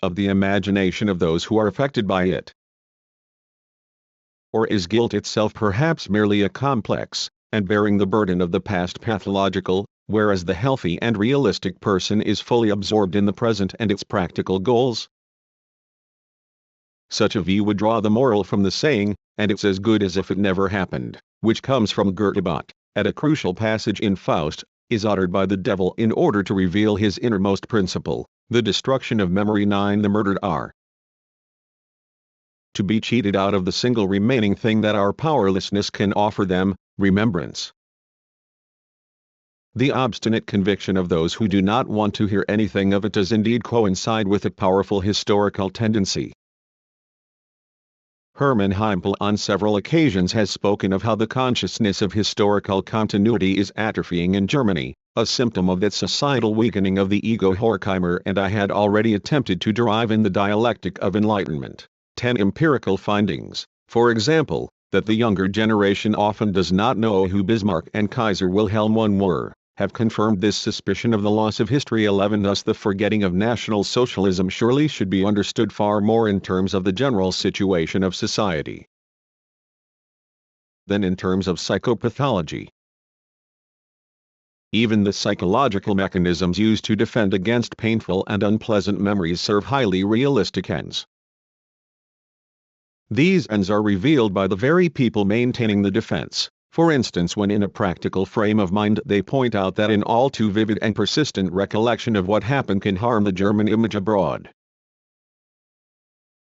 of the imagination of those who are affected by it. Or is guilt itself perhaps merely a complex, and bearing the burden of the past pathological, whereas the healthy and realistic person is fully absorbed in the present and its practical goals? Such a view would draw the moral from the saying, and it's as good as if it never happened, which comes from Goethe but, at a crucial passage in Faust, is uttered by the devil in order to reveal his innermost principle, the destruction of memory. 9 The murdered are to be cheated out of the single remaining thing that our powerlessness can offer them, remembrance. The obstinate conviction of those who do not want to hear anything of it does indeed coincide with a powerful historical tendency. Hermann Heimpel on several occasions has spoken of how the consciousness of historical continuity is atrophying in Germany, a symptom of that societal weakening of the ego. Horkheimer and I had already attempted to derive in the dialectic of enlightenment 10 empirical findings, for example, that the younger generation often does not know who Bismarck and Kaiser Wilhelm I were, have confirmed this suspicion of the loss of history. 11 Thus the forgetting of National Socialism surely should be understood far more in terms of the general situation of society than in terms of psychopathology. Even the psychological mechanisms used to defend against painful and unpleasant memories serve highly realistic ends. These ends are revealed by the very people maintaining the defense. For instance, when in a practical frame of mind they point out that an all too vivid and persistent recollection of what happened can harm the German image abroad.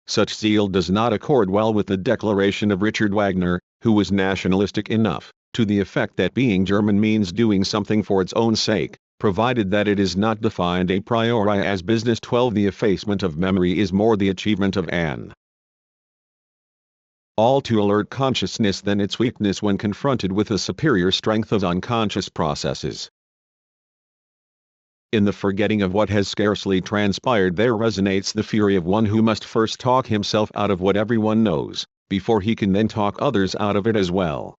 Such zeal does not accord well with the declaration of Richard Wagner, who was nationalistic enough, to the effect that being German means doing something for its own sake, provided that it is not defined a priori as business. 12 The effacement of memory is more the achievement of an all too alert consciousness than its weakness when confronted with a superior strength of unconscious processes. In the forgetting of what has scarcely transpired there resonates the fury of one who must first talk himself out of what everyone knows, before he can then talk others out of it as well.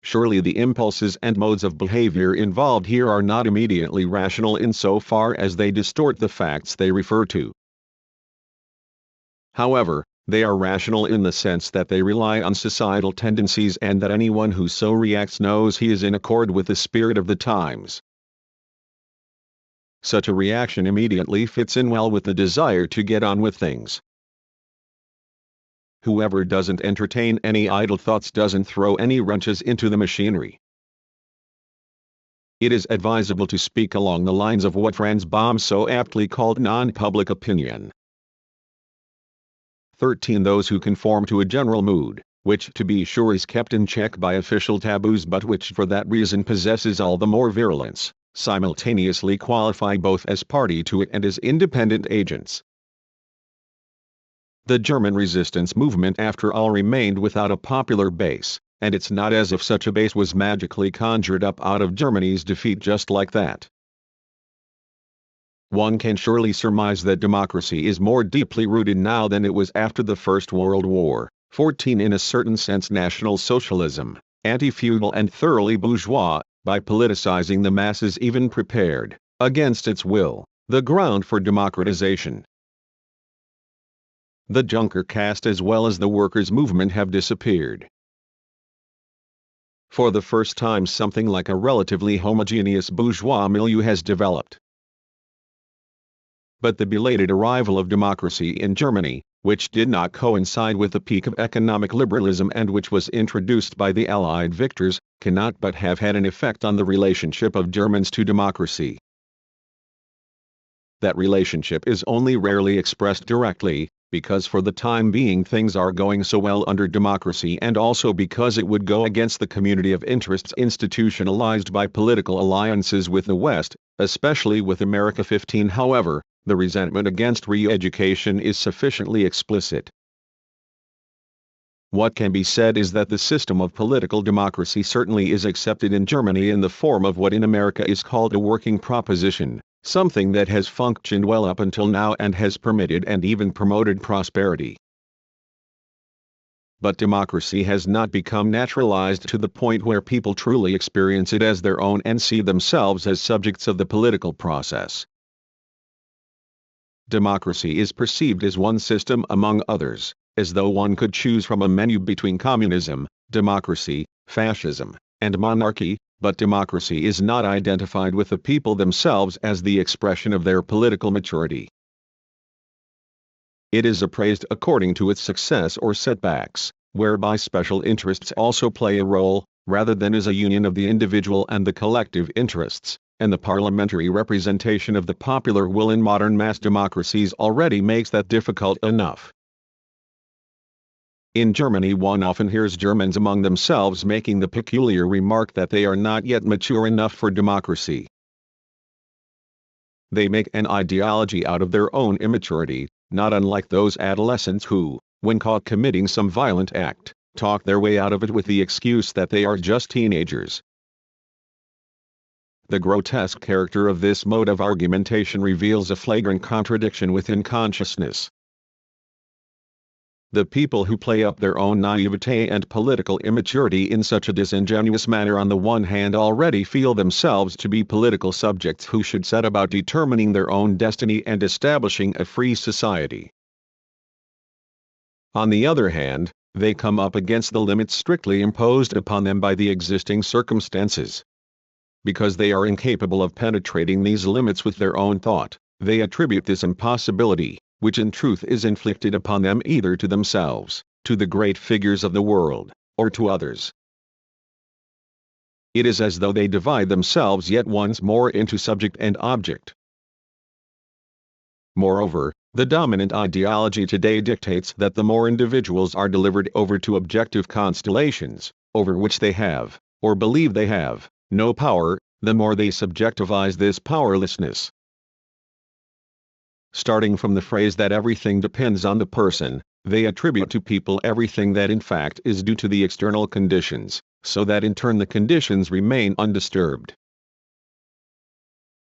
Surely the impulses and modes of behavior involved here are not immediately rational insofar as they distort the facts they refer to. However, they are rational in the sense that they rely on societal tendencies and that anyone who so reacts knows he is in accord with the spirit of the times. Such a reaction immediately fits in well with the desire to get on with things. Whoever doesn't entertain any idle thoughts doesn't throw any wrenches into the machinery. It is advisable to speak along the lines of what Franz Bohm so aptly called non-public opinion. 13 Those who conform to a general mood, which to be sure is kept in check by official taboos but which for that reason possesses all the more virulence, simultaneously qualify both as party to it and as independent agents. The German resistance movement after all remained without a popular base, and it's not as if such a base was magically conjured up out of Germany's defeat just like that. One can surely surmise that democracy is more deeply rooted now than it was after the First World War. 14 In a certain sense National Socialism, anti-feudal and thoroughly bourgeois, by politicizing the masses even prepared, against its will, the ground for democratization. The Junker caste as well as the workers' movement have disappeared. For the first time something like a relatively homogeneous bourgeois milieu has developed. But the belated arrival of democracy in Germany, which did not coincide with the peak of economic liberalism and which was introduced by the Allied victors, cannot but have had an effect on the relationship of Germans to democracy. That relationship is only rarely expressed directly, because for the time being things are going so well under democracy, and also because it would go against the community of interests institutionalized by political alliances with the West, especially with America. 15. However, the resentment against re-education is sufficiently explicit. What can be said is that the system of political democracy certainly is accepted in Germany in the form of what in America is called a working proposition, something that has functioned well up until now and has permitted and even promoted prosperity. But democracy has not become naturalized to the point where people truly experience it as their own and see themselves as subjects of the political process. Democracy is perceived as one system among others, as though one could choose from a menu between communism, democracy, fascism, and monarchy, but democracy is not identified with the people themselves as the expression of their political maturity. It is appraised according to its success or setbacks, whereby special interests also play a role, rather than as a union of the individual and the collective interests, and the parliamentary representation of the popular will in modern mass democracies already makes that difficult enough. In Germany one often hears Germans among themselves making the peculiar remark that they are not yet mature enough for democracy. They make an ideology out of their own immaturity, not unlike those adolescents who, when caught committing some violent act, talk their way out of it with the excuse that they are just teenagers. The grotesque character of this mode of argumentation reveals a flagrant contradiction within consciousness. The people who play up their own naivete and political immaturity in such a disingenuous manner on the one hand already feel themselves to be political subjects who should set about determining their own destiny and establishing a free society. On the other hand, they come up against the limits strictly imposed upon them by the existing circumstances. Because they are incapable of penetrating these limits with their own thought, they attribute this impossibility, which in truth is inflicted upon them, either to themselves, to the great figures of the world, or to others. It is as though they divide themselves yet once more into subject and object. Moreover, the dominant ideology today dictates that the more individuals are delivered over to objective constellations, over which they have, or believe they have, no power, the more they subjectivize this powerlessness. Starting from the phrase that everything depends on the person, they attribute to people everything that in fact is due to the external conditions, so that in turn the conditions remain undisturbed.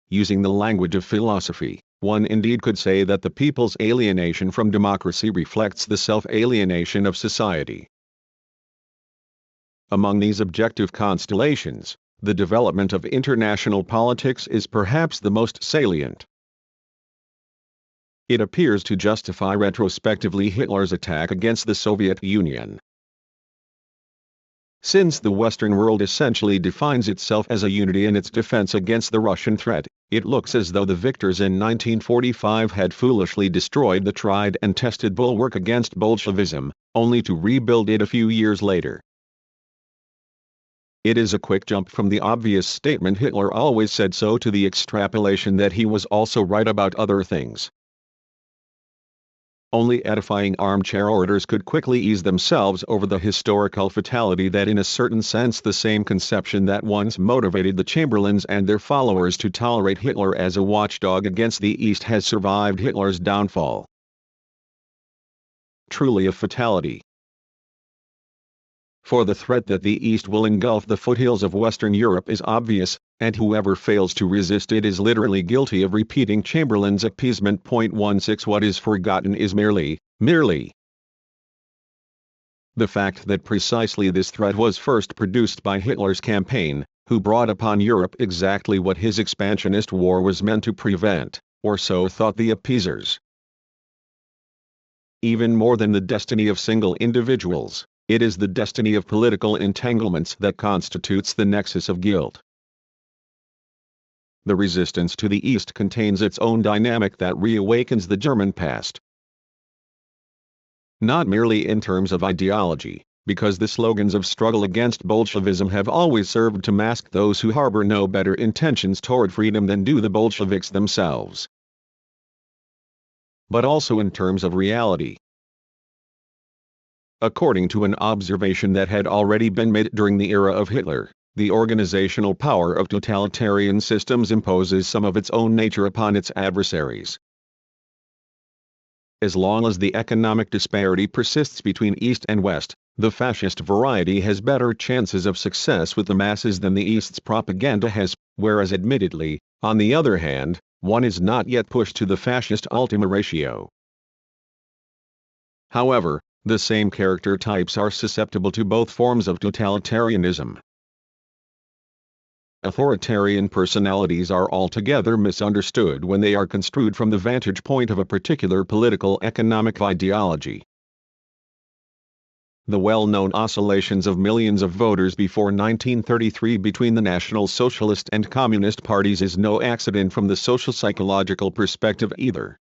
Using the language of philosophy, one indeed could say that the people's alienation from democracy reflects the self-alienation of society. Among these objective constellations, the development of international politics is perhaps the most salient. It appears to justify retrospectively Hitler's attack against the Soviet Union. Since the Western world essentially defines itself as a unity in its defense against the Russian threat, it looks as though the victors in 1945 had foolishly destroyed the tried and tested bulwark against Bolshevism, only to rebuild it a few years later. It is a quick jump from the obvious statement "Hitler always said so" to the extrapolation that he was also right about other things. Only edifying armchair orators could quickly ease themselves over the historical fatality that in a certain sense the same conception that once motivated the Chamberlains and their followers to tolerate Hitler as a watchdog against the East has survived Hitler's downfall. Truly a fatality. For the threat that the East will engulf the foothills of Western Europe is obvious, and whoever fails to resist it is literally guilty of repeating Chamberlain's appeasement. 16 What is forgotten is merely the fact that precisely this threat was first produced by Hitler's campaign, who brought upon Europe exactly what his expansionist war was meant to prevent, or so thought the appeasers. Even more than the destiny of single individuals, it is the destiny of political entanglements that constitutes the nexus of guilt. The resistance to the East contains its own dynamic that reawakens the German past. Not merely in terms of ideology, because the slogans of struggle against Bolshevism have always served to mask those who harbor no better intentions toward freedom than do the Bolsheviks themselves. but also in terms of reality. According to an observation that had already been made during the era of Hitler, the organizational power of totalitarian systems imposes some of its own nature upon its adversaries. As long as the economic disparity persists between East and West, the fascist variety has better chances of success with the masses than the East's propaganda has, whereas admittedly, on the other hand, one is not yet pushed to the fascist Ultima ratio. However, the same character types are susceptible to both forms of totalitarianism. Authoritarian personalities are altogether misunderstood when they are construed from the vantage point of a particular political economic ideology. The well-known oscillations of millions of voters before 1933 between the National Socialist and Communist parties is no accident from the social-psychological perspective either.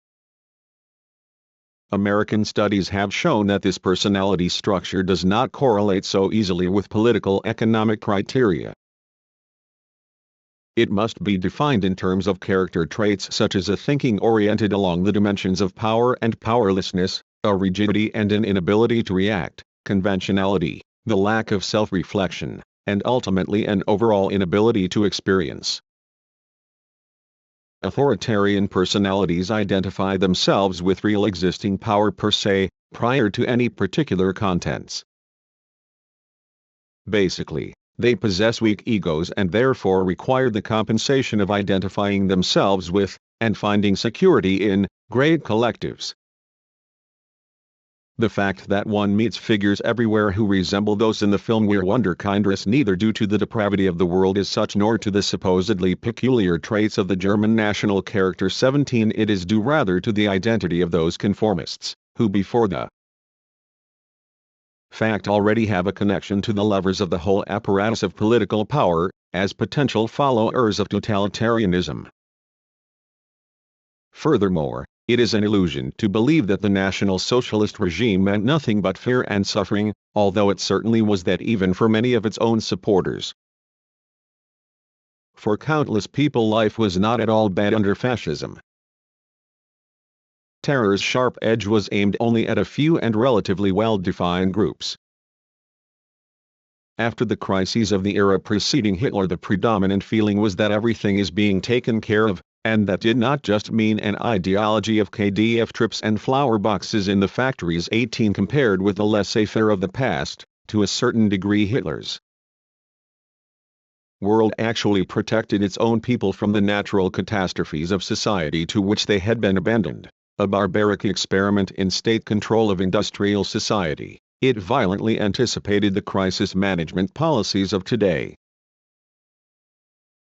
American studies have shown that this personality structure does not correlate so easily with political economic criteria. It must be defined in terms of character traits such as a thinking oriented along the dimensions of power and powerlessness, a rigidity and an inability to react, conventionality, the lack of self-reflection, and ultimately an overall inability to experience. Authoritarian personalities identify themselves with real existing power per se, prior to any particular contents. Basically, they possess weak egos and therefore require the compensation of identifying themselves with, and finding security in, great collectives. The fact that one meets figures everywhere who resemble those in the film Wir Wunderkinder is neither due to the depravity of the world as such nor to the supposedly peculiar traits of the German national character 17. It is due rather to the identity of those conformists, who before the fact already have a connection to the levers of the whole apparatus of political power, as potential followers of totalitarianism. Furthermore, it is an illusion to believe that the National Socialist regime meant nothing but fear and suffering, although it certainly was that even for many of its own supporters. For countless people life was not at all bad under fascism. Terror's sharp edge was aimed only at a few and relatively well-defined groups. After the crises of the era preceding Hitler, the predominant feeling was that everything is being taken care of, and that did not just mean an ideology of KDF trips and flower boxes in the factories 18 compared with the laissez-faire of the past, to a certain degree Hitler's world actually protected its own people from the natural catastrophes of society to which they had been abandoned, a barbaric experiment in state control of industrial society. It violently anticipated the crisis management policies of today.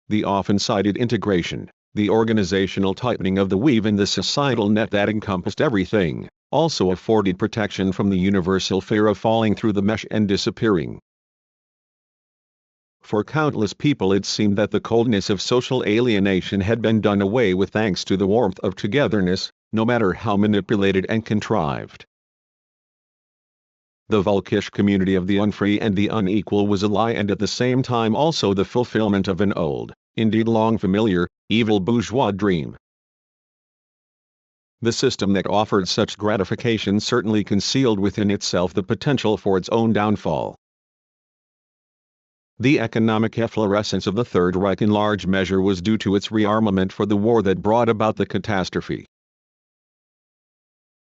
The often cited integration, the organizational tightening of the weave in the societal net that encompassed everything, also afforded protection from the universal fear of falling through the mesh and disappearing. For countless people it seemed that the coldness of social alienation had been done away with thanks to the warmth of togetherness, no matter how manipulated and contrived. The Volkisch community of the unfree and the unequal was a lie and at the same time also the fulfillment of an old, indeed long familiar, evil bourgeois dream. The system that offered such gratification certainly concealed within itself the potential for its own downfall. The economic efflorescence of the Third Reich in large measure was due to its rearmament for the war that brought about the catastrophe.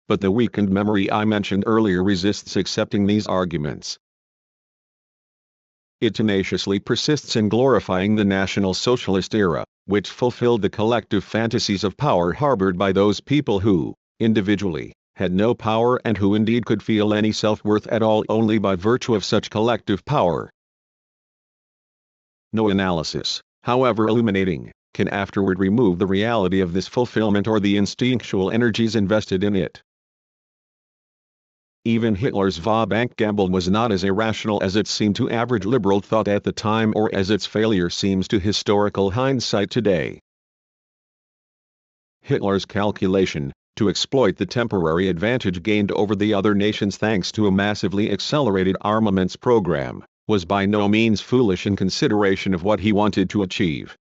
But the weakened memory I mentioned earlier resists accepting these arguments. It tenaciously persists in glorifying the National Socialist era, which fulfilled the collective fantasies of power harbored by those people who, individually, had no power and who indeed could feel any self-worth at all only by virtue of such collective power. No analysis, however illuminating, can afterward remove the reality of this fulfillment or the instinctual energies invested in it. Even Hitler's Va-Bank gamble was not as irrational as it seemed to average liberal thought at the time or as its failure seems to historical hindsight today. Hitler's calculation, to exploit the temporary advantage gained over the other nations thanks to a massively accelerated armaments program, was by no means foolish in consideration of what he wanted to achieve.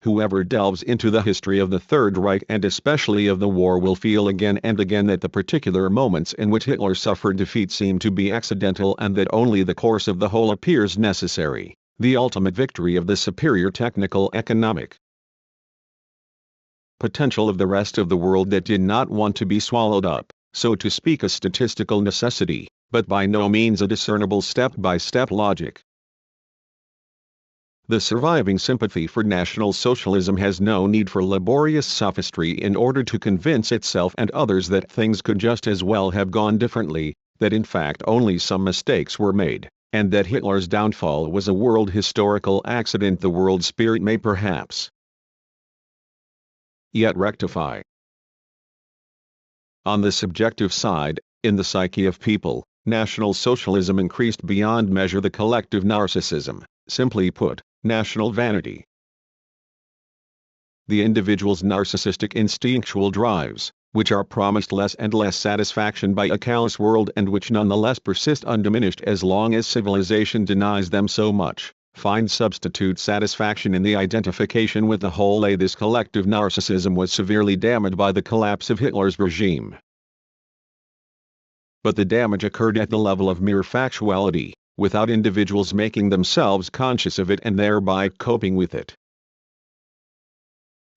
Whoever delves into the history of the Third Reich and especially of the war will feel again and again that the particular moments in which Hitler suffered defeat seem to be accidental and that only the course of the whole appears necessary, the ultimate victory of the superior technical economic potential of the rest of the world that did not want to be swallowed up, so to speak, a statistical necessity, but by no means a discernible step-by-step logic. The surviving sympathy for National Socialism has no need for laborious sophistry in order to convince itself and others that things could just as well have gone differently, that in fact only some mistakes were made, and that Hitler's downfall was a world historical accident the world spirit may perhaps yet rectify. On the subjective side, in the psyche of people, National Socialism increased beyond measure the collective narcissism, simply put, national vanity. The individual's narcissistic instinctual drives, which are promised less and less satisfaction by a callous world and which nonetheless persist undiminished as long as civilization denies them so much, find substitute satisfaction in the identification with the whole. This collective narcissism was severely damaged by the collapse of Hitler's regime. But the damage occurred at the level of mere factuality, without individuals making themselves conscious of it and thereby coping with it.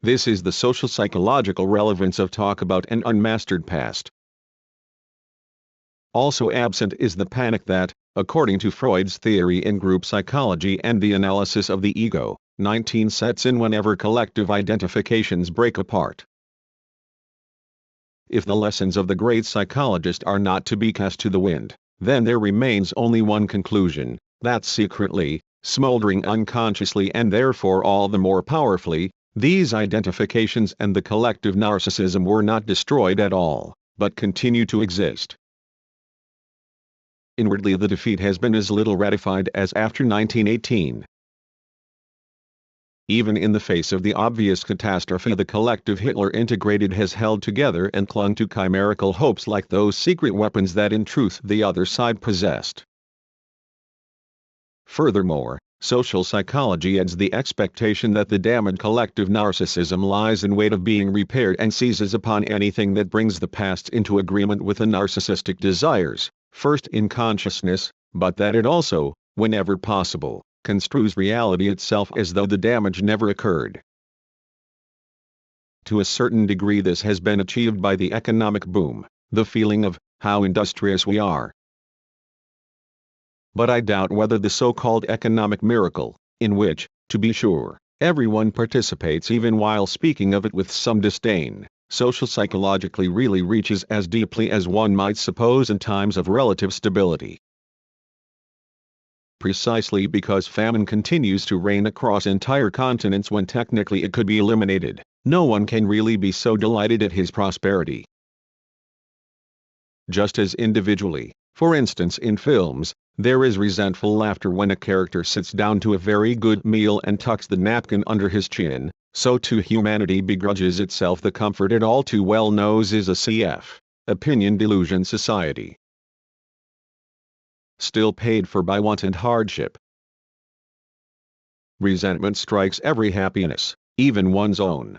This is the social psychological relevance of talk about an unmastered past. Also absent is the panic that, according to Freud's theory in group psychology and the analysis of the ego, 19 sets in whenever collective identifications break apart. If the lessons of the great psychologist are not to be cast to the wind, then there remains only one conclusion, that secretly, smoldering unconsciously and therefore all the more powerfully, these identifications and the collective narcissism were not destroyed at all, but continue to exist. Inwardly the defeat has been as little ratified as after 1918. Even in the face of the obvious catastrophe the collective Hitler integrated has held together and clung to chimerical hopes like those secret weapons that in truth the other side possessed. Furthermore, social psychology adds the expectation that the damaged collective narcissism lies in wait of being repaired and seizes upon anything that brings the past into agreement with the narcissistic desires, first in consciousness, but that it also, whenever possible, construes reality itself as though the damage never occurred. To a certain degree this has been achieved by the economic boom, the feeling of, how industrious we are. But I doubt whether the so-called economic miracle, in which, to be sure, everyone participates even while speaking of it with some disdain, social psychologically really reaches as deeply as one might suppose in times of relative stability. Precisely because famine continues to reign across entire continents when technically it could be eliminated, no one can really be so delighted at his prosperity. Just as individually, for instance in films, there is resentful laughter when a character sits down to a very good meal and tucks the napkin under his chin, so too humanity begrudges itself the comfort it all too well knows is a cf. Opinion delusion society. Still paid for by want and hardship. Resentment strikes every happiness, even one's own.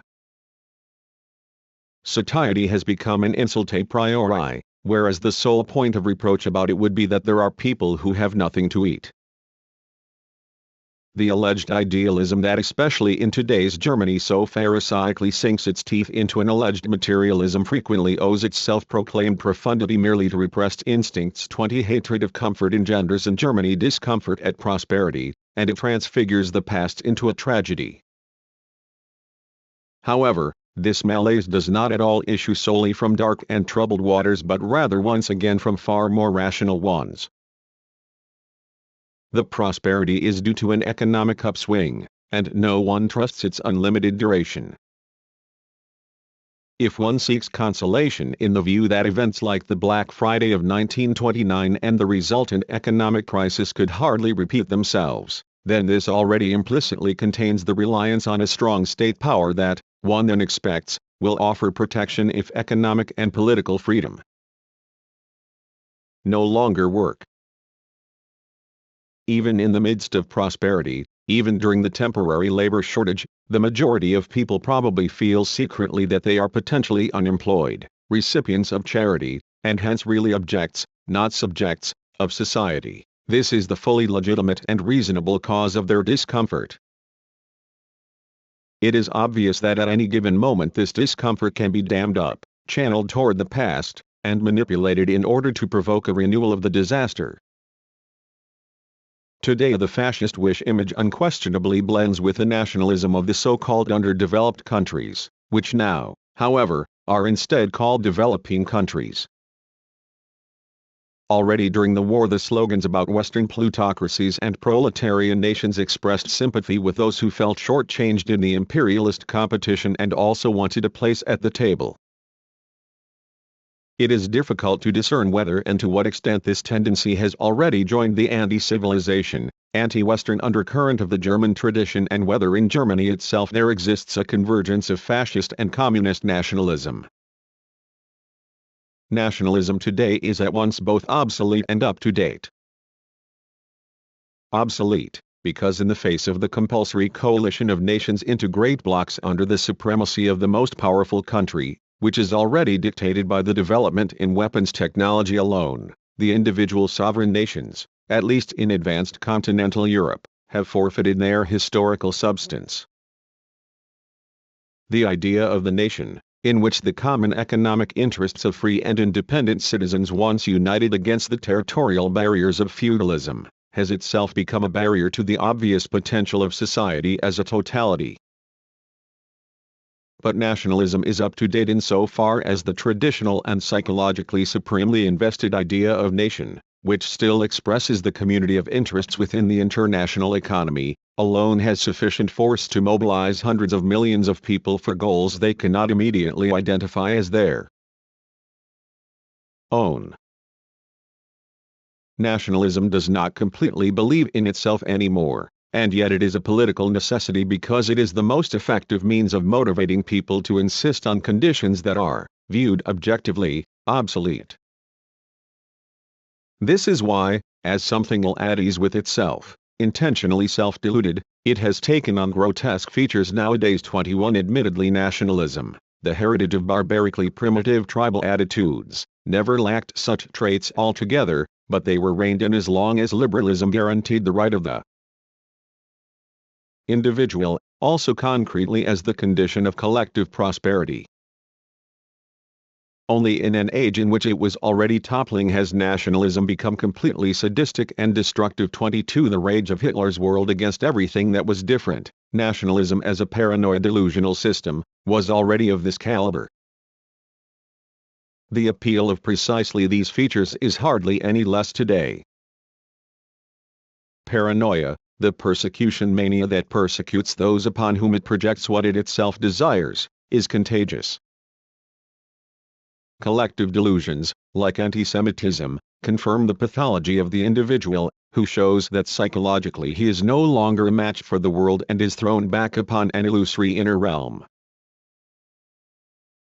Satiety has become an insult a priori, whereas the sole point of reproach about it would be that there are people who have nothing to eat. The alleged idealism that especially in today's Germany so pharisaical sinks its teeth into an alleged materialism frequently owes its self-proclaimed profundity merely to repressed instincts. Hatred of comfort engenders in Germany discomfort at prosperity, and it transfigures the past into a tragedy. However, this malaise does not at all issue solely from dark and troubled waters but rather once again from far more rational ones. The prosperity is due to an economic upswing, and no one trusts its unlimited duration. If one seeks consolation in the view that events like the Black Friday of 1929 and the resultant economic crisis could hardly repeat themselves, then this already implicitly contains the reliance on a strong state power that, one then expects, will offer protection if economic and political freedom no longer work. Even in the midst of prosperity, Even during the temporary labor shortage, the majority of people probably feel secretly that they are potentially unemployed, recipients of charity, and hence really objects, not subjects, of society. This is the fully legitimate and reasonable cause of their discomfort. It is obvious that at any given moment this discomfort can be dammed up, channeled toward the past, and manipulated in order to provoke a renewal of the disaster. Today the fascist wish image unquestionably blends with the nationalism of the so-called underdeveloped countries, which now, however, are instead called developing countries. Already during the war the slogans about Western plutocracies and proletarian nations expressed sympathy with those who felt shortchanged in the imperialist competition and also wanted a place at the table. It is difficult to discern whether and to what extent this tendency has already joined the anti-civilization, anti-Western undercurrent of the German tradition and whether in Germany itself there exists a convergence of fascist and communist nationalism. Nationalism today is at once both obsolete and up-to-date. Obsolete, because in the face of the compulsory coalition of nations into great blocs under the supremacy of the most powerful country, which is already dictated by the development in weapons technology alone, the individual sovereign nations, at least in advanced continental Europe, have forfeited their historical substance. The idea of the nation, in which the common economic interests of free and independent citizens once united against the territorial barriers of feudalism, has itself become a barrier to the obvious potential of society as a totality. But nationalism is up to date insofar as the traditional and psychologically supremely invested idea of nation, which still expresses the community of interests within the international economy, alone has sufficient force to mobilize hundreds of millions of people for goals they cannot immediately identify as their own. Nationalism does not completely believe in itself anymore, and yet it is a political necessity because it is the most effective means of motivating people to insist on conditions that are, viewed objectively, obsolete. This is why, as something ill at ease with itself, intentionally self-deluded, it has taken on grotesque features nowadays. 21 Admittedly nationalism, the heritage of barbarically primitive tribal attitudes, never lacked such traits altogether, but they were reined in as long as liberalism guaranteed the right of the individual, also concretely as the condition of collective prosperity. Only in an age in which it was already toppling has nationalism become completely sadistic and destructive. 22 The rage of Hitler's world against everything that was different, nationalism as a paranoid delusional system, was already of this caliber. The appeal of precisely these features is hardly any less today. Paranoia, the persecution mania that persecutes those upon whom it projects what it itself desires, is contagious. Collective delusions, like anti-Semitism, confirm the pathology of the individual, who shows that psychologically he is no longer a match for the world and is thrown back upon an illusory inner realm.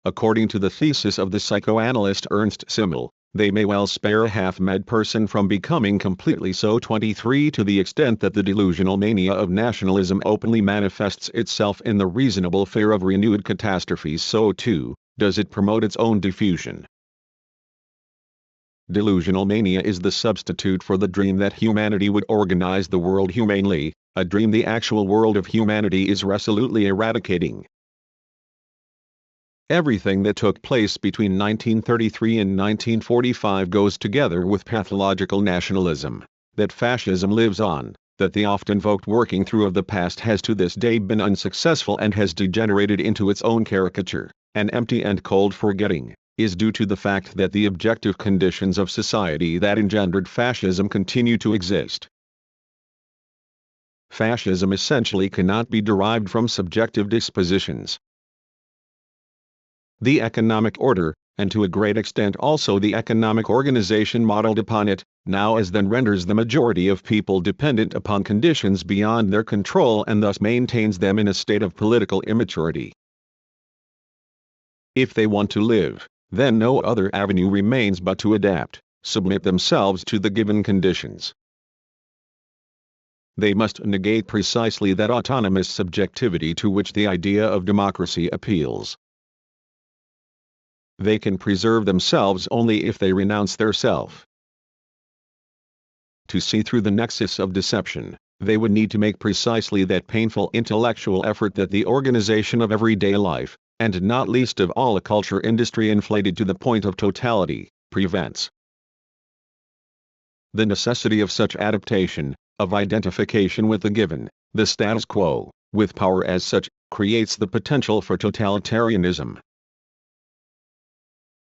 According to the thesis of the psychoanalyst Ernst Simmel, they may well spare a half-mad person from becoming completely so. 23 To the extent that the delusional mania of nationalism openly manifests itself in the reasonable fear of renewed catastrophes, so too does it promote its own diffusion. Delusional mania is the substitute for the dream that humanity would organize the world humanely, a dream the actual world of humanity is resolutely eradicating. Everything that took place between 1933 and 1945 goes together with pathological nationalism, that fascism lives on, that the oft-invoked working through of the past has to this day been unsuccessful and has degenerated into its own caricature, an empty and cold forgetting, is due to the fact that the objective conditions of society that engendered fascism continue to exist. Fascism essentially cannot be derived from subjective dispositions. The economic order, and to a great extent also the economic organization modeled upon it, now as then renders the majority of people dependent upon conditions beyond their control and thus maintains them in a state of political immaturity. If they want to live, then no other avenue remains but to adapt, submit themselves to the given conditions. they must negate precisely that autonomous subjectivity to which the idea of democracy appeals. They can preserve themselves only if they renounce their self. To see through the nexus of deception, they would need to make precisely that painful intellectual effort that the organization of everyday life, and not least of all a culture industry inflated to the point of totality, prevents. The necessity of such adaptation, of identification with the given, the status quo, with power as such, creates the potential for totalitarianism.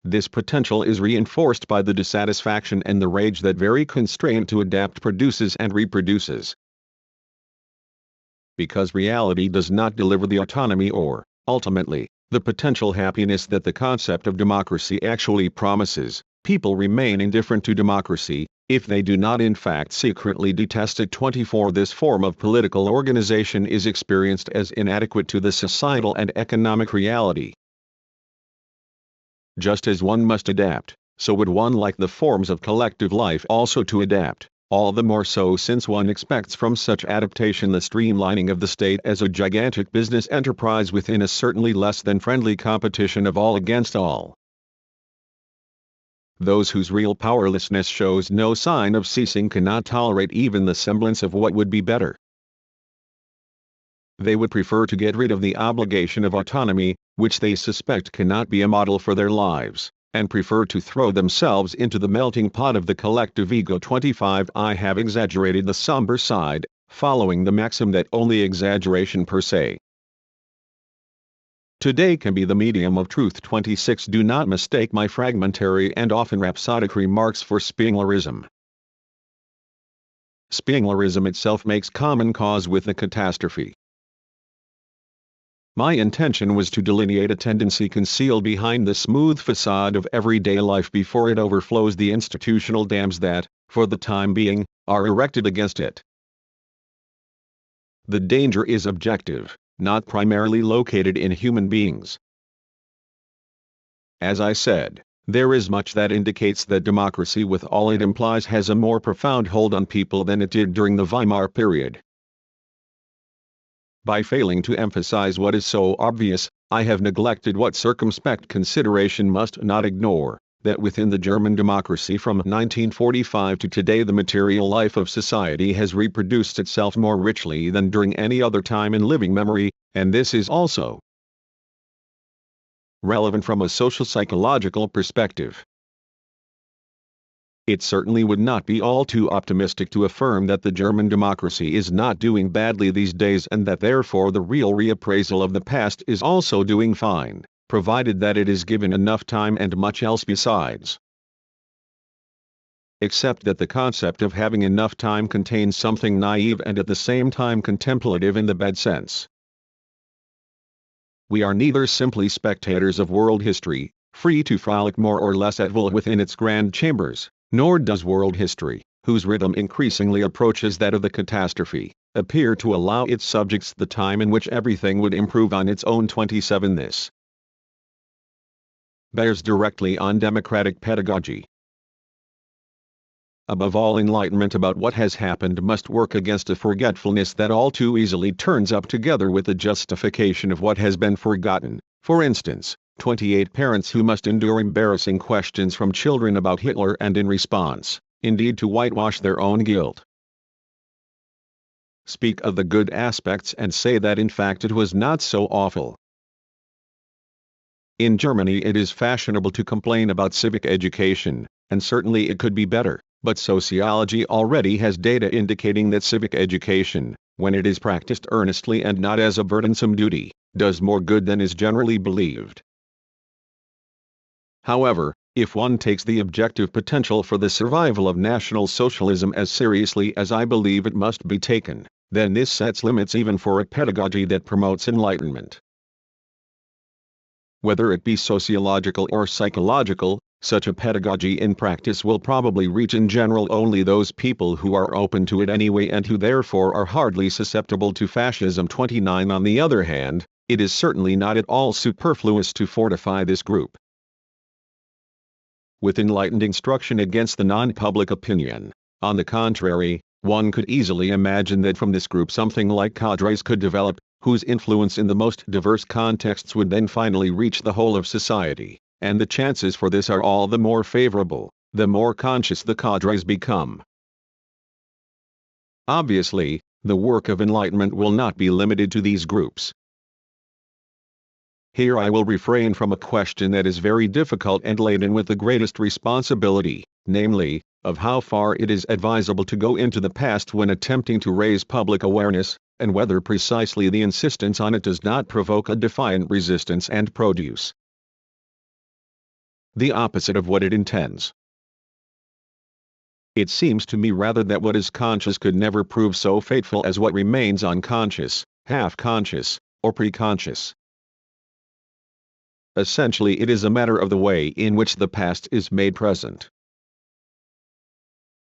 This potential is reinforced by the dissatisfaction and the rage that very constraint to adapt produces and reproduces. Because reality does not deliver the autonomy or, ultimately, the potential happiness that the concept of democracy actually promises, people remain indifferent to democracy, if they do not in fact secretly detest it. 24 This form of political organization is experienced as inadequate to the societal and economic reality. Just as one must adapt, so would one like the forms of collective life also to adapt, all the more so since one expects from such adaptation the streamlining of the state as a gigantic business enterprise within a certainly less than friendly competition of all against all. Those whose real powerlessness shows no sign of ceasing cannot tolerate even the semblance of what would be better. They would prefer to get rid of the obligation of autonomy, which they suspect cannot be a model for their lives, and prefer to throw themselves into the melting pot of the collective ego. 25 I have exaggerated the somber side, following the maxim that only exaggeration per se today can be the medium of truth. 26 Do not mistake my fragmentary and often rhapsodic remarks for Spenglerism. Spenglerism itself makes common cause with the catastrophe. My intention was to delineate a tendency concealed behind the smooth facade of everyday life before it overflows the institutional dams that, for the time being, are erected against it. The danger is objective, not primarily located in human beings. As I said, there is much that indicates that democracy with all it implies has a more profound hold on people than it did during the Weimar period. By failing to emphasize what is so obvious, I have neglected what circumspect consideration must not ignore, that within the German democracy from 1945 to today the material life of society has reproduced itself more richly than during any other time in living memory, and this is also relevant from a social-psychological perspective. It certainly would not be all too optimistic to affirm that the German democracy is not doing badly these days and that therefore the real reappraisal of the past is also doing fine, provided that it is given enough time and much else besides. Except that the concept of having enough time contains something naive and at the same time contemplative in the bad sense. We are neither simply spectators of world history, free to frolic more or less at will within its grand chambers, nor does world history, whose rhythm increasingly approaches that of the catastrophe, appear to allow its subjects the time in which everything would improve on its own. 27 This bears directly on democratic pedagogy. Above all, enlightenment about what has happened must work against a forgetfulness that all too easily turns up together with the justification of what has been forgotten. For instance, 28 parents who must endure embarrassing questions from children about Hitler and in response, indeed to whitewash their own guilt, speak of the good aspects and say that in fact it was not so awful. In Germany it is fashionable to complain about civic education, and certainly it could be better, but sociology already has data indicating that civic education, when it is practiced earnestly and not as a burdensome duty, does more good than is generally believed. However, if one takes the objective potential for the survival of National Socialism as seriously as I believe it must be taken, then this sets limits even for a pedagogy that promotes enlightenment. Whether it be sociological or psychological, such a pedagogy in practice will probably reach in general only those people who are open to it anyway and who therefore are hardly susceptible to fascism. 29 On the other hand, it is certainly not at all superfluous to fortify this group with enlightened instruction against the non-public opinion, on the contrary, One could easily imagine that from this group something like cadres could develop, whose influence in the most diverse contexts would then finally reach the whole of society, and the chances for this are all the more favorable, the more conscious the cadres become. Obviously, the work of enlightenment will not be limited to these groups. Here I will refrain from a question that is very difficult and laden with the greatest responsibility, namely, of how far it is advisable to go into the past when attempting to raise public awareness, and whether precisely the insistence on it does not provoke a defiant resistance and produce the opposite of what it intends. It seems to me rather that what is conscious could never prove so fateful as what remains unconscious, half-conscious, or preconscious. Essentially it is a matter of the way in which the past is made present.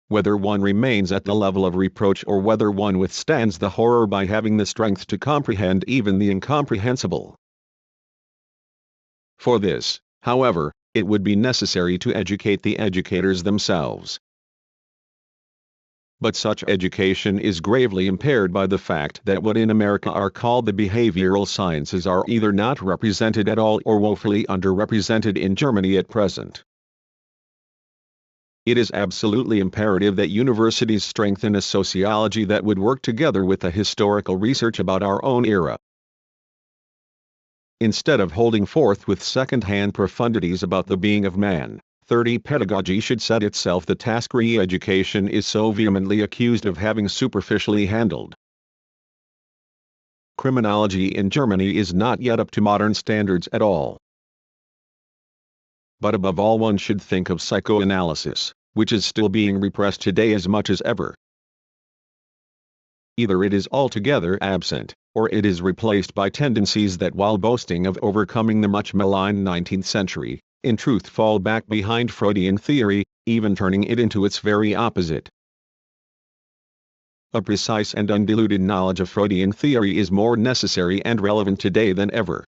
Whether one remains at the level of reproach or whether one withstands the horror by having the strength to comprehend even the incomprehensible. For this, however, it would be necessary to educate the educators themselves. But such education is gravely impaired by the fact that what in America are called the behavioral sciences are either not represented at all or woefully underrepresented in Germany at present. It is absolutely imperative that universities strengthen a sociology that would work together with the historical research about our own era. Instead of holding forth with second-hand profundities about the being of man, 30 pedagogy should set itself the task re-education is so vehemently accused of having superficially handled. Criminology in Germany is not yet up to modern standards at all. But above all one should think of psychoanalysis, which is still being repressed today as much as ever. Either it is altogether absent, or it is replaced by tendencies that while boasting of overcoming the much maligned 19th century, in truth fall back behind Freudian theory, even turning it into its very opposite. A precise and undiluted knowledge of Freudian theory is more necessary and relevant today than ever.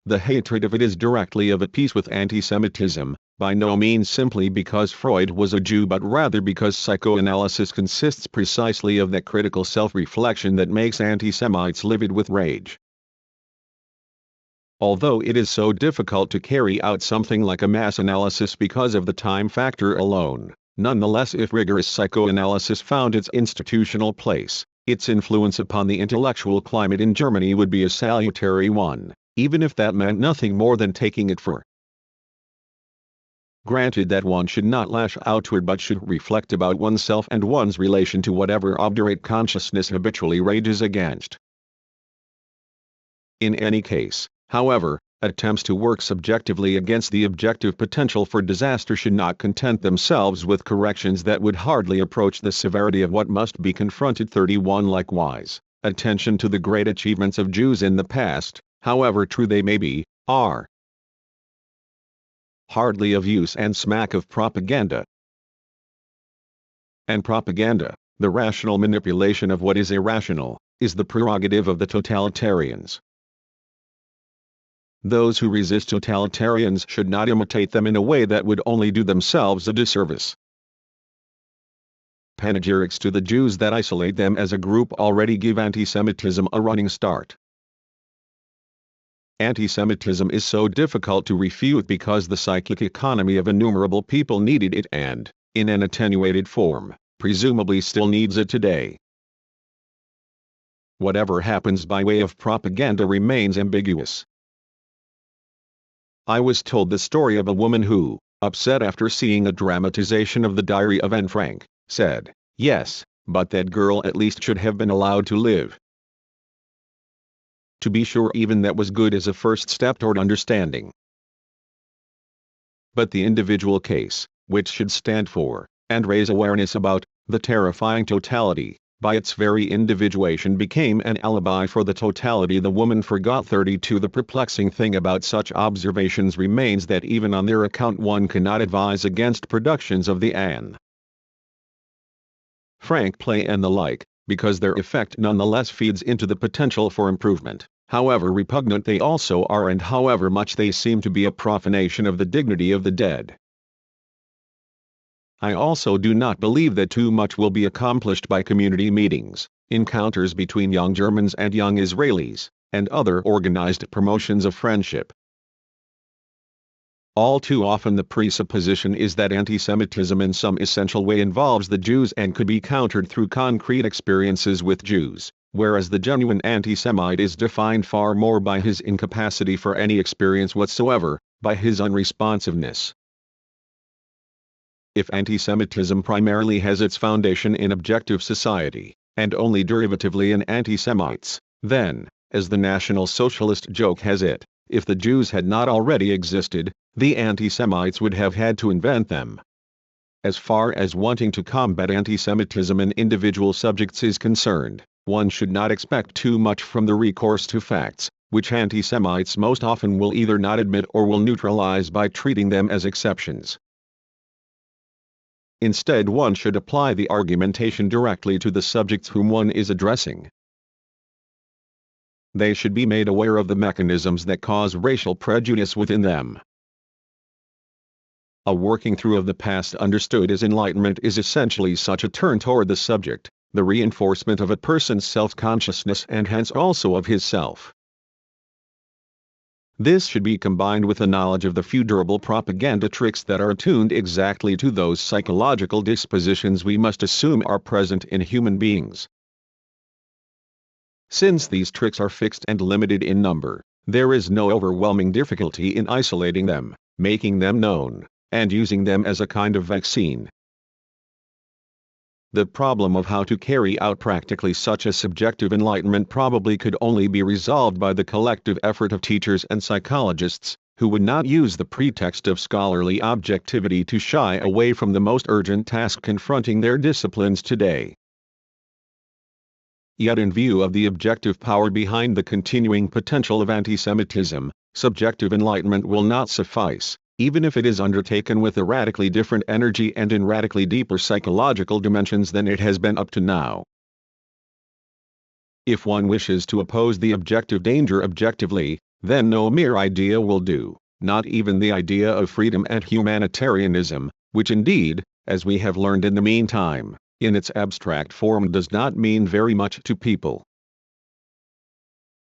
The hatred of it is directly of a piece with anti-Semitism, by no means simply because Freud was a Jew but rather because psychoanalysis consists precisely of that critical self-reflection that makes anti-Semites livid with rage. Although it is so difficult to carry out something like a mass analysis because of the time factor alone, nonetheless if rigorous psychoanalysis found its institutional place, its influence upon the intellectual climate in Germany would be a salutary one, even if that meant nothing more than taking it for granted that one should not lash outward but should reflect about oneself and one's relation to whatever obdurate consciousness habitually rages against. In any case, however, attempts to work subjectively against the objective potential for disaster should not content themselves with corrections that would hardly approach the severity of what must be confronted. 31 Likewise, attention to the great achievements of Jews in the past, however true they may be, are hardly of use and smack of propaganda. And propaganda, the rational manipulation of what is irrational, is the prerogative of the totalitarians. Those who resist totalitarians should not imitate them in a way that would only do themselves a disservice. Panegyrics to the Jews that isolate them as a group already give anti-Semitism a running start. Anti-Semitism is so difficult to refute because the psychic economy of innumerable people needed it and, in an attenuated form, presumably still needs it today. Whatever happens by way of propaganda remains ambiguous. I was told the story of a woman who, upset after seeing a dramatization of the Diary of Anne Frank, said, "Yes, but that girl at least should have been allowed to live." To be sure, even that was good as a first step toward understanding. But the individual case, which should stand for, and raise awareness about, the terrifying totality, by its very individuation became an alibi for the totality the woman forgot. 32 The perplexing thing about such observations remains that even on their account one cannot advise against productions of the Anne Frank play and the like, because their effect nonetheless feeds into the potential for improvement, however repugnant they also are and however much they seem to be a profanation of the dignity of the dead. I also do not believe that too much will be accomplished by community meetings, encounters between young Germans and young Israelis, and other organized promotions of friendship. All too often the presupposition is that anti-Semitism in some essential way involves the Jews and could be countered through concrete experiences with Jews, whereas the genuine anti-Semite is defined far more by his incapacity for any experience whatsoever, by his unresponsiveness. If anti-Semitism primarily has its foundation in objective society, and only derivatively in anti-Semites, then, as the National Socialist joke has it, if the Jews had not already existed, the anti-Semites would have had to invent them. As far as wanting to combat anti-Semitism in individual subjects is concerned, one should not expect too much from the recourse to facts, which anti-Semites most often will either not admit or will neutralize by treating them as exceptions. Instead, one should apply the argumentation directly to the subjects whom one is addressing. They should be made aware of the mechanisms that cause racial prejudice within them. A working through of the past understood as enlightenment is essentially such a turn toward the subject, the reinforcement of a person's self-consciousness and hence also of his self. This should be combined with a knowledge of the few durable propaganda tricks that are attuned exactly to those psychological dispositions we must assume are present in human beings. Since these tricks are fixed and limited in number, there is no overwhelming difficulty in isolating them, making them known, and using them as a kind of vaccine. The problem of how to carry out practically such a subjective enlightenment probably could only be resolved by the collective effort of teachers and psychologists, who would not use the pretext of scholarly objectivity to shy away from the most urgent task confronting their disciplines today. Yet in view of the objective power behind the continuing potential of anti-Semitism, subjective enlightenment will not suffice, even if it is undertaken with a radically different energy and in radically deeper psychological dimensions than it has been up to now. If one wishes to oppose the objective danger objectively, then no mere idea will do, not even the idea of freedom and humanitarianism, which indeed, as we have learned in the meantime, in its abstract form does not mean very much to people.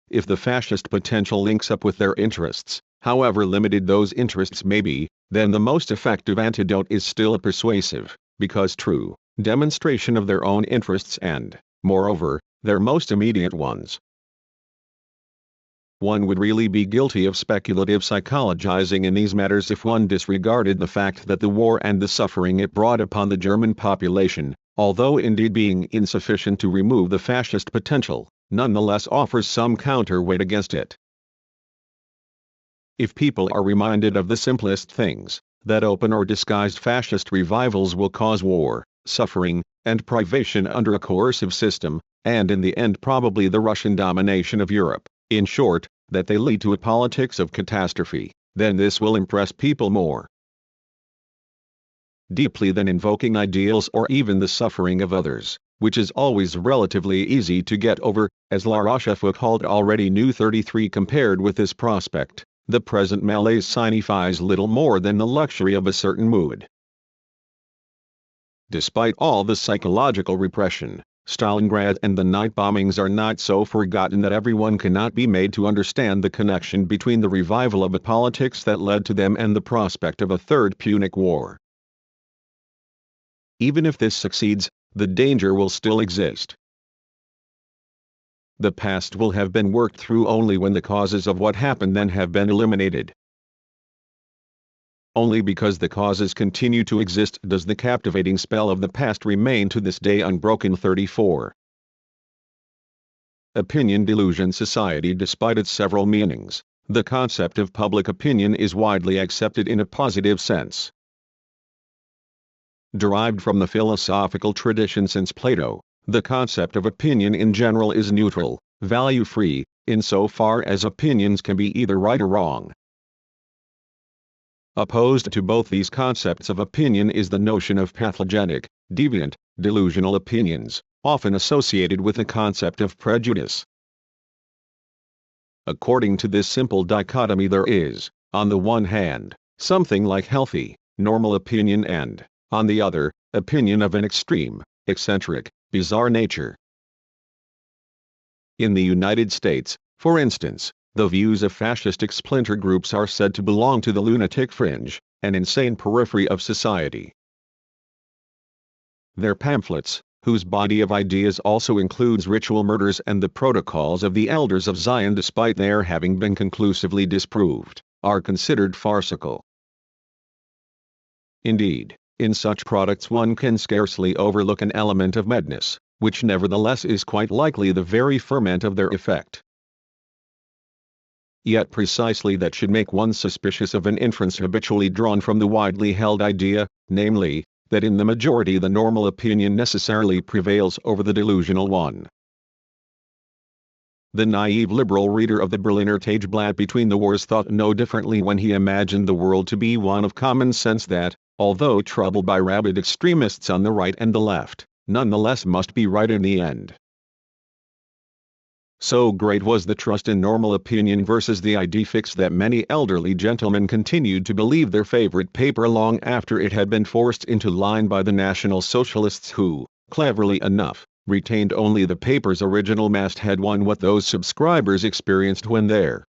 If the fascist potential links up with their interests, however limited those interests may be, then the most effective antidote is still a persuasive, because true, demonstration of their own interests and, moreover, their most immediate ones. One would really be guilty of speculative psychologizing in these matters if one disregarded the fact that the war and the suffering it brought upon the German population, although indeed being insufficient to remove the fascist potential, nonetheless offers some counterweight against it. If people are reminded of the simplest things, that open or disguised fascist revivals will cause war, suffering, and privation under a coercive system, and in the end probably the Russian domination of Europe, in short, that they lead to a politics of catastrophe, then this will impress people more deeply than invoking ideals or even the suffering of others, which is always relatively easy to get over, as La Rochefoucauld already knew. 33 Compared with this prospect, the present malaise signifies little more than the luxury of a certain mood. Despite all the psychological repression, Stalingrad and the night bombings are not so forgotten that everyone cannot be made to understand the connection between the revival of the politics that led to them and the prospect of a third Punic War. Even if this succeeds, the danger will still exist. The past will have been worked through only when the causes of what happened then have been eliminated. Only because the causes continue to exist does the captivating spell of the past remain to this day unbroken. 34. Opinion delusion society. Despite its several meanings, the concept of public opinion is widely accepted in a positive sense. Derived from the philosophical tradition since Plato, the concept of opinion in general is neutral, value-free, insofar as opinions can be either right or wrong. Opposed to both these concepts of opinion is the notion of pathogenic, deviant, delusional opinions, often associated with the concept of prejudice. According to this simple dichotomy, there is, on the one hand, something like healthy, normal opinion and, on the other, opinion of an extreme, eccentric, bizarre nature. In the United States, for instance, the views of fascistic splinter groups are said to belong to the lunatic fringe, an insane periphery of society. Their pamphlets, whose body of ideas also includes ritual murders and the protocols of the elders of Zion despite their having been conclusively disproved, are considered farcical. Indeed, in such products one can scarcely overlook an element of madness, which nevertheless is quite likely the very ferment of their effect. Yet precisely that should make one suspicious of an inference habitually drawn from the widely held idea, namely, that in the majority the normal opinion necessarily prevails over the delusional one. The naive liberal reader of the Berliner Tageblatt between the wars thought no differently when he imagined the world to be one of common sense that, although troubled by rabid extremists on the right and the left, nonetheless must be right in the end. So great was the trust in normal opinion versus the idée fixe that many elderly gentlemen continued to believe their favorite paper long after it had been forced into line by the National Socialists who, cleverly enough, retained only the paper's original masthead one what those subscribers experienced when their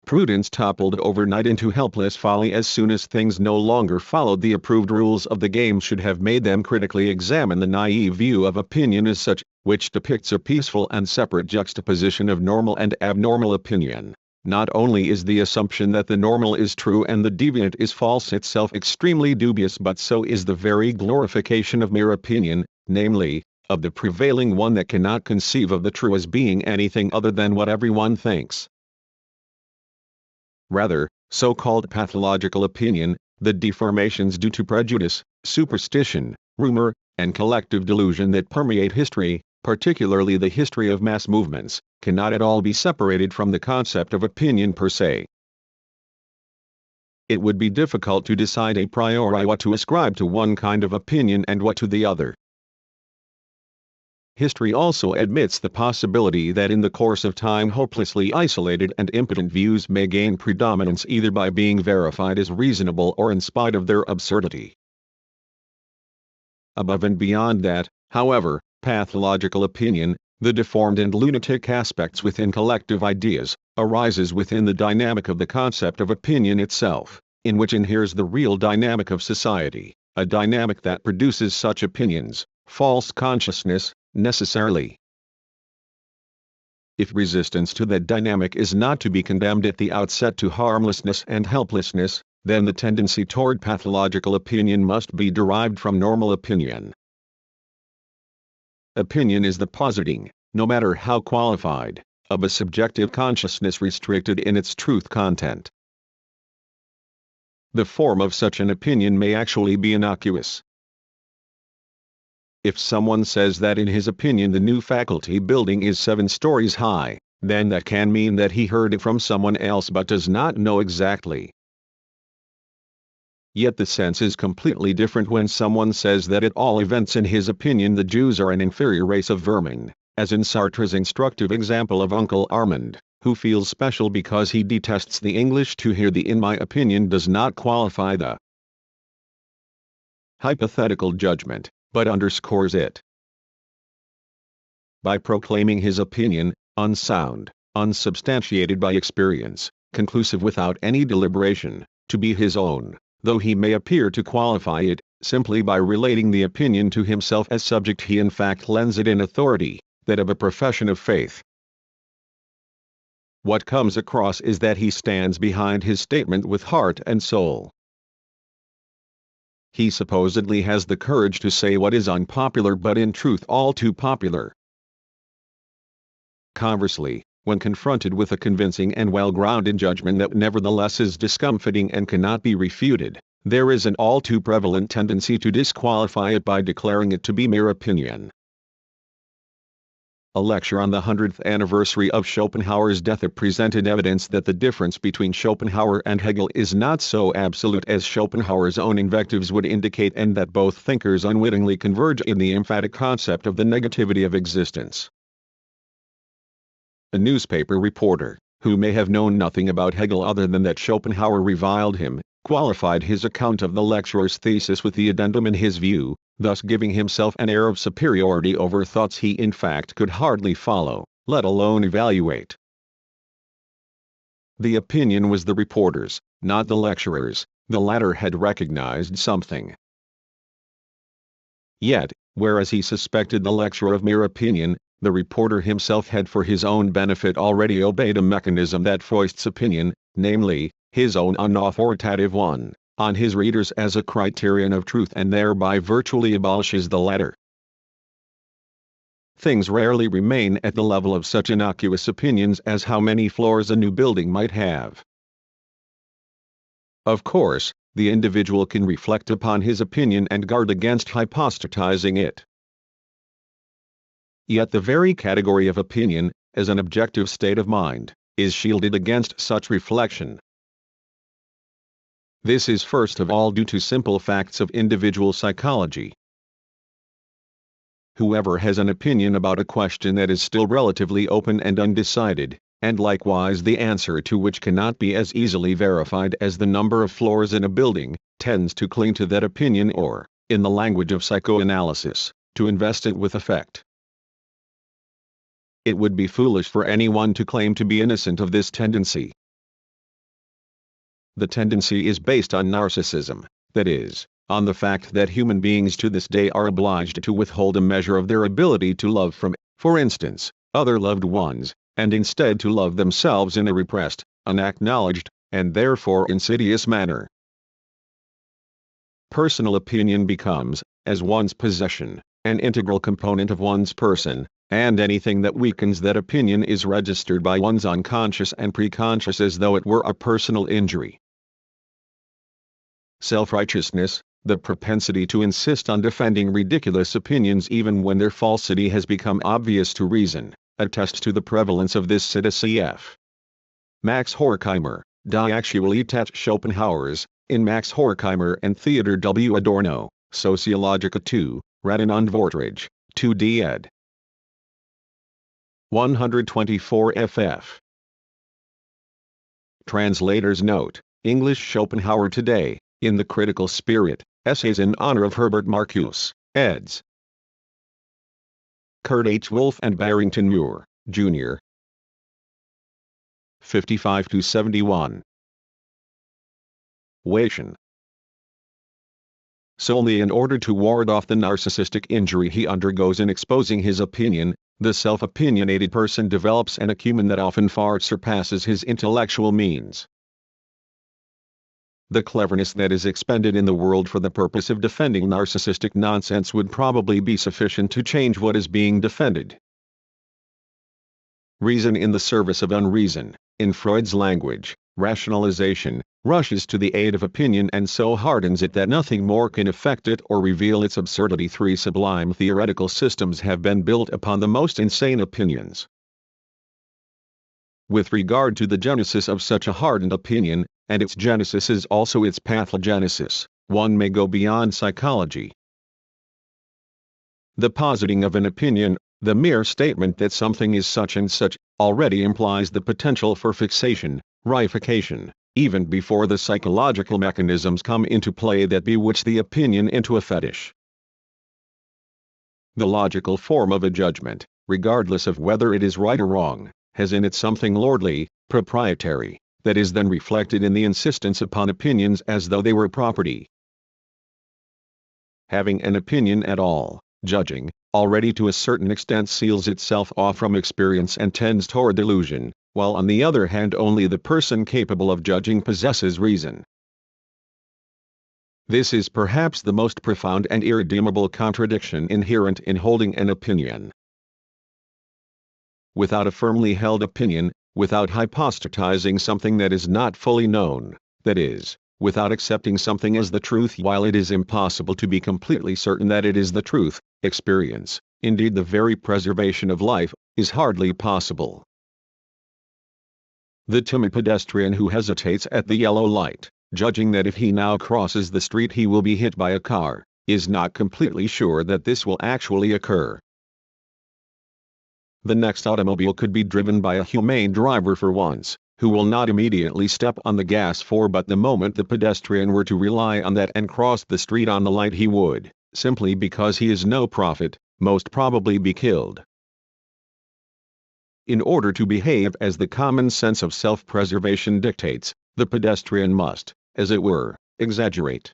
prudence toppled overnight into helpless folly as soon as things no longer followed the approved rules of the game should have made them critically examine the naive view of opinion as such, which depicts a peaceful and separate juxtaposition of normal and abnormal opinion. Not only is the assumption that the normal is true and the deviant is false itself extremely dubious, but so is the very glorification of mere opinion, namely, of the prevailing one that cannot conceive of the true as being anything other than what everyone thinks. Rather, so-called pathological opinion, the deformations due to prejudice, superstition, rumor, and collective delusion that permeate history, particularly the history of mass movements, cannot at all be separated from the concept of opinion per se. It would be difficult to decide a priori what to ascribe to one kind of opinion and what to the other. History also admits the possibility that in the course of time hopelessly isolated and impotent views may gain predominance either by being verified as reasonable or in spite of their absurdity. Above and beyond that, however, pathological opinion, the deformed and lunatic aspects within collective ideas, arises within the dynamic of the concept of opinion itself, in which inheres the real dynamic of society, a dynamic that produces such opinions, false consciousness, necessarily. If resistance to that dynamic is not to be condemned at the outset to harmlessness and helplessness, then the tendency toward pathological opinion must be derived from normal opinion. Opinion is the positing, no matter how qualified, of a subjective consciousness restricted in its truth content. The form of such an opinion may actually be innocuous. If someone says that in his opinion the new faculty building is 7 stories high, then that can mean that he heard it from someone else but does not know exactly. Yet the sense is completely different when someone says that at all events in his opinion the Jews are an inferior race of vermin, as in Sartre's instructive example of Uncle Armand, who feels special because he detests the English. To hear the "in my opinion" does not qualify the hypothetical judgment, but underscores it. By proclaiming his opinion, unsound, unsubstantiated by experience, conclusive without any deliberation, to be his own, though he may appear to qualify it, simply by relating the opinion to himself as subject, he in fact lends it an authority, that of a profession of faith. What comes across is that he stands behind his statement with heart and soul. He supposedly has the courage to say what is unpopular but in truth all too popular. Conversely, when confronted with a convincing and well-grounded judgment that nevertheless is discomfiting and cannot be refuted, there is an all too prevalent tendency to disqualify it by declaring it to be mere opinion. A lecture on the 100th anniversary of Schopenhauer's death presented evidence that the difference between Schopenhauer and Hegel is not so absolute as Schopenhauer's own invectives would indicate, and that both thinkers unwittingly converge in the emphatic concept of the negativity of existence. A newspaper reporter, who may have known nothing about Hegel other than that Schopenhauer reviled him, qualified his account of the lecturer's thesis with the addendum in his view, thus giving himself an air of superiority over thoughts he in fact could hardly follow, let alone evaluate. The opinion was the reporter's, not the lecturer's. The latter had recognized something. Yet, whereas he suspected the lecturer of mere opinion, the reporter himself had for his own benefit already obeyed a mechanism that foists opinion, namely, his own unauthoritative one, on his readers as a criterion of truth and thereby virtually abolishes the latter. Things rarely remain at the level of such innocuous opinions as how many floors a new building might have. Of course, the individual can reflect upon his opinion and guard against hypostatizing it. Yet the very category of opinion, as an objective state of mind, is shielded against such reflection. This is first of all due to simple facts of individual psychology. Whoever has an opinion about a question that is still relatively open and undecided, and likewise the answer to which cannot be as easily verified as the number of floors in a building, tends to cling to that opinion or, in the language of psychoanalysis, to invest it with effect. It would be foolish for anyone to claim to be innocent of this tendency. The tendency is based on narcissism, that is, on the fact that human beings to this day are obliged to withhold a measure of their ability to love from, for instance, other loved ones, and instead to love themselves in a repressed, unacknowledged, and therefore insidious manner. Personal opinion becomes, as one's possession, an integral component of one's person, and anything that weakens that opinion is registered by one's unconscious and preconscious as though it were a personal injury. Self-righteousness, the propensity to insist on defending ridiculous opinions even when their falsity has become obvious to reason, attests to the prevalence of this cf. Max Horkheimer, Die Aktualität Schopenhauers, in Max Horkheimer and Theodor W. Adorno, Sociologica 2, Reden und Vorträge, 2d ed. 124 ff. Translator's note, English Schopenhauer Today, in the Critical Spirit, Essays in Honor of Herbert Marcuse, eds. Kurt H. Wolff and Barrington Muir, Jr. 55-71. Wation. Solely in order to ward off the narcissistic injury he undergoes in exposing his opinion, the self-opinionated person develops an acumen that often far surpasses his intellectual means. The cleverness that is expended in the world for the purpose of defending narcissistic nonsense would probably be sufficient to change what is being defended. Reason in the service of unreason, in Freud's language, rationalization, rushes to the aid of opinion and so hardens it that nothing more can affect it or reveal its absurdity. Three sublime theoretical systems have been built upon the most insane opinions. With regard to the genesis of such a hardened opinion, and its genesis is also its pathogenesis, one may go beyond psychology. The positing of an opinion, the mere statement that something is such and such, already implies the potential for fixation, reification, even before the psychological mechanisms come into play that bewitch the opinion into a fetish. The logical form of a judgment, regardless of whether it is right or wrong, has in it something lordly, proprietary, that is then reflected in the insistence upon opinions as though they were property. Having an opinion at all, judging, already to a certain extent seals itself off from experience and tends toward delusion, while on the other hand only the person capable of judging possesses reason. This is perhaps the most profound and irredeemable contradiction inherent in holding an opinion. Without a firmly held opinion, without hypostatizing something that is not fully known, that is, without accepting something as the truth while it is impossible to be completely certain that it is the truth, experience, indeed the very preservation of life, is hardly possible. The timid pedestrian who hesitates at the yellow light, judging that if he now crosses the street he will be hit by a car, is not completely sure that this will actually occur. The next automobile could be driven by a humane driver for once, who will not immediately step on the gas for but the moment the pedestrian were to rely on that and cross the street on the light he would, simply because he is no prophet, most probably be killed. In order to behave as the common sense of self-preservation dictates, the pedestrian must, as it were, exaggerate.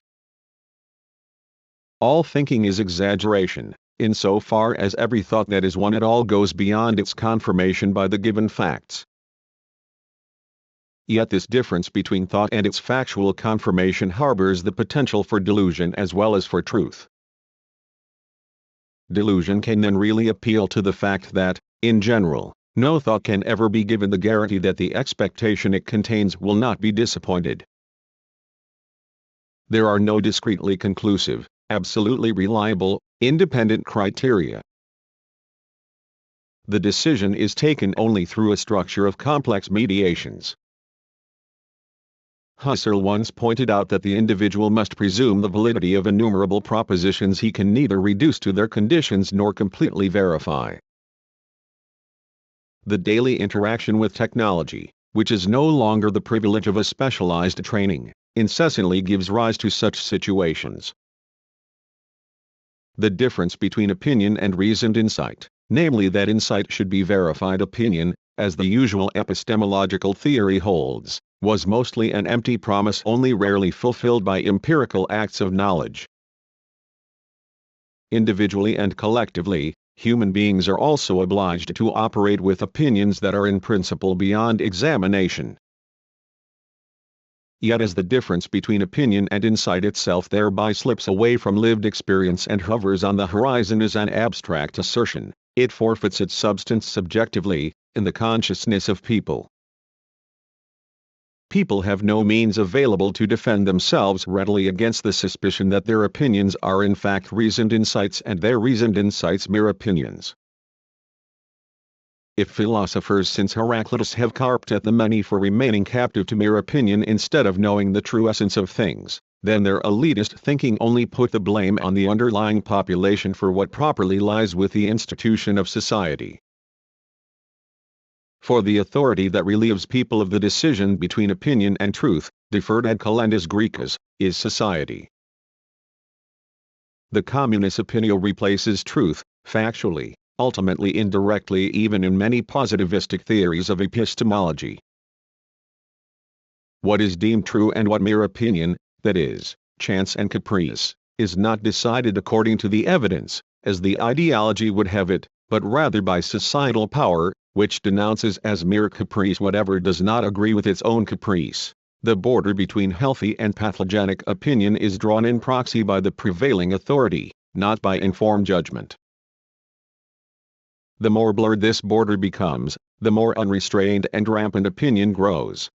All thinking is exaggeration, insofar as every thought that is one at all goes beyond its confirmation by the given facts. Yet this difference between thought and its factual confirmation harbors the potential for delusion as well as for truth. Delusion can then really appeal to the fact that, in general, no thought can ever be given the guarantee that the expectation it contains will not be disappointed. There are no discretely conclusive, absolutely reliable, independent criteria. The decision is taken only through a structure of complex mediations. Husserl once pointed out that the individual must presume the validity of innumerable propositions he can neither reduce to their conditions nor completely verify. The daily interaction with technology, which is no longer the privilege of a specialized training, incessantly gives rise to such situations. The difference between opinion and reasoned insight, namely that insight should be verified opinion, as the usual epistemological theory holds, was mostly an empty promise only rarely fulfilled by empirical acts of knowledge. Individually and collectively, human beings are also obliged to operate with opinions that are in principle beyond examination. Yet as the difference between opinion and insight itself thereby slips away from lived experience and hovers on the horizon as an abstract assertion, it forfeits its substance subjectively, in the consciousness of people. People have no means available to defend themselves readily against the suspicion that their opinions are in fact reasoned insights and their reasoned insights mere opinions. If philosophers since Heraclitus have carped at the many for remaining captive to mere opinion instead of knowing the true essence of things, then their elitist thinking only put the blame on the underlying population for what properly lies with the institution of society. For the authority that relieves people of the decision between opinion and truth, deferred ad calendas Graecas, is society. The communis opinio replaces truth, factually, ultimately indirectly even in many positivistic theories of epistemology. What is deemed true and what mere opinion, that is, chance and caprice, is not decided according to the evidence, as the ideology would have it, but rather by societal power, which denounces as mere caprice whatever does not agree with its own caprice. The border between healthy and pathogenic opinion is drawn in proxy by the prevailing authority, not by informed judgment. The more blurred this border becomes, the more unrestrained and rampant opinion grows.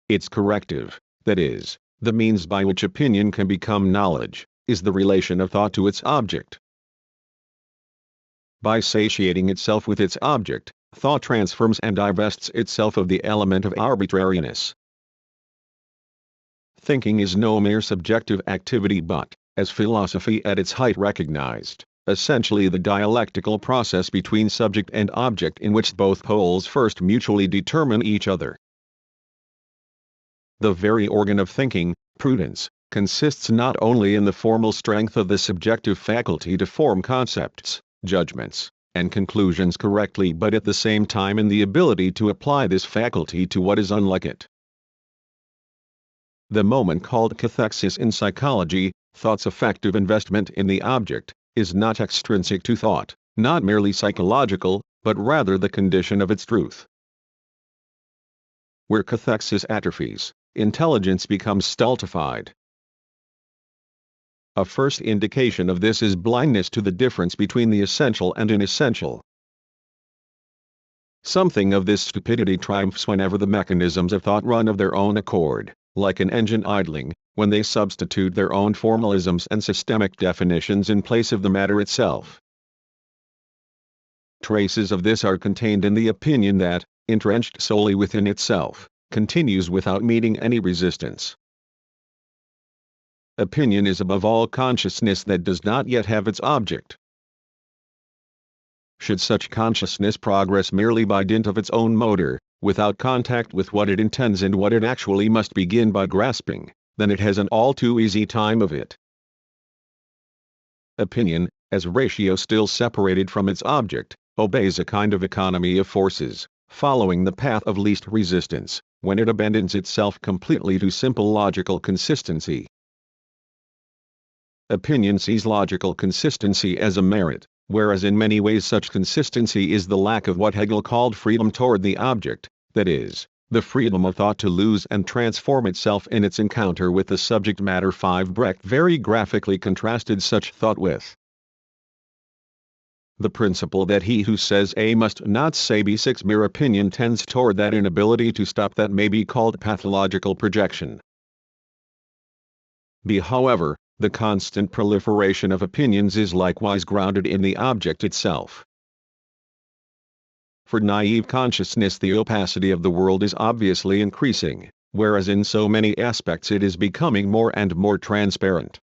Its corrective, that is, the means by which opinion can become knowledge, is the relation of thought to its object. By satiating itself with its object, thought transforms and divests itself of the element of arbitrariness. Thinking is no mere subjective activity but, as philosophy at its height recognized, essentially the dialectical process between subject and object in which both poles first mutually determine each other. The very organ of thinking, prudence, consists not only in the formal strength of the subjective faculty to form concepts, judgments, and conclusions correctly but at the same time in the ability to apply this faculty to what is unlike it. The moment called cathexis in psychology, thought's effective investment in the object, is not extrinsic to thought, not merely psychological, but rather the condition of its truth. Where cathexis atrophies, intelligence becomes stultified. A first indication of this is blindness to the difference between the essential and inessential. Something of this stupidity triumphs whenever the mechanisms of thought run of their own accord, like an engine idling, when they substitute their own formalisms and systemic definitions in place of the matter itself. Traces of this are contained in the opinion that, entrenched solely within itself, continues without meeting any resistance. Opinion is above all consciousness that does not yet have its object. Should such consciousness progress merely by dint of its own motor, without contact with what it intends and what it actually must begin by grasping, then it has an all too easy time of it. Opinion, as ratio still separated from its object, obeys a kind of economy of forces, following the path of least resistance, when it abandons itself completely to simple logical consistency. Opinion sees logical consistency as a merit, whereas in many ways such consistency is the lack of what Hegel called freedom toward the object, that is, the freedom of thought to lose and transform itself in its encounter with the subject matter. 5. Brecht very graphically contrasted such thought with the principle that he who says A must not say B. 6. Mere opinion tends toward that inability to stop that may be called pathological projection. B. However, the constant proliferation of opinions is likewise grounded in the object itself. For naive consciousness, the opacity of the world is obviously increasing, whereas in so many aspects it is becoming more and more transparent.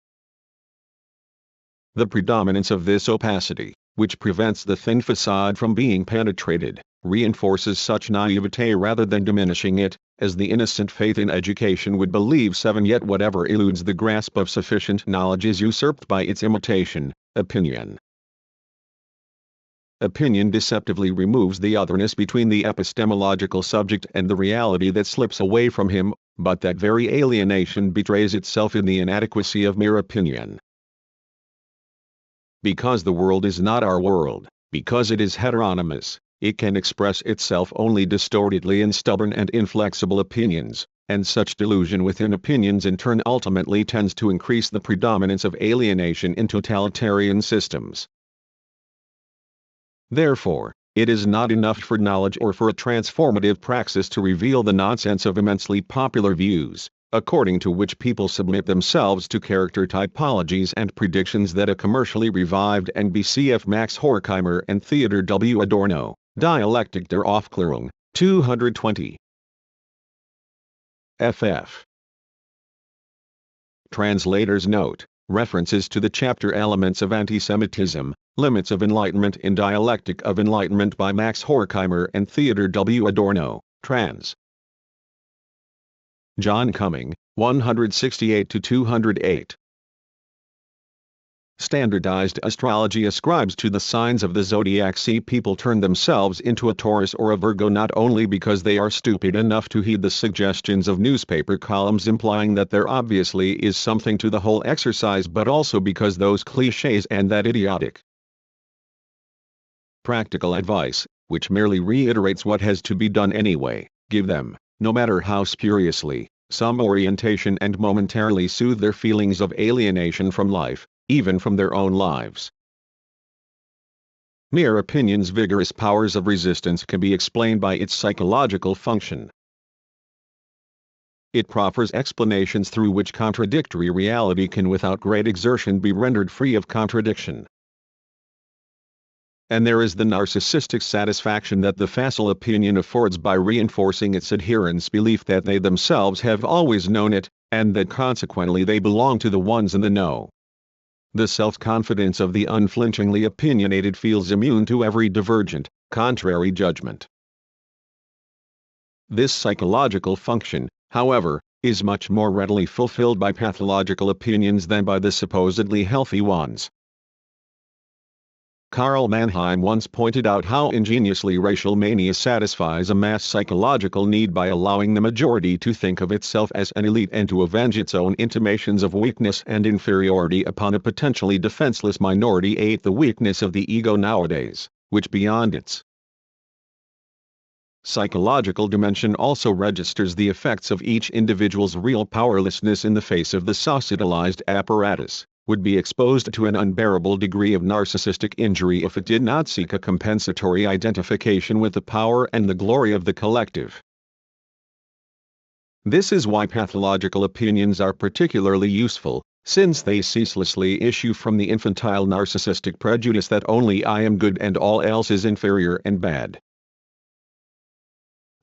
The predominance of this opacity, which prevents the thin facade from being penetrated, reinforces such naivete rather than diminishing it, as the innocent faith in education would believe. 7. Yet whatever eludes the grasp of sufficient knowledge is usurped by its imitation, opinion. Opinion deceptively removes the otherness between the epistemological subject and the reality that slips away from him, but that very alienation betrays itself in the inadequacy of mere opinion. Because the world is not our world, because it is heteronymous, it can express itself only distortedly in stubborn and inflexible opinions, and such delusion within opinions in turn ultimately tends to increase the predominance of alienation in totalitarian systems. Therefore, it is not enough for knowledge or for a transformative praxis to reveal the nonsense of immensely popular views, according to which people submit themselves to character typologies and predictions that a commercially revived NBCF Max Horkheimer and Theodor W. Adorno, Dialektik der Aufklärung, 220. ff. Translator's note: references to the chapter Elements of Antisemitism, Limits of Enlightenment in Dialectic of Enlightenment by Max Horkheimer and Theodor W. Adorno, trans. John Cumming, 168-208. Standardized astrology ascribes to the signs of the zodiac. People turn themselves into a Taurus or a Virgo not only because they are stupid enough to heed the suggestions of newspaper columns implying that there obviously is something to the whole exercise, but also because those cliches and that idiotic practical advice, which merely reiterates what has to be done anyway, give them, no matter how spuriously, some orientation and momentarily soothe their feelings of alienation from life, even from their own lives. Mere opinion's vigorous powers of resistance can be explained by its psychological function. It proffers explanations through which contradictory reality can without great exertion be rendered free of contradiction. And there is the narcissistic satisfaction that the facile opinion affords by reinforcing its adherents' belief that they themselves have always known it, and that consequently they belong to the ones in the know. The self-confidence of the unflinchingly opinionated feels immune to every divergent, contrary judgment. This psychological function, however, is much more readily fulfilled by pathological opinions than by the supposedly healthy ones. Karl Mannheim once pointed out how ingeniously racial mania satisfies a mass psychological need by allowing the majority to think of itself as an elite and to avenge its own intimations of weakness and inferiority upon a potentially defenseless minority. 8. The weakness of the ego nowadays, which beyond its psychological dimension also registers the effects of each individual's real powerlessness in the face of the societalized apparatus, would be exposed to an unbearable degree of narcissistic injury if it did not seek a compensatory identification with the power and the glory of the collective. This is why pathological opinions are particularly useful, since they ceaselessly issue from the infantile narcissistic prejudice that only I am good and all else is inferior and bad.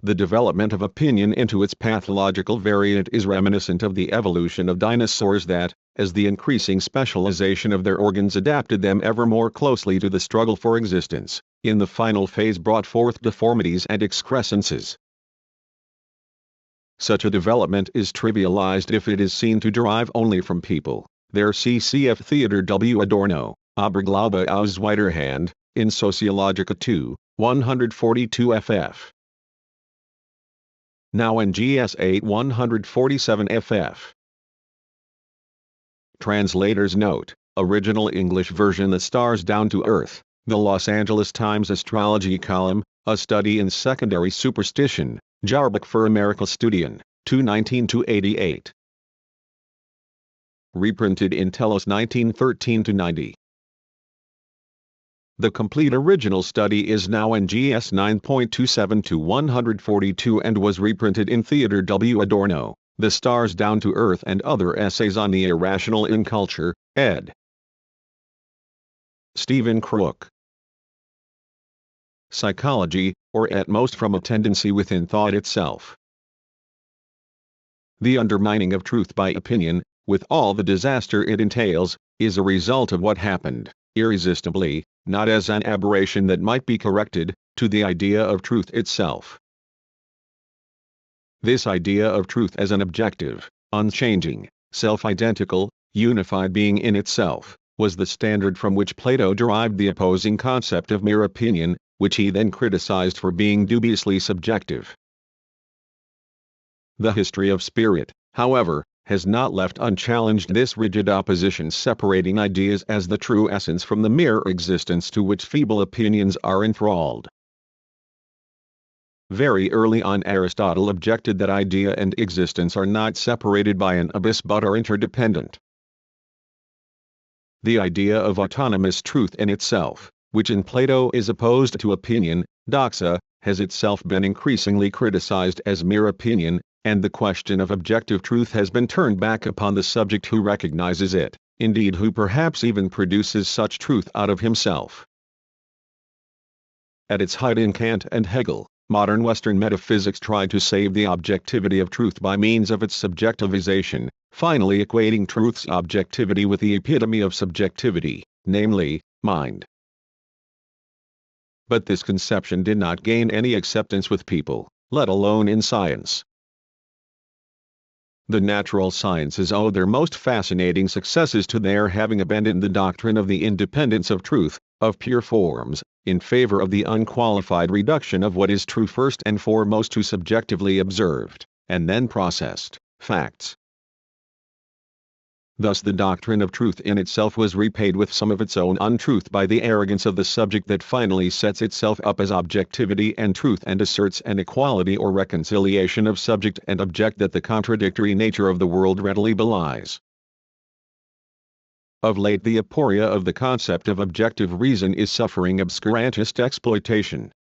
The development of opinion into its pathological variant is reminiscent of the evolution of dinosaurs that, as the increasing specialization of their organs adapted them ever more closely to the struggle for existence, in the final phase brought forth deformities and excrescences. Such a development is trivialized if it is seen to derive only from people. There cf. Theodor W. Adorno, Oberglaube aus weiter Hand, in Sociologica 2, 142 ff. Now in GS 8 147 ff. Translator's note: original English version. The Stars Down to Earth, The Los Angeles Times Astrology Column, A Study in Secondary Superstition, Jahrbuch für Amerikastudien, 219-88. Reprinted in Telos 1913-90. The complete original study is now in GS 9.27-142 and was reprinted in Theodor W. Adorno, The Stars Down to Earth and Other Essays on the Irrational in Culture, ed. Stephen Crook. Psychology, or at most from a tendency within thought itself. The undermining of truth by opinion, with all the disaster it entails, is a result of what happened, irresistibly, not as an aberration that might be corrected, to the idea of truth itself. This idea of truth as an objective, unchanging, self-identical, unified being in itself, was the standard from which Plato derived the opposing concept of mere opinion, which he then criticized for being dubiously subjective. The history of spirit, however, has not left unchallenged this rigid opposition separating ideas as the true essence from the mere existence to which feeble opinions are enthralled. Very early on Aristotle objected that idea and existence are not separated by an abyss but are interdependent. The idea of autonomous truth in itself, which in Plato is opposed to opinion, doxa, has itself been increasingly criticized as mere opinion, and the question of objective truth has been turned back upon the subject who recognizes it, indeed who perhaps even produces such truth out of himself. At its height in Kant and Hegel, modern Western metaphysics tried to save the objectivity of truth by means of its subjectivization, finally equating truth's objectivity with the epitome of subjectivity, namely, mind. But this conception did not gain any acceptance with people, let alone in science. The natural sciences owe their most fascinating successes to their having abandoned the doctrine of the independence of truth, of pure forms, in favor of the unqualified reduction of what is true first and foremost to subjectively observed, and then processed, facts. Thus the doctrine of truth in itself was repaid with some of its own untruth by the arrogance of the subject that finally sets itself up as objectivity and truth and asserts an equality or reconciliation of subject and object that the contradictory nature of the world readily belies. Of late the aporia of the concept of objective reason is suffering obscurantist exploitation.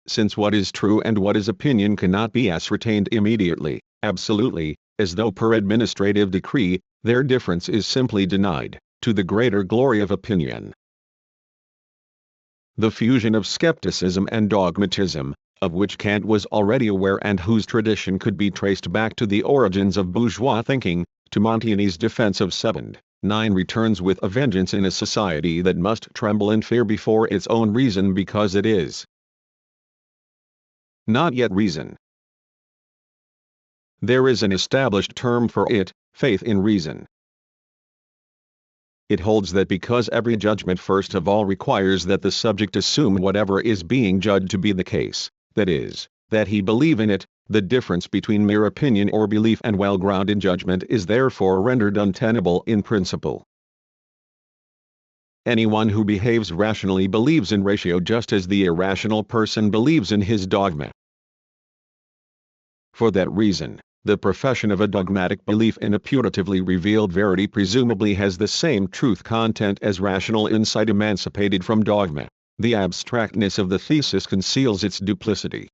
Since what is true and what is opinion cannot be ascertained immediately, absolutely, as though per administrative decree, their difference is simply denied, to the greater glory of opinion. The fusion of skepticism and dogmatism, of which Kant was already aware and whose tradition could be traced back to the origins of bourgeois thinking, to Montaigne's defense of Sebond, 9 returns with a vengeance in a society that must tremble in fear before its own reason because it is not yet reason. There is an established term for it, faith in reason. It holds that because every judgment first of all requires that the subject assume whatever is being judged to be the case, that is, that he believe in it, the difference between mere opinion or belief and well-grounded judgment is therefore rendered untenable in principle. Anyone who behaves rationally believes in ratio just as the irrational person believes in his dogma. For that reason, the profession of a dogmatic belief in a putatively revealed verity presumably has the same truth content as rational insight emancipated from dogma. The abstractness of the thesis conceals its duplicity.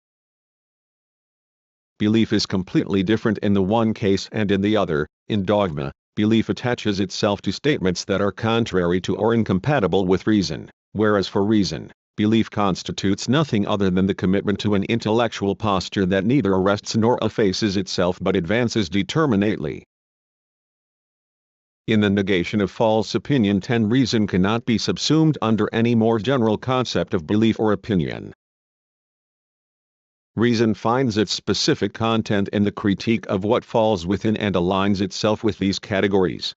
Belief is completely different in the one case and in the other. In dogma, belief attaches itself to statements that are contrary to or incompatible with reason, whereas for reason, belief constitutes nothing other than the commitment to an intellectual posture that neither arrests nor effaces itself but advances determinately. In the negation of false opinion 10 reason cannot be subsumed under any more general concept of belief or opinion. Reason finds its specific content in the critique of what falls within and aligns itself with these categories.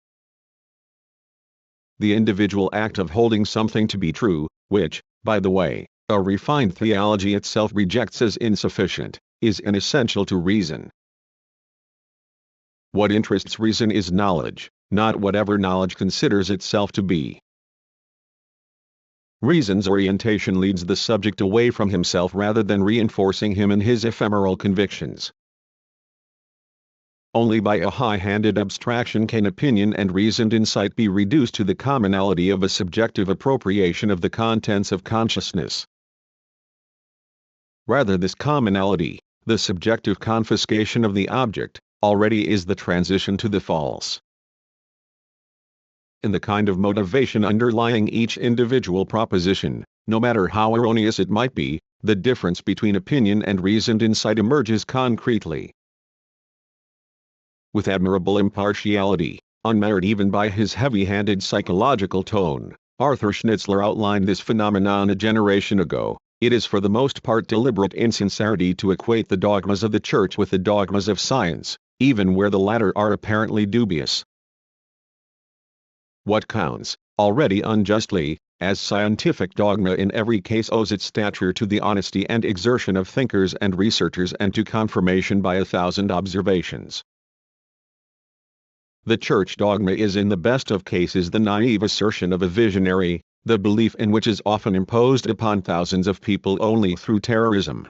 The individual act of holding something to be true, which, by the way, a refined theology itself rejects as insufficient, is inessential to reason. What interests reason is knowledge, not whatever knowledge considers itself to be. Reason's orientation leads the subject away from himself rather than reinforcing him in his ephemeral convictions. Only by a high-handed abstraction can opinion and reasoned insight be reduced to the commonality of a subjective appropriation of the contents of consciousness. Rather, this commonality, the subjective confiscation of the object, already is the transition to the false. In the kind of motivation underlying each individual proposition, no matter how erroneous it might be, the difference between opinion and reasoned insight emerges concretely. With admirable impartiality, unmarred even by his heavy-handed psychological tone, Arthur Schnitzler outlined this phenomenon a generation ago. It is for the most part deliberate insincerity to equate the dogmas of the Church with the dogmas of science, even where the latter are apparently dubious. What counts, already unjustly, as scientific dogma in every case owes its stature to the honesty and exertion of thinkers and researchers and to confirmation by 1,000 observations. The Church dogma is in the best of cases the naive assertion of a visionary, the belief in which is often imposed upon thousands of people only through terrorism.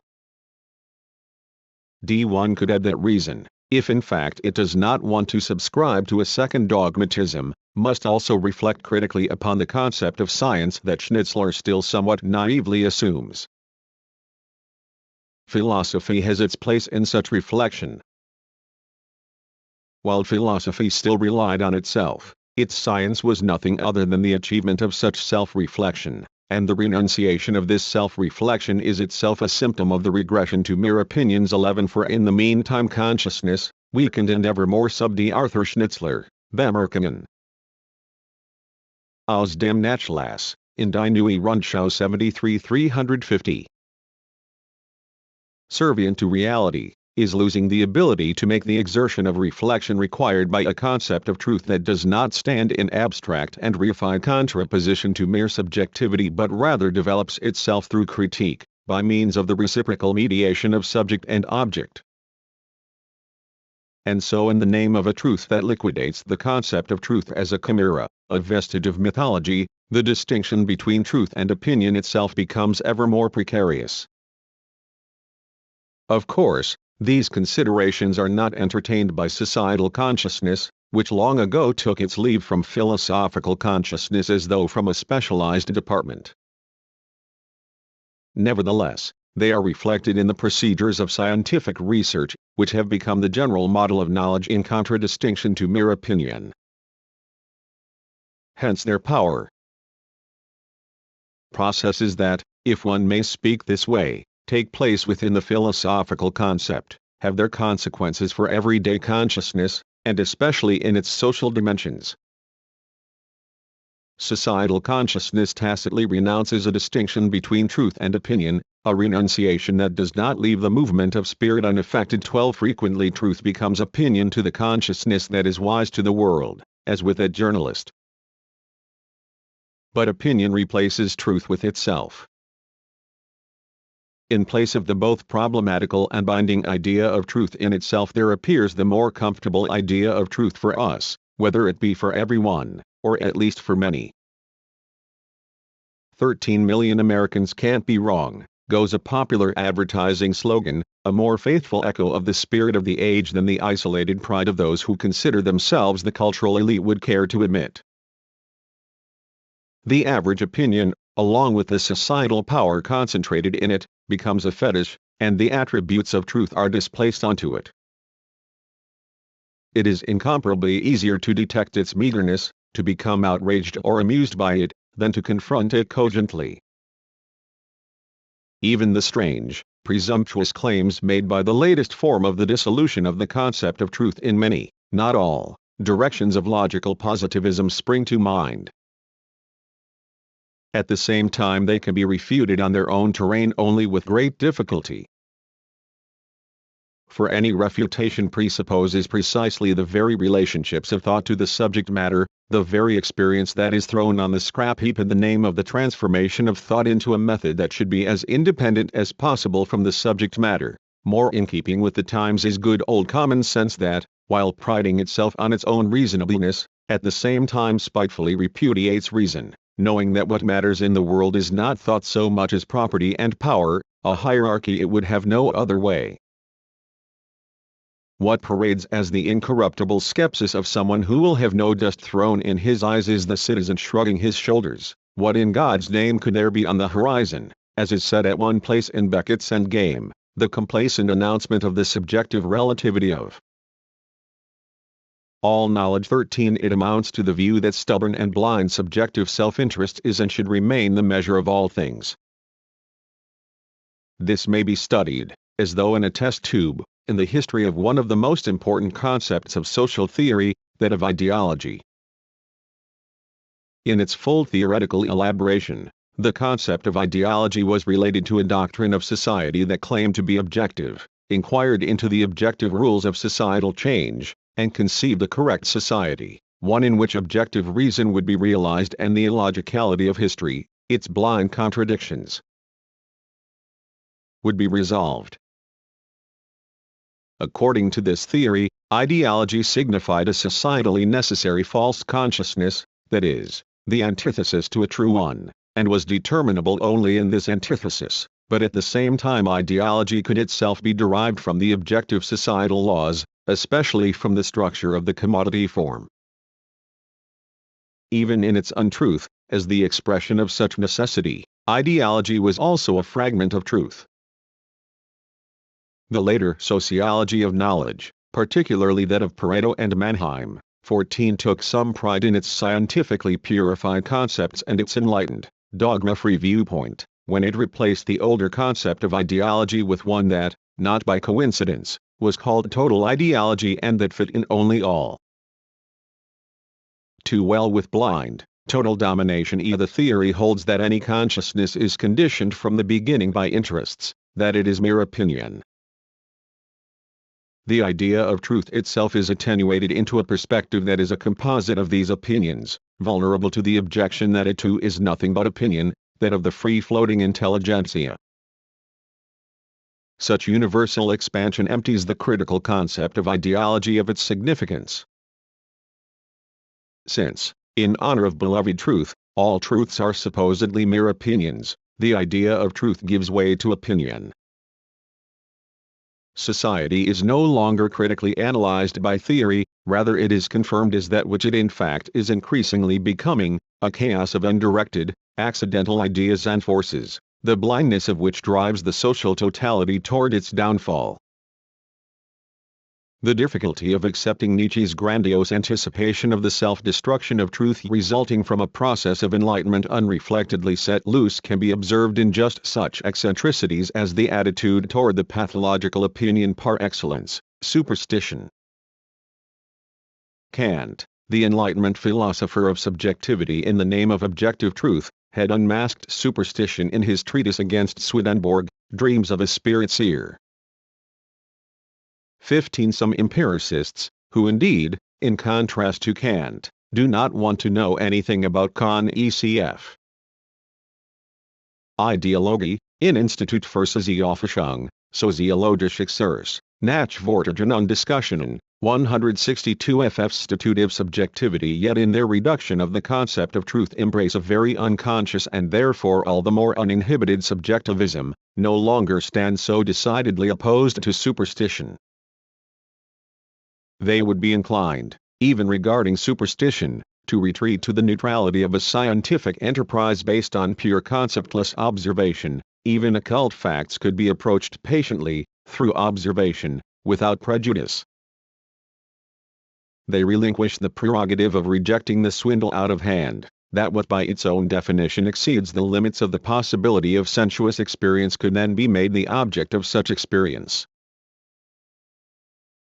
One could add that reason, if in fact it does not want to subscribe to a second dogmatism, must also reflect critically upon the concept of science that Schnitzler still somewhat naively assumes. Philosophy has its place in such reflection. While philosophy still relied on itself, its science was nothing other than the achievement of such self-reflection, and the renunciation of this self-reflection is itself a symptom of the regression to mere opinions. 11 For in the meantime consciousness, weakened and ever more subdued. Arthur Schnitzler, Bemerkungen aus dem Nachlass, in die Neue Rundschau 73-350. Servient to reality, is losing the ability to make the exertion of reflection required by a concept of truth that does not stand in abstract and reified contraposition to mere subjectivity but rather develops itself through critique, by means of the reciprocal mediation of subject and object. And so in the name of a truth that liquidates the concept of truth as a chimera, a vestige of mythology, the distinction between truth and opinion itself becomes ever more precarious. Of course, these considerations are not entertained by societal consciousness, which long ago took its leave from philosophical consciousness as though from a specialized department. Nevertheless, they are reflected in the procedures of scientific research, which have become the general model of knowledge in contradistinction to mere opinion. Hence their power. Processes that, if one may speak this way, take place within the philosophical concept, have their consequences for everyday consciousness, and especially in its social dimensions. Societal consciousness tacitly renounces a distinction between truth and opinion, a renunciation that does not leave the movement of spirit unaffected. 12 Frequently truth becomes opinion to the consciousness that is wise to the world, as with a journalist. But opinion replaces truth with itself. In place of the both problematical and binding idea of truth in itself there appears the more comfortable idea of truth for us, whether it be for everyone, or at least for many. 13 million Americans can't be wrong, goes a popular advertising slogan, a more faithful echo of the spirit of the age than the isolated pride of those who consider themselves the cultural elite would care to admit. The average opinion, along with the societal power concentrated in it, becomes a fetish, and the attributes of truth are displaced onto it. It is incomparably easier to detect its meagerness, to become outraged or amused by it, than to confront it cogently. Even the strange, presumptuous claims made by the latest form of the dissolution of the concept of truth in many, not all, directions of logical positivism spring to mind. At the same time they can be refuted on their own terrain only with great difficulty. For any refutation presupposes precisely the very relationships of thought to the subject matter, the very experience that is thrown on the scrap heap in the name of the transformation of thought into a method that should be as independent as possible from the subject matter. More in keeping with the times is good old common sense that, while priding itself on its own reasonableness, at the same time spitefully repudiates reason, knowing that what matters in the world is not thought so much as property and power, a hierarchy it would have no other way. What parades as the incorruptible skepsis of someone who will have no dust thrown in his eyes is the citizen shrugging his shoulders. What in God's name could there be on the horizon, as is said at one place in Beckett's Endgame, the complacent announcement of the subjective relativity of all knowledge. 13. It amounts to the view that stubborn and blind subjective self-interest is and should remain the measure of all things. This may be studied, as though in a test tube, in the history of one of the most important concepts of social theory, that of ideology. In its full theoretical elaboration, the concept of ideology was related to a doctrine of society that claimed to be objective, inquired into the objective rules of societal change, and conceived a correct society, one in which objective reason would be realized and the illogicality of history, its blind contradictions, would be resolved. According to this theory, ideology signified a societally necessary false consciousness, that is, the antithesis to a true one, and was determinable only in this antithesis, but at the same time ideology could itself be derived from the objective societal laws, especially from the structure of the commodity form. Even in its untruth, as the expression of such necessity, ideology was also a fragment of truth. The later sociology of knowledge, particularly that of Pareto and Mannheim, 14, took some pride in its scientifically purified concepts and its enlightened, dogma-free viewpoint, when it replaced the older concept of ideology with one that, not by coincidence, was called total ideology and that fit in only all too well with blind, total domination. The theory holds that any consciousness is conditioned from the beginning by interests, that it is mere opinion. The idea of truth itself is attenuated into a perspective that is a composite of these opinions, vulnerable to the objection that it too is nothing but opinion, that of the free-floating intelligentsia. Such universal expansion empties the critical concept of ideology of its significance. Since, in honor of beloved truth, all truths are supposedly mere opinions, the idea of truth gives way to opinion. Society is no longer critically analyzed by theory, rather it is confirmed as that which it in fact is increasingly becoming, a chaos of undirected, accidental ideas and forces, the blindness of which drives the social totality toward its downfall. The difficulty of accepting Nietzsche's grandiose anticipation of the self-destruction of truth resulting from a process of enlightenment unreflectedly set loose can be observed in just such eccentricities as the attitude toward the pathological opinion par excellence, superstition. Kant, the Enlightenment philosopher of subjectivity in the name of objective truth, had unmasked superstition in his treatise against Swedenborg, Dreams of a Spirit Seer. 15. Some empiricists, who indeed, in contrast to Kant, do not want to know anything about Con-ECF. Ideologie, in Institut für Sozialforschung, Soziologische Exers, Nachvorträge und Diskussionen, 162 ff. Statute of Subjectivity. Yet in their reduction of the concept of truth embrace a very unconscious and therefore all the more uninhibited subjectivism, no longer stand so decidedly opposed to superstition. They would be inclined, even regarding superstition, to retreat to the neutrality of a scientific enterprise based on pure conceptless observation. Even occult facts could be approached patiently, through observation, without prejudice. They relinquish the prerogative of rejecting the swindle out of hand, that what by its own definition exceeds the limits of the possibility of sensuous experience could then be made the object of such experience.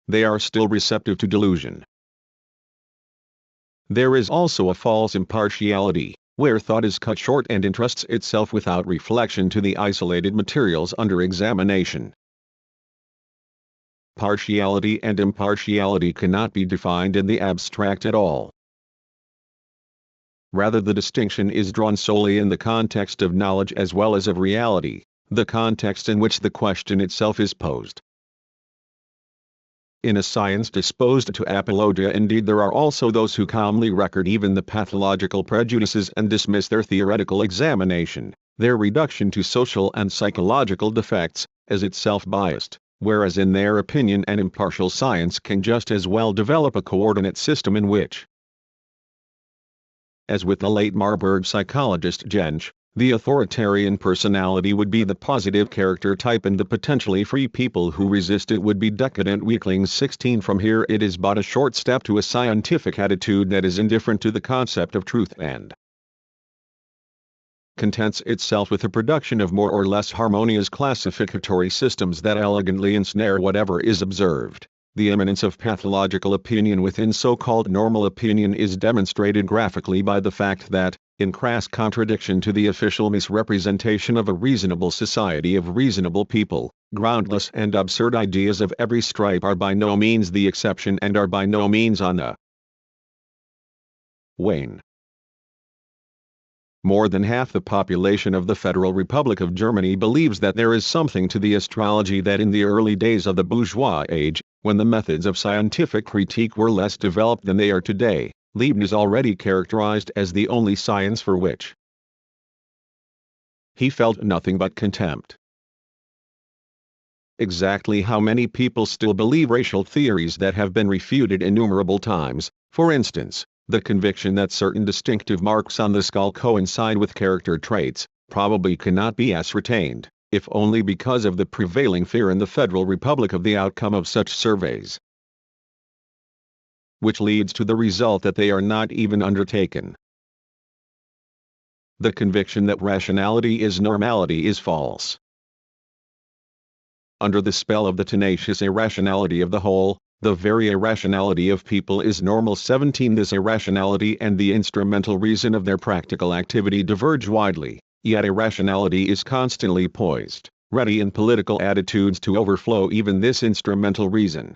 They are still receptive to delusion. There is also a false impartiality, where thought is cut short and entrusts itself without reflection to the isolated materials under examination. Partiality and impartiality cannot be defined in the abstract at all. Rather, the distinction is drawn solely in the context of knowledge as well as of reality, the context in which the question itself is posed. In a science disposed to apologia, indeed, there are also those who calmly record even the pathological prejudices and dismiss their theoretical examination, their reduction to social and psychological defects, as itself biased, whereas in their opinion an impartial science can just as well develop a coordinate system in which, as with the late Marburg psychologist Jentsch, the authoritarian personality would be the positive character type and the potentially free people who resist it would be decadent weaklings. 16 From here it is but a short step to a scientific attitude that is indifferent to the concept of truth and contents itself with the production of more or less harmonious classificatory systems that elegantly ensnare whatever is observed. The immanence of pathological opinion within so-called normal opinion is demonstrated graphically by the fact that, in crass contradiction to the official misrepresentation of a reasonable society of reasonable people, groundless and absurd ideas of every stripe are by no means the exception and are by no means on the wane. More than half the population of the Federal Republic of Germany believes that there is something to the astrology that in the early days of the bourgeois age, when the methods of scientific critique were less developed than they are today, Leibniz already characterized as the only science for which he felt nothing but contempt. Exactly how many people still believe racial theories that have been refuted innumerable times, for instance, the conviction that certain distinctive marks on the skull coincide with character traits, probably cannot be ascertained, if only because of the prevailing fear in the Federal Republic of the outcome of such surveys, which leads to the result that they are not even undertaken. The conviction that rationality is normality is false. Under the spell of the tenacious irrationality of the whole, the very irrationality of people is normal. 17 This irrationality and the instrumental reason of their practical activity diverge widely, yet irrationality is constantly poised, ready in political attitudes to overflow even this instrumental reason.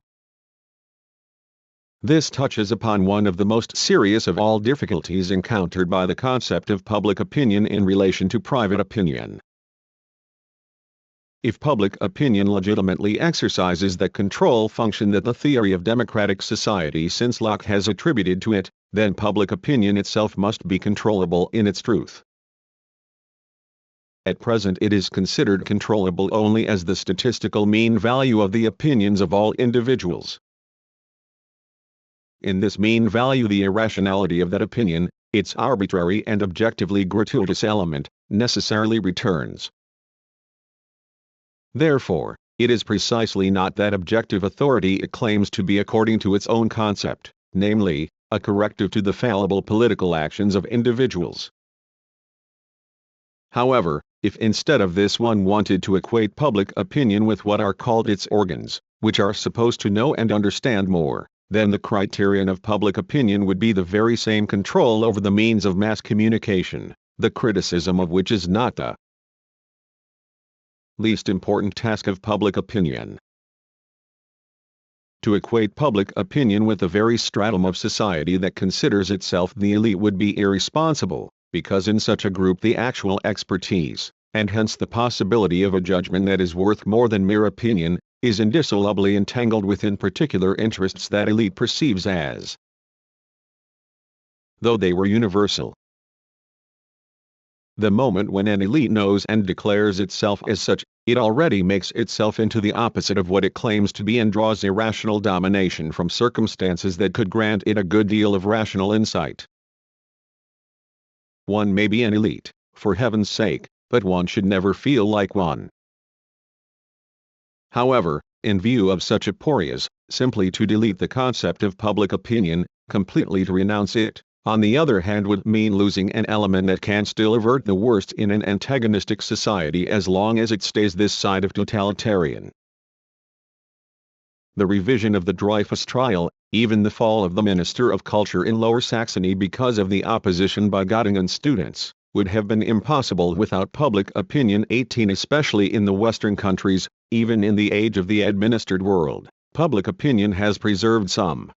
This touches upon one of the most serious of all difficulties encountered by the concept of public opinion in relation to private opinion. If public opinion legitimately exercises the control function that the theory of democratic society since Locke has attributed to it, then public opinion itself must be controllable in its truth. At present it is considered controllable only as the statistical mean value of the opinions of all individuals. In this mean value the irrationality of that opinion, its arbitrary and objectively gratuitous element, necessarily returns. Therefore, it is precisely not that objective authority it claims to be according to its own concept, namely, a corrective to the fallible political actions of individuals. However, if instead of this one wanted to equate public opinion with what are called its organs, which are supposed to know and understand more, then the criterion of public opinion would be the very same control over the means of mass communication, the criticism of which is not the least important task of public opinion. To equate public opinion with the very stratum of society that considers itself the elite would be irresponsible, because in such a group the actual expertise, and hence the possibility of a judgment that is worth more than mere opinion, is indissolubly entangled within particular interests that elite perceives as though they were universal. The moment when an elite knows and declares itself as such, it already makes itself into the opposite of what it claims to be and draws irrational domination from circumstances that could grant it a good deal of rational insight. One may be an elite, for heaven's sake, but one should never feel like one. However, in view of such aporias, simply to delete the concept of public opinion, completely to renounce it, on the other hand would mean losing an element that can still avert the worst in an antagonistic society as long as it stays this side of totalitarian. The revision of the Dreyfus trial, even the fall of the Minister of Culture in Lower Saxony because of the opposition by Göttingen students, would have been impossible without public opinion. 18 Especially in the Western countries, even in the age of the administered world, public opinion has preserved some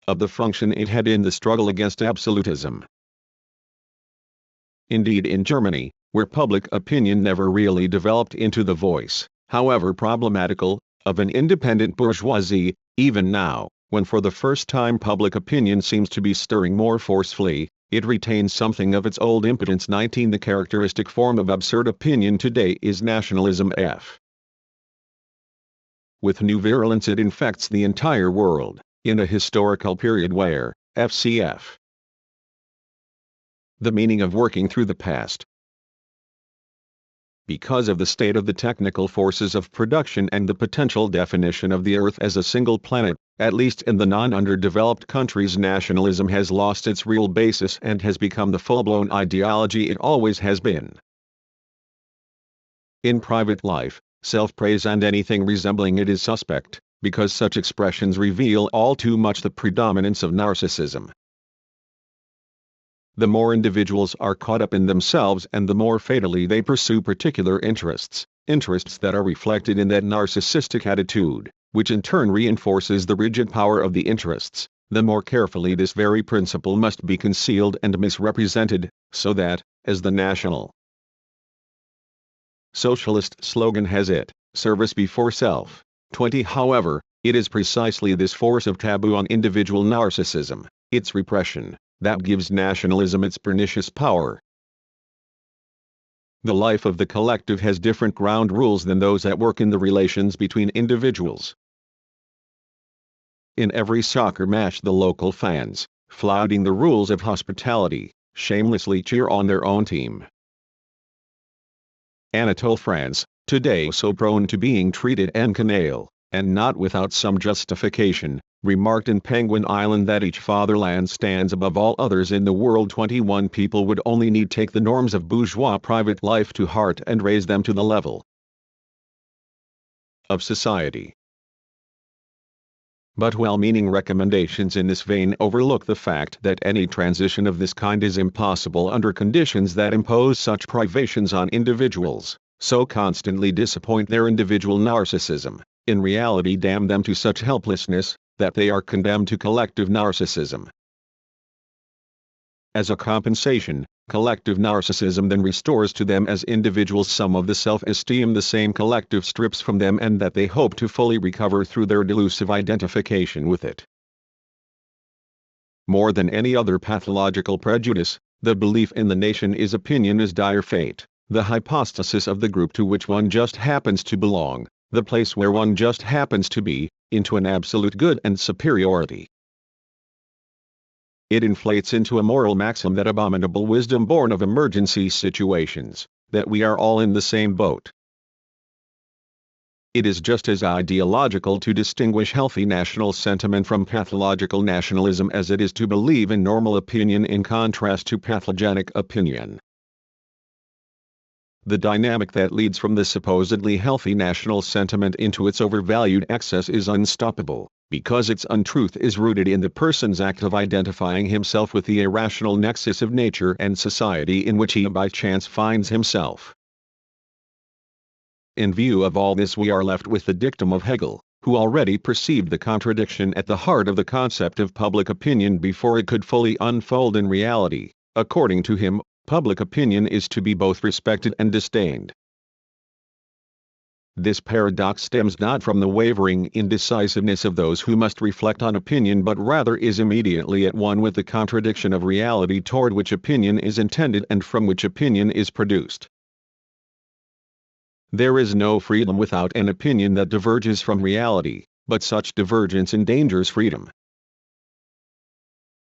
of the function it had in the struggle against absolutism. Indeed, in Germany, where public opinion never really developed into the voice, however problematical, of an independent bourgeoisie, even now, when for the first time public opinion seems to be stirring more forcefully, it retains something of its old impotence. 19 The characteristic form of absurd opinion today is nationalism. With new virulence it infects the entire world, in a historical period where, FCF, the meaning of working through the past, because of the state of the technical forces of production and the potential definition of the Earth as a single planet, at least in the non-underdeveloped countries, nationalism has lost its real basis and has become the full-blown ideology it always has been. In private life, self-praise and anything resembling it is suspect, because such expressions reveal all too much the predominance of narcissism. The more individuals are caught up in themselves and the more fatally they pursue particular interests that are reflected in that narcissistic attitude, which in turn reinforces the rigid power of the interests, the more carefully this very principle must be concealed and misrepresented, so that, as the National Socialist slogan has it, service before self. 20 However, it is precisely this force of taboo on individual narcissism, its repression, that gives nationalism its pernicious power. The life of the collective has different ground rules than those at work in the relations between individuals. In every soccer match the local fans, flouting the rules of hospitality, shamelessly cheer on their own team. Anatole France, today so prone to being treated en canaille, and not without some justification, remarked in Penguin Island that each fatherland stands above all others in the world. 21 People would only need take the norms of bourgeois private life to heart and raise them to the level of society. But well-meaning recommendations in this vein overlook the fact that any transition of this kind is impossible under conditions that impose such privations on individuals, so constantly disappoint their individual narcissism, in reality damn them to such helplessness, that they are condemned to collective narcissism. As a compensation, collective narcissism then restores to them as individuals some of the self-esteem the same collective strips from them and that they hope to fully recover through their delusive identification with it. More than any other pathological prejudice, the belief in the nation is opinion is dire fate, the hypostasis of the group to which one just happens to belong, the place where one just happens to be, into an absolute good and superiority. It inflates into a moral maxim that abominable wisdom born of emergency situations, that we are all in the same boat. It is just as ideological to distinguish healthy national sentiment from pathological nationalism as it is to believe in normal opinion in contrast to pathogenic opinion. The dynamic that leads from the supposedly healthy national sentiment into its overvalued excess is unstoppable, because its untruth is rooted in the person's act of identifying himself with the irrational nexus of nature and society in which he by chance finds himself. In view of all this, we are left with the dictum of Hegel, who already perceived the contradiction at the heart of the concept of public opinion before it could fully unfold in reality. According to him, public opinion is to be both respected and disdained. This paradox stems not from the wavering indecisiveness of those who must reflect on opinion but rather is immediately at one with the contradiction of reality toward which opinion is intended and from which opinion is produced. There is no freedom without an opinion that diverges from reality, but such divergence endangers freedom.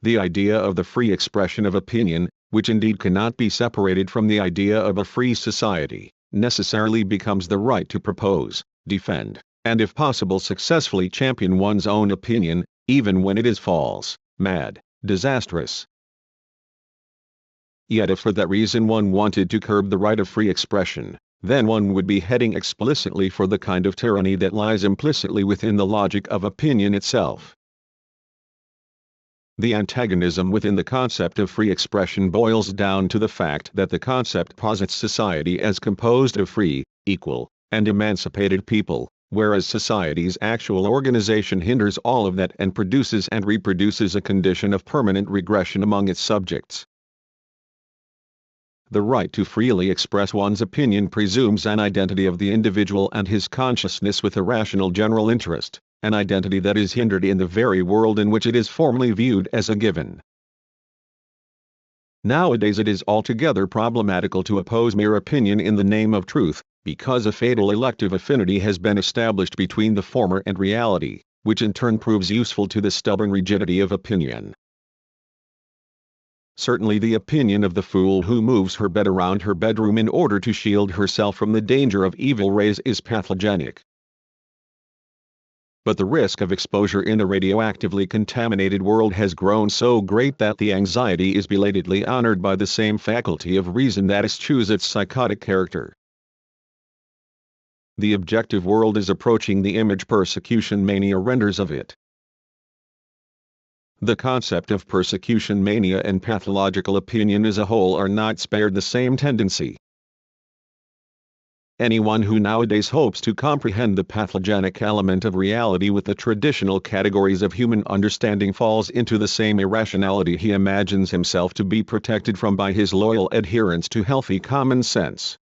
The idea of the free expression of opinion, which indeed cannot be separated from the idea of a free society, necessarily becomes the right to propose, defend, and if possible successfully champion one's own opinion, even when it is false, mad, disastrous. Yet if for that reason one wanted to curb the right of free expression, then one would be heading explicitly for the kind of tyranny that lies implicitly within the logic of opinion itself. The antagonism within the concept of free expression boils down to the fact that the concept posits society as composed of free, equal, and emancipated people, whereas society's actual organization hinders all of that and produces and reproduces a condition of permanent regression among its subjects. The right to freely express one's opinion presumes an identity of the individual and his consciousness with a rational general interest, an identity that is hindered in the very world in which it is formally viewed as a given. Nowadays it is altogether problematical to oppose mere opinion in the name of truth, because a fatal elective affinity has been established between the former and reality, which in turn proves useful to the stubborn rigidity of opinion. Certainly the opinion of the fool who moves her bed around her bedroom in order to shield herself from the danger of evil rays is pathogenic. But the risk of exposure in a radioactively contaminated world has grown so great that the anxiety is belatedly honored by the same faculty of reason that eschews its psychotic character. The objective world is approaching the image persecution mania renders of it. The concept of persecution mania and pathological opinion as a whole are not spared the same tendency. Anyone who nowadays hopes to comprehend the pathogenic element of reality with the traditional categories of human understanding falls into the same irrationality he imagines himself to be protected from by his loyal adherence to healthy common sense.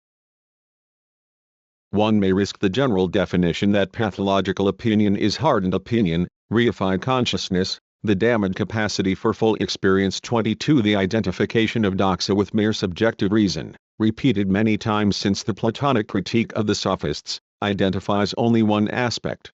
One may risk the general definition that pathological opinion is hardened opinion, reified consciousness, the damaged capacity for full experience. 22 The identification of doxa with mere subjective reason, repeated many times since the Platonic critique of the sophists, identifies only one aspect.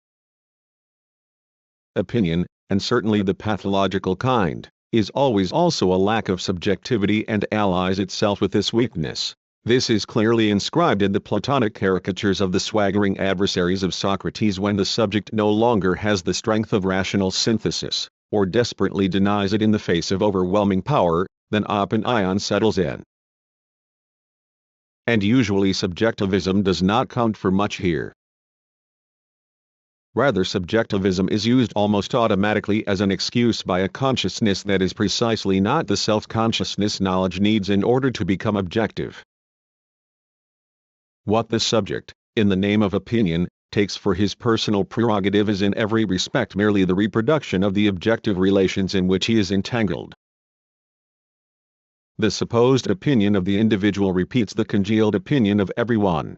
Opinion, and certainly the pathological kind, is always also a lack of subjectivity and allies itself with this weakness. This is clearly inscribed in the Platonic caricatures of the swaggering adversaries of Socrates when the subject no longer has the strength of rational synthesis, or desperately denies it in the face of overwhelming power, then opinion settles in. And usually subjectivism does not count for much here. Rather, subjectivism is used almost automatically as an excuse by a consciousness that is precisely not the self-consciousness knowledge needs in order to become objective. What the subject, in the name of opinion, takes for his personal prerogative is in every respect merely the reproduction of the objective relations in which he is entangled. The supposed opinion of the individual repeats the congealed opinion of everyone.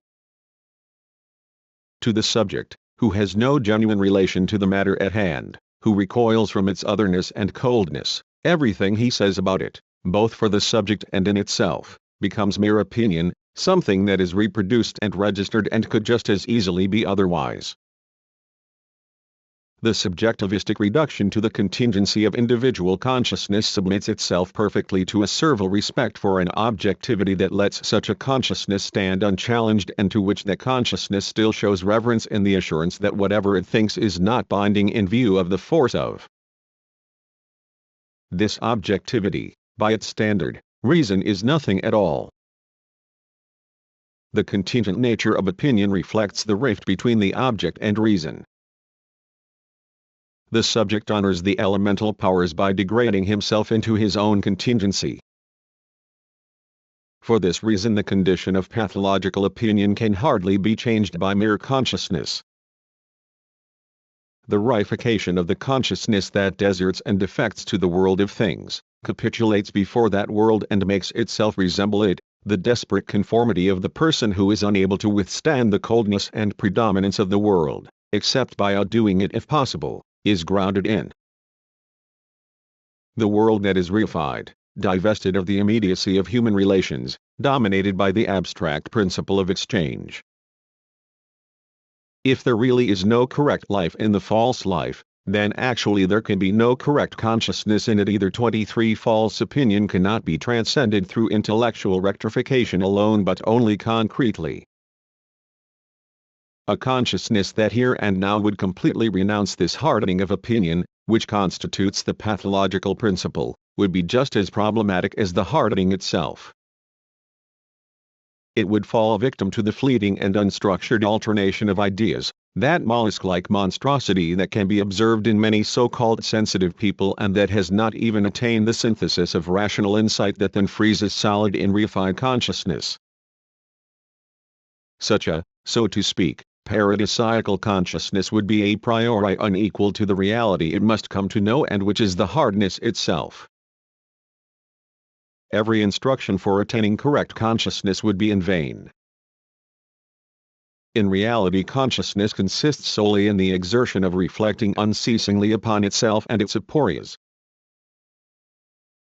To the subject, who has no genuine relation to the matter at hand, who recoils from its otherness and coldness, everything he says about it, both for the subject and in itself, becomes mere opinion, something that is reproduced and registered and could just as easily be otherwise. The subjectivistic reduction to the contingency of individual consciousness submits itself perfectly to a servile respect for an objectivity that lets such a consciousness stand unchallenged and to which that consciousness still shows reverence in the assurance that whatever it thinks is not binding in view of the force of this objectivity. By its standard, reason is nothing at all. The contingent nature of opinion reflects the rift between the object and reason. The subject honors the elemental powers by degrading himself into his own contingency. For this reason the condition of pathological opinion can hardly be changed by mere consciousness. The reification of the consciousness that deserts and defects to the world of things, capitulates before that world and makes itself resemble it. The desperate conformity of the person who is unable to withstand the coldness and predominance of the world, except by outdoing it if possible, is grounded in the world that is reified, divested of the immediacy of human relations, dominated by the abstract principle of exchange. If there really is no correct life in the false life, then actually there can be no correct consciousness in it either. 23 False opinion cannot be transcended through intellectual rectification alone but only concretely. A consciousness that here and now would completely renounce this hardening of opinion, which constitutes the pathological principle, would be just as problematic as the hardening itself. It would fall victim to the fleeting and unstructured alternation of ideas, that mollusk-like monstrosity that can be observed in many so-called sensitive people and that has not even attained the synthesis of rational insight that then freezes solid in reified consciousness. Such a, so to speak, Paradisiacal consciousness would be a priori unequal to the reality it must come to know, and which is the hardness itself. Every instruction for attaining correct consciousness would be in vain. In reality, consciousness consists solely in the exertion of reflecting unceasingly upon itself and its aporias.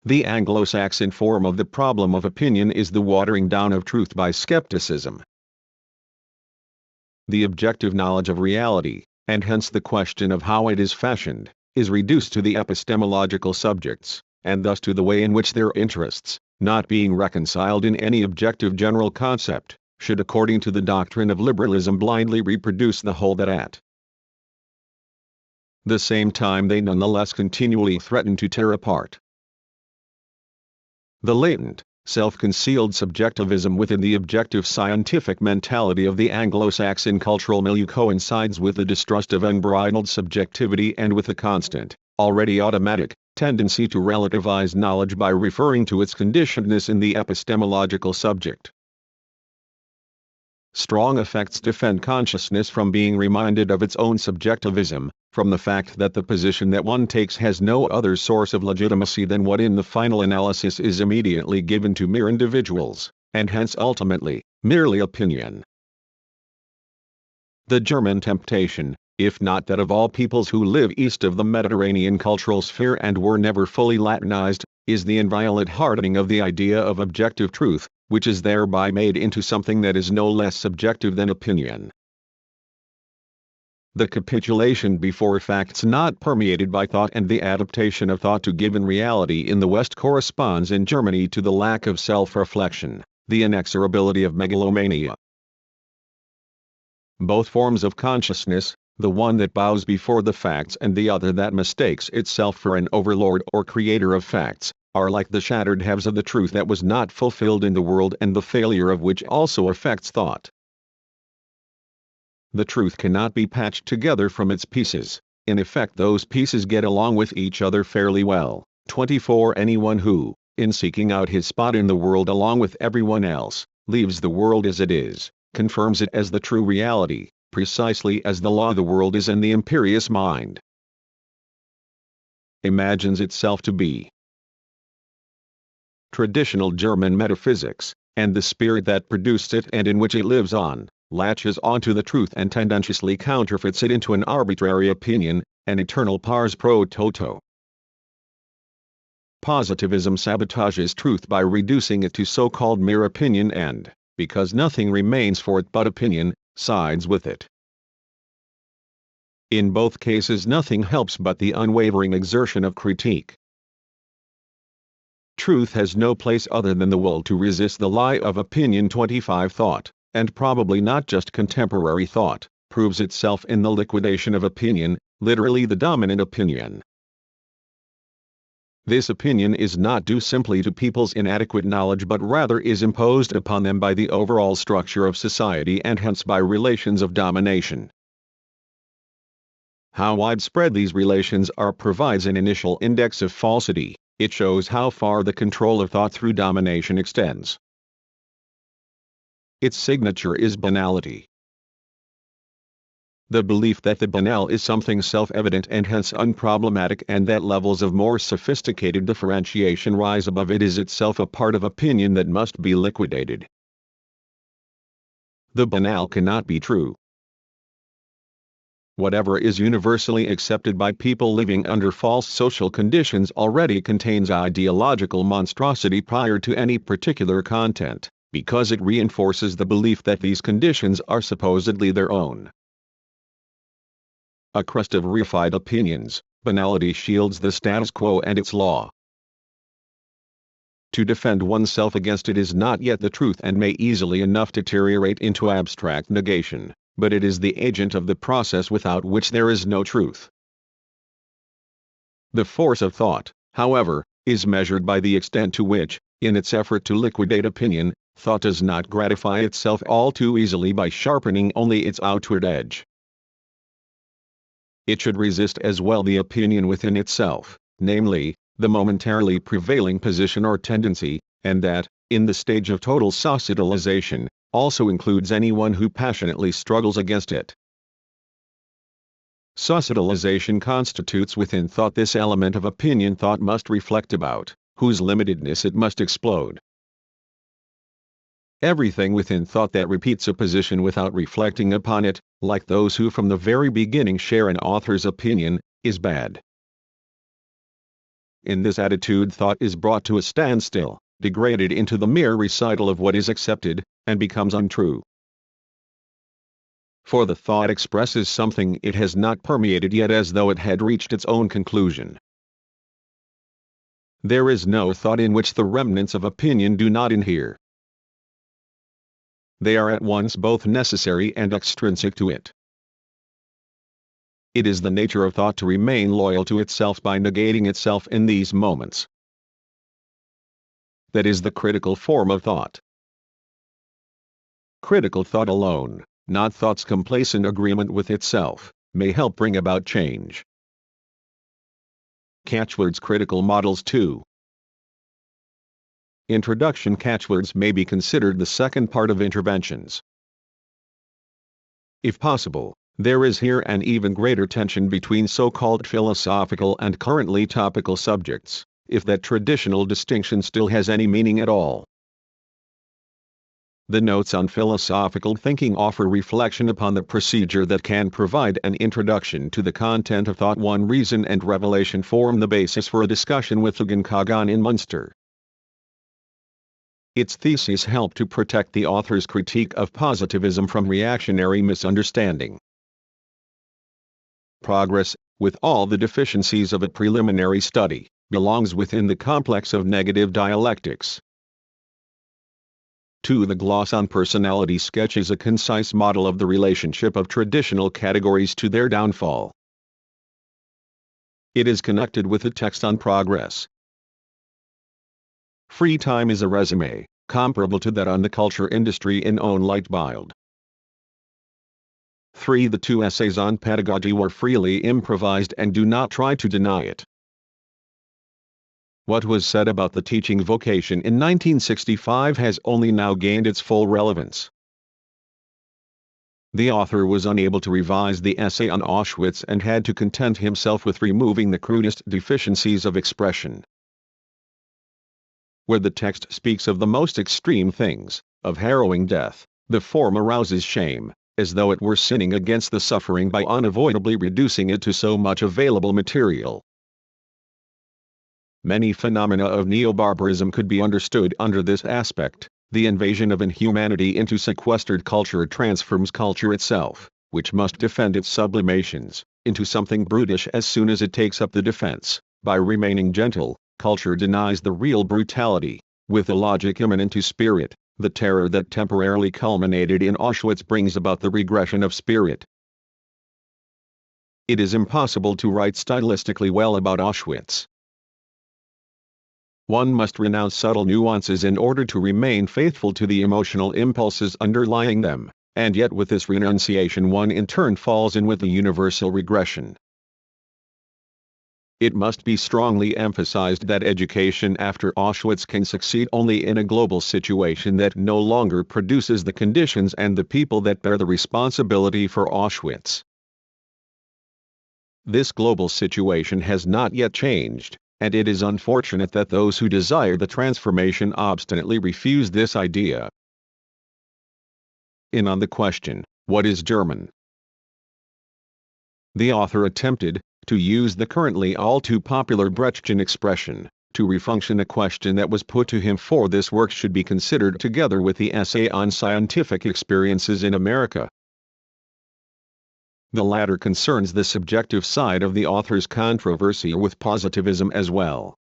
The Anglo-Saxon form of the problem of opinion is the watering down of truth by skepticism. The objective knowledge of reality, and hence the question of how it is fashioned, is reduced to the epistemological subjects, and thus to the way in which their interests, not being reconciled in any objective general concept, should according to the doctrine of liberalism blindly reproduce the whole that at the same time they nonetheless continually threaten to tear apart. The latent, self-concealed subjectivism within the objective scientific mentality of the Anglo-Saxon cultural milieu coincides with the distrust of unbridled subjectivity and with the constant, already automatic, tendency to relativize knowledge by referring to its conditionedness in the epistemological subject. Strong effects defend consciousness from being reminded of its own subjectivism, from the fact that the position that one takes has no other source of legitimacy than what in the final analysis is immediately given to mere individuals, and hence ultimately, merely opinion. The German temptation, if not that of all peoples who live east of the Mediterranean cultural sphere and were never fully Latinized, is the inviolate hardening of the idea of objective truth, which is thereby made into something that is no less subjective than opinion. The capitulation before facts not permeated by thought and the adaptation of thought to given reality in the West corresponds in Germany to the lack of self-reflection, the inexorability of megalomania. Both forms of consciousness, the one that bows before the facts and the other that mistakes itself for an overlord or creator of facts, are like the shattered halves of the truth that was not fulfilled in the world and the failure of which also affects thought. The truth cannot be patched together from its pieces. In effect, those pieces get along with each other fairly well. 24 Anyone who, in seeking out his spot in the world along with everyone else, leaves the world as it is, confirms it as the true reality, precisely as the law of the world is in the imperious mind. Imagines itself to be. Traditional German metaphysics, and the spirit that produced it and in which it lives on, latches onto the truth and tendentiously counterfeits it into an arbitrary opinion, an eternal pars pro toto. Positivism sabotages truth by reducing it to so-called mere opinion and, because nothing remains for it but opinion, sides with it. In both cases nothing helps but the unwavering exertion of critique. Truth has no place other than the will to resist the lie of opinion. 25 Thought, and probably not just contemporary thought, proves itself in the liquidation of opinion, literally the dominant opinion. This opinion is not due simply to people's inadequate knowledge but rather is imposed upon them by the overall structure of society and hence by relations of domination. How widespread these relations are provides an initial index of falsity. It shows how far the control of thought through domination extends. Its signature is banality. The belief that the banal is something self-evident and hence unproblematic and that levels of more sophisticated differentiation rise above it is itself a part of opinion that must be liquidated. The banal cannot be true. Whatever is universally accepted by people living under false social conditions already contains ideological monstrosity prior to any particular content, because it reinforces the belief that these conditions are supposedly their own. A crust of reified opinions, banality shields the status quo and its law. To defend oneself against it is not yet the truth and may easily enough deteriorate into abstract negation, but it is the agent of the process without which there is no truth. The force of thought, however, is measured by the extent to which, in its effort to liquidate opinion, thought does not gratify itself all too easily by sharpening only its outward edge. It should resist as well the opinion within itself, namely, the momentarily prevailing position or tendency, and that, in the stage of total societalization, also includes anyone who passionately struggles against it. Societalization constitutes within thought this element of opinion thought must reflect about, whose limitedness it must explode. Everything within thought that repeats a position without reflecting upon it, like those who from the very beginning share an author's opinion, is bad. In this attitude thought is brought to a standstill, degraded into the mere recital of what is accepted, and becomes untrue. For the thought expresses something it has not permeated yet as though it had reached its own conclusion. There is no thought in which the remnants of opinion do not inhere. They are at once both necessary and extrinsic to it. It is the nature of thought to remain loyal to itself by negating itself in these moments. That is the critical form of thought. Critical thought alone, not thought's complacent agreement with itself, may help bring about change. Catchwords critical models 2. Introduction Catchwords may be considered the second part of interventions. If possible, there is here an even greater tension between so-called philosophical and currently topical subjects, if that traditional distinction still has any meaning at all. The notes on philosophical thinking offer reflection upon the procedure that can provide an introduction to the content of thought. 1 Reason and revelation form the basis for a discussion with Eugen Kagan in Munster. Its theses help to protect the author's critique of positivism from reactionary misunderstanding. Progress, with all the deficiencies of a preliminary study, belongs within the complex of negative dialectics. 2. The gloss on personality sketches a concise model of the relationship of traditional categories to their downfall. It is connected with a text on progress. Free time is a resume, comparable to that on the culture industry in Own Lightbild. 3. The 2 essays on pedagogy were freely improvised and do not try to deny it. What was said about the teaching vocation in 1965 has only now gained its full relevance. The author was unable to revise the essay on Auschwitz and had to content himself with removing the crudest deficiencies of expression. Where the text speaks of the most extreme things, of harrowing death, the form arouses shame, as though it were sinning against the suffering by unavoidably reducing it to so much available material. Many phenomena of neo-barbarism could be understood under this aspect. The invasion of inhumanity into sequestered culture transforms culture itself, which must defend its sublimations, into something brutish as soon as it takes up the defense. By remaining gentle, culture denies the real brutality. With a logic immanent to spirit, the terror that temporarily culminated in Auschwitz brings about the regression of spirit. It is impossible to write stylistically well about Auschwitz. One must renounce subtle nuances in order to remain faithful to the emotional impulses underlying them, and yet with this renunciation one in turn falls in with the universal regression. It must be strongly emphasized that education after Auschwitz can succeed only in a global situation that no longer produces the conditions and the people that bear the responsibility for Auschwitz. This global situation has not yet changed, and it is unfortunate that those who desire the transformation obstinately refuse this idea. On the question, what is German? The author attempted, to use the currently all too popular Brechtian expression, to refunction a question that was put to him, for this work should be considered together with the essay on scientific experiences in America. The latter concerns the subjective side of the author's controversy with positivism as well.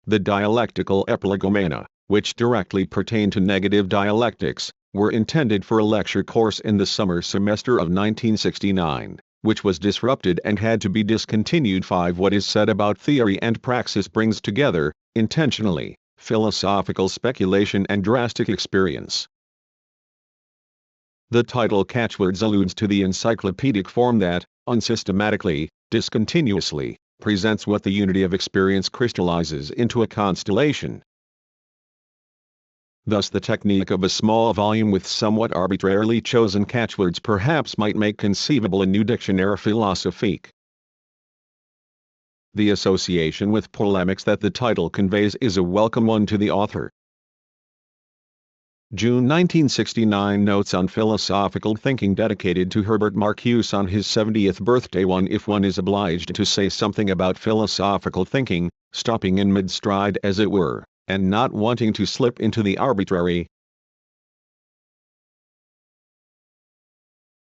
The dialectical epilegomena, which directly pertain to negative dialectics, were intended for a lecture course in the summer semester of 1969. Which was disrupted and had to be discontinued. 5. What is said about theory and praxis brings together, intentionally, philosophical speculation and drastic experience. The title Catchwords alludes to the encyclopedic form that, unsystematically, discontinuously, presents what the unity of experience crystallizes into a constellation. Thus the technique of a small volume with somewhat arbitrarily chosen catchwords perhaps might make conceivable a new dictionnaire philosophique. The association with polemics that the title conveys is a welcome one to the author. June 1969 Notes on Philosophical Thinking dedicated to Herbert Marcuse on his 70th birthday. If one is obliged to say something about philosophical thinking, stopping in mid-stride as it were, and not wanting to slip into the arbitrary,